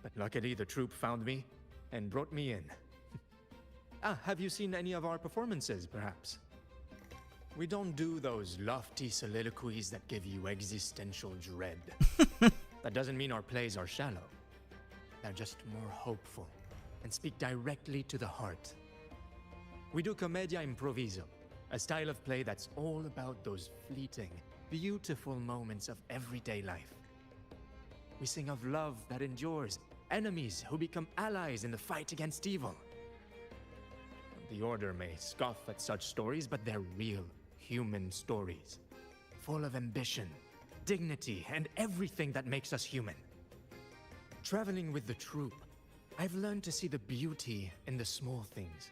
But luckily the troop found me and brought me in. Have you seen any of our performances, perhaps? We don't do those lofty soliloquies that give you existential dread. That doesn't mean our plays are shallow. They're just more hopeful and speak directly to the heart. We do commedia improviso, a style of play that's all about those fleeting, beautiful moments of everyday life. We sing of love that endures, enemies who become allies in the fight against evil. The Order may scoff at such stories, but they're real, human stories, full of ambition, dignity, and everything that makes us human. Traveling with the troop, I've learned to see the beauty in the small things.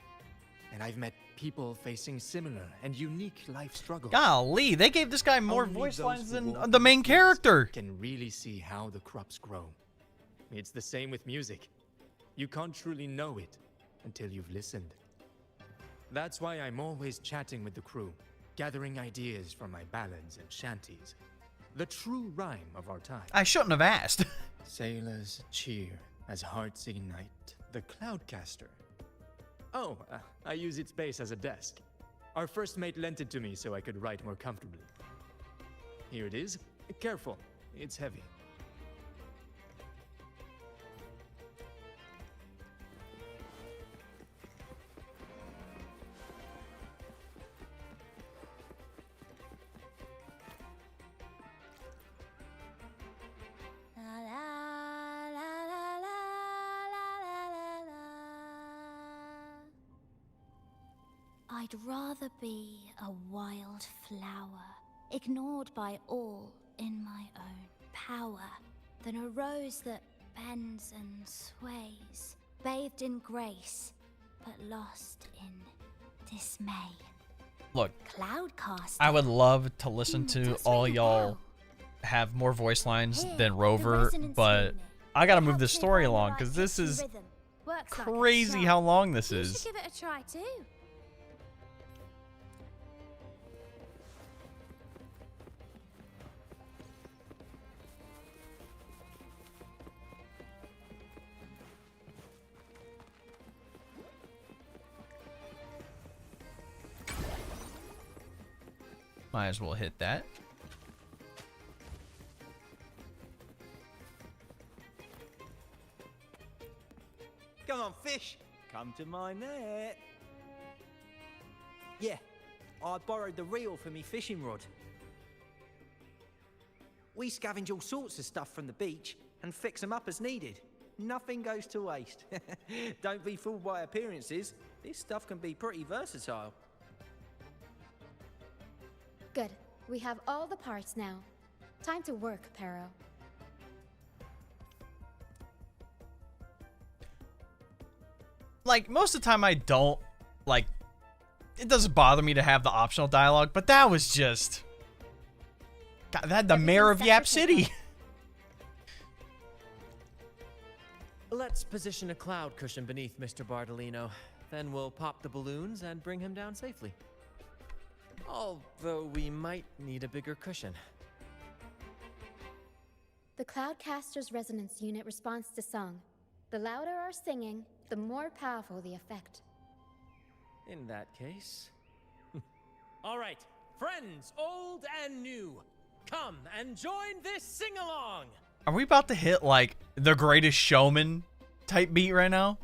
And I've met people facing similar and unique life struggles. Golly, they gave this guy more Only voice those lines than who walk the in main fields character. Can really see how the crops grow. It's the same with music. You can't truly know it until you've listened. That's why I'm always chatting with the crew, gathering ideas for my ballads and shanties. The true rhyme of our time. I shouldn't have asked. Sailors cheer as hearts ignite. The Cloudcaster. Oh, I use its base as a desk. Our first mate lent it to me so I could write more comfortably. Here it is. Careful, it's heavy. I'd rather be a wild flower, ignored by all in my own power, than a rose that bends and sways, bathed in grace, but lost in dismay. Look, Cloudcaster. I would love to listen to all y'all have more voice lines than Rover, but I gotta move this story along because this is crazy how long this You is. should give it a try too. Might as well hit that. Come on, fish. Come to my net. Yeah, I borrowed the reel for me fishing rod. We scavenge all sorts of stuff from the beach and fix them up as needed. Nothing goes to waste. Don't be fooled by appearances. This stuff can be pretty versatile. Good. We have all the parts now. Time to work, Pero. Like, most of the time I don't, like, it doesn't bother me to have the optional dialogue, but that was just... God, that had the mayor of Yap City. Let's position a cloud cushion beneath Mr. Bardolino. Then we'll pop the balloons and bring him down safely. Although we might need a bigger cushion. The Cloudcaster's resonance unit responds to song. The louder our singing, the more powerful the effect. In that case... All right, friends, old and new, come and join this sing-along! Are we about to hit, like, The Greatest Showman type beat right now?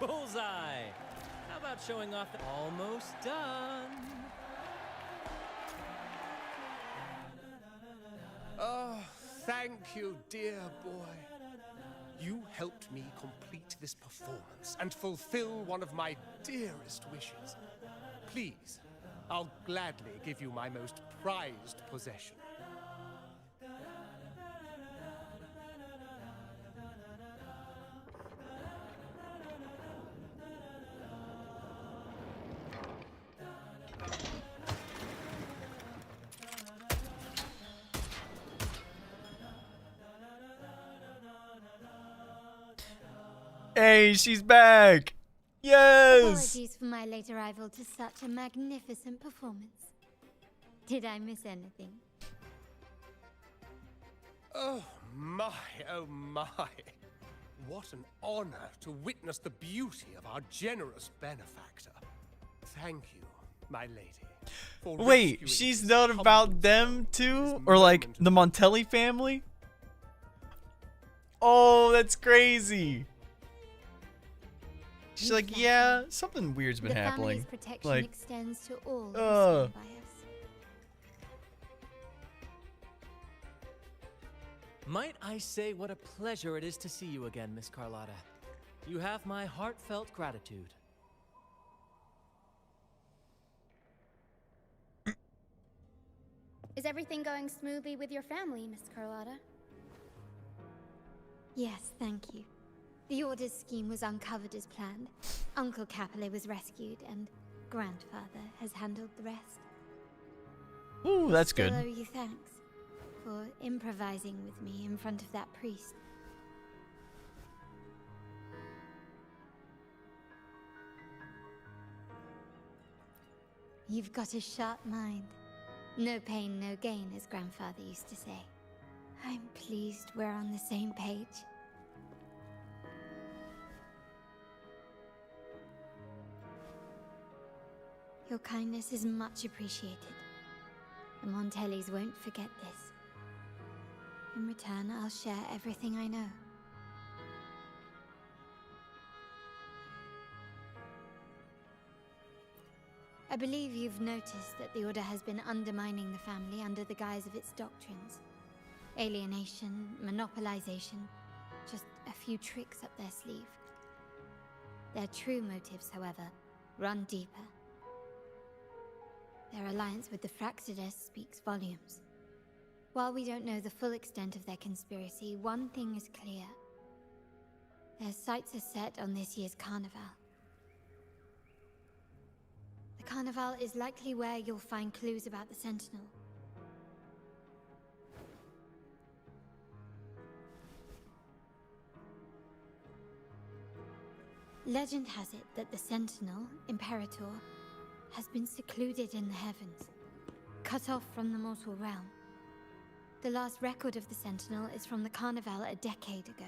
Bullseye! How about showing off the... Almost done! Oh, thank you, dear boy. You helped me complete this performance and fulfill one of my dearest wishes. Please, I'll gladly give you my most prized possession. Hey, she's back! Yes! Apologies for my late arrival to such a magnificent performance. Did I miss anything? Oh my, oh my. What an honor to witness the beauty of our generous benefactor. Thank you, my lady. For Wait, rescuing she's this not humble about them soul too? this Or like moment the Montelli family? Oh, that's crazy. She's like, yeah, something weird's been the happening. family's protection Like, extends to all who stand by us. Might I say what a pleasure it is to see you again, Miss Carlotta. You have my heartfelt gratitude. Is everything going smoothly with your family, Miss Carlotta? Yes, thank you. The Order's scheme was uncovered as planned. Uncle Capilet was rescued, and Grandfather has handled the rest. Ooh, that's Still good. owe you thanks for improvising with me in front of that priest. You've got a sharp mind. No pain, no gain, as Grandfather used to say. I'm pleased we're on the same page. Your kindness is much appreciated. The Montellis won't forget this. In return, I'll share everything I know. I believe you've noticed that the Order has been undermining the family under the guise of its doctrines. Alienation, monopolization, just a few tricks up their sleeve. Their true motives, however, run deeper. Their alliance with the Fraxides speaks volumes. While we don't know the full extent of their conspiracy, one thing is clear. Their sights are set on this year's carnival. The carnival is likely where you'll find clues about the Sentinel. Legend has it that the Sentinel, Imperator, has been secluded in the heavens, cut off from the mortal realm. The last record of the Sentinel is from the Carnival a decade ago.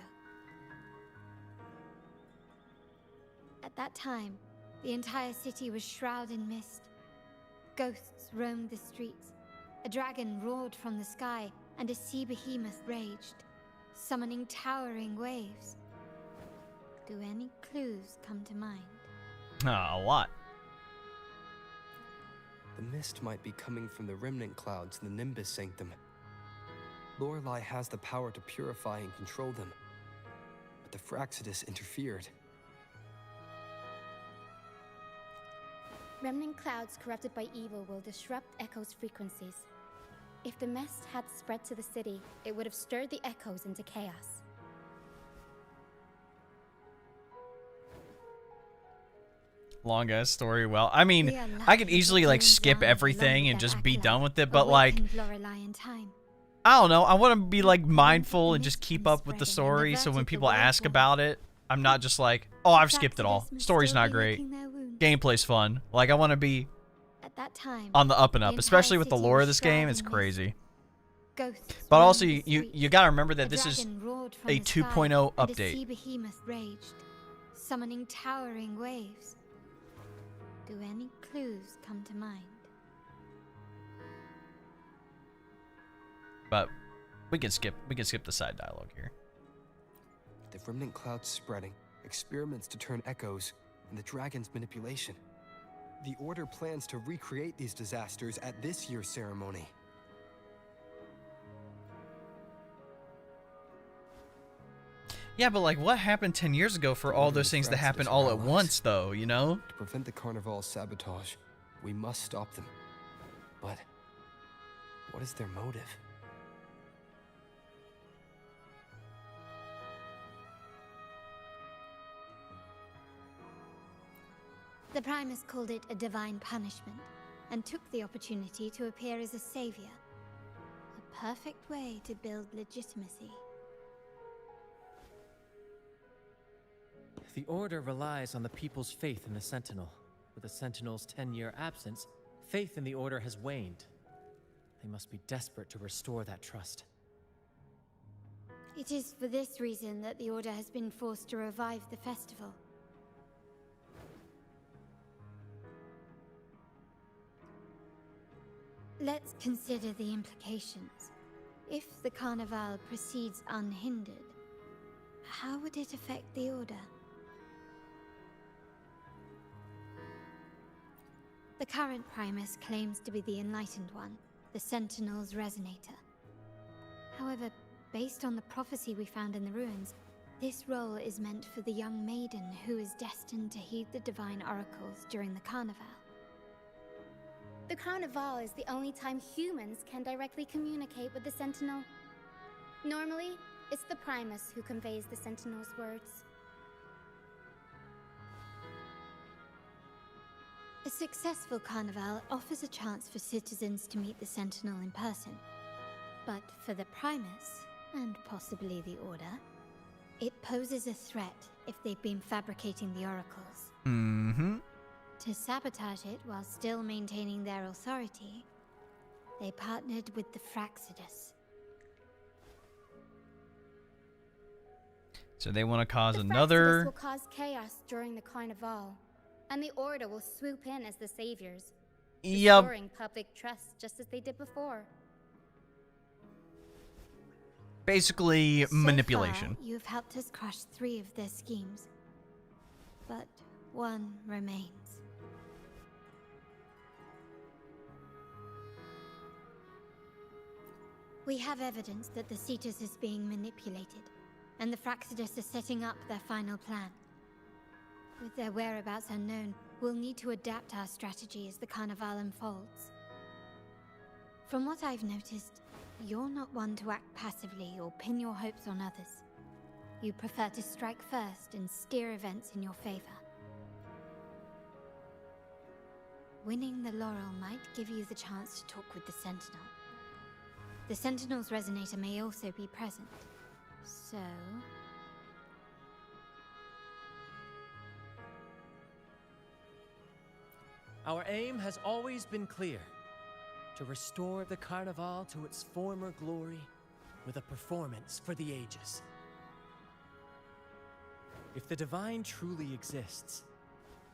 At that time, the entire city was shrouded in mist. Ghosts roamed the streets, a dragon roared from the sky, and a sea behemoth raged, summoning towering waves. Do any clues come to mind? A lot. The mist might be coming from the remnant clouds in the Nimbus Sanctum. Lorelei has the power to purify and control them, but the Fraxides interfered. Remnant clouds corrupted by evil will disrupt Echo's frequencies. If the mist had spread to the city, it would have stirred the Echoes into chaos. Long ass story. Well, I mean, I could easily like skip everything and just be done with it, but like, I don't know. I want to be like mindful and just keep up with the story, so when people ask about it, I'm not just like, oh, I've skipped it all. Story's not great. Gameplay's fun. Like, I want to be on the up and up, especially with the lore of this game. It's crazy. But also, you gotta remember that this is a 2.0 A update. sea behemoth raged, summoning towering waves. Do any clues come to mind? But we can skip the side dialogue here. The remnant cloud spreading, experiments to turn echoes, and the dragon's manipulation. The Order plans to recreate these disasters at this year's ceremony. Yeah, but like, what happened 10 years ago for all those things to happen all at once, though, you know? To prevent the Carnival's sabotage, we must stop them. But what is their motive? The Primus called it a divine punishment, and took the opportunity to appear as a savior. A perfect way to build legitimacy. The Order relies on the people's faith in the Sentinel. With the Sentinel's 10-year absence, faith in the Order has waned. They must be desperate to restore that trust. It is for this reason that the Order has been forced to revive the festival. Let's consider the implications. If the Carnival proceeds unhindered, how would it affect the Order? The current Primus claims to be the Enlightened One, the Sentinel's Resonator. However, based on the prophecy we found in the ruins, this role is meant for the young maiden who is destined to heed the divine oracles during the Carnival. The Carnival is the only time humans can directly communicate with the Sentinel. Normally, it's the Primus who conveys the Sentinel's words. A successful Carnival offers a chance for citizens to meet the Sentinel in person. But for the Primus, and possibly the Order, it poses a threat if they've been fabricating the oracles. Mm-hmm. To sabotage it while still maintaining their authority, they partnered with the Fraxidus. So they want to cause The another... Fraxidus will cause chaos during the Carnival, and the Order will swoop in as the saviors, restoring public trust just as they did before. Basically, manipulation. Far, you've helped us crush 3 of their schemes, but one remains. We have evidence that the Cetus is being manipulated, and the Fraxidus are setting up their final plan. With their whereabouts unknown, we'll need to adapt our strategy as the Carnival unfolds. From what I've noticed, you're not one to act passively or pin your hopes on others. You prefer to strike first and steer events in your favor. Winning the laurel might give you the chance to talk with the Sentinel. The Sentinel's Resonator may also be present, so... Our aim has always been clear: to restore the Carnival to its former glory with a performance for the ages. If the Divine truly exists,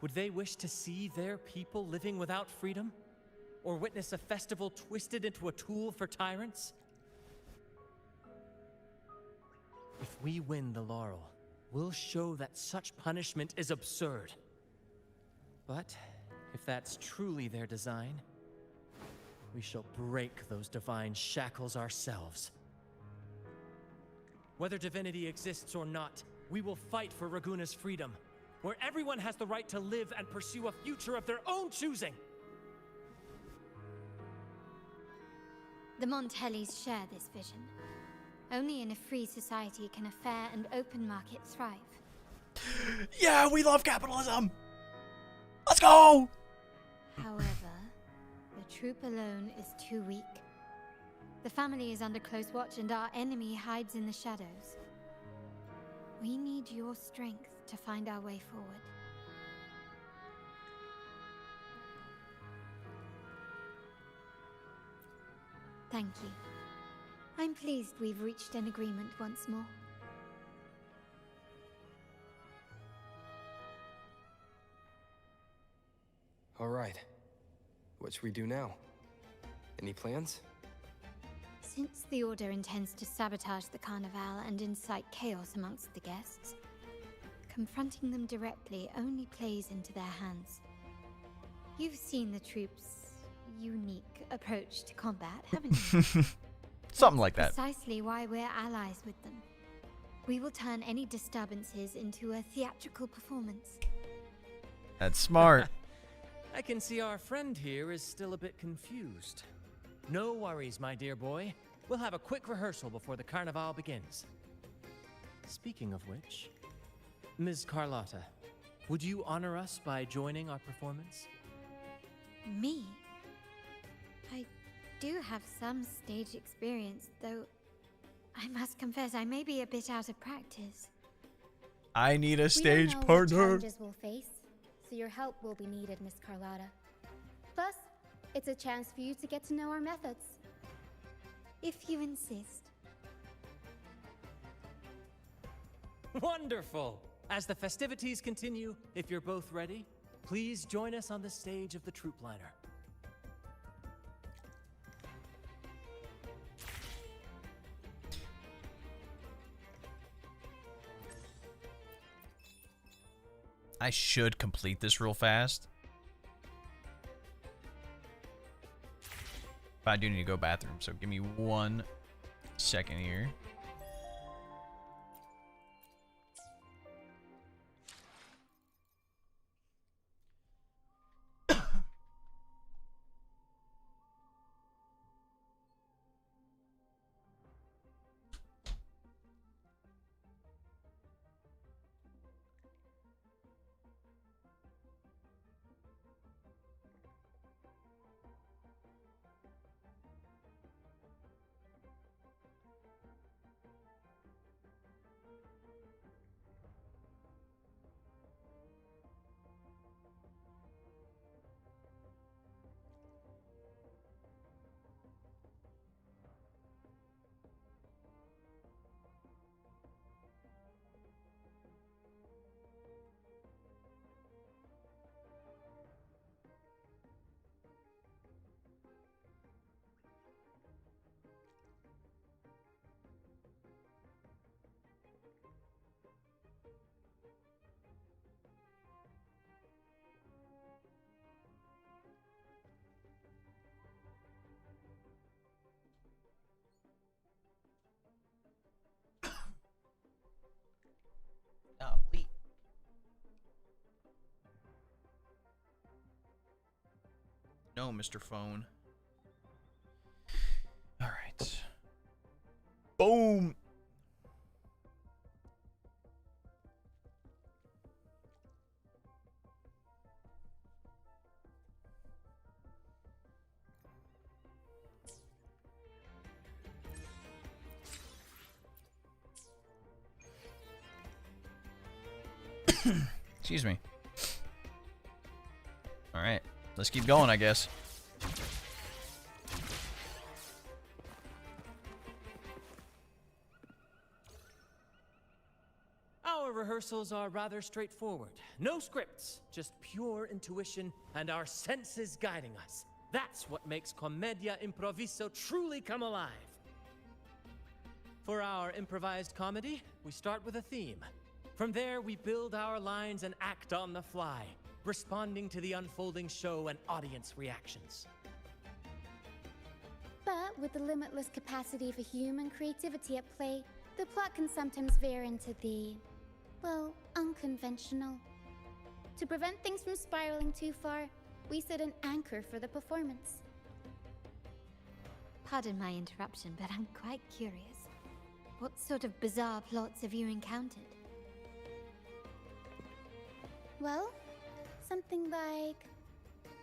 would they wish to see their people living without freedom? Or witness a festival twisted into a tool for tyrants? If we win the laurel, we'll show that such punishment is absurd. But if that's truly their design, we shall break those divine shackles ourselves. Whether divinity exists or not, we will fight for Raguna's freedom, where everyone has the right to live and pursue a future of their own choosing. The Montellis share this vision. Only in a free society can a fair and open market thrive. Yeah, we love capitalism! Let's go! However, the troop alone is too weak. The family is under close watch and our enemy hides in the shadows. We need your strength to find our way forward. Thank you. I'm pleased we've reached an agreement once more. All right. What should we do now? Any plans? Since the Order intends to sabotage the Carnival and incite chaos amongst the guests, confronting them directly only plays into their hands. You've seen the troops' unique approach to combat, haven't you? Something like that. Precisely why we're allies with them. We will turn any disturbances into a theatrical performance. That's smart. I can see our friend here is still a bit confused. No worries, my dear boy. We'll have a quick rehearsal before the Carnival begins. Speaking of which, Ms. Carlotta, would you honor us by joining our performance? Me? I do have some stage experience, though I must confess I may be a bit out of practice. I need a stage We don't know what partner. challenges we'll face, so your help will be needed, Miss Carlotta. Plus, it's a chance for you to get to know our methods. If you insist. Wonderful! As the festivities continue, if you're both ready, please join us on the stage of the troop liner. I should complete this real fast. But I do need to go bathroom, so give me 1 second here. No, Mr. Phone. All right. Boom. Excuse me. All right. Let's keep going, I guess. Our rehearsals are rather straightforward. No scripts, just pure intuition and our senses guiding us. That's what makes Commedia Improviso truly come alive. For our improvised comedy, we start with a theme. From there, we build our lines and act on the fly, responding to the unfolding show and audience reactions. But with the limitless capacity for human creativity at play, the plot can sometimes veer into the, well, unconventional. To prevent things from spiraling too far, we set an anchor for the performance. Pardon my interruption, but I'm quite curious. What sort of bizarre plots have you encountered? Well, something like,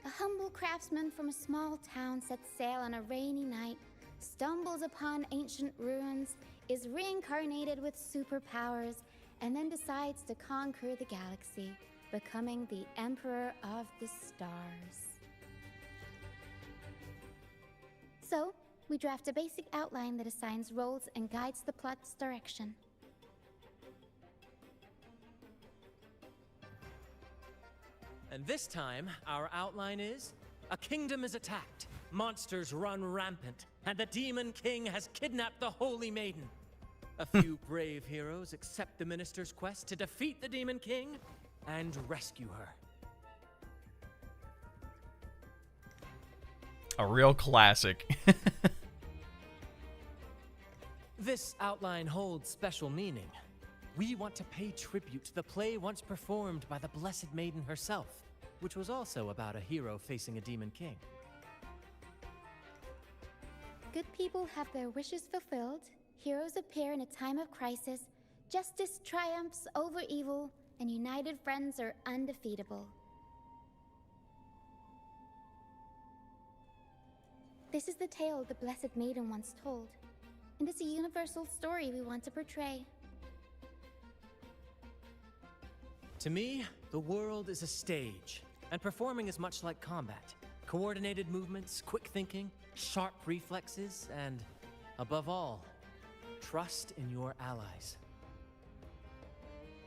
a humble craftsman from a small town sets sail on a rainy night, stumbles upon ancient ruins, is reincarnated with superpowers, and then decides to conquer the galaxy, becoming the Emperor of the Stars. So, we draft a basic outline that assigns roles and guides the plot's direction. And this time, our outline is, a kingdom is attacked, monsters run rampant, and the Demon King has kidnapped the Holy Maiden. A few brave heroes accept the minister's quest to defeat the Demon King and rescue her. A real classic. This outline holds special meaning. We want to pay tribute to the play once performed by the Blessed Maiden herself, which was also about a hero facing a Demon King. Good people have their wishes fulfilled, heroes appear in a time of crisis, justice triumphs over evil, and united friends are undefeatable. This is the tale the Blessed Maiden once told, and it's a universal story we want to portray. To me, the world is a stage, and performing is much like combat. Coordinated movements, quick thinking, sharp reflexes, and, above all, trust in your allies.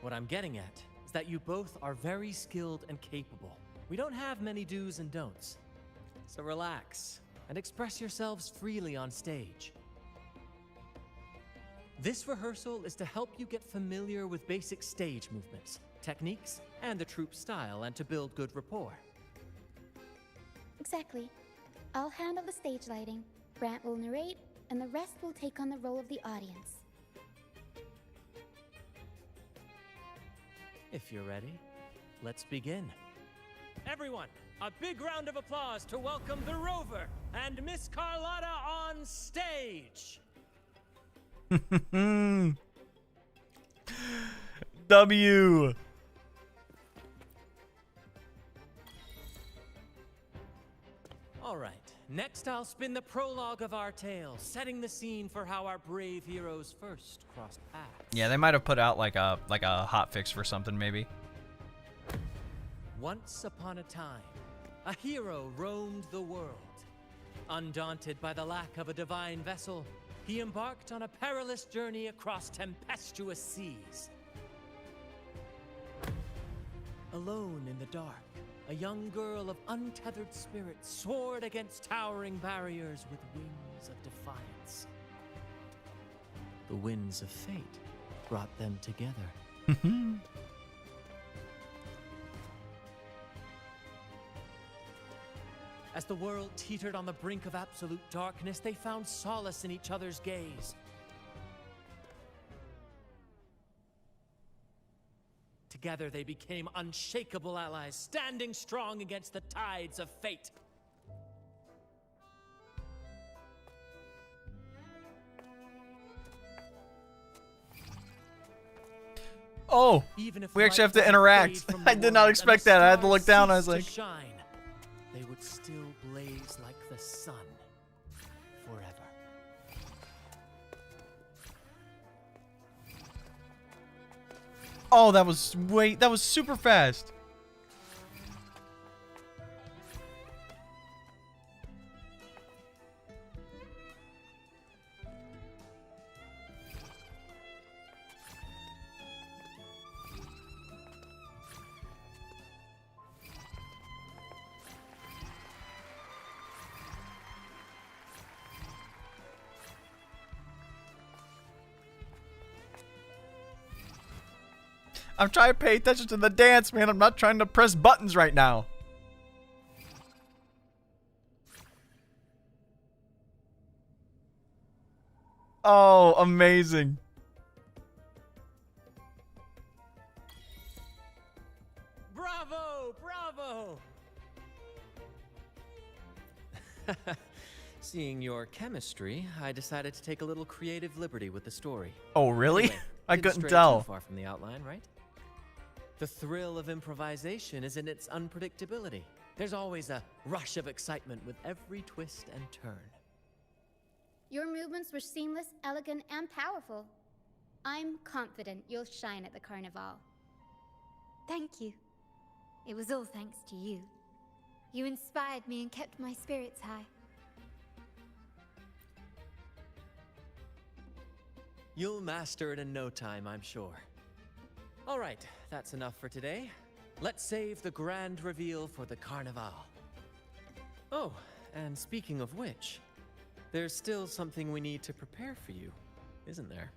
What I'm getting at is that you both are very skilled and capable. We don't have many do's and don'ts. So relax and express yourselves freely on stage. This rehearsal is to help you get familiar with basic stage movements, techniques, and the troupe style, and to build good rapport. Exactly. I'll handle the stage lighting, Brant will narrate, and the rest will take on the role of the audience. If you're ready, let's begin. Everyone, a big round of applause to welcome the Rover and Miss Carlotta on stage! W. All right, next I'll spin the prologue of our tale, setting the scene for how our brave heroes first crossed paths. Yeah, they might have put out like a hot fix for something, maybe. Once upon a time, a hero roamed the world. Undaunted by the lack of a divine vessel, he embarked on a perilous journey across tempestuous seas. Alone in the dark, a young girl of untethered spirit soared against towering barriers with wings of defiance. The winds of fate brought them together. As the world teetered on the brink of absolute darkness, they found solace in each other's gaze. Together they became unshakable allies, standing strong against the tides of fate. Oh, we actually have to interact. I did not expect that. I had to look down. I was like, Shine, they would still blaze like the sun forever. oh, that was super fast. I'm trying to pay attention to the dance, man. I'm not trying to press buttons right now. Oh, amazing. Bravo! Bravo! Seeing your chemistry, I decided to take a little creative liberty with the story. Oh, really? Anyway, I didn't couldn't stray tell. Too far from the outline, right? The thrill of improvisation is in its unpredictability. There's always a rush of excitement with every twist and turn. Your movements were seamless, elegant, and powerful. I'm confident you'll shine at the Carnival. Thank you. It was all thanks to you. You inspired me and kept my spirits high. You'll master it in no time, I'm sure. All right, that's enough for today. Let's save the grand reveal for the Carnival. Oh, and speaking of which, there's still something we need to prepare for you, isn't there?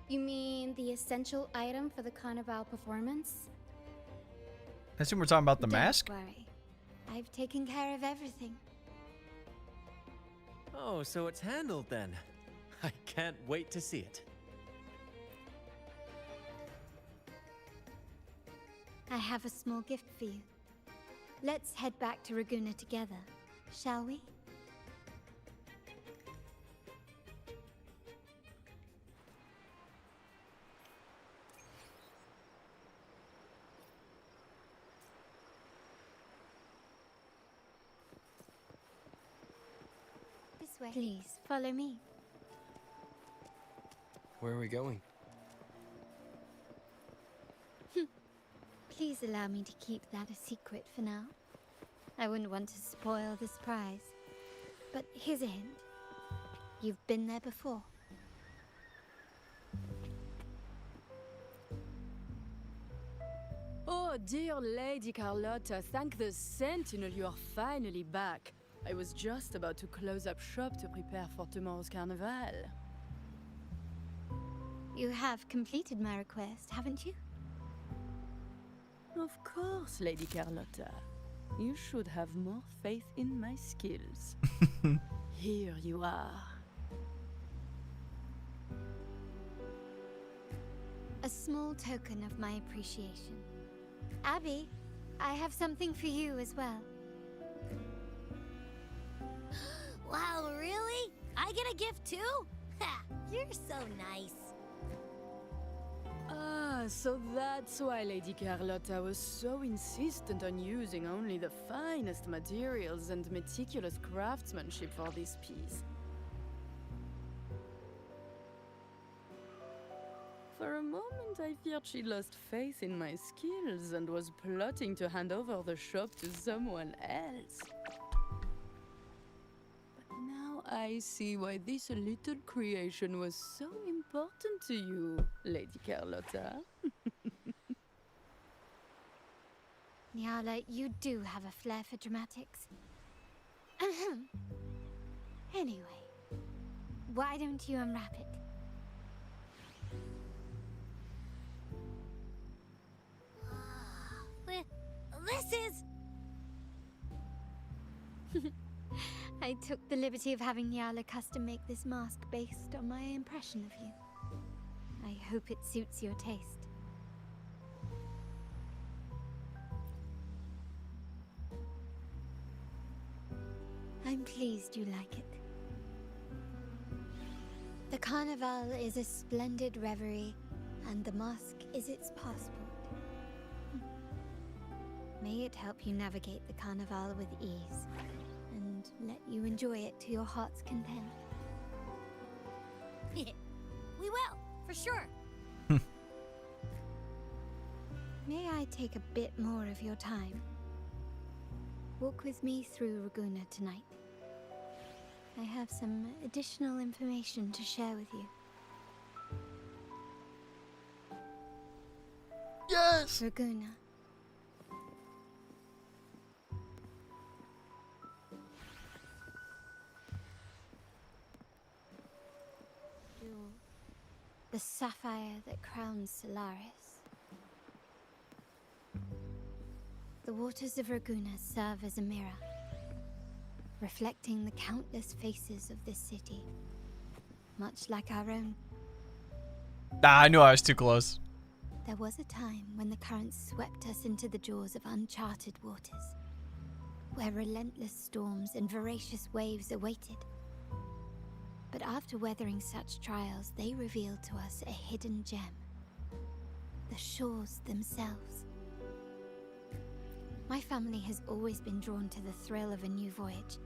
You mean the essential item for the Carnival performance? I assume we're talking about the mask? Don't worry. I've taken care of everything. Oh, so it's handled then. I can't wait to see it. I have a small gift for you. Let's head back to Raguna together, shall we? This way. Please, follow me. Where are we going? Please allow me to keep that a secret for now. I wouldn't want to spoil the surprise. But here's a hint. You've been there before. Oh, dear Lady Carlotta, thank the Sentinel you are finally back. I was just about to close up shop to prepare for tomorrow's carnival. You have completed my request, haven't you? Of course, Lady Carlotta. You should have more faith in my skills. Here you are. A small token of my appreciation. Abby, I have something for you as well. Wow, really? I get a gift too? Ha! You're so nice. Ah, so that's why Lady Carlotta was so insistent on using only the finest materials and meticulous craftsmanship for this piece. For a moment, I feared she lost faith in my skills and was plotting to hand over the shop to someone else. But now I see why this little creation was so important to you, Lady Carlotta. Nyala, you do have a flair for dramatics. Anyway, why don't you unwrap it? This is... I took the liberty of having Nyala custom make this mask based on my impression of you. I hope it suits your taste. I'm pleased you like it. The Carnival is a splendid reverie, and the mask is its passport. May it help you navigate the Carnival with ease, and let you enjoy it to your heart's content. We will, for sure. May I take a bit more of your time? Walk with me through Raguna tonight. I have some additional information to share with you. Yes! Raguna. The sapphire that crowns Solaris. The waters of Raguna serve as a mirror, reflecting the countless faces of this city, much like our own. Ah, I knew I was too close. There was a time when the currents swept us into the jaws of uncharted waters, where relentless storms and voracious waves awaited. But after weathering such trials, they revealed to us a hidden gem. the shores themselves. My family has always been drawn to the thrill of a new voyage.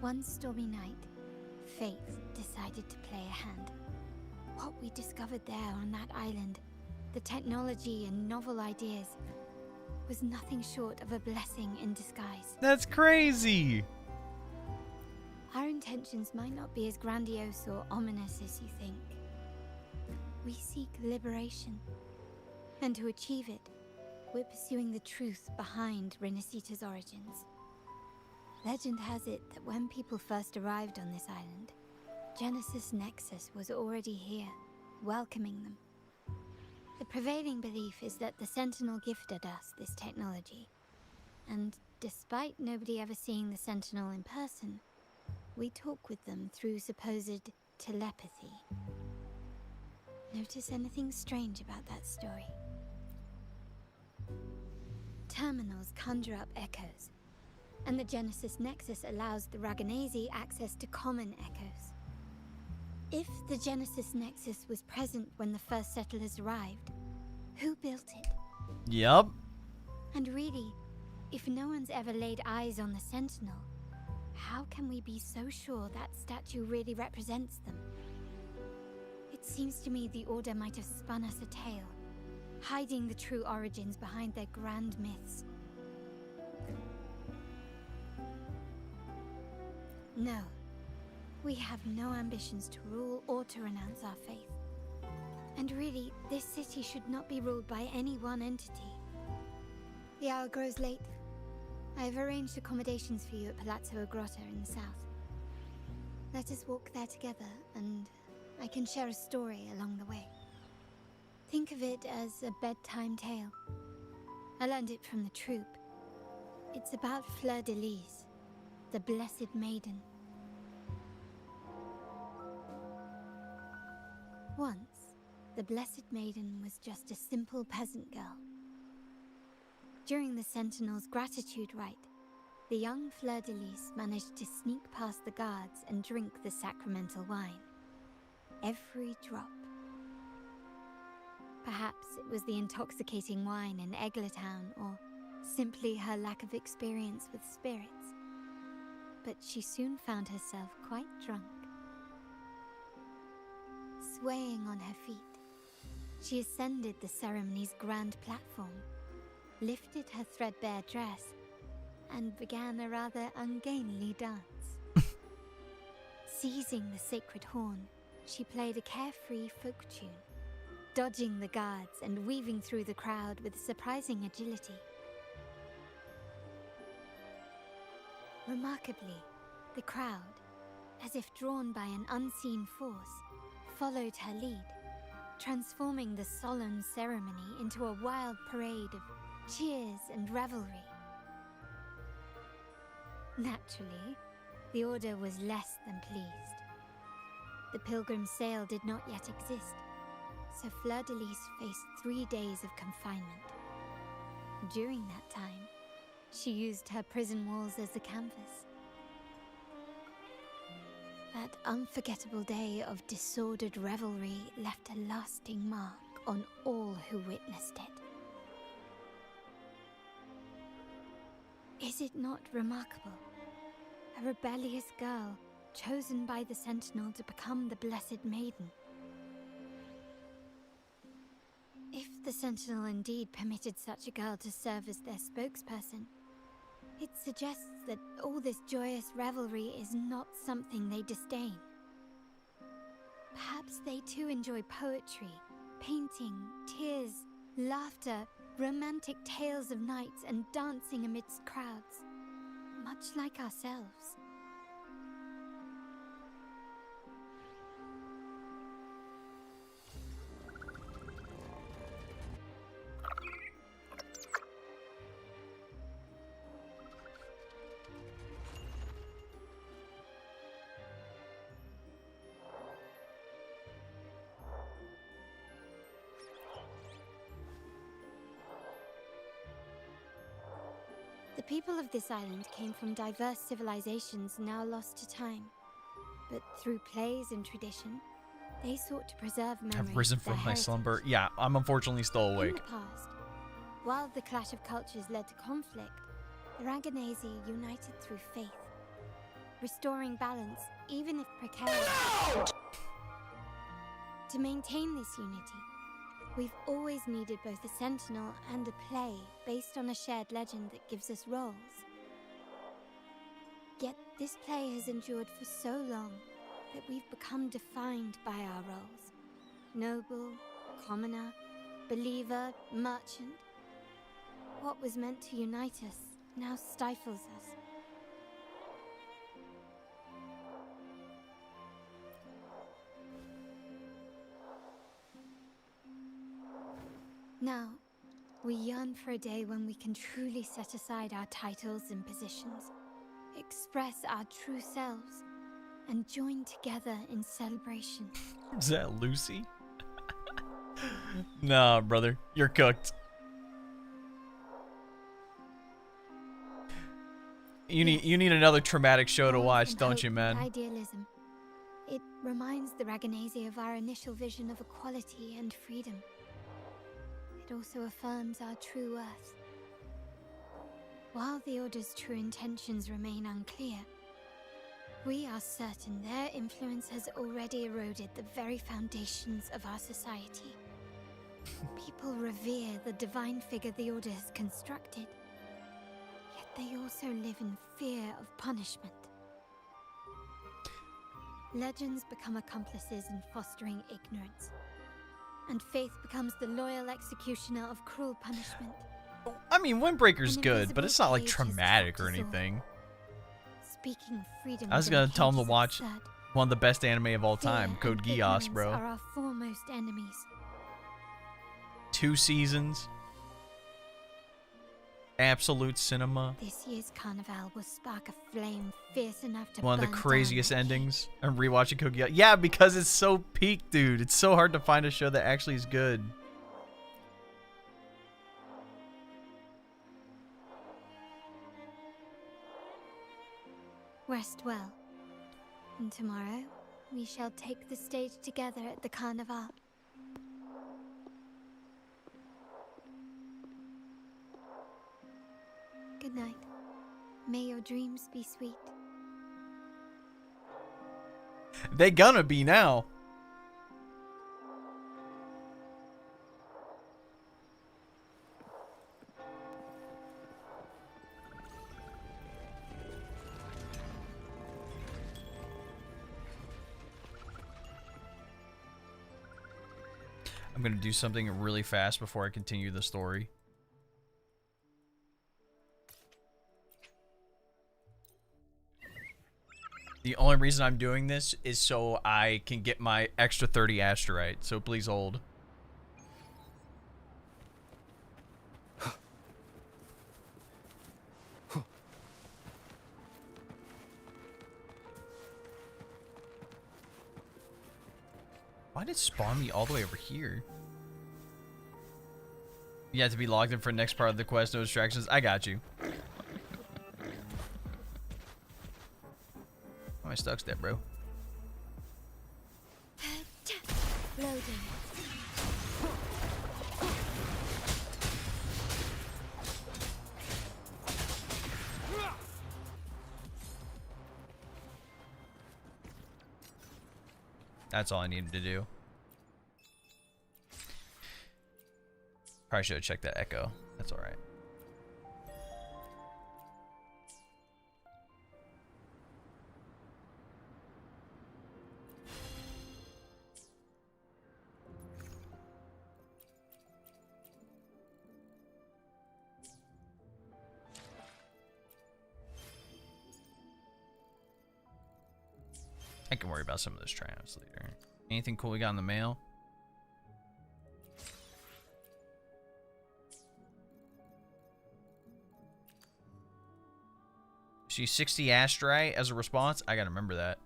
One stormy night, fate decided to play a hand. What we discovered there on that island, the technology and novel ideas, was nothing short of a blessing in disguise. That's crazy! Our intentions might not be as grandiose or ominous as you think. We seek liberation, and to achieve it, we're pursuing the truth behind Renacita's origins. Legend has it that when people first arrived on this island, Genesis Nexus was already here, welcoming them. The prevailing belief is that the Sentinel gifted us this technology, and despite nobody ever seeing the Sentinel in person, we talk with them through supposed telepathy. Notice anything strange about that story? Terminals conjure up echoes, and the Genesis Nexus allows the Raganazi access to common echoes. If the Genesis Nexus was present when the first settlers arrived, who built it? Yup. And really, if no one's ever laid eyes on the Sentinel, how can we be so sure that statue really represents them? It seems to me the Order might have spun us a tale, hiding the true origins behind their grand myths. No, we have no ambitions to rule or to renounce our faith. And really, this city should not be ruled by any one entity. The hour grows late. I have arranged accommodations for you at Palazzo Grotta in the south. Let us walk there together, and I can share a story along the way. Think of it as a bedtime tale. I learned it from the troop. It's about Fleur de Lis, the Blessed Maiden. Once, the Blessed Maiden was just a simple peasant girl. During the Sentinel's gratitude rite, the young Fleur de Lis managed to sneak past the guards and drink the sacramental wine. Every drop. Perhaps it was the intoxicating wine in Eglatown, or simply her lack of experience with spirits. But she soon found herself quite drunk. Swaying on her feet, she ascended the ceremony's grand platform, lifted her threadbare dress, and began a rather ungainly dance. Seizing the sacred horn, she played a carefree folk tune, dodging the guards and weaving through the crowd with surprising agility. Remarkably, the crowd, as if drawn by an unseen force, followed her lead, transforming the solemn ceremony into a wild parade of cheers and revelry. Naturally, the Order was less than pleased. The pilgrim sale did not yet exist, so Fleur de Lis faced 3 days of confinement. During that time, she used her prison walls as a canvas. That unforgettable day of disordered revelry left a lasting mark on all who witnessed it. Is it not remarkable? A rebellious girl chosen by the Sentinel to become the Blessed Maiden. If the Sentinel indeed permitted such a girl to serve as their spokesperson, it suggests that all this joyous revelry is not something they disdain. Perhaps they too enjoy poetry, painting, tears, laughter, romantic tales of nights, and dancing amidst crowds, much like ourselves. The people of this island came from diverse civilizations now lost to time. But through plays and tradition, They sought to preserve memories I've risen of their from my heritage. slumber. Yeah, I'm unfortunately still In awake. the past, while the clash of cultures led to conflict, the Raganese united through faith, restoring balance even if precarious. No! To maintain this unity, we've always needed both a sentinel and a play based on a shared legend that gives us roles. Yet this play has endured for so long that we've become defined by our roles. Noble, commoner, believer, merchant. What was meant to unite us now stifles us. Now, we yearn for a day when we can truly set aside our titles and positions, express our true selves, and join together in celebration. Is that Lucy? Nah, brother. You're cooked. You need another traumatic show to watch, don't you, man? Idealism. It reminds the Raganese of our initial vision of equality and freedom. It also affirms our true worth. While the Order's true intentions remain unclear, we are certain their influence has already eroded the very foundations of our society. People revere the divine figure the Order has constructed, yet they also live in fear of punishment. Legends become accomplices in fostering ignorance, and faith becomes the loyal executioner of cruel punishment. I mean, Windbreaker's good, but it's not like traumatic or anything. Speaking freedom. I was gonna tell him to watch one of the best anime of all time, Code Geass, bro. Are our foremost enemies. 2 seasons. Absolute cinema. This year's carnival will spark a flame fierce enough to One of the burn craziest down endings. I'm rewatching Code Geass. Yeah, because it's so peak, dude. It's so hard to find a show that actually is good. Rest well. And tomorrow, we shall take the stage together at the carnival. Good night. May your dreams be sweet. They gonna be now. I'm gonna do something really fast before I continue the story. The only reason I'm doing this is so I can get my extra 30 asterite, so please hold. Why did it spawn me all the way over here? You have to be logged in for the next part of the quest, no distractions. I got you. Oh, my stuck's dead, bro. Loading. That's all I needed to do. Probably should have checked that echo. That's alright. I can worry about some of those triumphs later. Anything cool we got in the mail? She's 60 asterite as a response. I gotta remember that.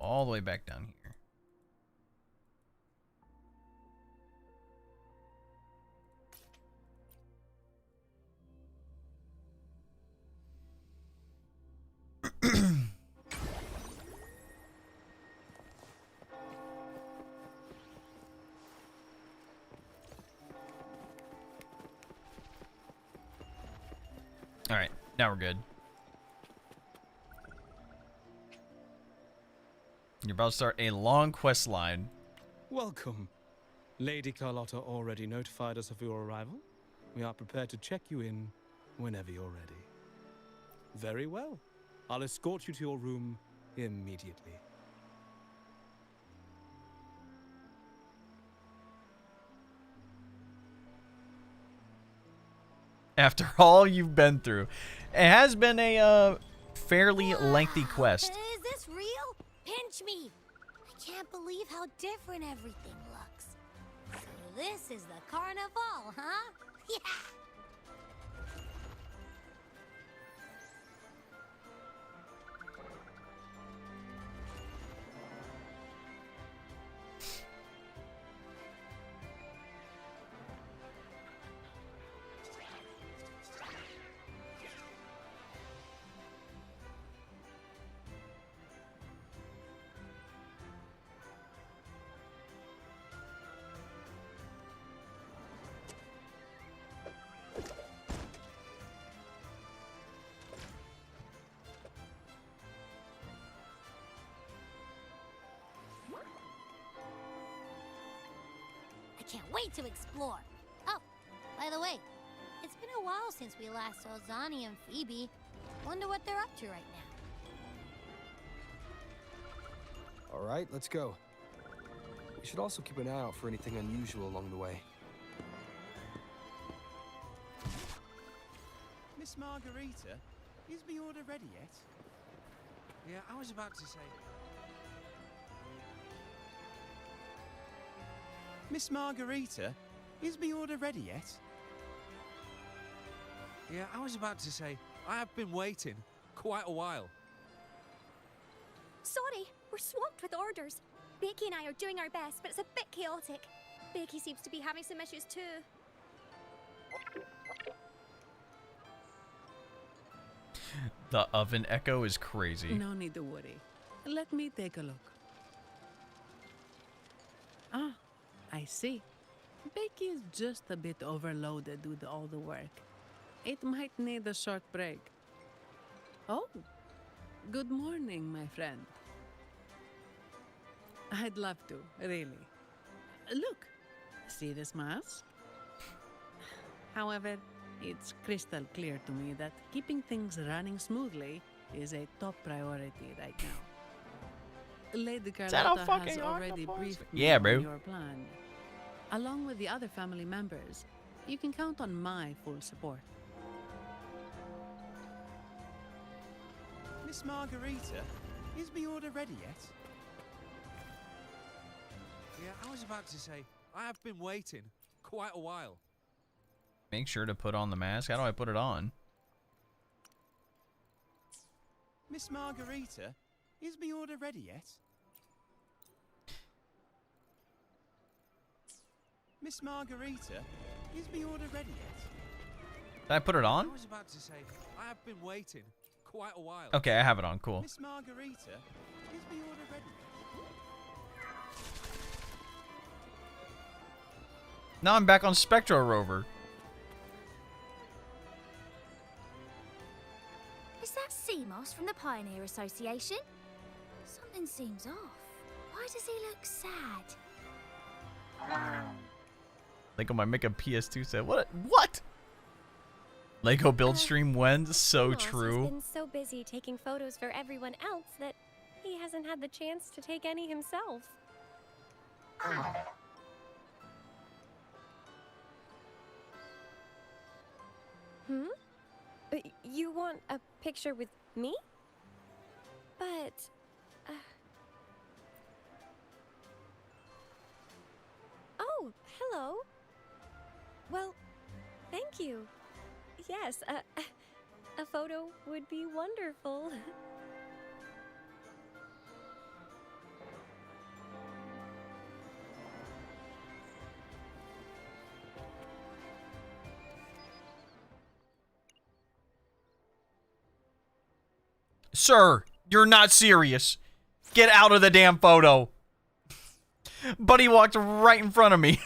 all the way back down here. All right, now we're good. You're about to start a long quest line. Welcome. Lady Carlotta already notified us of your arrival. We are prepared to check you in whenever you're ready. Very well. I'll escort you to your room immediately. After all you've been through, it has been a fairly lengthy quest. Is this real? Pinch me. I can't believe how different everything looks. So this is the carnival, huh? Yeah. Can't wait to explore. Oh, by the way, it's been a while since we last saw Zani and Phoebe. Wonder what they're up to right now. All right, let's go. We should also keep an eye out for anything unusual along the way. Miss Margarita, is my order ready yet? Yeah, I was about to say... Miss Margarita, is my order ready yet? Yeah, I was about to say, I have been waiting quite a while. Sorry, we're swamped with orders. Becky and I are doing our best, but it's a bit chaotic. Becky seems to be having some issues too. The oven echo is crazy. No need to worry. Let me take a look. Ah, I see. Becky is just a bit overloaded with all the work. It might need a short break. Oh, good morning, my friend. I'd love to, really. Look, see this mask? However, it's crystal clear to me that keeping things running smoothly is a top priority right now. Lady Carlotta has already briefed me on your plan. Along with the other family members, you can count on my full support. Miss Margarita, is my order ready yet? Yeah, I was about to say, I have been waiting quite a while. Make sure to put on the mask. How do I put it on? Miss Margarita, is my order ready yet? Miss Margarita, is my order ready yet? Did I put it on? I was about to say, I have been waiting quite a while. Okay, I have it on. Cool. Miss Margarita, is my order ready yet? Now I'm back on Spectro Rover. Is that Seamoss from the Pioneer Association? Something seems off. Why does he look sad? Lego might make a PS2 set. What? What? Lego build stream when? So Moss true. has been so busy taking photos for everyone else that he hasn't had the chance to take any himself. You want a picture with me? But... Oh, hello. Well, thank you. Yes, a photo would be wonderful. Sir, you're not serious. Get out of the damn photo. Buddy walked right in front of me.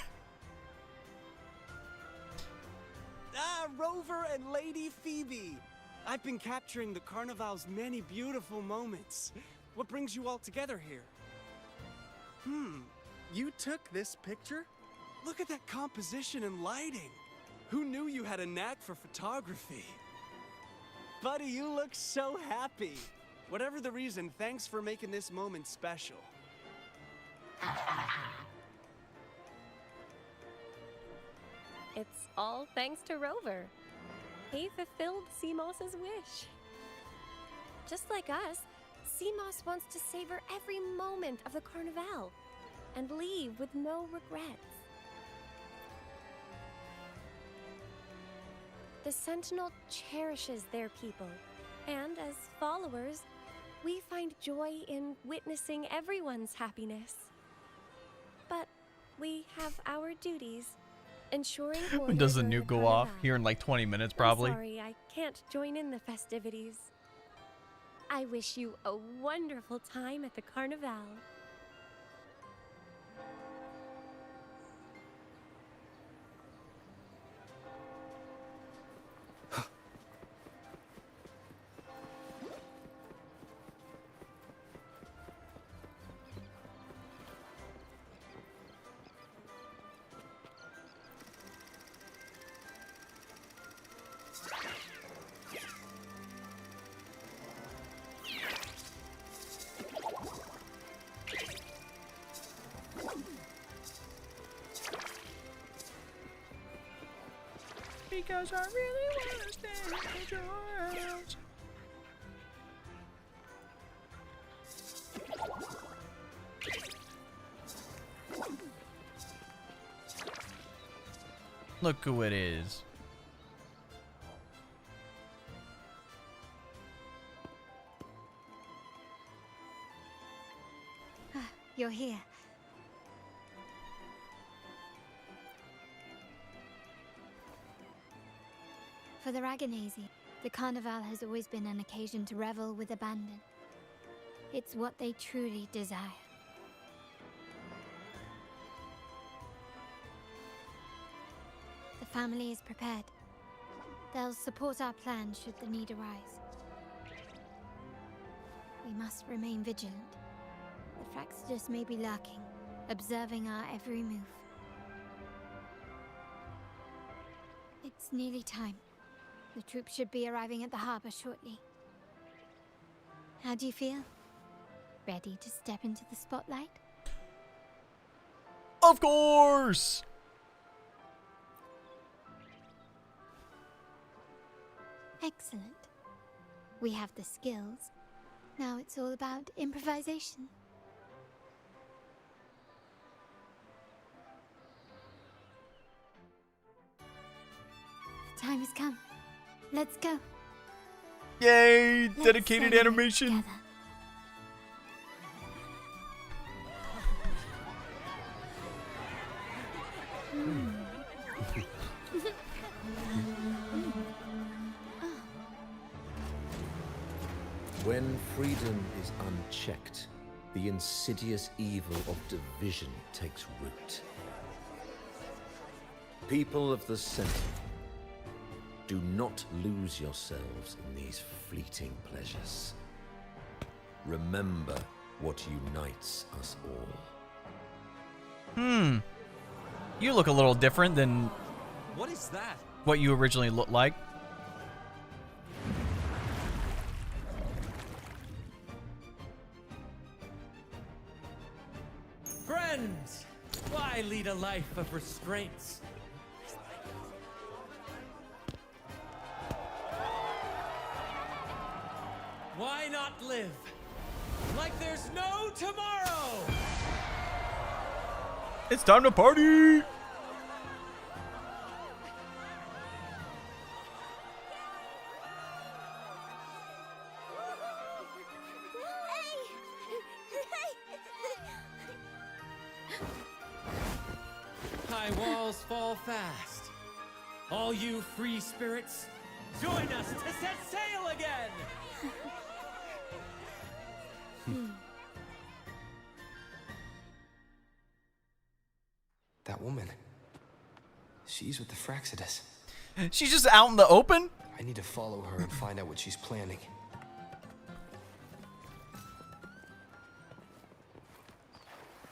Ah, Rover and Lady Phoebe. I've been capturing the Carnival's many beautiful moments. What brings you all together here? You took this picture? Look at that composition and lighting. Who knew you had a knack for photography? Buddy, you look so happy. Whatever the reason, thanks for making this moment special. It's all thanks to Rover. He fulfilled Seamoss's wish. Just like us, Seamoss wants to savor every moment of the Carnival and leave with no regrets. The Sentinel cherishes their people, and as followers, we find joy in witnessing everyone's happiness. But we have our duties, ensuring When does the nuke go off? Here in like 20 minutes, probably. I'm sorry, I can't join in the festivities. I wish you a wonderful time at the Carnival. Because I really want to stand for yours. Look who it is. You're here. For the Raganazi, the Carnival has always been an occasion to revel with abandon. It's what they truly desire. The family is prepared. They'll support our plan should the need arise. We must remain vigilant. The Fraxidus may be lurking, observing our every move. It's nearly time. The troops should be arriving at the harbor shortly. How do you feel? Ready to step into the spotlight? Of course! Excellent. We have the skills. Now it's all about improvisation. The time has come. Let's go. Yay! Let's Dedicated celebrate animation. together. When freedom is unchecked, the insidious evil of division takes root. People of the Sentinel, do not lose yourselves in these fleeting pleasures. Remember what unites us all. You look a little different than What is that? what you originally looked like. Friends, why lead a life of restraints? Why not live like there's no tomorrow? It's time to party! High walls fall fast. All you free spirits, join us to set sail again! That woman. She's with the Fraxidus. She's just out in the open? I need to follow her and find out what she's planning.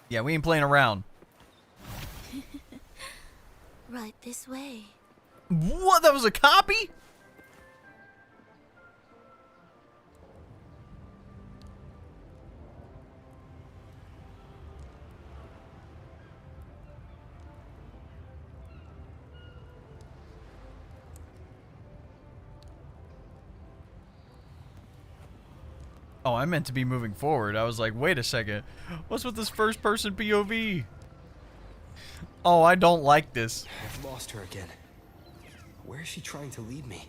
Yeah, we ain't playing around. Right this way. What? That was a copy? Oh, I meant to be moving forward. I was like, wait a second. What's with this first person POV? Oh, I don't like this. I've lost her again. Where is she trying to lead me?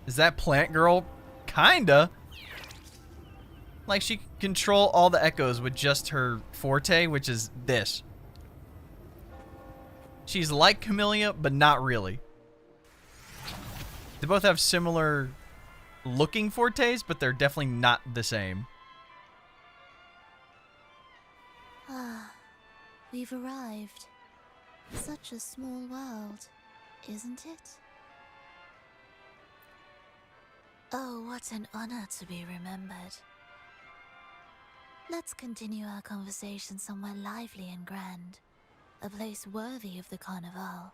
Is that plant girl? Kinda. Like she can control all the echoes with just her forte, which is this. She's like Camellia, but not really. They both have similar looking fortes, but they're definitely not the same. Ah, we've arrived. Such a small world, isn't it? Oh, what an honor to be remembered. Let's continue our conversation somewhere lively and grand. A place worthy of the Carnival,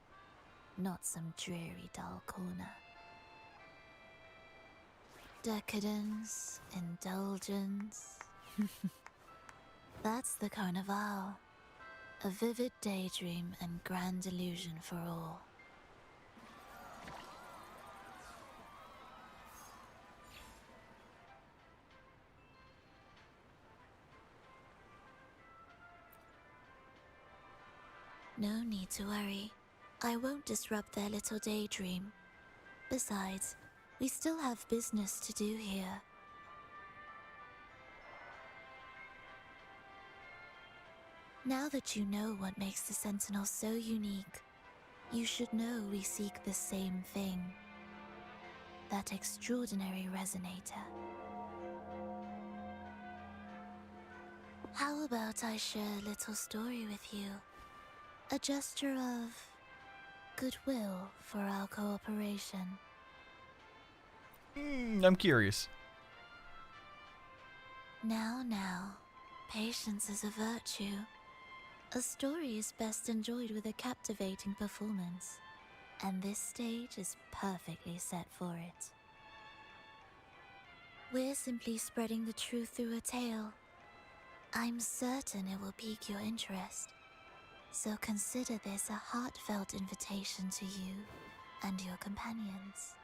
not some dreary, dull corner. Decadence, indulgence. That's the Carnival. A vivid daydream and grand illusion for all. No need to worry. I won't disrupt their little daydream. Besides, we still have business to do here. Now that you know what makes the Sentinel so unique, you should know we seek the same thing. That extraordinary resonator. How about I share a little story with you? A gesture of goodwill for our cooperation. I'm curious. Now, patience is a virtue. A story is best enjoyed with a captivating performance, and this stage is perfectly set for it. We're simply spreading the truth through a tale. I'm certain it will pique your interest. So consider this a heartfelt invitation to you and your companions.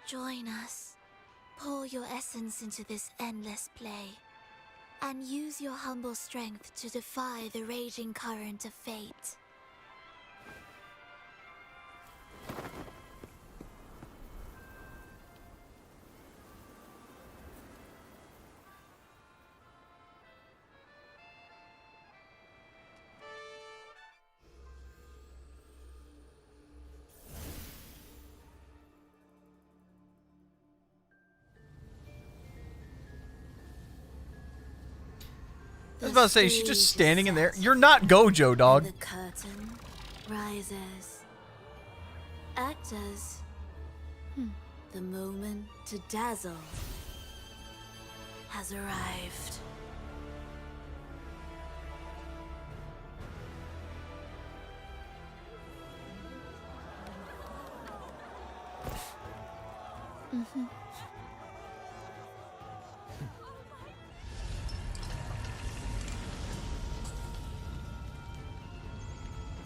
Join us. Pour your essence into this endless play, and use your humble strength to defy the raging current of fate. I was about to say, she's just standing in there. You're not Gojo, dog. The curtain rises. Actors, the moment to dazzle has arrived.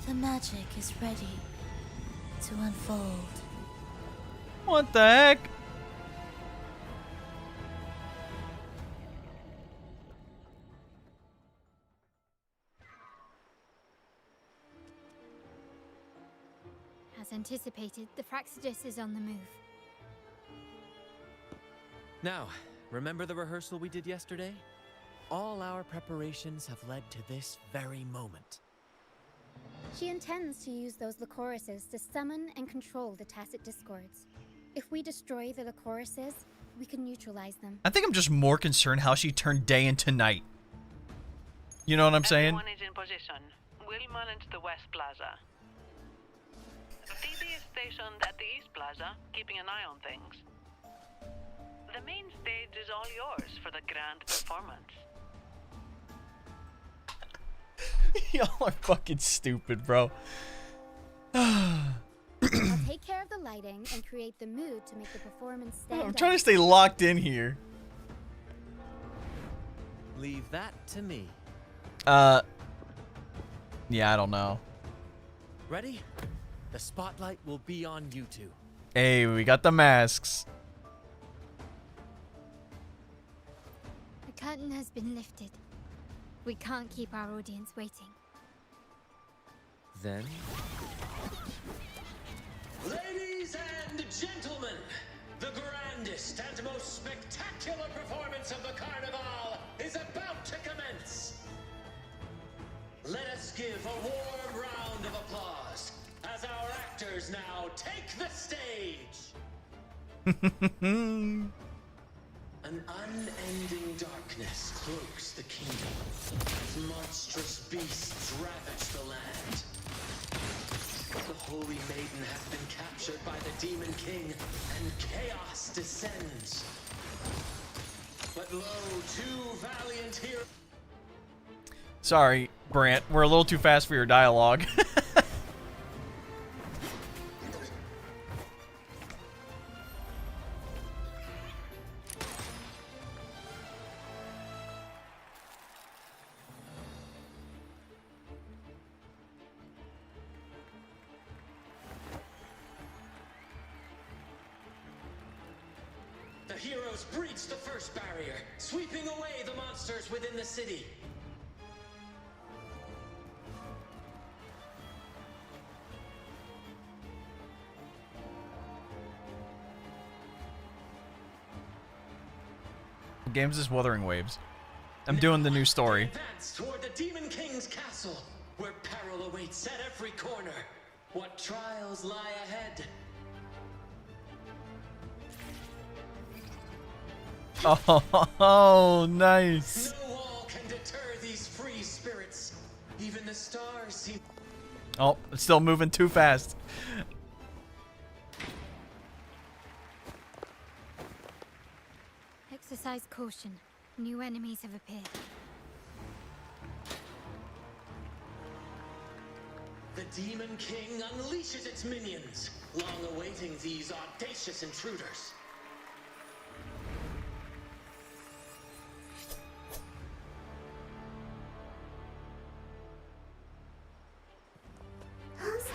The magic is ready to unfold. What the heck? As anticipated, the Fraxidus is on the move. Now, remember the rehearsal we did yesterday? All our preparations have led to this very moment. She intends to use those Lycorises to summon and control the Tacit Discords. If we destroy the Lycorises, we can neutralize them. I think I'm just more concerned how she turned day into night. You know what I'm saying? Everyone is in position. We'll manage the West Plaza. Phoebe is stationed at the East Plaza, keeping an eye on things. The main stage is all yours for the grand performance. Y'all are fucking stupid, bro. I'll take care of the lighting and create the mood to make the performance stand I'm out. trying to stay locked in here. Leave that to me. Yeah, I don't know. Ready? The spotlight will be on you two. Hey, we got the masks. The curtain has been lifted. We can't keep our audience waiting. Then, Ladies and gentlemen, the grandest and most spectacular performance of the carnival is about to commence. Let us give a warm round of applause as our actors now take the stage. An unending darkness cloaks the kingdom as monstrous beasts ravage the land. The Holy Maiden has been captured by the Demon King, and chaos descends. But lo, two valiant heroes. Sorry, Brant. We're a little too fast for your dialogue. The heroes breach the first barrier, sweeping away the monsters within the city. What game's this Wuthering Waves? I'm doing the new story. Advance toward the Demon King's castle, where peril awaits at every corner. What trials lie ahead? Oh, nice. No wall can deter these free spirits. Even the stars seem. Oh, it's still moving too fast. Exercise caution. New enemies have appeared. The Demon King unleashes its minions, long awaiting these audacious intruders.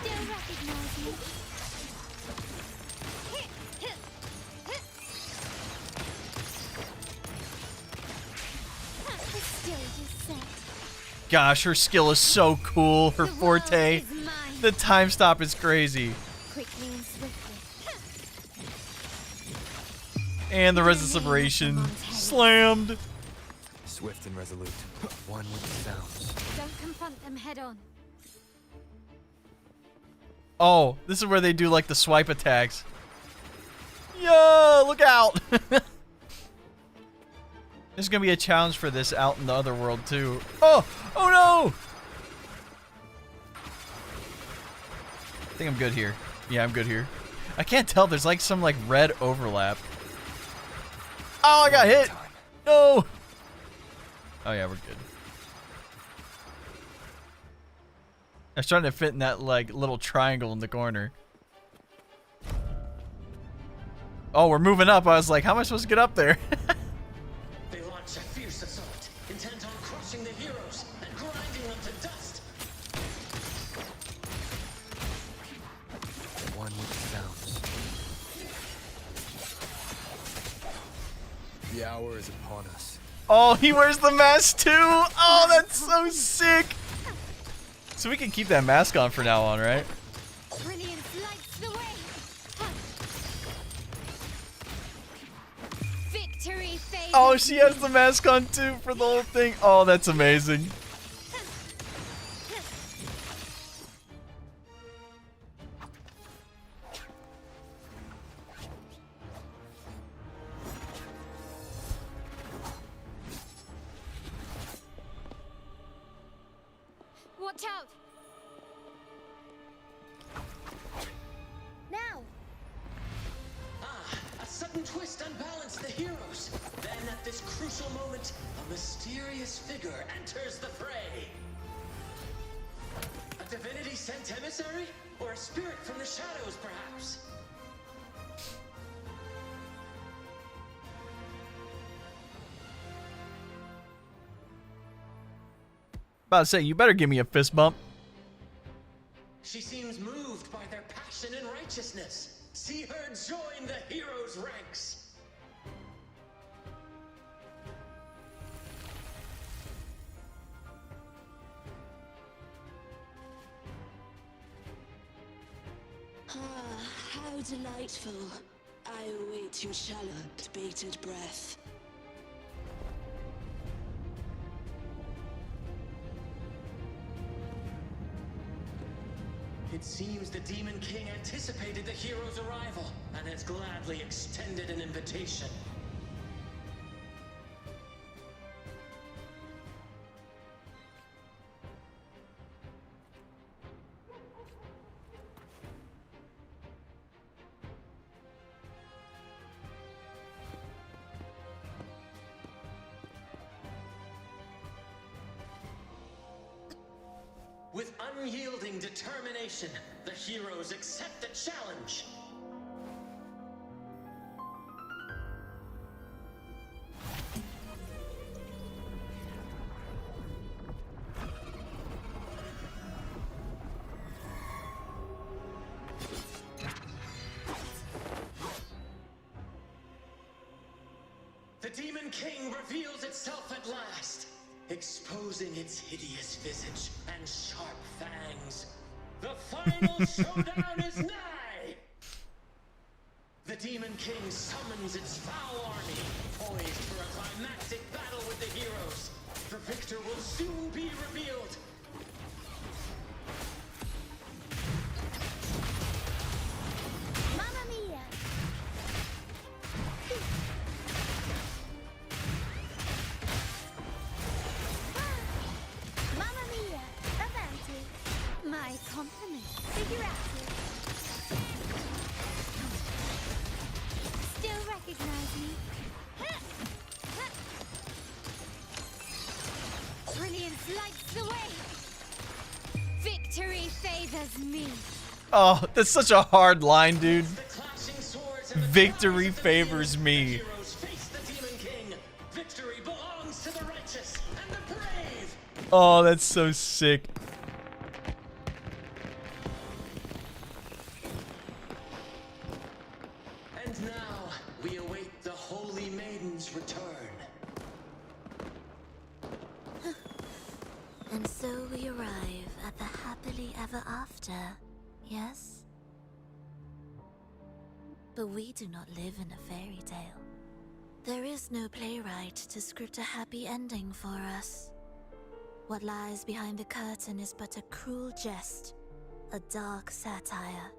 Still recognize me. The stage is set. Gosh, her skill is so cool. Her forte. The time stop is crazy. Quickly and swiftly. And the resist liberation. Slammed. Swift and resolute. One with the sounds. Don't confront them head on. Oh, this is where they do like the swipe attacks. Yo, look out. There's gonna be a challenge for this out in the other world too. Oh no! I think I'm good here. Yeah, I'm good here. I can't tell. There's like some like red overlap. Oh, I got hit. No. Oh yeah, we're good. I was trying to fit in that like little triangle in the corner. Oh, we're moving up. I was like, how am I supposed to get up there? They launch a fierce assault, intent on crushing the heroes and grinding them to dust. One with sounds. The hour is upon us. Oh, he wears the mask too. Oh, that's so sick. So we can keep that mask on for now on, right? Brilliance lights the way. Victory fades. Oh, she has the mask on too for the whole thing. Oh, that's amazing. Watch out! Now! A sudden twist unbalanced the heroes. Then at this crucial moment, a mysterious figure enters the fray. A divinity sent emissary? Or a spirit from the shadows, perhaps? About to say, you better give me a fist bump. She seems moved by their passion and righteousness. See her join the heroes' ranks. Ah, how delightful. I await your challenge, bated breath. It seems the Demon King anticipated the hero's arrival and has gladly extended an invitation. With unyielding determination, the heroes accept the challenge. The Demon King reveals itself at last, exposing its hideous visage and sharp fangs. The final showdown is nigh! The Demon King summons its foul army, poised for a climactic battle with the heroes. The victor will soon be revealed. Mamma mia! Mamma mia! Avanti! My compliments. Figurati! Still recognize me? Brilliance lights the way. Victory favors me. Oh, that's such a hard line, dude. Victory favors me. Heroes face the Demon King. Victory belongs to the righteous and the brave. Oh, that's so sick. And now we await the Holy Maiden's return. And so we arrive at the happily ever after, yes? But we do not live in a fairy tale. There is no playwright to script a happy ending for us. What lies behind the curtain is but a cruel jest, a dark satire.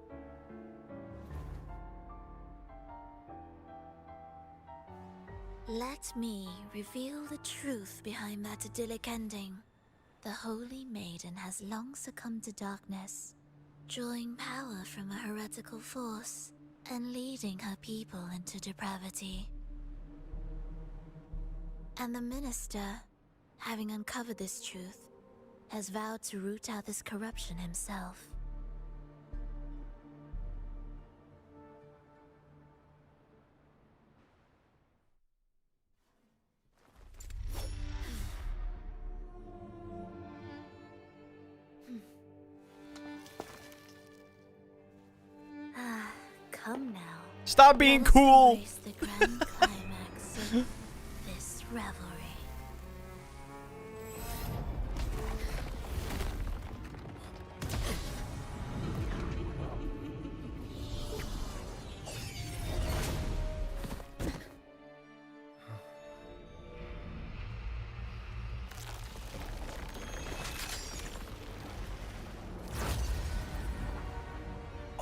Let me reveal the truth behind that idyllic ending. The Holy Maiden has long succumbed to darkness, drawing power from a heretical force and leading her people into depravity. And the minister, having uncovered this truth, has vowed to root out this corruption himself. Come now. Stop being cool. Embrace the grand climax of this revelry.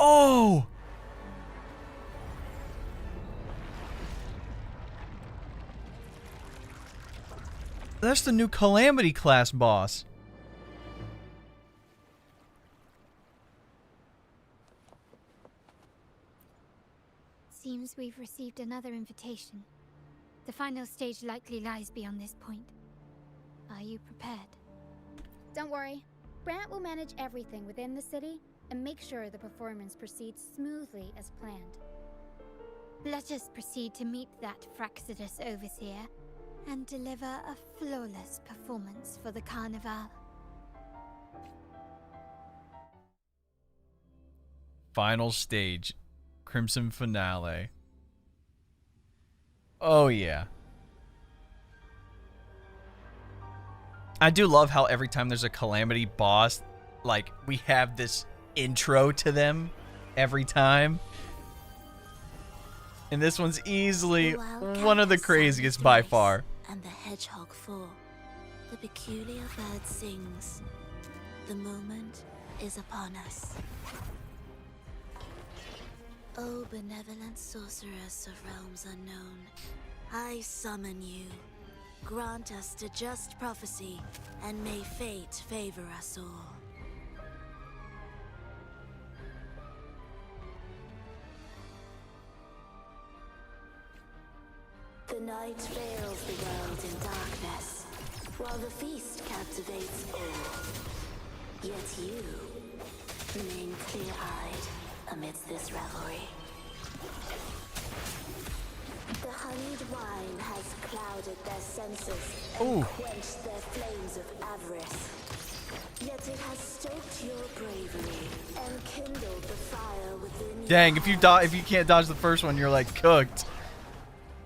Oh! That's the new Calamity class boss. seems we've received another invitation. The final stage likely lies beyond this point. Are you prepared? Don't worry. Brant will manage everything within the city and make sure the performance proceeds smoothly as planned. Let us proceed to meet that Fraxidus overseer and deliver a flawless performance for the Carnival. Final stage. Crimson finale. Oh yeah. I do love how every time there's a Calamity boss, like, we have this intro to them every time. And this one's easily one of the craziest by far. And the hedgehog fall. The peculiar bird sings. The moment is upon us. O benevolent sorceress of realms unknown, I summon you. Grant us the just prophecy, and may fate favor us all. The night veils the world in darkness, while the feast captivates all. Yet you remain clear-eyed amidst this revelry. The honeyed wine has clouded their senses and quenched their flames of avarice. Yet it has stoked your bravery and kindled the fire within you. Dang, if you can't dodge the first one, you're like cooked.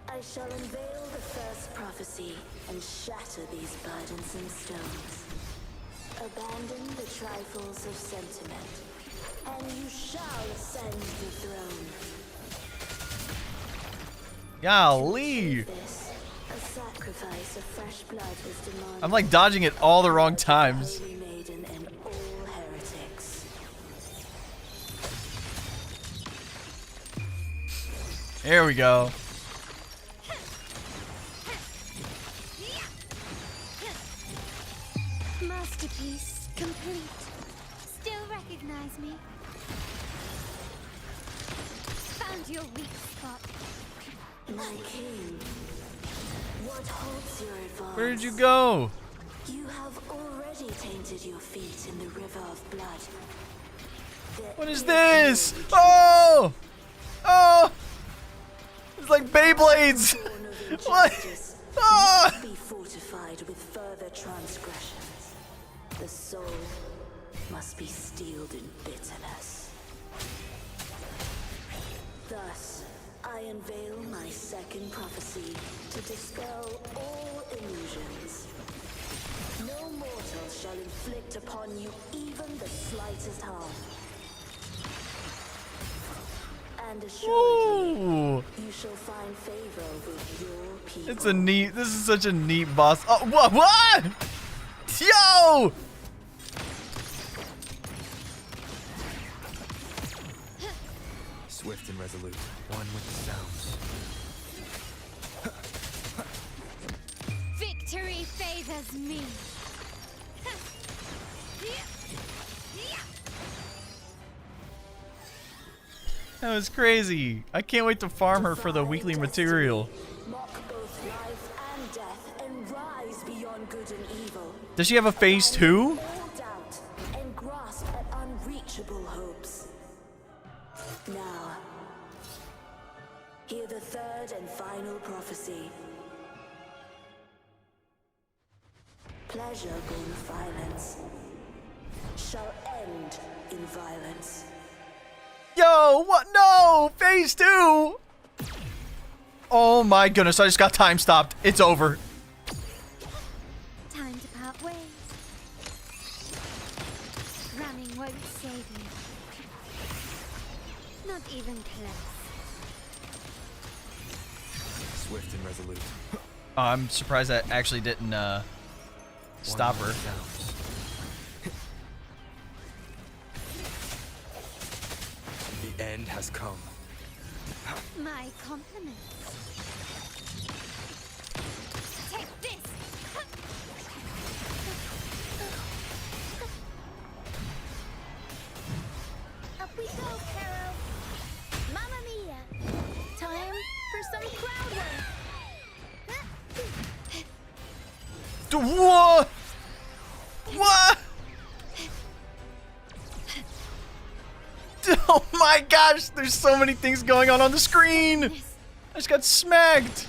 I shall unveil the first prophecy and shatter these burdensome stones. Abandon the trifles of sentiment, and you shall ascend the throne. Golly. This, a sacrifice of fresh blood was demanded. I'm like dodging it all the wrong times. Holy Maiden and all heretics. There we go. Masterpiece complete. Still recognize me? Found your weak spot. My king, what holds your advance? Where did you go? You have already tainted your feet in the river of blood. What is this? Oh! Oh! It's like Beyblades! What? Ah! Be fortified with further transgressions. The soul must be steeled in bitterness. Thus, I unveil my second prophecy to dispel all illusions. No mortal shall inflict upon you even the slightest harm. And assuredly, you shall find favor with your people. This is such a neat boss. Oh, what? Yo! Swift and resolute, one with the sounds. Victory favors me. That was crazy. I can't wait to farm her for the weekly material. Mock both life and death and rise beyond good and evil. Does she have a phase 2? All doubt and grasp at unreachable hopes. Now, hear the third and final prophecy. Pleasure born of violence shall end in violence. Yo, what? No! Phase 2! Oh my goodness, I just got time stopped. It's over. Time to part ways. Running won't save you. Not even close. Swift and resolute. I'm surprised that actually didn't stop her. The end has come. My compliments. Take this. Up we go, Carol. Mamma mia. Time What? What? Oh my gosh, there's so many things going on the screen. I just got smacked.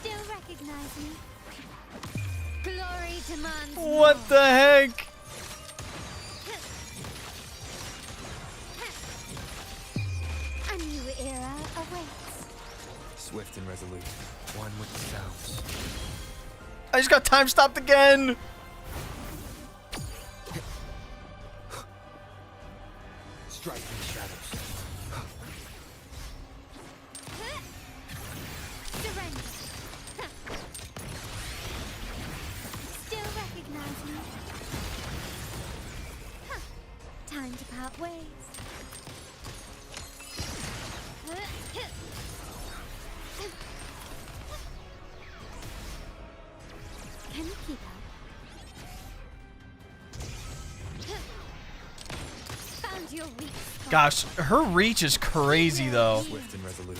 Still recognize me. Glory demands What more. the heck? A new era awaits. Swift and resolute, one with the sounds. I just got time stopped again. Striking shadows. Surrender. Still recognize me. Time to part ways. Can you keep up? Found your weak spot. Gosh, her reach is crazy though. Swift and resolute.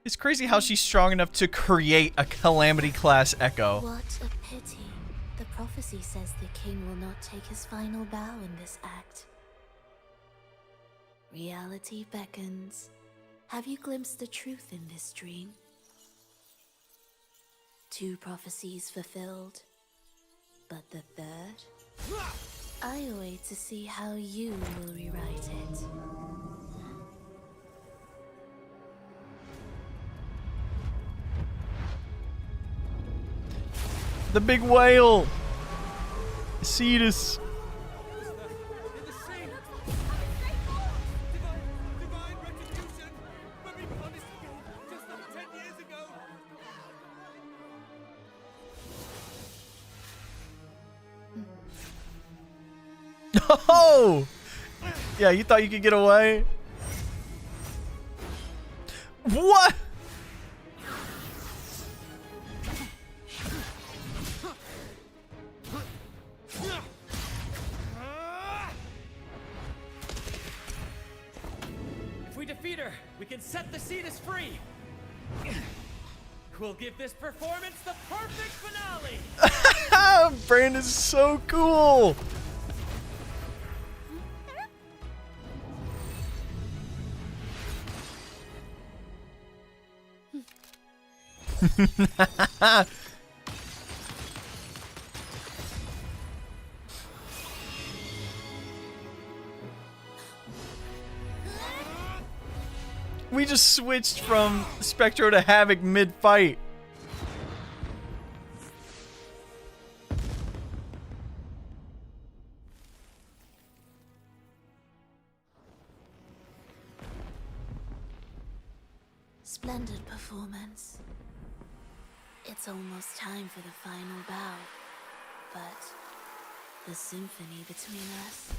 It's crazy how she's strong enough to create a Calamity class Echo. What a pity. The prophecy says the king will not take his final bow in this act. Reality beckons. Have you glimpsed the truth in this dream? 2 prophecies fulfilled, but the third? I await to see how you will rewrite it. The big whale. Cetus. Oh! Yeah, you thought you could get away? What? If we defeat her, we can set the Cetus free. We'll give this performance the perfect finale. Brand is so cool. We just switched from Spectro to Havoc mid-fight. Splendid performance. It's almost time for the final bow, but the symphony between us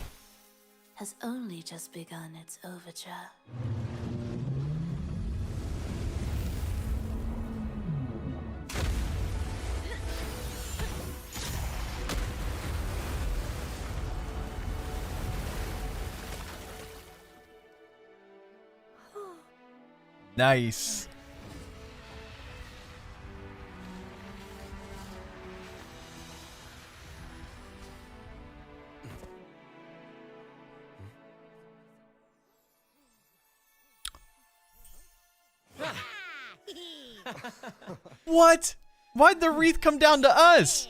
has only just begun its overture. Nice. What? Why'd the wreath come down to us?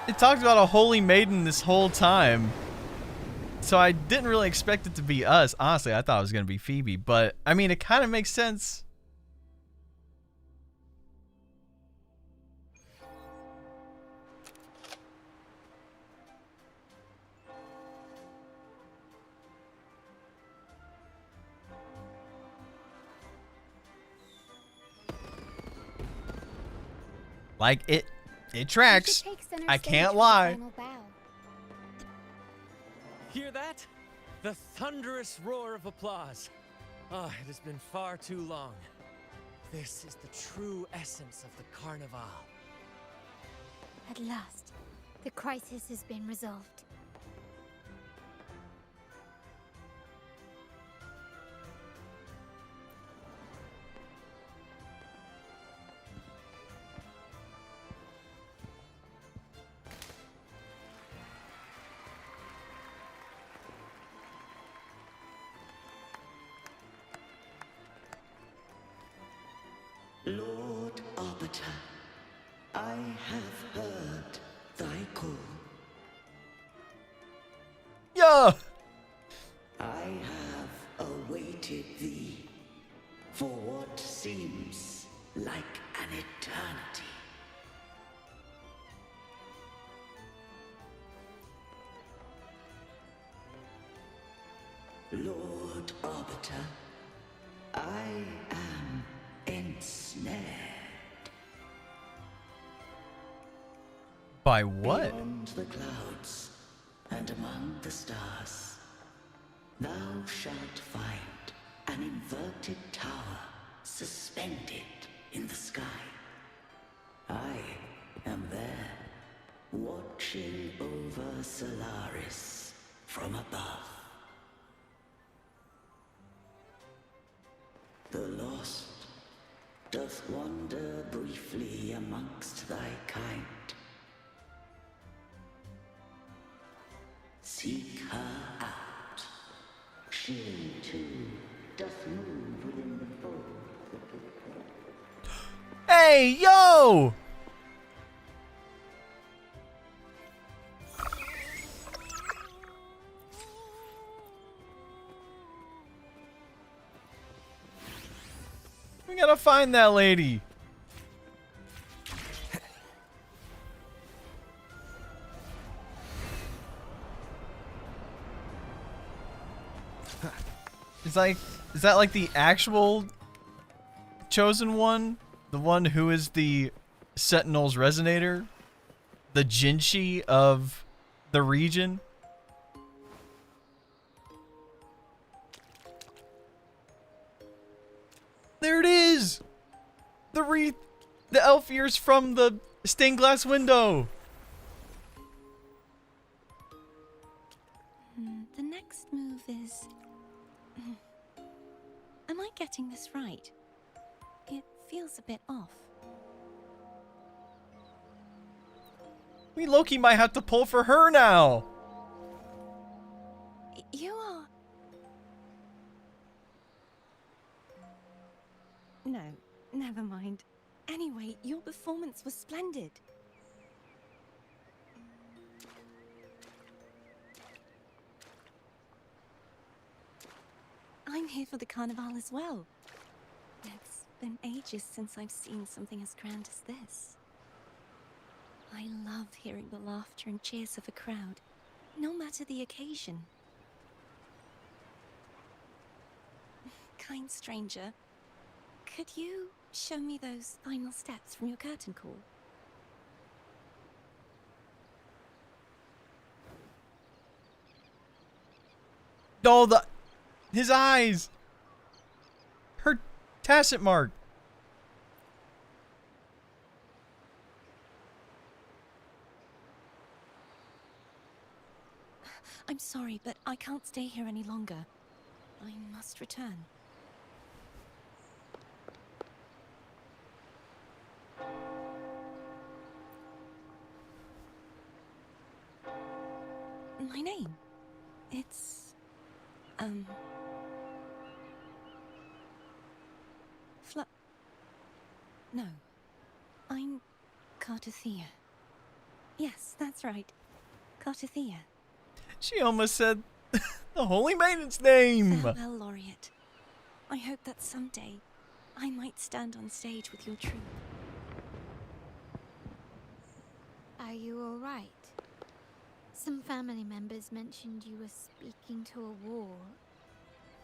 It talked about a holy maiden this whole time. So I didn't really expect it to be us. Honestly, I thought it was going to be Phoebe. But, I mean, it kind of makes sense. Like, it tracks. I can't lie. Hear that? The thunderous roar of applause. Ah, it has been far too long. This is the true essence of the Carnival. At last, the crisis has been resolved. Lord Arbiter, I have heard thy call. Yeah! I have awaited thee for what seems like an eternity. Lord Arbiter, I am ensnared. By what? Beyond the clouds and among the stars, thou shalt find an inverted tower suspended in the sky. I am there, watching over Solaris from above. The lost doth wander briefly amongst thy kind. Seek her out. She too doth move within the fold. Hey, yo! We gotta find that lady. Is that like the actual chosen one? The one who is the Sentinel's resonator? The Jinshi of the region? There it is! The elf ears from the stained glass window! The next move is... Am I getting this right? It feels a bit off. We Loki might have to pull for her now! You are... No, never mind. Anyway, your performance was splendid. I'm here for the Carnival as well. It's been ages since I've seen something as grand as this. I love hearing the laughter and cheers of a crowd, no matter the occasion. Kind stranger, could you show me those final steps from your curtain call? Oh, his eyes! Her tacit mark! I'm sorry, but I can't stay here any longer. I must return. My name? It's... No. I'm Cartothea. Yes, that's right. Cartothea. She almost said the Holy Maiden's name! Farewell, Laureate. I hope that someday I might stand on stage with your troupe. Are you alright? Some family members mentioned you were speaking to a wall.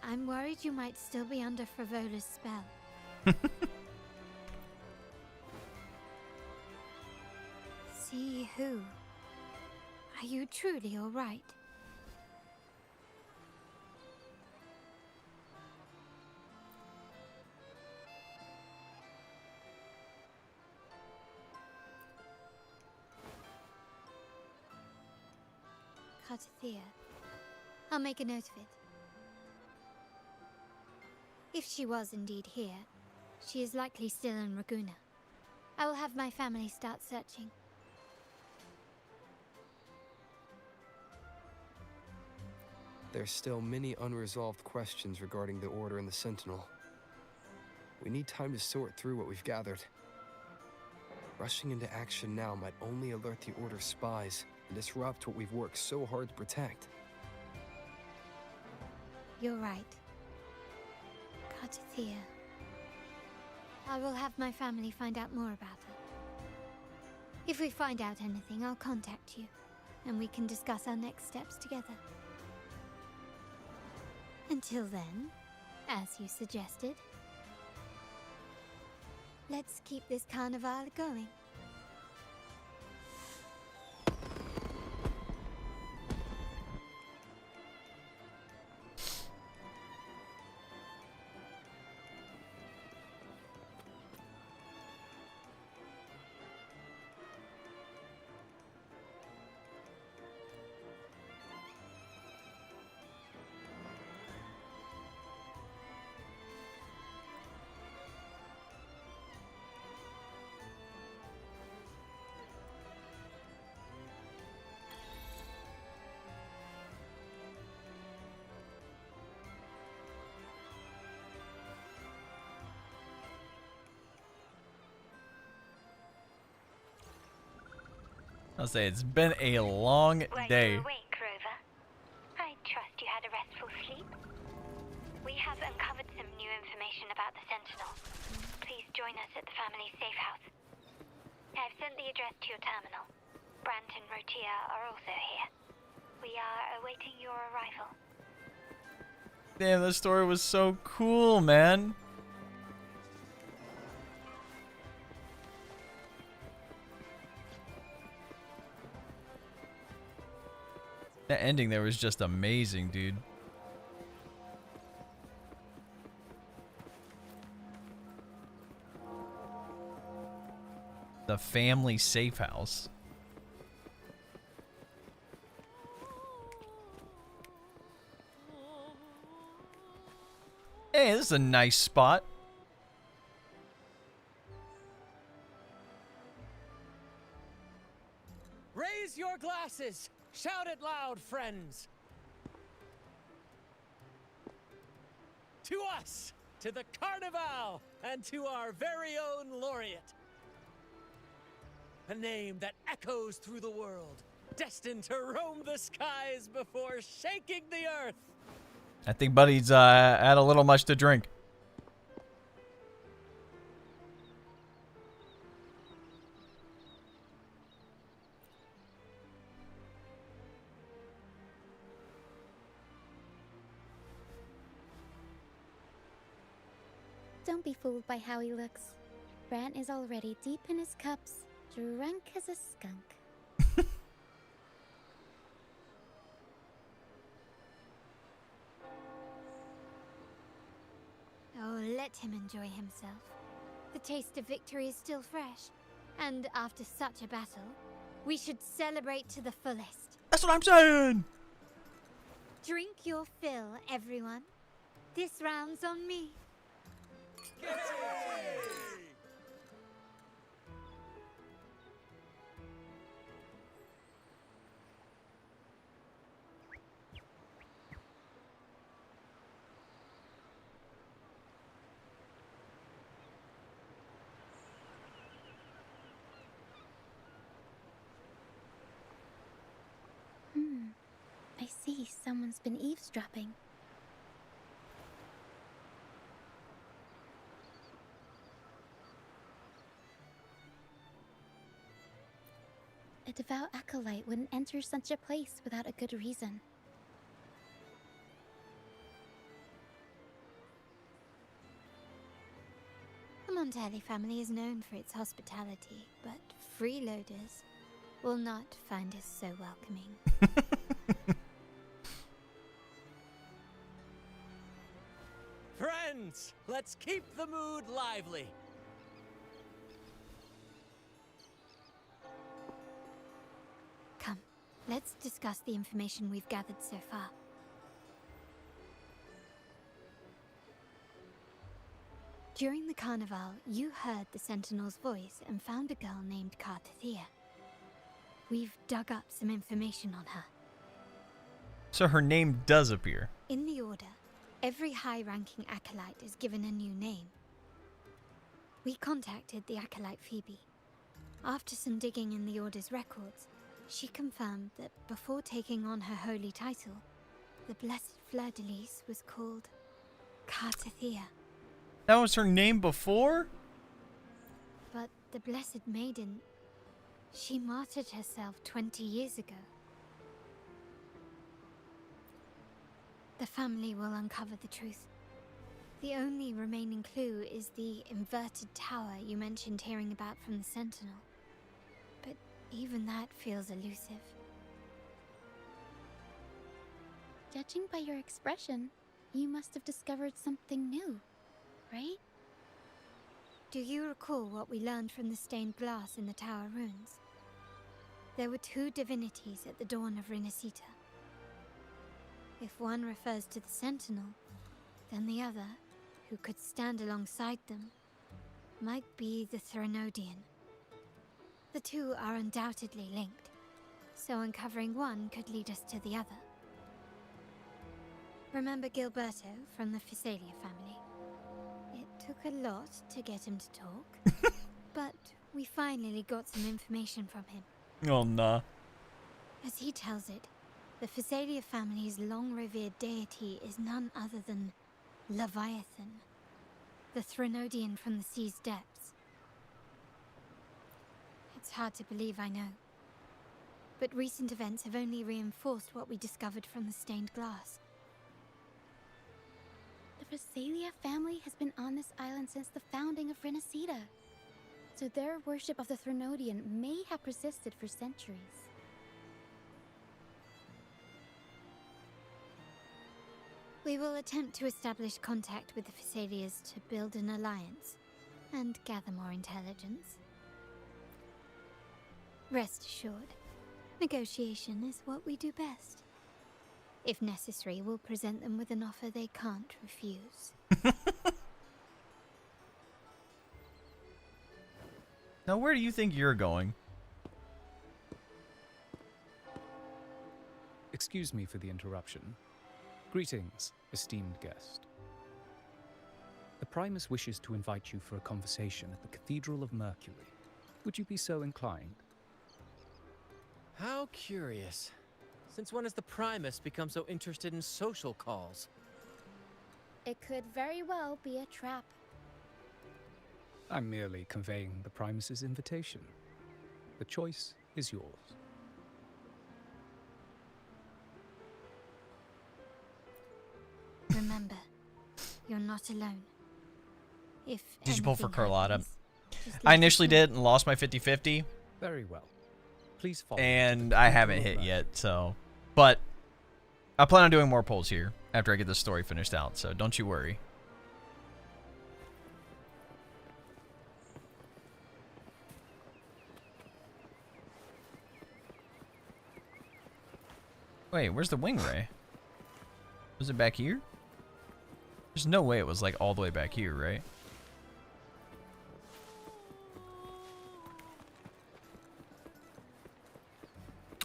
I'm worried you might still be under Frivola's spell. See who? Are you truly alright? Carlotta. I'll make a note of it. If she was indeed here, she is likely still in Raguna. I will have my family start searching. There's still many unresolved questions regarding the Order and the Sentinel. We need time to sort through what we've gathered. Rushing into action now might only alert the Order's spies and disrupt what we've worked so hard to protect. You're right. Carlotta. I will have my family find out more about her. If we find out anything, I'll contact you, and we can discuss our next steps together. Until then, as you suggested, let's keep this carnival going. I'll say it's been a long day. Were you awake, Rover? I trust you had a restful sleep. We have uncovered some new information about the Sentinel. Please join us at the family safe house. I've sent the address to your terminal. Brant and Rotia are also here. We are awaiting your arrival. Damn, this story was so cool, man. That ending there was just amazing, dude. The family safe house. Hey, this is a nice spot. Raise your glasses! Shout it loud, friends! To us! To the Carnival! And to our very own laureate! A name that echoes through the world, destined to roam the skies before shaking the earth! I think Buddy's had a little much to drink. Don't be fooled by how he looks. Brant is already deep in his cups, drunk as a skunk. Oh, let him enjoy himself. The taste of victory is still fresh, and after such a battle, we should celebrate to the fullest. That's what I'm saying! Drink your fill, everyone. This round's on me. I see someone's been eavesdropping. A devout acolyte wouldn't enter such a place without a good reason. The Montelli family is known for its hospitality, but freeloaders will not find us so welcoming. Friends, let's keep the mood lively. Let's discuss the information we've gathered so far. During the carnival, you heard the Sentinel's voice and found a girl named Carlotta. We've dug up some information on her. So her name does appear. In the Order, every high-ranking acolyte is given a new name. We contacted the acolyte Phoebe. After some digging in the Order's records, she confirmed that before taking on her holy title, the Blessed Fleur-de-Lis was called Carlotta. That was her name before? But the Blessed Maiden, she martyred herself 20 years ago. The family will uncover the truth. The only remaining clue is the inverted tower you mentioned hearing about from the Sentinel. But even that feels elusive. Judging by your expression, you must have discovered something new, right? Do you recall what we learned from the stained glass in the tower ruins? There were two divinities at the dawn of Renacita. If one refers to the Sentinel, then the other, who could stand alongside them, might be the Threnodian. The two are undoubtedly linked, so uncovering one could lead us to the other. Remember Gilberto from the Physalia family? It took a lot to get him to talk, but we finally got some information from him. Oh, nah. As he tells it, the Physalia family's long-revered deity is none other than Leviathan, the Threnodian from the sea's depths. It's hard to believe, I know. But recent events have only reinforced what we discovered from the stained glass. The Physalia family has been on this island since the founding of Renacita, so their worship of the Threnodian may have persisted for centuries. We will attempt to establish contact with the Physalias to build an alliance and gather more intelligence. Rest assured, negotiation is what we do best. If necessary, we'll present them with an offer they can't refuse. Now, where do you think you're going? Excuse me for the interruption. Greetings, esteemed guest. The Primus wishes to invite you for a conversation at the Cathedral of Mercury. Would you be so inclined? How curious. Since when has the Primus become so interested in social calls? It could very well be a trap. I'm merely conveying the Primus's invitation. The choice is yours. Remember, you're not alone. If Did you pull for anything Carlotta? happens, just I let us initially know. did and lost my 50-50. Very well. Please follow. And I haven't hit yet, so. But I plan on doing more polls here after I get this story finished out, so don't you worry. Wait, where's the wing ray? Was it back here? There's no way it was like all the way back here, right?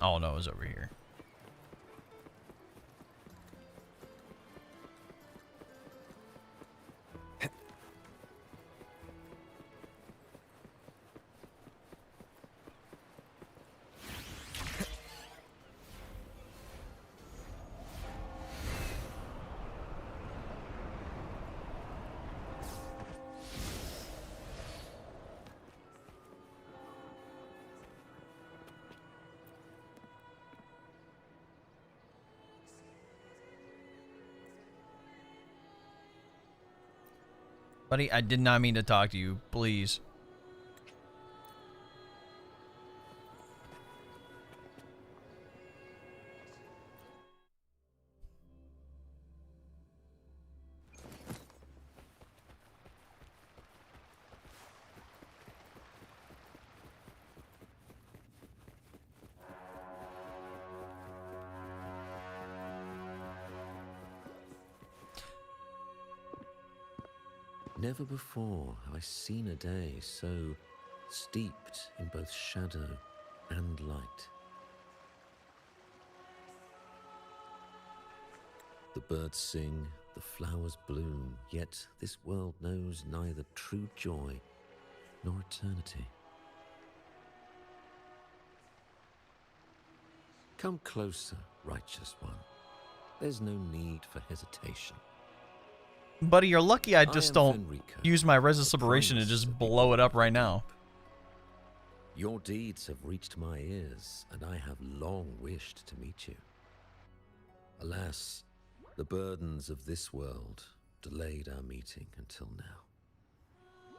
Oh no, it was over here. Buddy, I did not mean to talk to you. Please. Never before have I seen a day so steeped in both shadow and light. The birds sing, the flowers bloom, yet this world knows neither true joy nor eternity. Come closer, righteous one. There's no need for hesitation. Buddy, you're lucky I I just am don't Fenrico, use my resist the liberation and primus just of the blow it up right Order. now. Your deeds have reached my ears, and I have long wished to meet you. Alas, the burdens of this world delayed our meeting until now.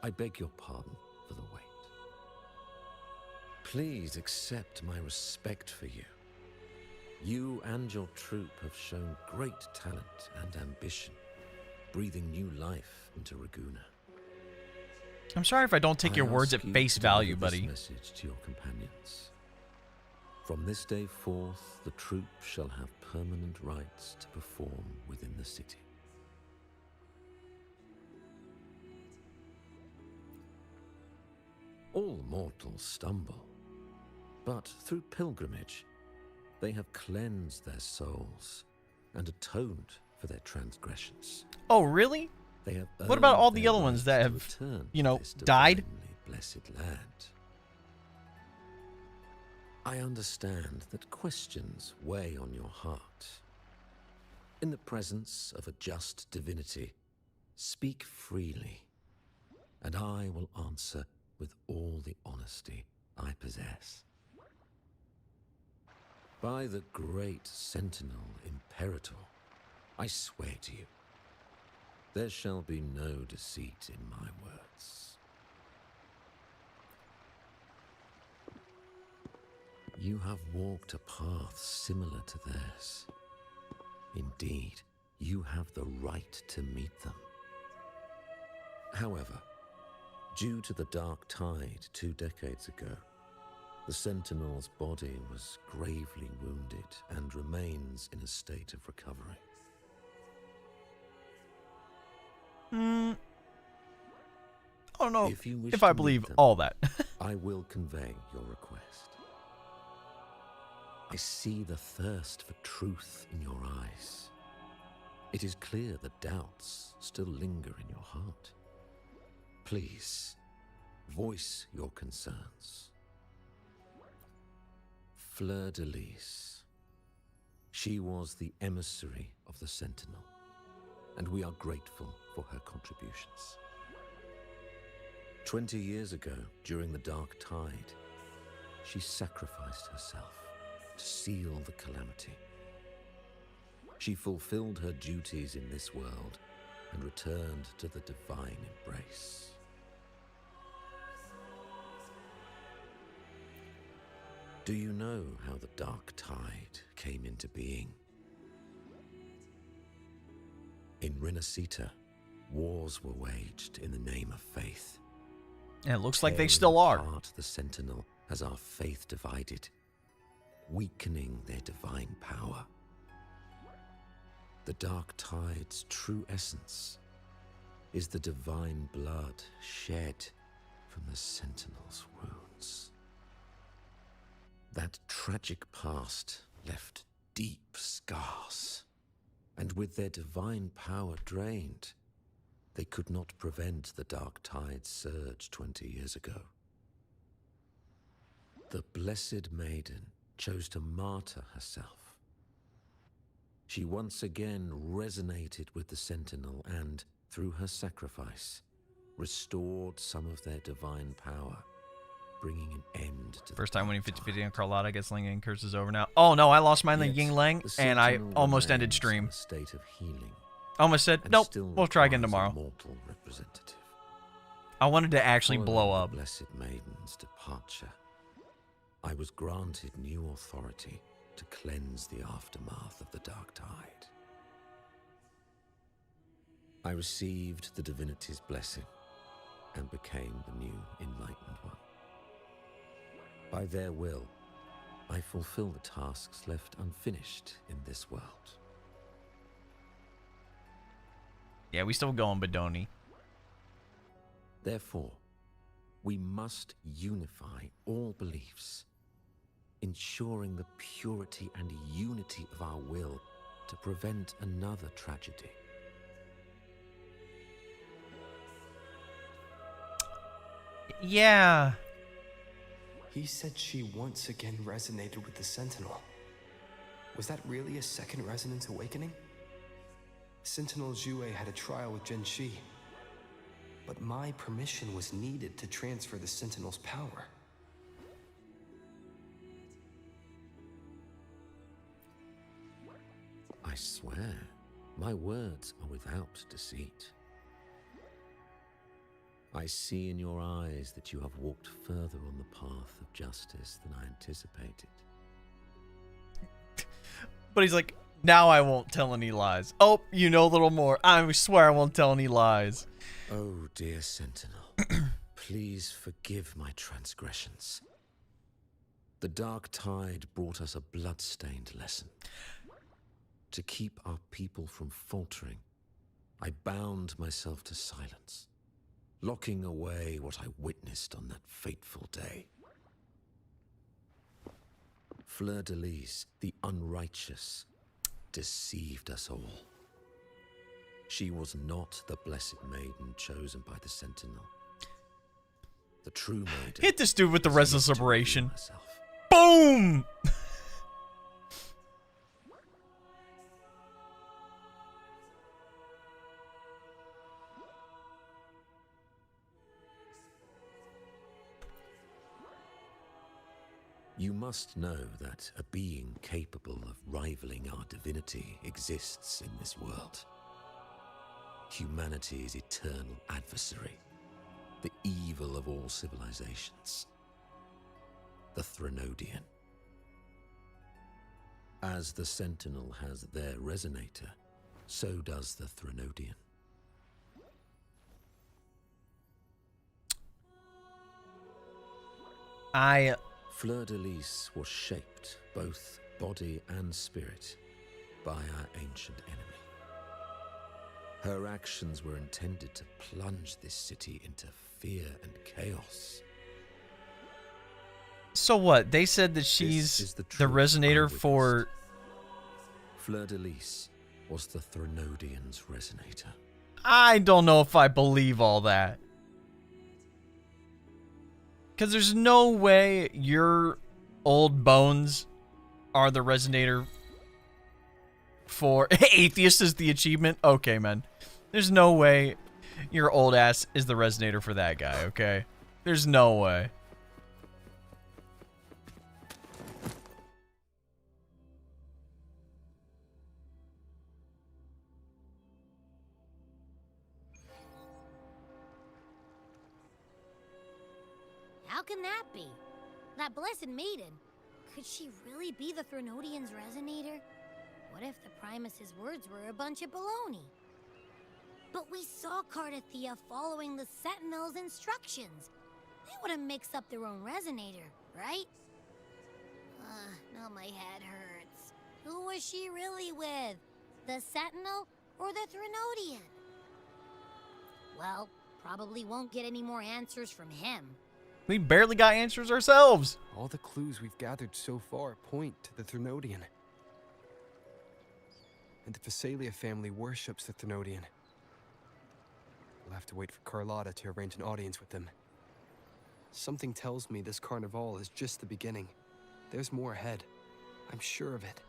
I beg your pardon for the wait. Please accept my respect for you. You and your troop have shown great talent and ambition, breathing new life into Raguna. I'm sorry if I don't take your words at ask you face to value, deliver this buddy. message to your companions. From this day forth, the troop shall have permanent rights to perform within the city. All mortals stumble, but through pilgrimage, they have cleansed their souls and atoned for their transgressions. Oh, really? They have What about earned all the their other ones right that to have, return you to know, this died? divinely blessed land. I understand that questions weigh on your heart. In the presence of a just divinity, speak freely, and I will answer with all the honesty I possess. By the great Sentinel Imperator, I swear to you, there shall be no deceit in my words. You have walked a path similar to theirs. Indeed, you have the right to meet them. However, due to the Dark Tide 2 decades ago, the Sentinel's body was gravely wounded and remains in a state of recovery. I don't know If you wish if I to meet believe them, all that. I will convey your request. I see the thirst for truth in your eyes. It is clear that doubts still linger in your heart. Please, voice your concerns. Fleur-de-Lis. She was the emissary of the Sentinel, and we are grateful for her contributions. 20 years ago, during the Dark Tide, she sacrificed herself to seal the calamity. She fulfilled her duties in this world and returned to the divine embrace. Do you know how the Dark Tide came into being? In Rinascita, wars were waged in the name of faith. And it looks like they Tearing still are. apart the Sentinel as our faith divided, weakening their divine power. The Dark Tide's true essence is the divine blood shed from the Sentinel's wounds. That tragic past left deep scars, and with their divine power drained, they could not prevent the Dark Tide's surge 20 years ago. The Blessed Maiden chose to martyr herself. She once again resonated with the Sentinel and, through her sacrifice, restored some of their divine power, bringing an end to First time winning 50-50 on Carlotta gets Ling and curses over now. Oh no, I lost mine in Yet, Ying Lang, the and I Sentinel almost ended remains stream. in a state of healing, Almost said, and nope, still we'll try again requires a tomorrow. mortal representative. I wanted to actually Following blow the up. Blessed Maiden's departure, I was granted new authority to cleanse the aftermath of the Dark Tide. I received the divinity's blessing and became the new Enlightened One. By their will, I fulfill the tasks left unfinished in this world. Yeah, we still going, Badoni. Therefore, we must unify all beliefs, ensuring the purity and unity of our will to prevent another tragedy. Yeah. He said she once again resonated with the Sentinel. Was that really a second resonance awakening? Sentinel Jue had a trial with Genshi, but my permission was needed to transfer the Sentinel's power. I swear, my words are without deceit. I see in your eyes that you have walked further on the path of justice than I anticipated. But he's like, now I won't tell any lies. Oh, you know a little more. I swear I won't tell any lies. Oh, dear Sentinel, please forgive my transgressions. The dark tide brought us a blood-stained lesson. To keep our people from faltering, I bound myself to silence, locking away what I witnessed on that fateful day. Fleur-de-Lis, the unrighteous, deceived us all. She was not the blessed maiden chosen by the Sentinel. The true maiden. Hit this dude with the restless liberation. Boom! You must know that a being capable of rivaling our divinity exists in this world. Humanity's eternal adversary, the evil of all civilizations, the Threnodian. As the Sentinel has their resonator, so does the Threnodian. Fleur-de-Lis was shaped, both body and spirit, by our ancient enemy. Her actions were intended to plunge this city into fear and chaos. So what? They said that she's the resonator for... Fleur-de-Lis was the Threnodian's resonator. I don't know if I believe all that. Because there's no way your old bones are the resonator for... Atheist is the achievement? Okay, man. There's no way your old ass is the resonator for that guy, okay? There's no way. How can that be? That blessed maiden. Could she really be the Threnodian's resonator? What if the Primus's words were a bunch of baloney? But we saw Carlotta following the Sentinel's instructions. They wouldn't mix up their own resonator, right? Now my head hurts. Who was she really with? The Sentinel or the Threnodian? Well, probably won't get any more answers from him. We barely got answers ourselves. All the clues we've gathered so far point to the Threnodian. And the Phasalia family worships the Threnodian. We'll have to wait for Carlotta to arrange an audience with them. Something tells me this carnival is just the beginning. There's more ahead. I'm sure of it.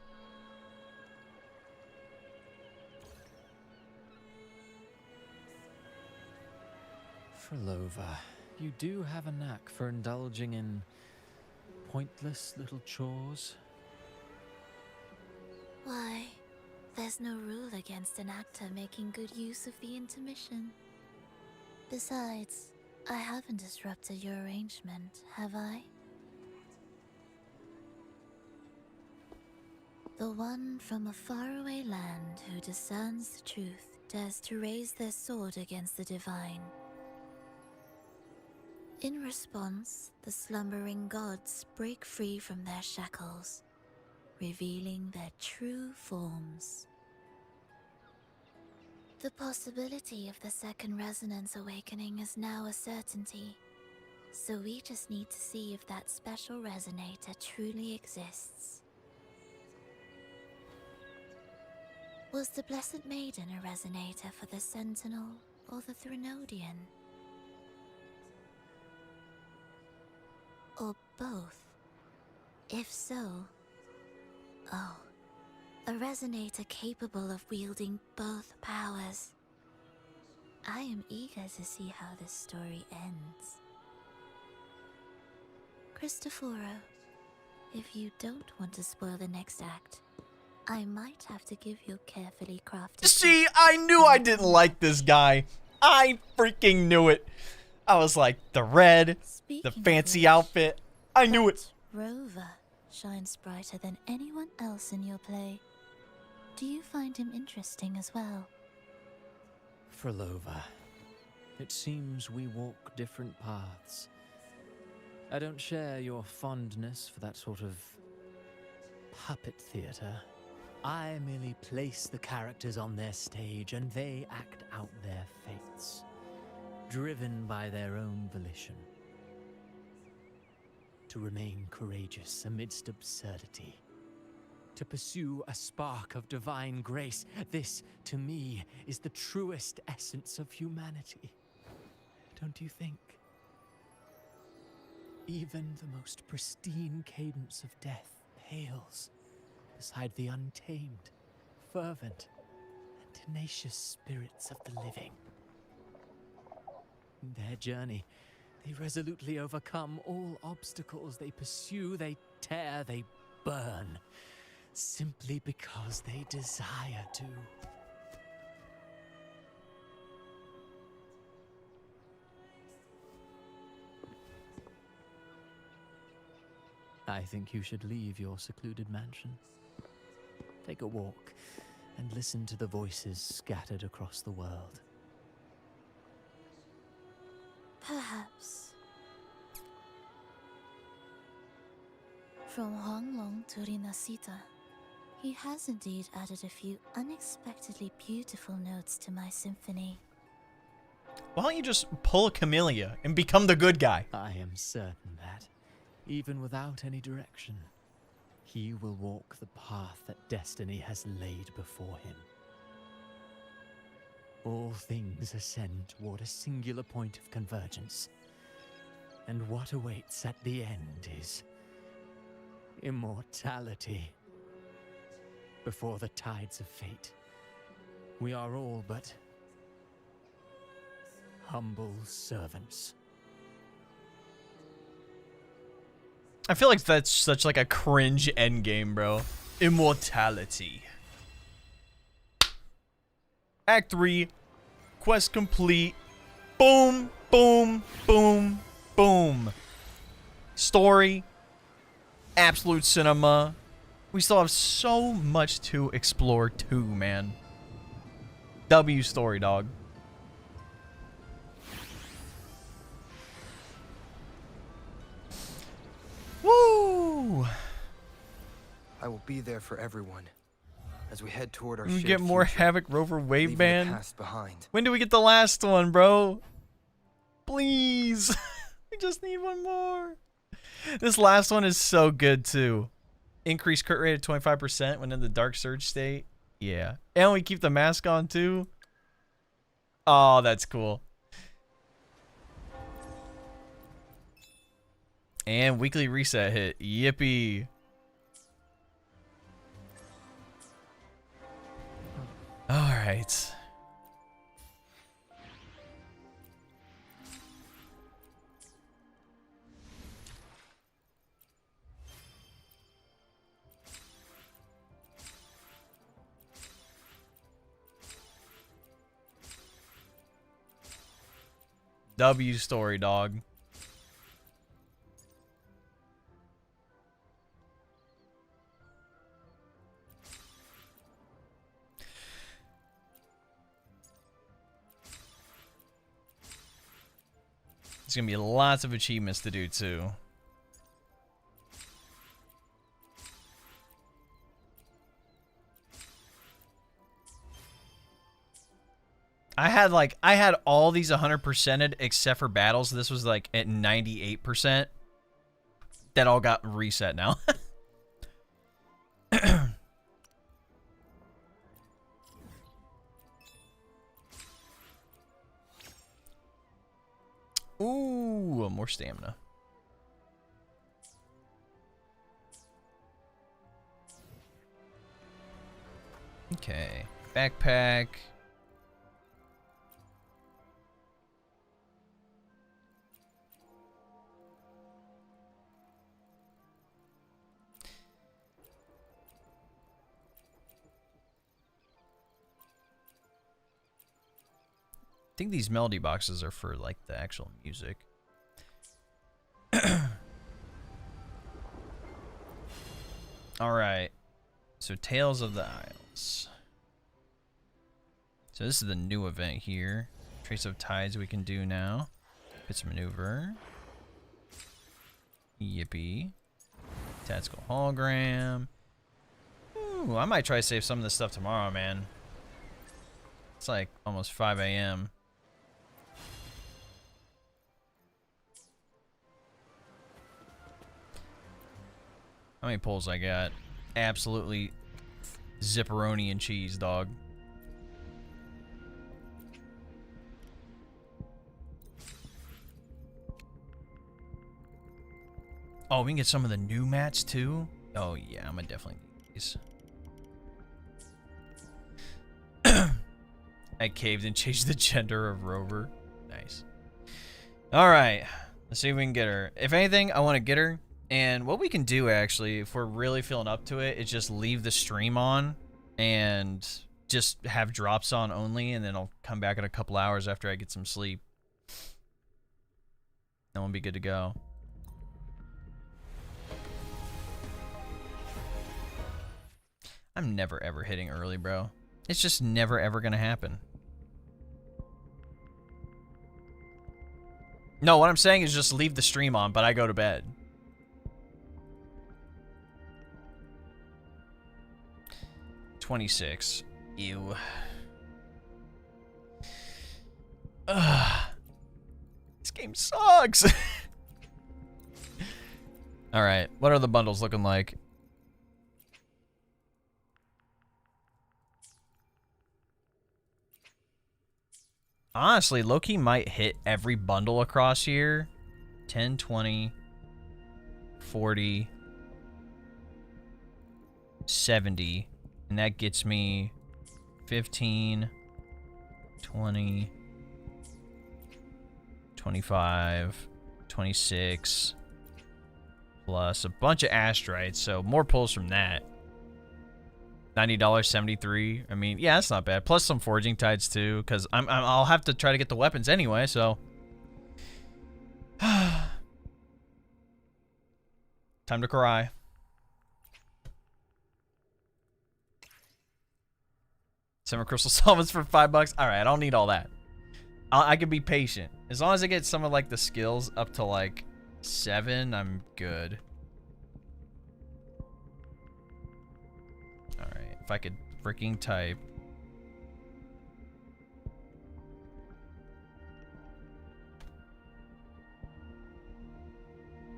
Frolova, you do have a knack for indulging in pointless little chores. Why, there's no rule against an actor making good use of the intermission. Besides, I haven't disrupted your arrangement, have I? The one from a faraway land who discerns the truth dares to raise their sword against the divine. In response, the slumbering gods break free from their shackles, revealing their true forms. The possibility of the second resonance awakening is now a certainty. So we just need to see if that special resonator truly exists. Was the Blessed Maiden a resonator for the Sentinel or the Threnodian? Or both? If so... Oh, a resonator capable of wielding both powers. I am eager to see how this story ends. Cristoforo, if you don't want to spoil the next act, I might have to give you carefully crafted... See, I knew I didn't like this guy. I freaking knew it. I was like, the red, the fancy outfit. I knew it. Rover shines brighter than anyone else in your play. Do you find him interesting as well? Frolova, it seems we walk different paths. I don't share your fondness for that sort of puppet theater. I merely place the characters on their stage and they act out their fates, driven by their own volition. To remain courageous amidst absurdity. To pursue a spark of divine grace. This, to me, is the truest essence of humanity. Don't you think? Even the most pristine cadence of death pales beside the untamed, fervent, and tenacious spirits of the living. In their journey, they resolutely overcome all obstacles. They pursue, they tear, they burn, simply because they desire to. I think you should leave your secluded mansion. Take a walk and listen to the voices scattered across the world. Perhaps. From Huanglong to Rinasita, he has indeed added a few unexpectedly beautiful notes to my symphony. Why don't you just pull a Camellia and become the good guy? I am certain that, even without any direction, he will walk the path that destiny has laid before him. All things ascend toward a singular point of convergence, and what awaits at the end is immortality. Before the tides of fate, we are all but humble servants. I feel like that's such like a cringe endgame, bro. Immortality. Act 3. Quest complete. Boom, boom, boom, boom. Story. Absolute cinema. We still have so much to explore too, man. W story, dog. Woo! I will be there for everyone as we head toward our We shared get more future, Havoc Rover Wave leaving the Band. past behind. When do we get the last one, bro? Please. We just need one more. This last one is so good too. Increased crit rate of 25% when in the Dark Surge state. Yeah. And we keep the mask on too. Oh, that's cool. And weekly reset hit. Yippee. Alright. W story, dog. There's gonna be lots of achievements to do too. I had all these 100%ed except for battles. This was like at 98%. That all got reset now. Ooh, more stamina. Okay, backpack. I think these melody boxes are for like the actual music. All right. So Tales of the Isles. So this is the new event here. Trace of Tides we can do now. Bits maneuver. Yippee. Tactical hologram. Ooh, I might try to save some of this stuff tomorrow, man. It's like almost 5 a.m. How many pulls I got? Absolutely zipperoni and cheese, dog. Oh, we can get some of the new mats too? Oh yeah, I'm gonna definitely need these. I caved and changed the gender of Rover. Nice. Alright. Let's see if we can get her. If anything, I want to get her. And what we can do, actually, if we're really feeling up to it, is just leave the stream on and just have drops on only, and then I'll come back in a couple hours after I get some sleep. Then we'll be good to go. I'm never ever hitting early, bro. It's just never ever gonna happen. No, what I'm saying is just leave the stream on, but I go to bed. $26. Ew. Ugh. This game sucks. Alright, what are the bundles looking like? Honestly, Loki might hit every bundle across here. 10, 20, 40, 70. And that gets me 15, 20, 25, 26, plus a bunch of asteroids. So more pulls from that. $90, 73. I mean, yeah, that's not bad. Plus some forging tides too, because I'll have to try to get the weapons anyway. So time to cry. 7 crystal solvents for $5. All right, I don't need all that. I can be patient as long as I get some of like the skills up to like 7. I'm good. If I could freaking type.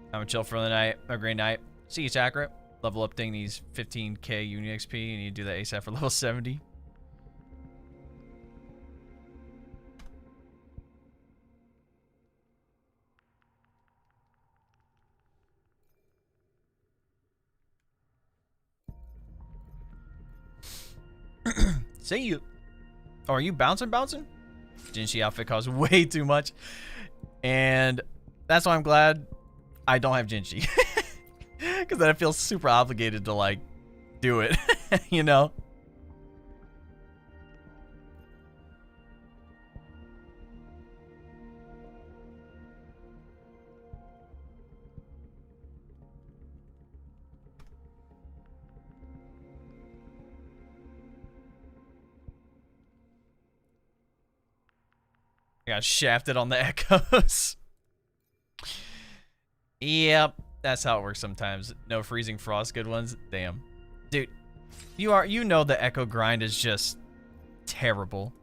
I'm gonna chill for the night. A great night. See you, Sakura. Level up thing needs 15k uni XP, and you do that ASAP for level 70. Say you. Oh, are you bouncing? Jinshi outfit costs way too much. And that's why I'm glad I don't have Jinshi. Because then I feel super obligated to, like, do it. You know? I got shafted on the echoes. Yep, that's how it works sometimes. No freezing frost, good ones. Damn, dude, you know the echo grind is just terrible.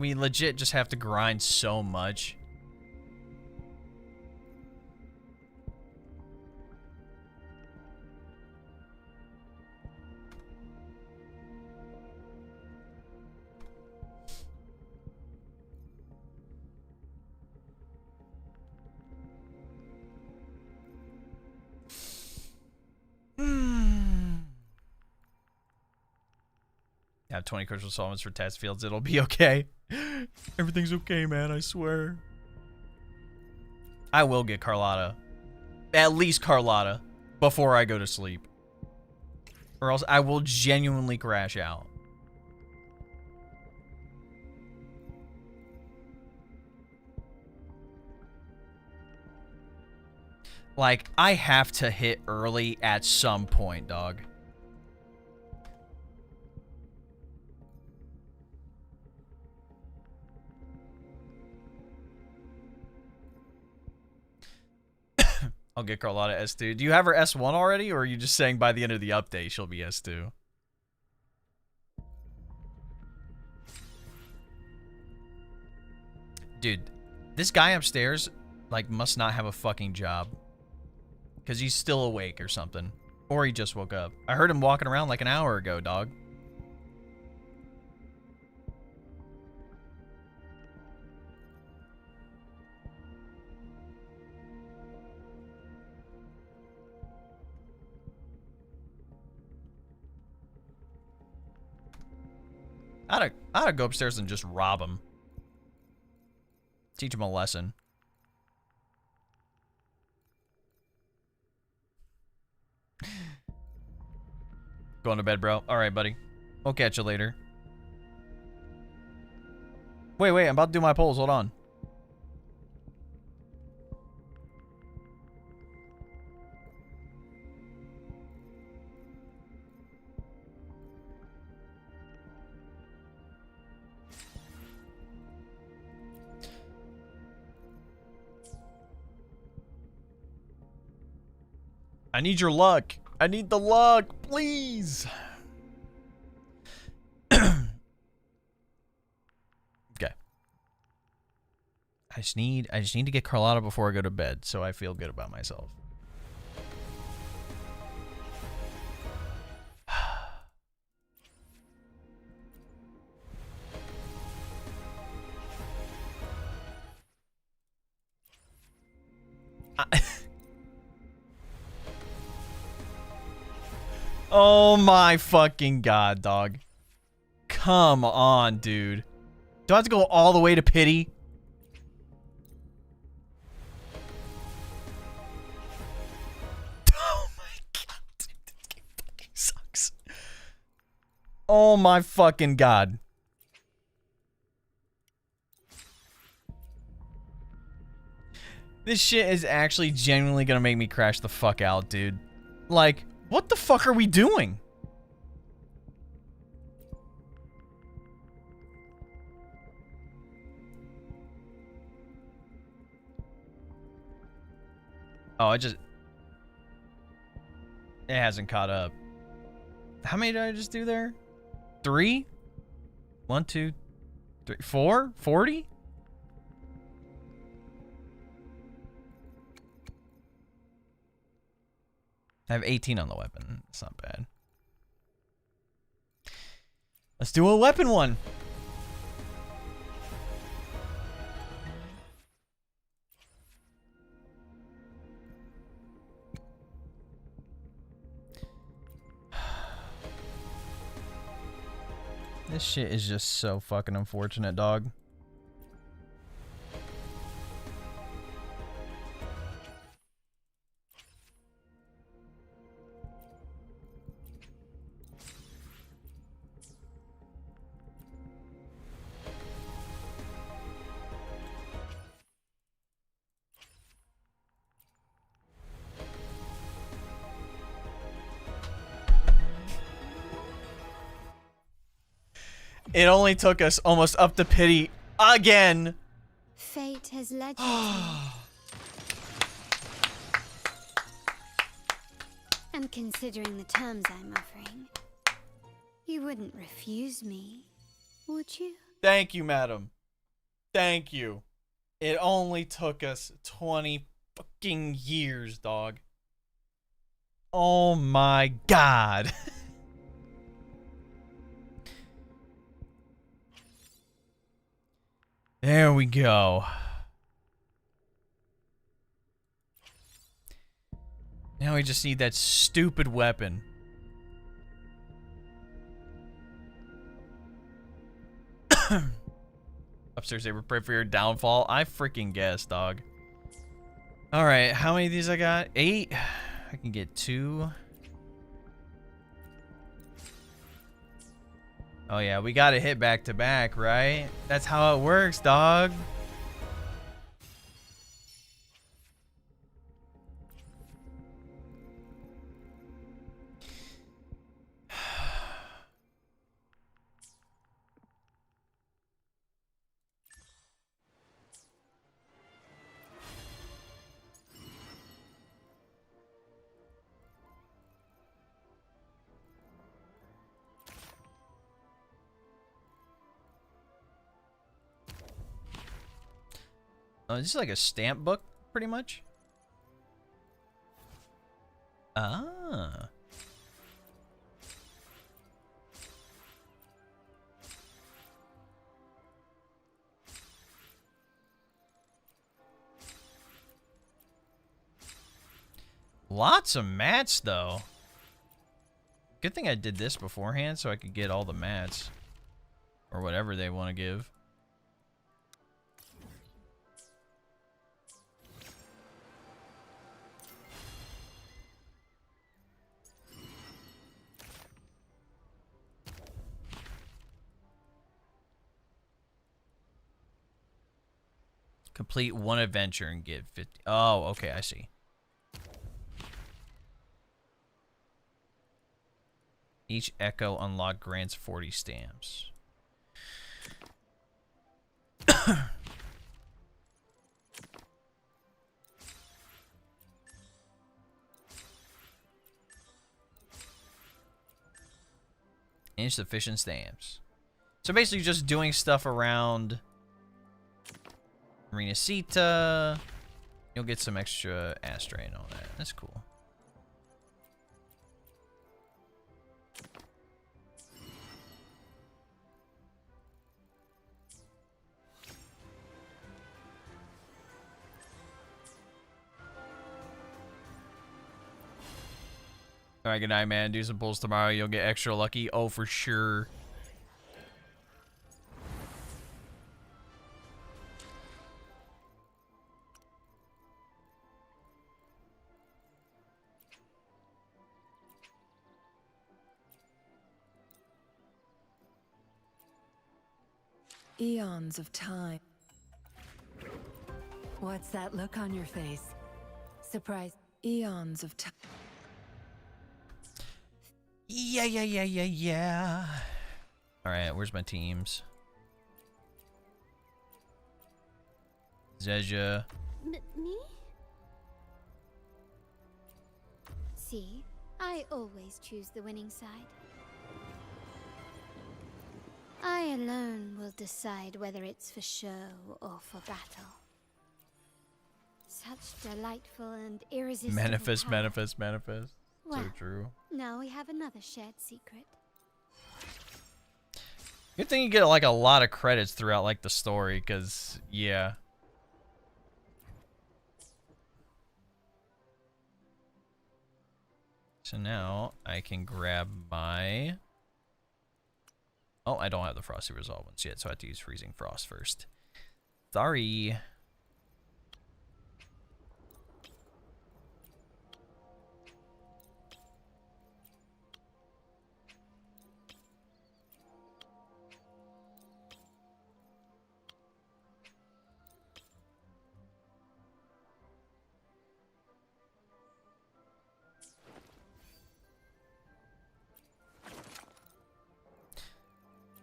We legit just have to grind so much. Have 20 crystal solvents for test fields. It'll be okay. Everything's okay, man. I swear. I will get Carlotta. At least Carlotta. Before I go to sleep. Or else I will genuinely crash out. Like, I have to hit early at some point, dog. I'll get Carlotta S2. Do you have her S1 already, or are you just saying by the end of the update she'll be S2? Dude, this guy upstairs, like, must not have a fucking job. Because he's still awake or something. Or he just woke up. I heard him walking around like an hour ago, dog. I ought to go upstairs and just rob him. Teach him a lesson. Going to bed, bro. Alright, buddy. We'll catch you later. Wait, I'm about to do my polls. Hold on. I need your luck. I need the luck, please. Okay. I just need to get Carlotta before I go to bed, so I feel good about myself. Oh my fucking god, dog. Come on, dude. Do I have to go all the way to pity? Oh my god, dude, this game fucking sucks. Oh my fucking god. This shit is actually genuinely gonna make me crash the fuck out, dude. Like, what the fuck are we doing? Oh, it hasn't caught up. How many did I just do there? 3? 1, 2, 3, 4? 40? I have 18 on the weapon. It's not bad. Let's do a weapon one. This shit is just so fucking unfortunate, dog. It only took us almost up to pity again. Fate has led you to And considering the terms I'm offering, you wouldn't refuse me, would you? Thank you, madam. Thank you. It only took us 20 fucking years, dog. Oh my god. There we go. Now we just need that stupid weapon. Upstairs, they were praying for your downfall. I freaking guess, dog. Alright, how many of these I got? 8. I can get 2. Oh yeah, we gotta hit back to back, right? That's how it works, dog. Oh, this is like a stamp book, pretty much. Ah. Lots of mats, though. Good thing I did this beforehand so I could get all the mats. Or whatever they want to give. Complete one adventure and get 50. Oh, okay, I see. Each echo unlock grants 40 stamps. Insufficient stamps. So basically just doing stuff around Marina Sita. You'll get some extra Astray and all that. That's cool. Alright, good night, man. Do some pulls tomorrow. You'll get extra lucky. Oh, for sure. Eons of time. What's that look on your face? Surprise. Eons of time. Yeah. Alright, where's my teams? Zezha. Me? See, I always choose the winning side. I alone will decide whether it's for show or for battle. Such delightful and irresistible Manifest, power. manifest. Well, So true. now we have another shared secret. Good thing you get like a lot of credits throughout like the story, because yeah. So now I can grab my... Oh, I don't have the Frosty Resolve ones yet, so I have to use Freezing Frost first. Sorry.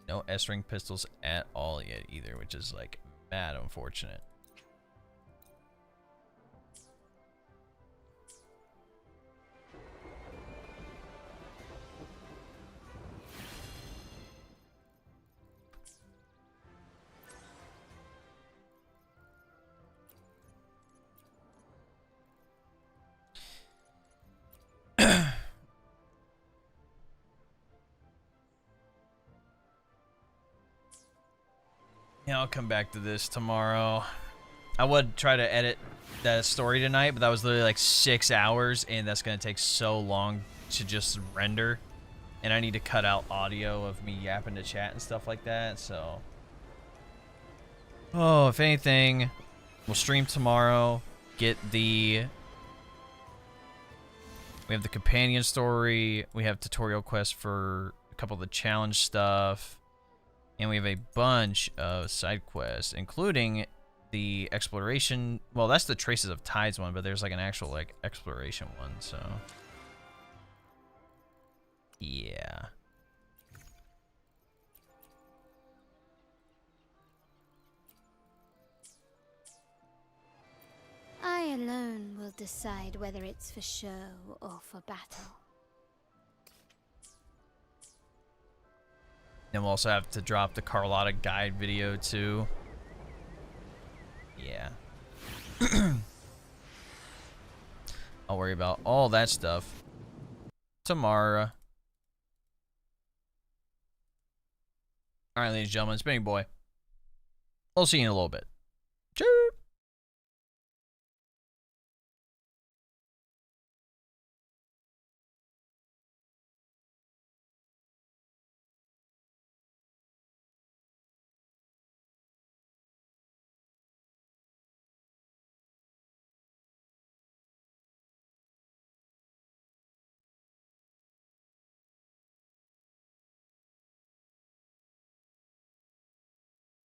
No S-ring pistols at all yet either, which is like mad unfortunate. Yeah, I'll come back to this tomorrow. I would try to edit that story tonight, but that was literally like 6 hours, and that's gonna take so long to just render. And I need to cut out audio of me yapping to chat and stuff like that, so. Oh, if anything, we'll stream tomorrow. Get the... We have the companion story. We have tutorial quests for a couple of the challenge stuff. And we have a bunch of side quests, including the exploration. Well, that's the Traces of Tides one, but there's like an actual like exploration one, so. Yeah. I alone will decide whether it's for show or for battle. Then we'll also have to drop the Carlotta guide video too. Yeah. I'll worry about all that stuff tomorrow. Alright, ladies and gentlemen, it's been your boy. I'll see you in a little bit. Cheers!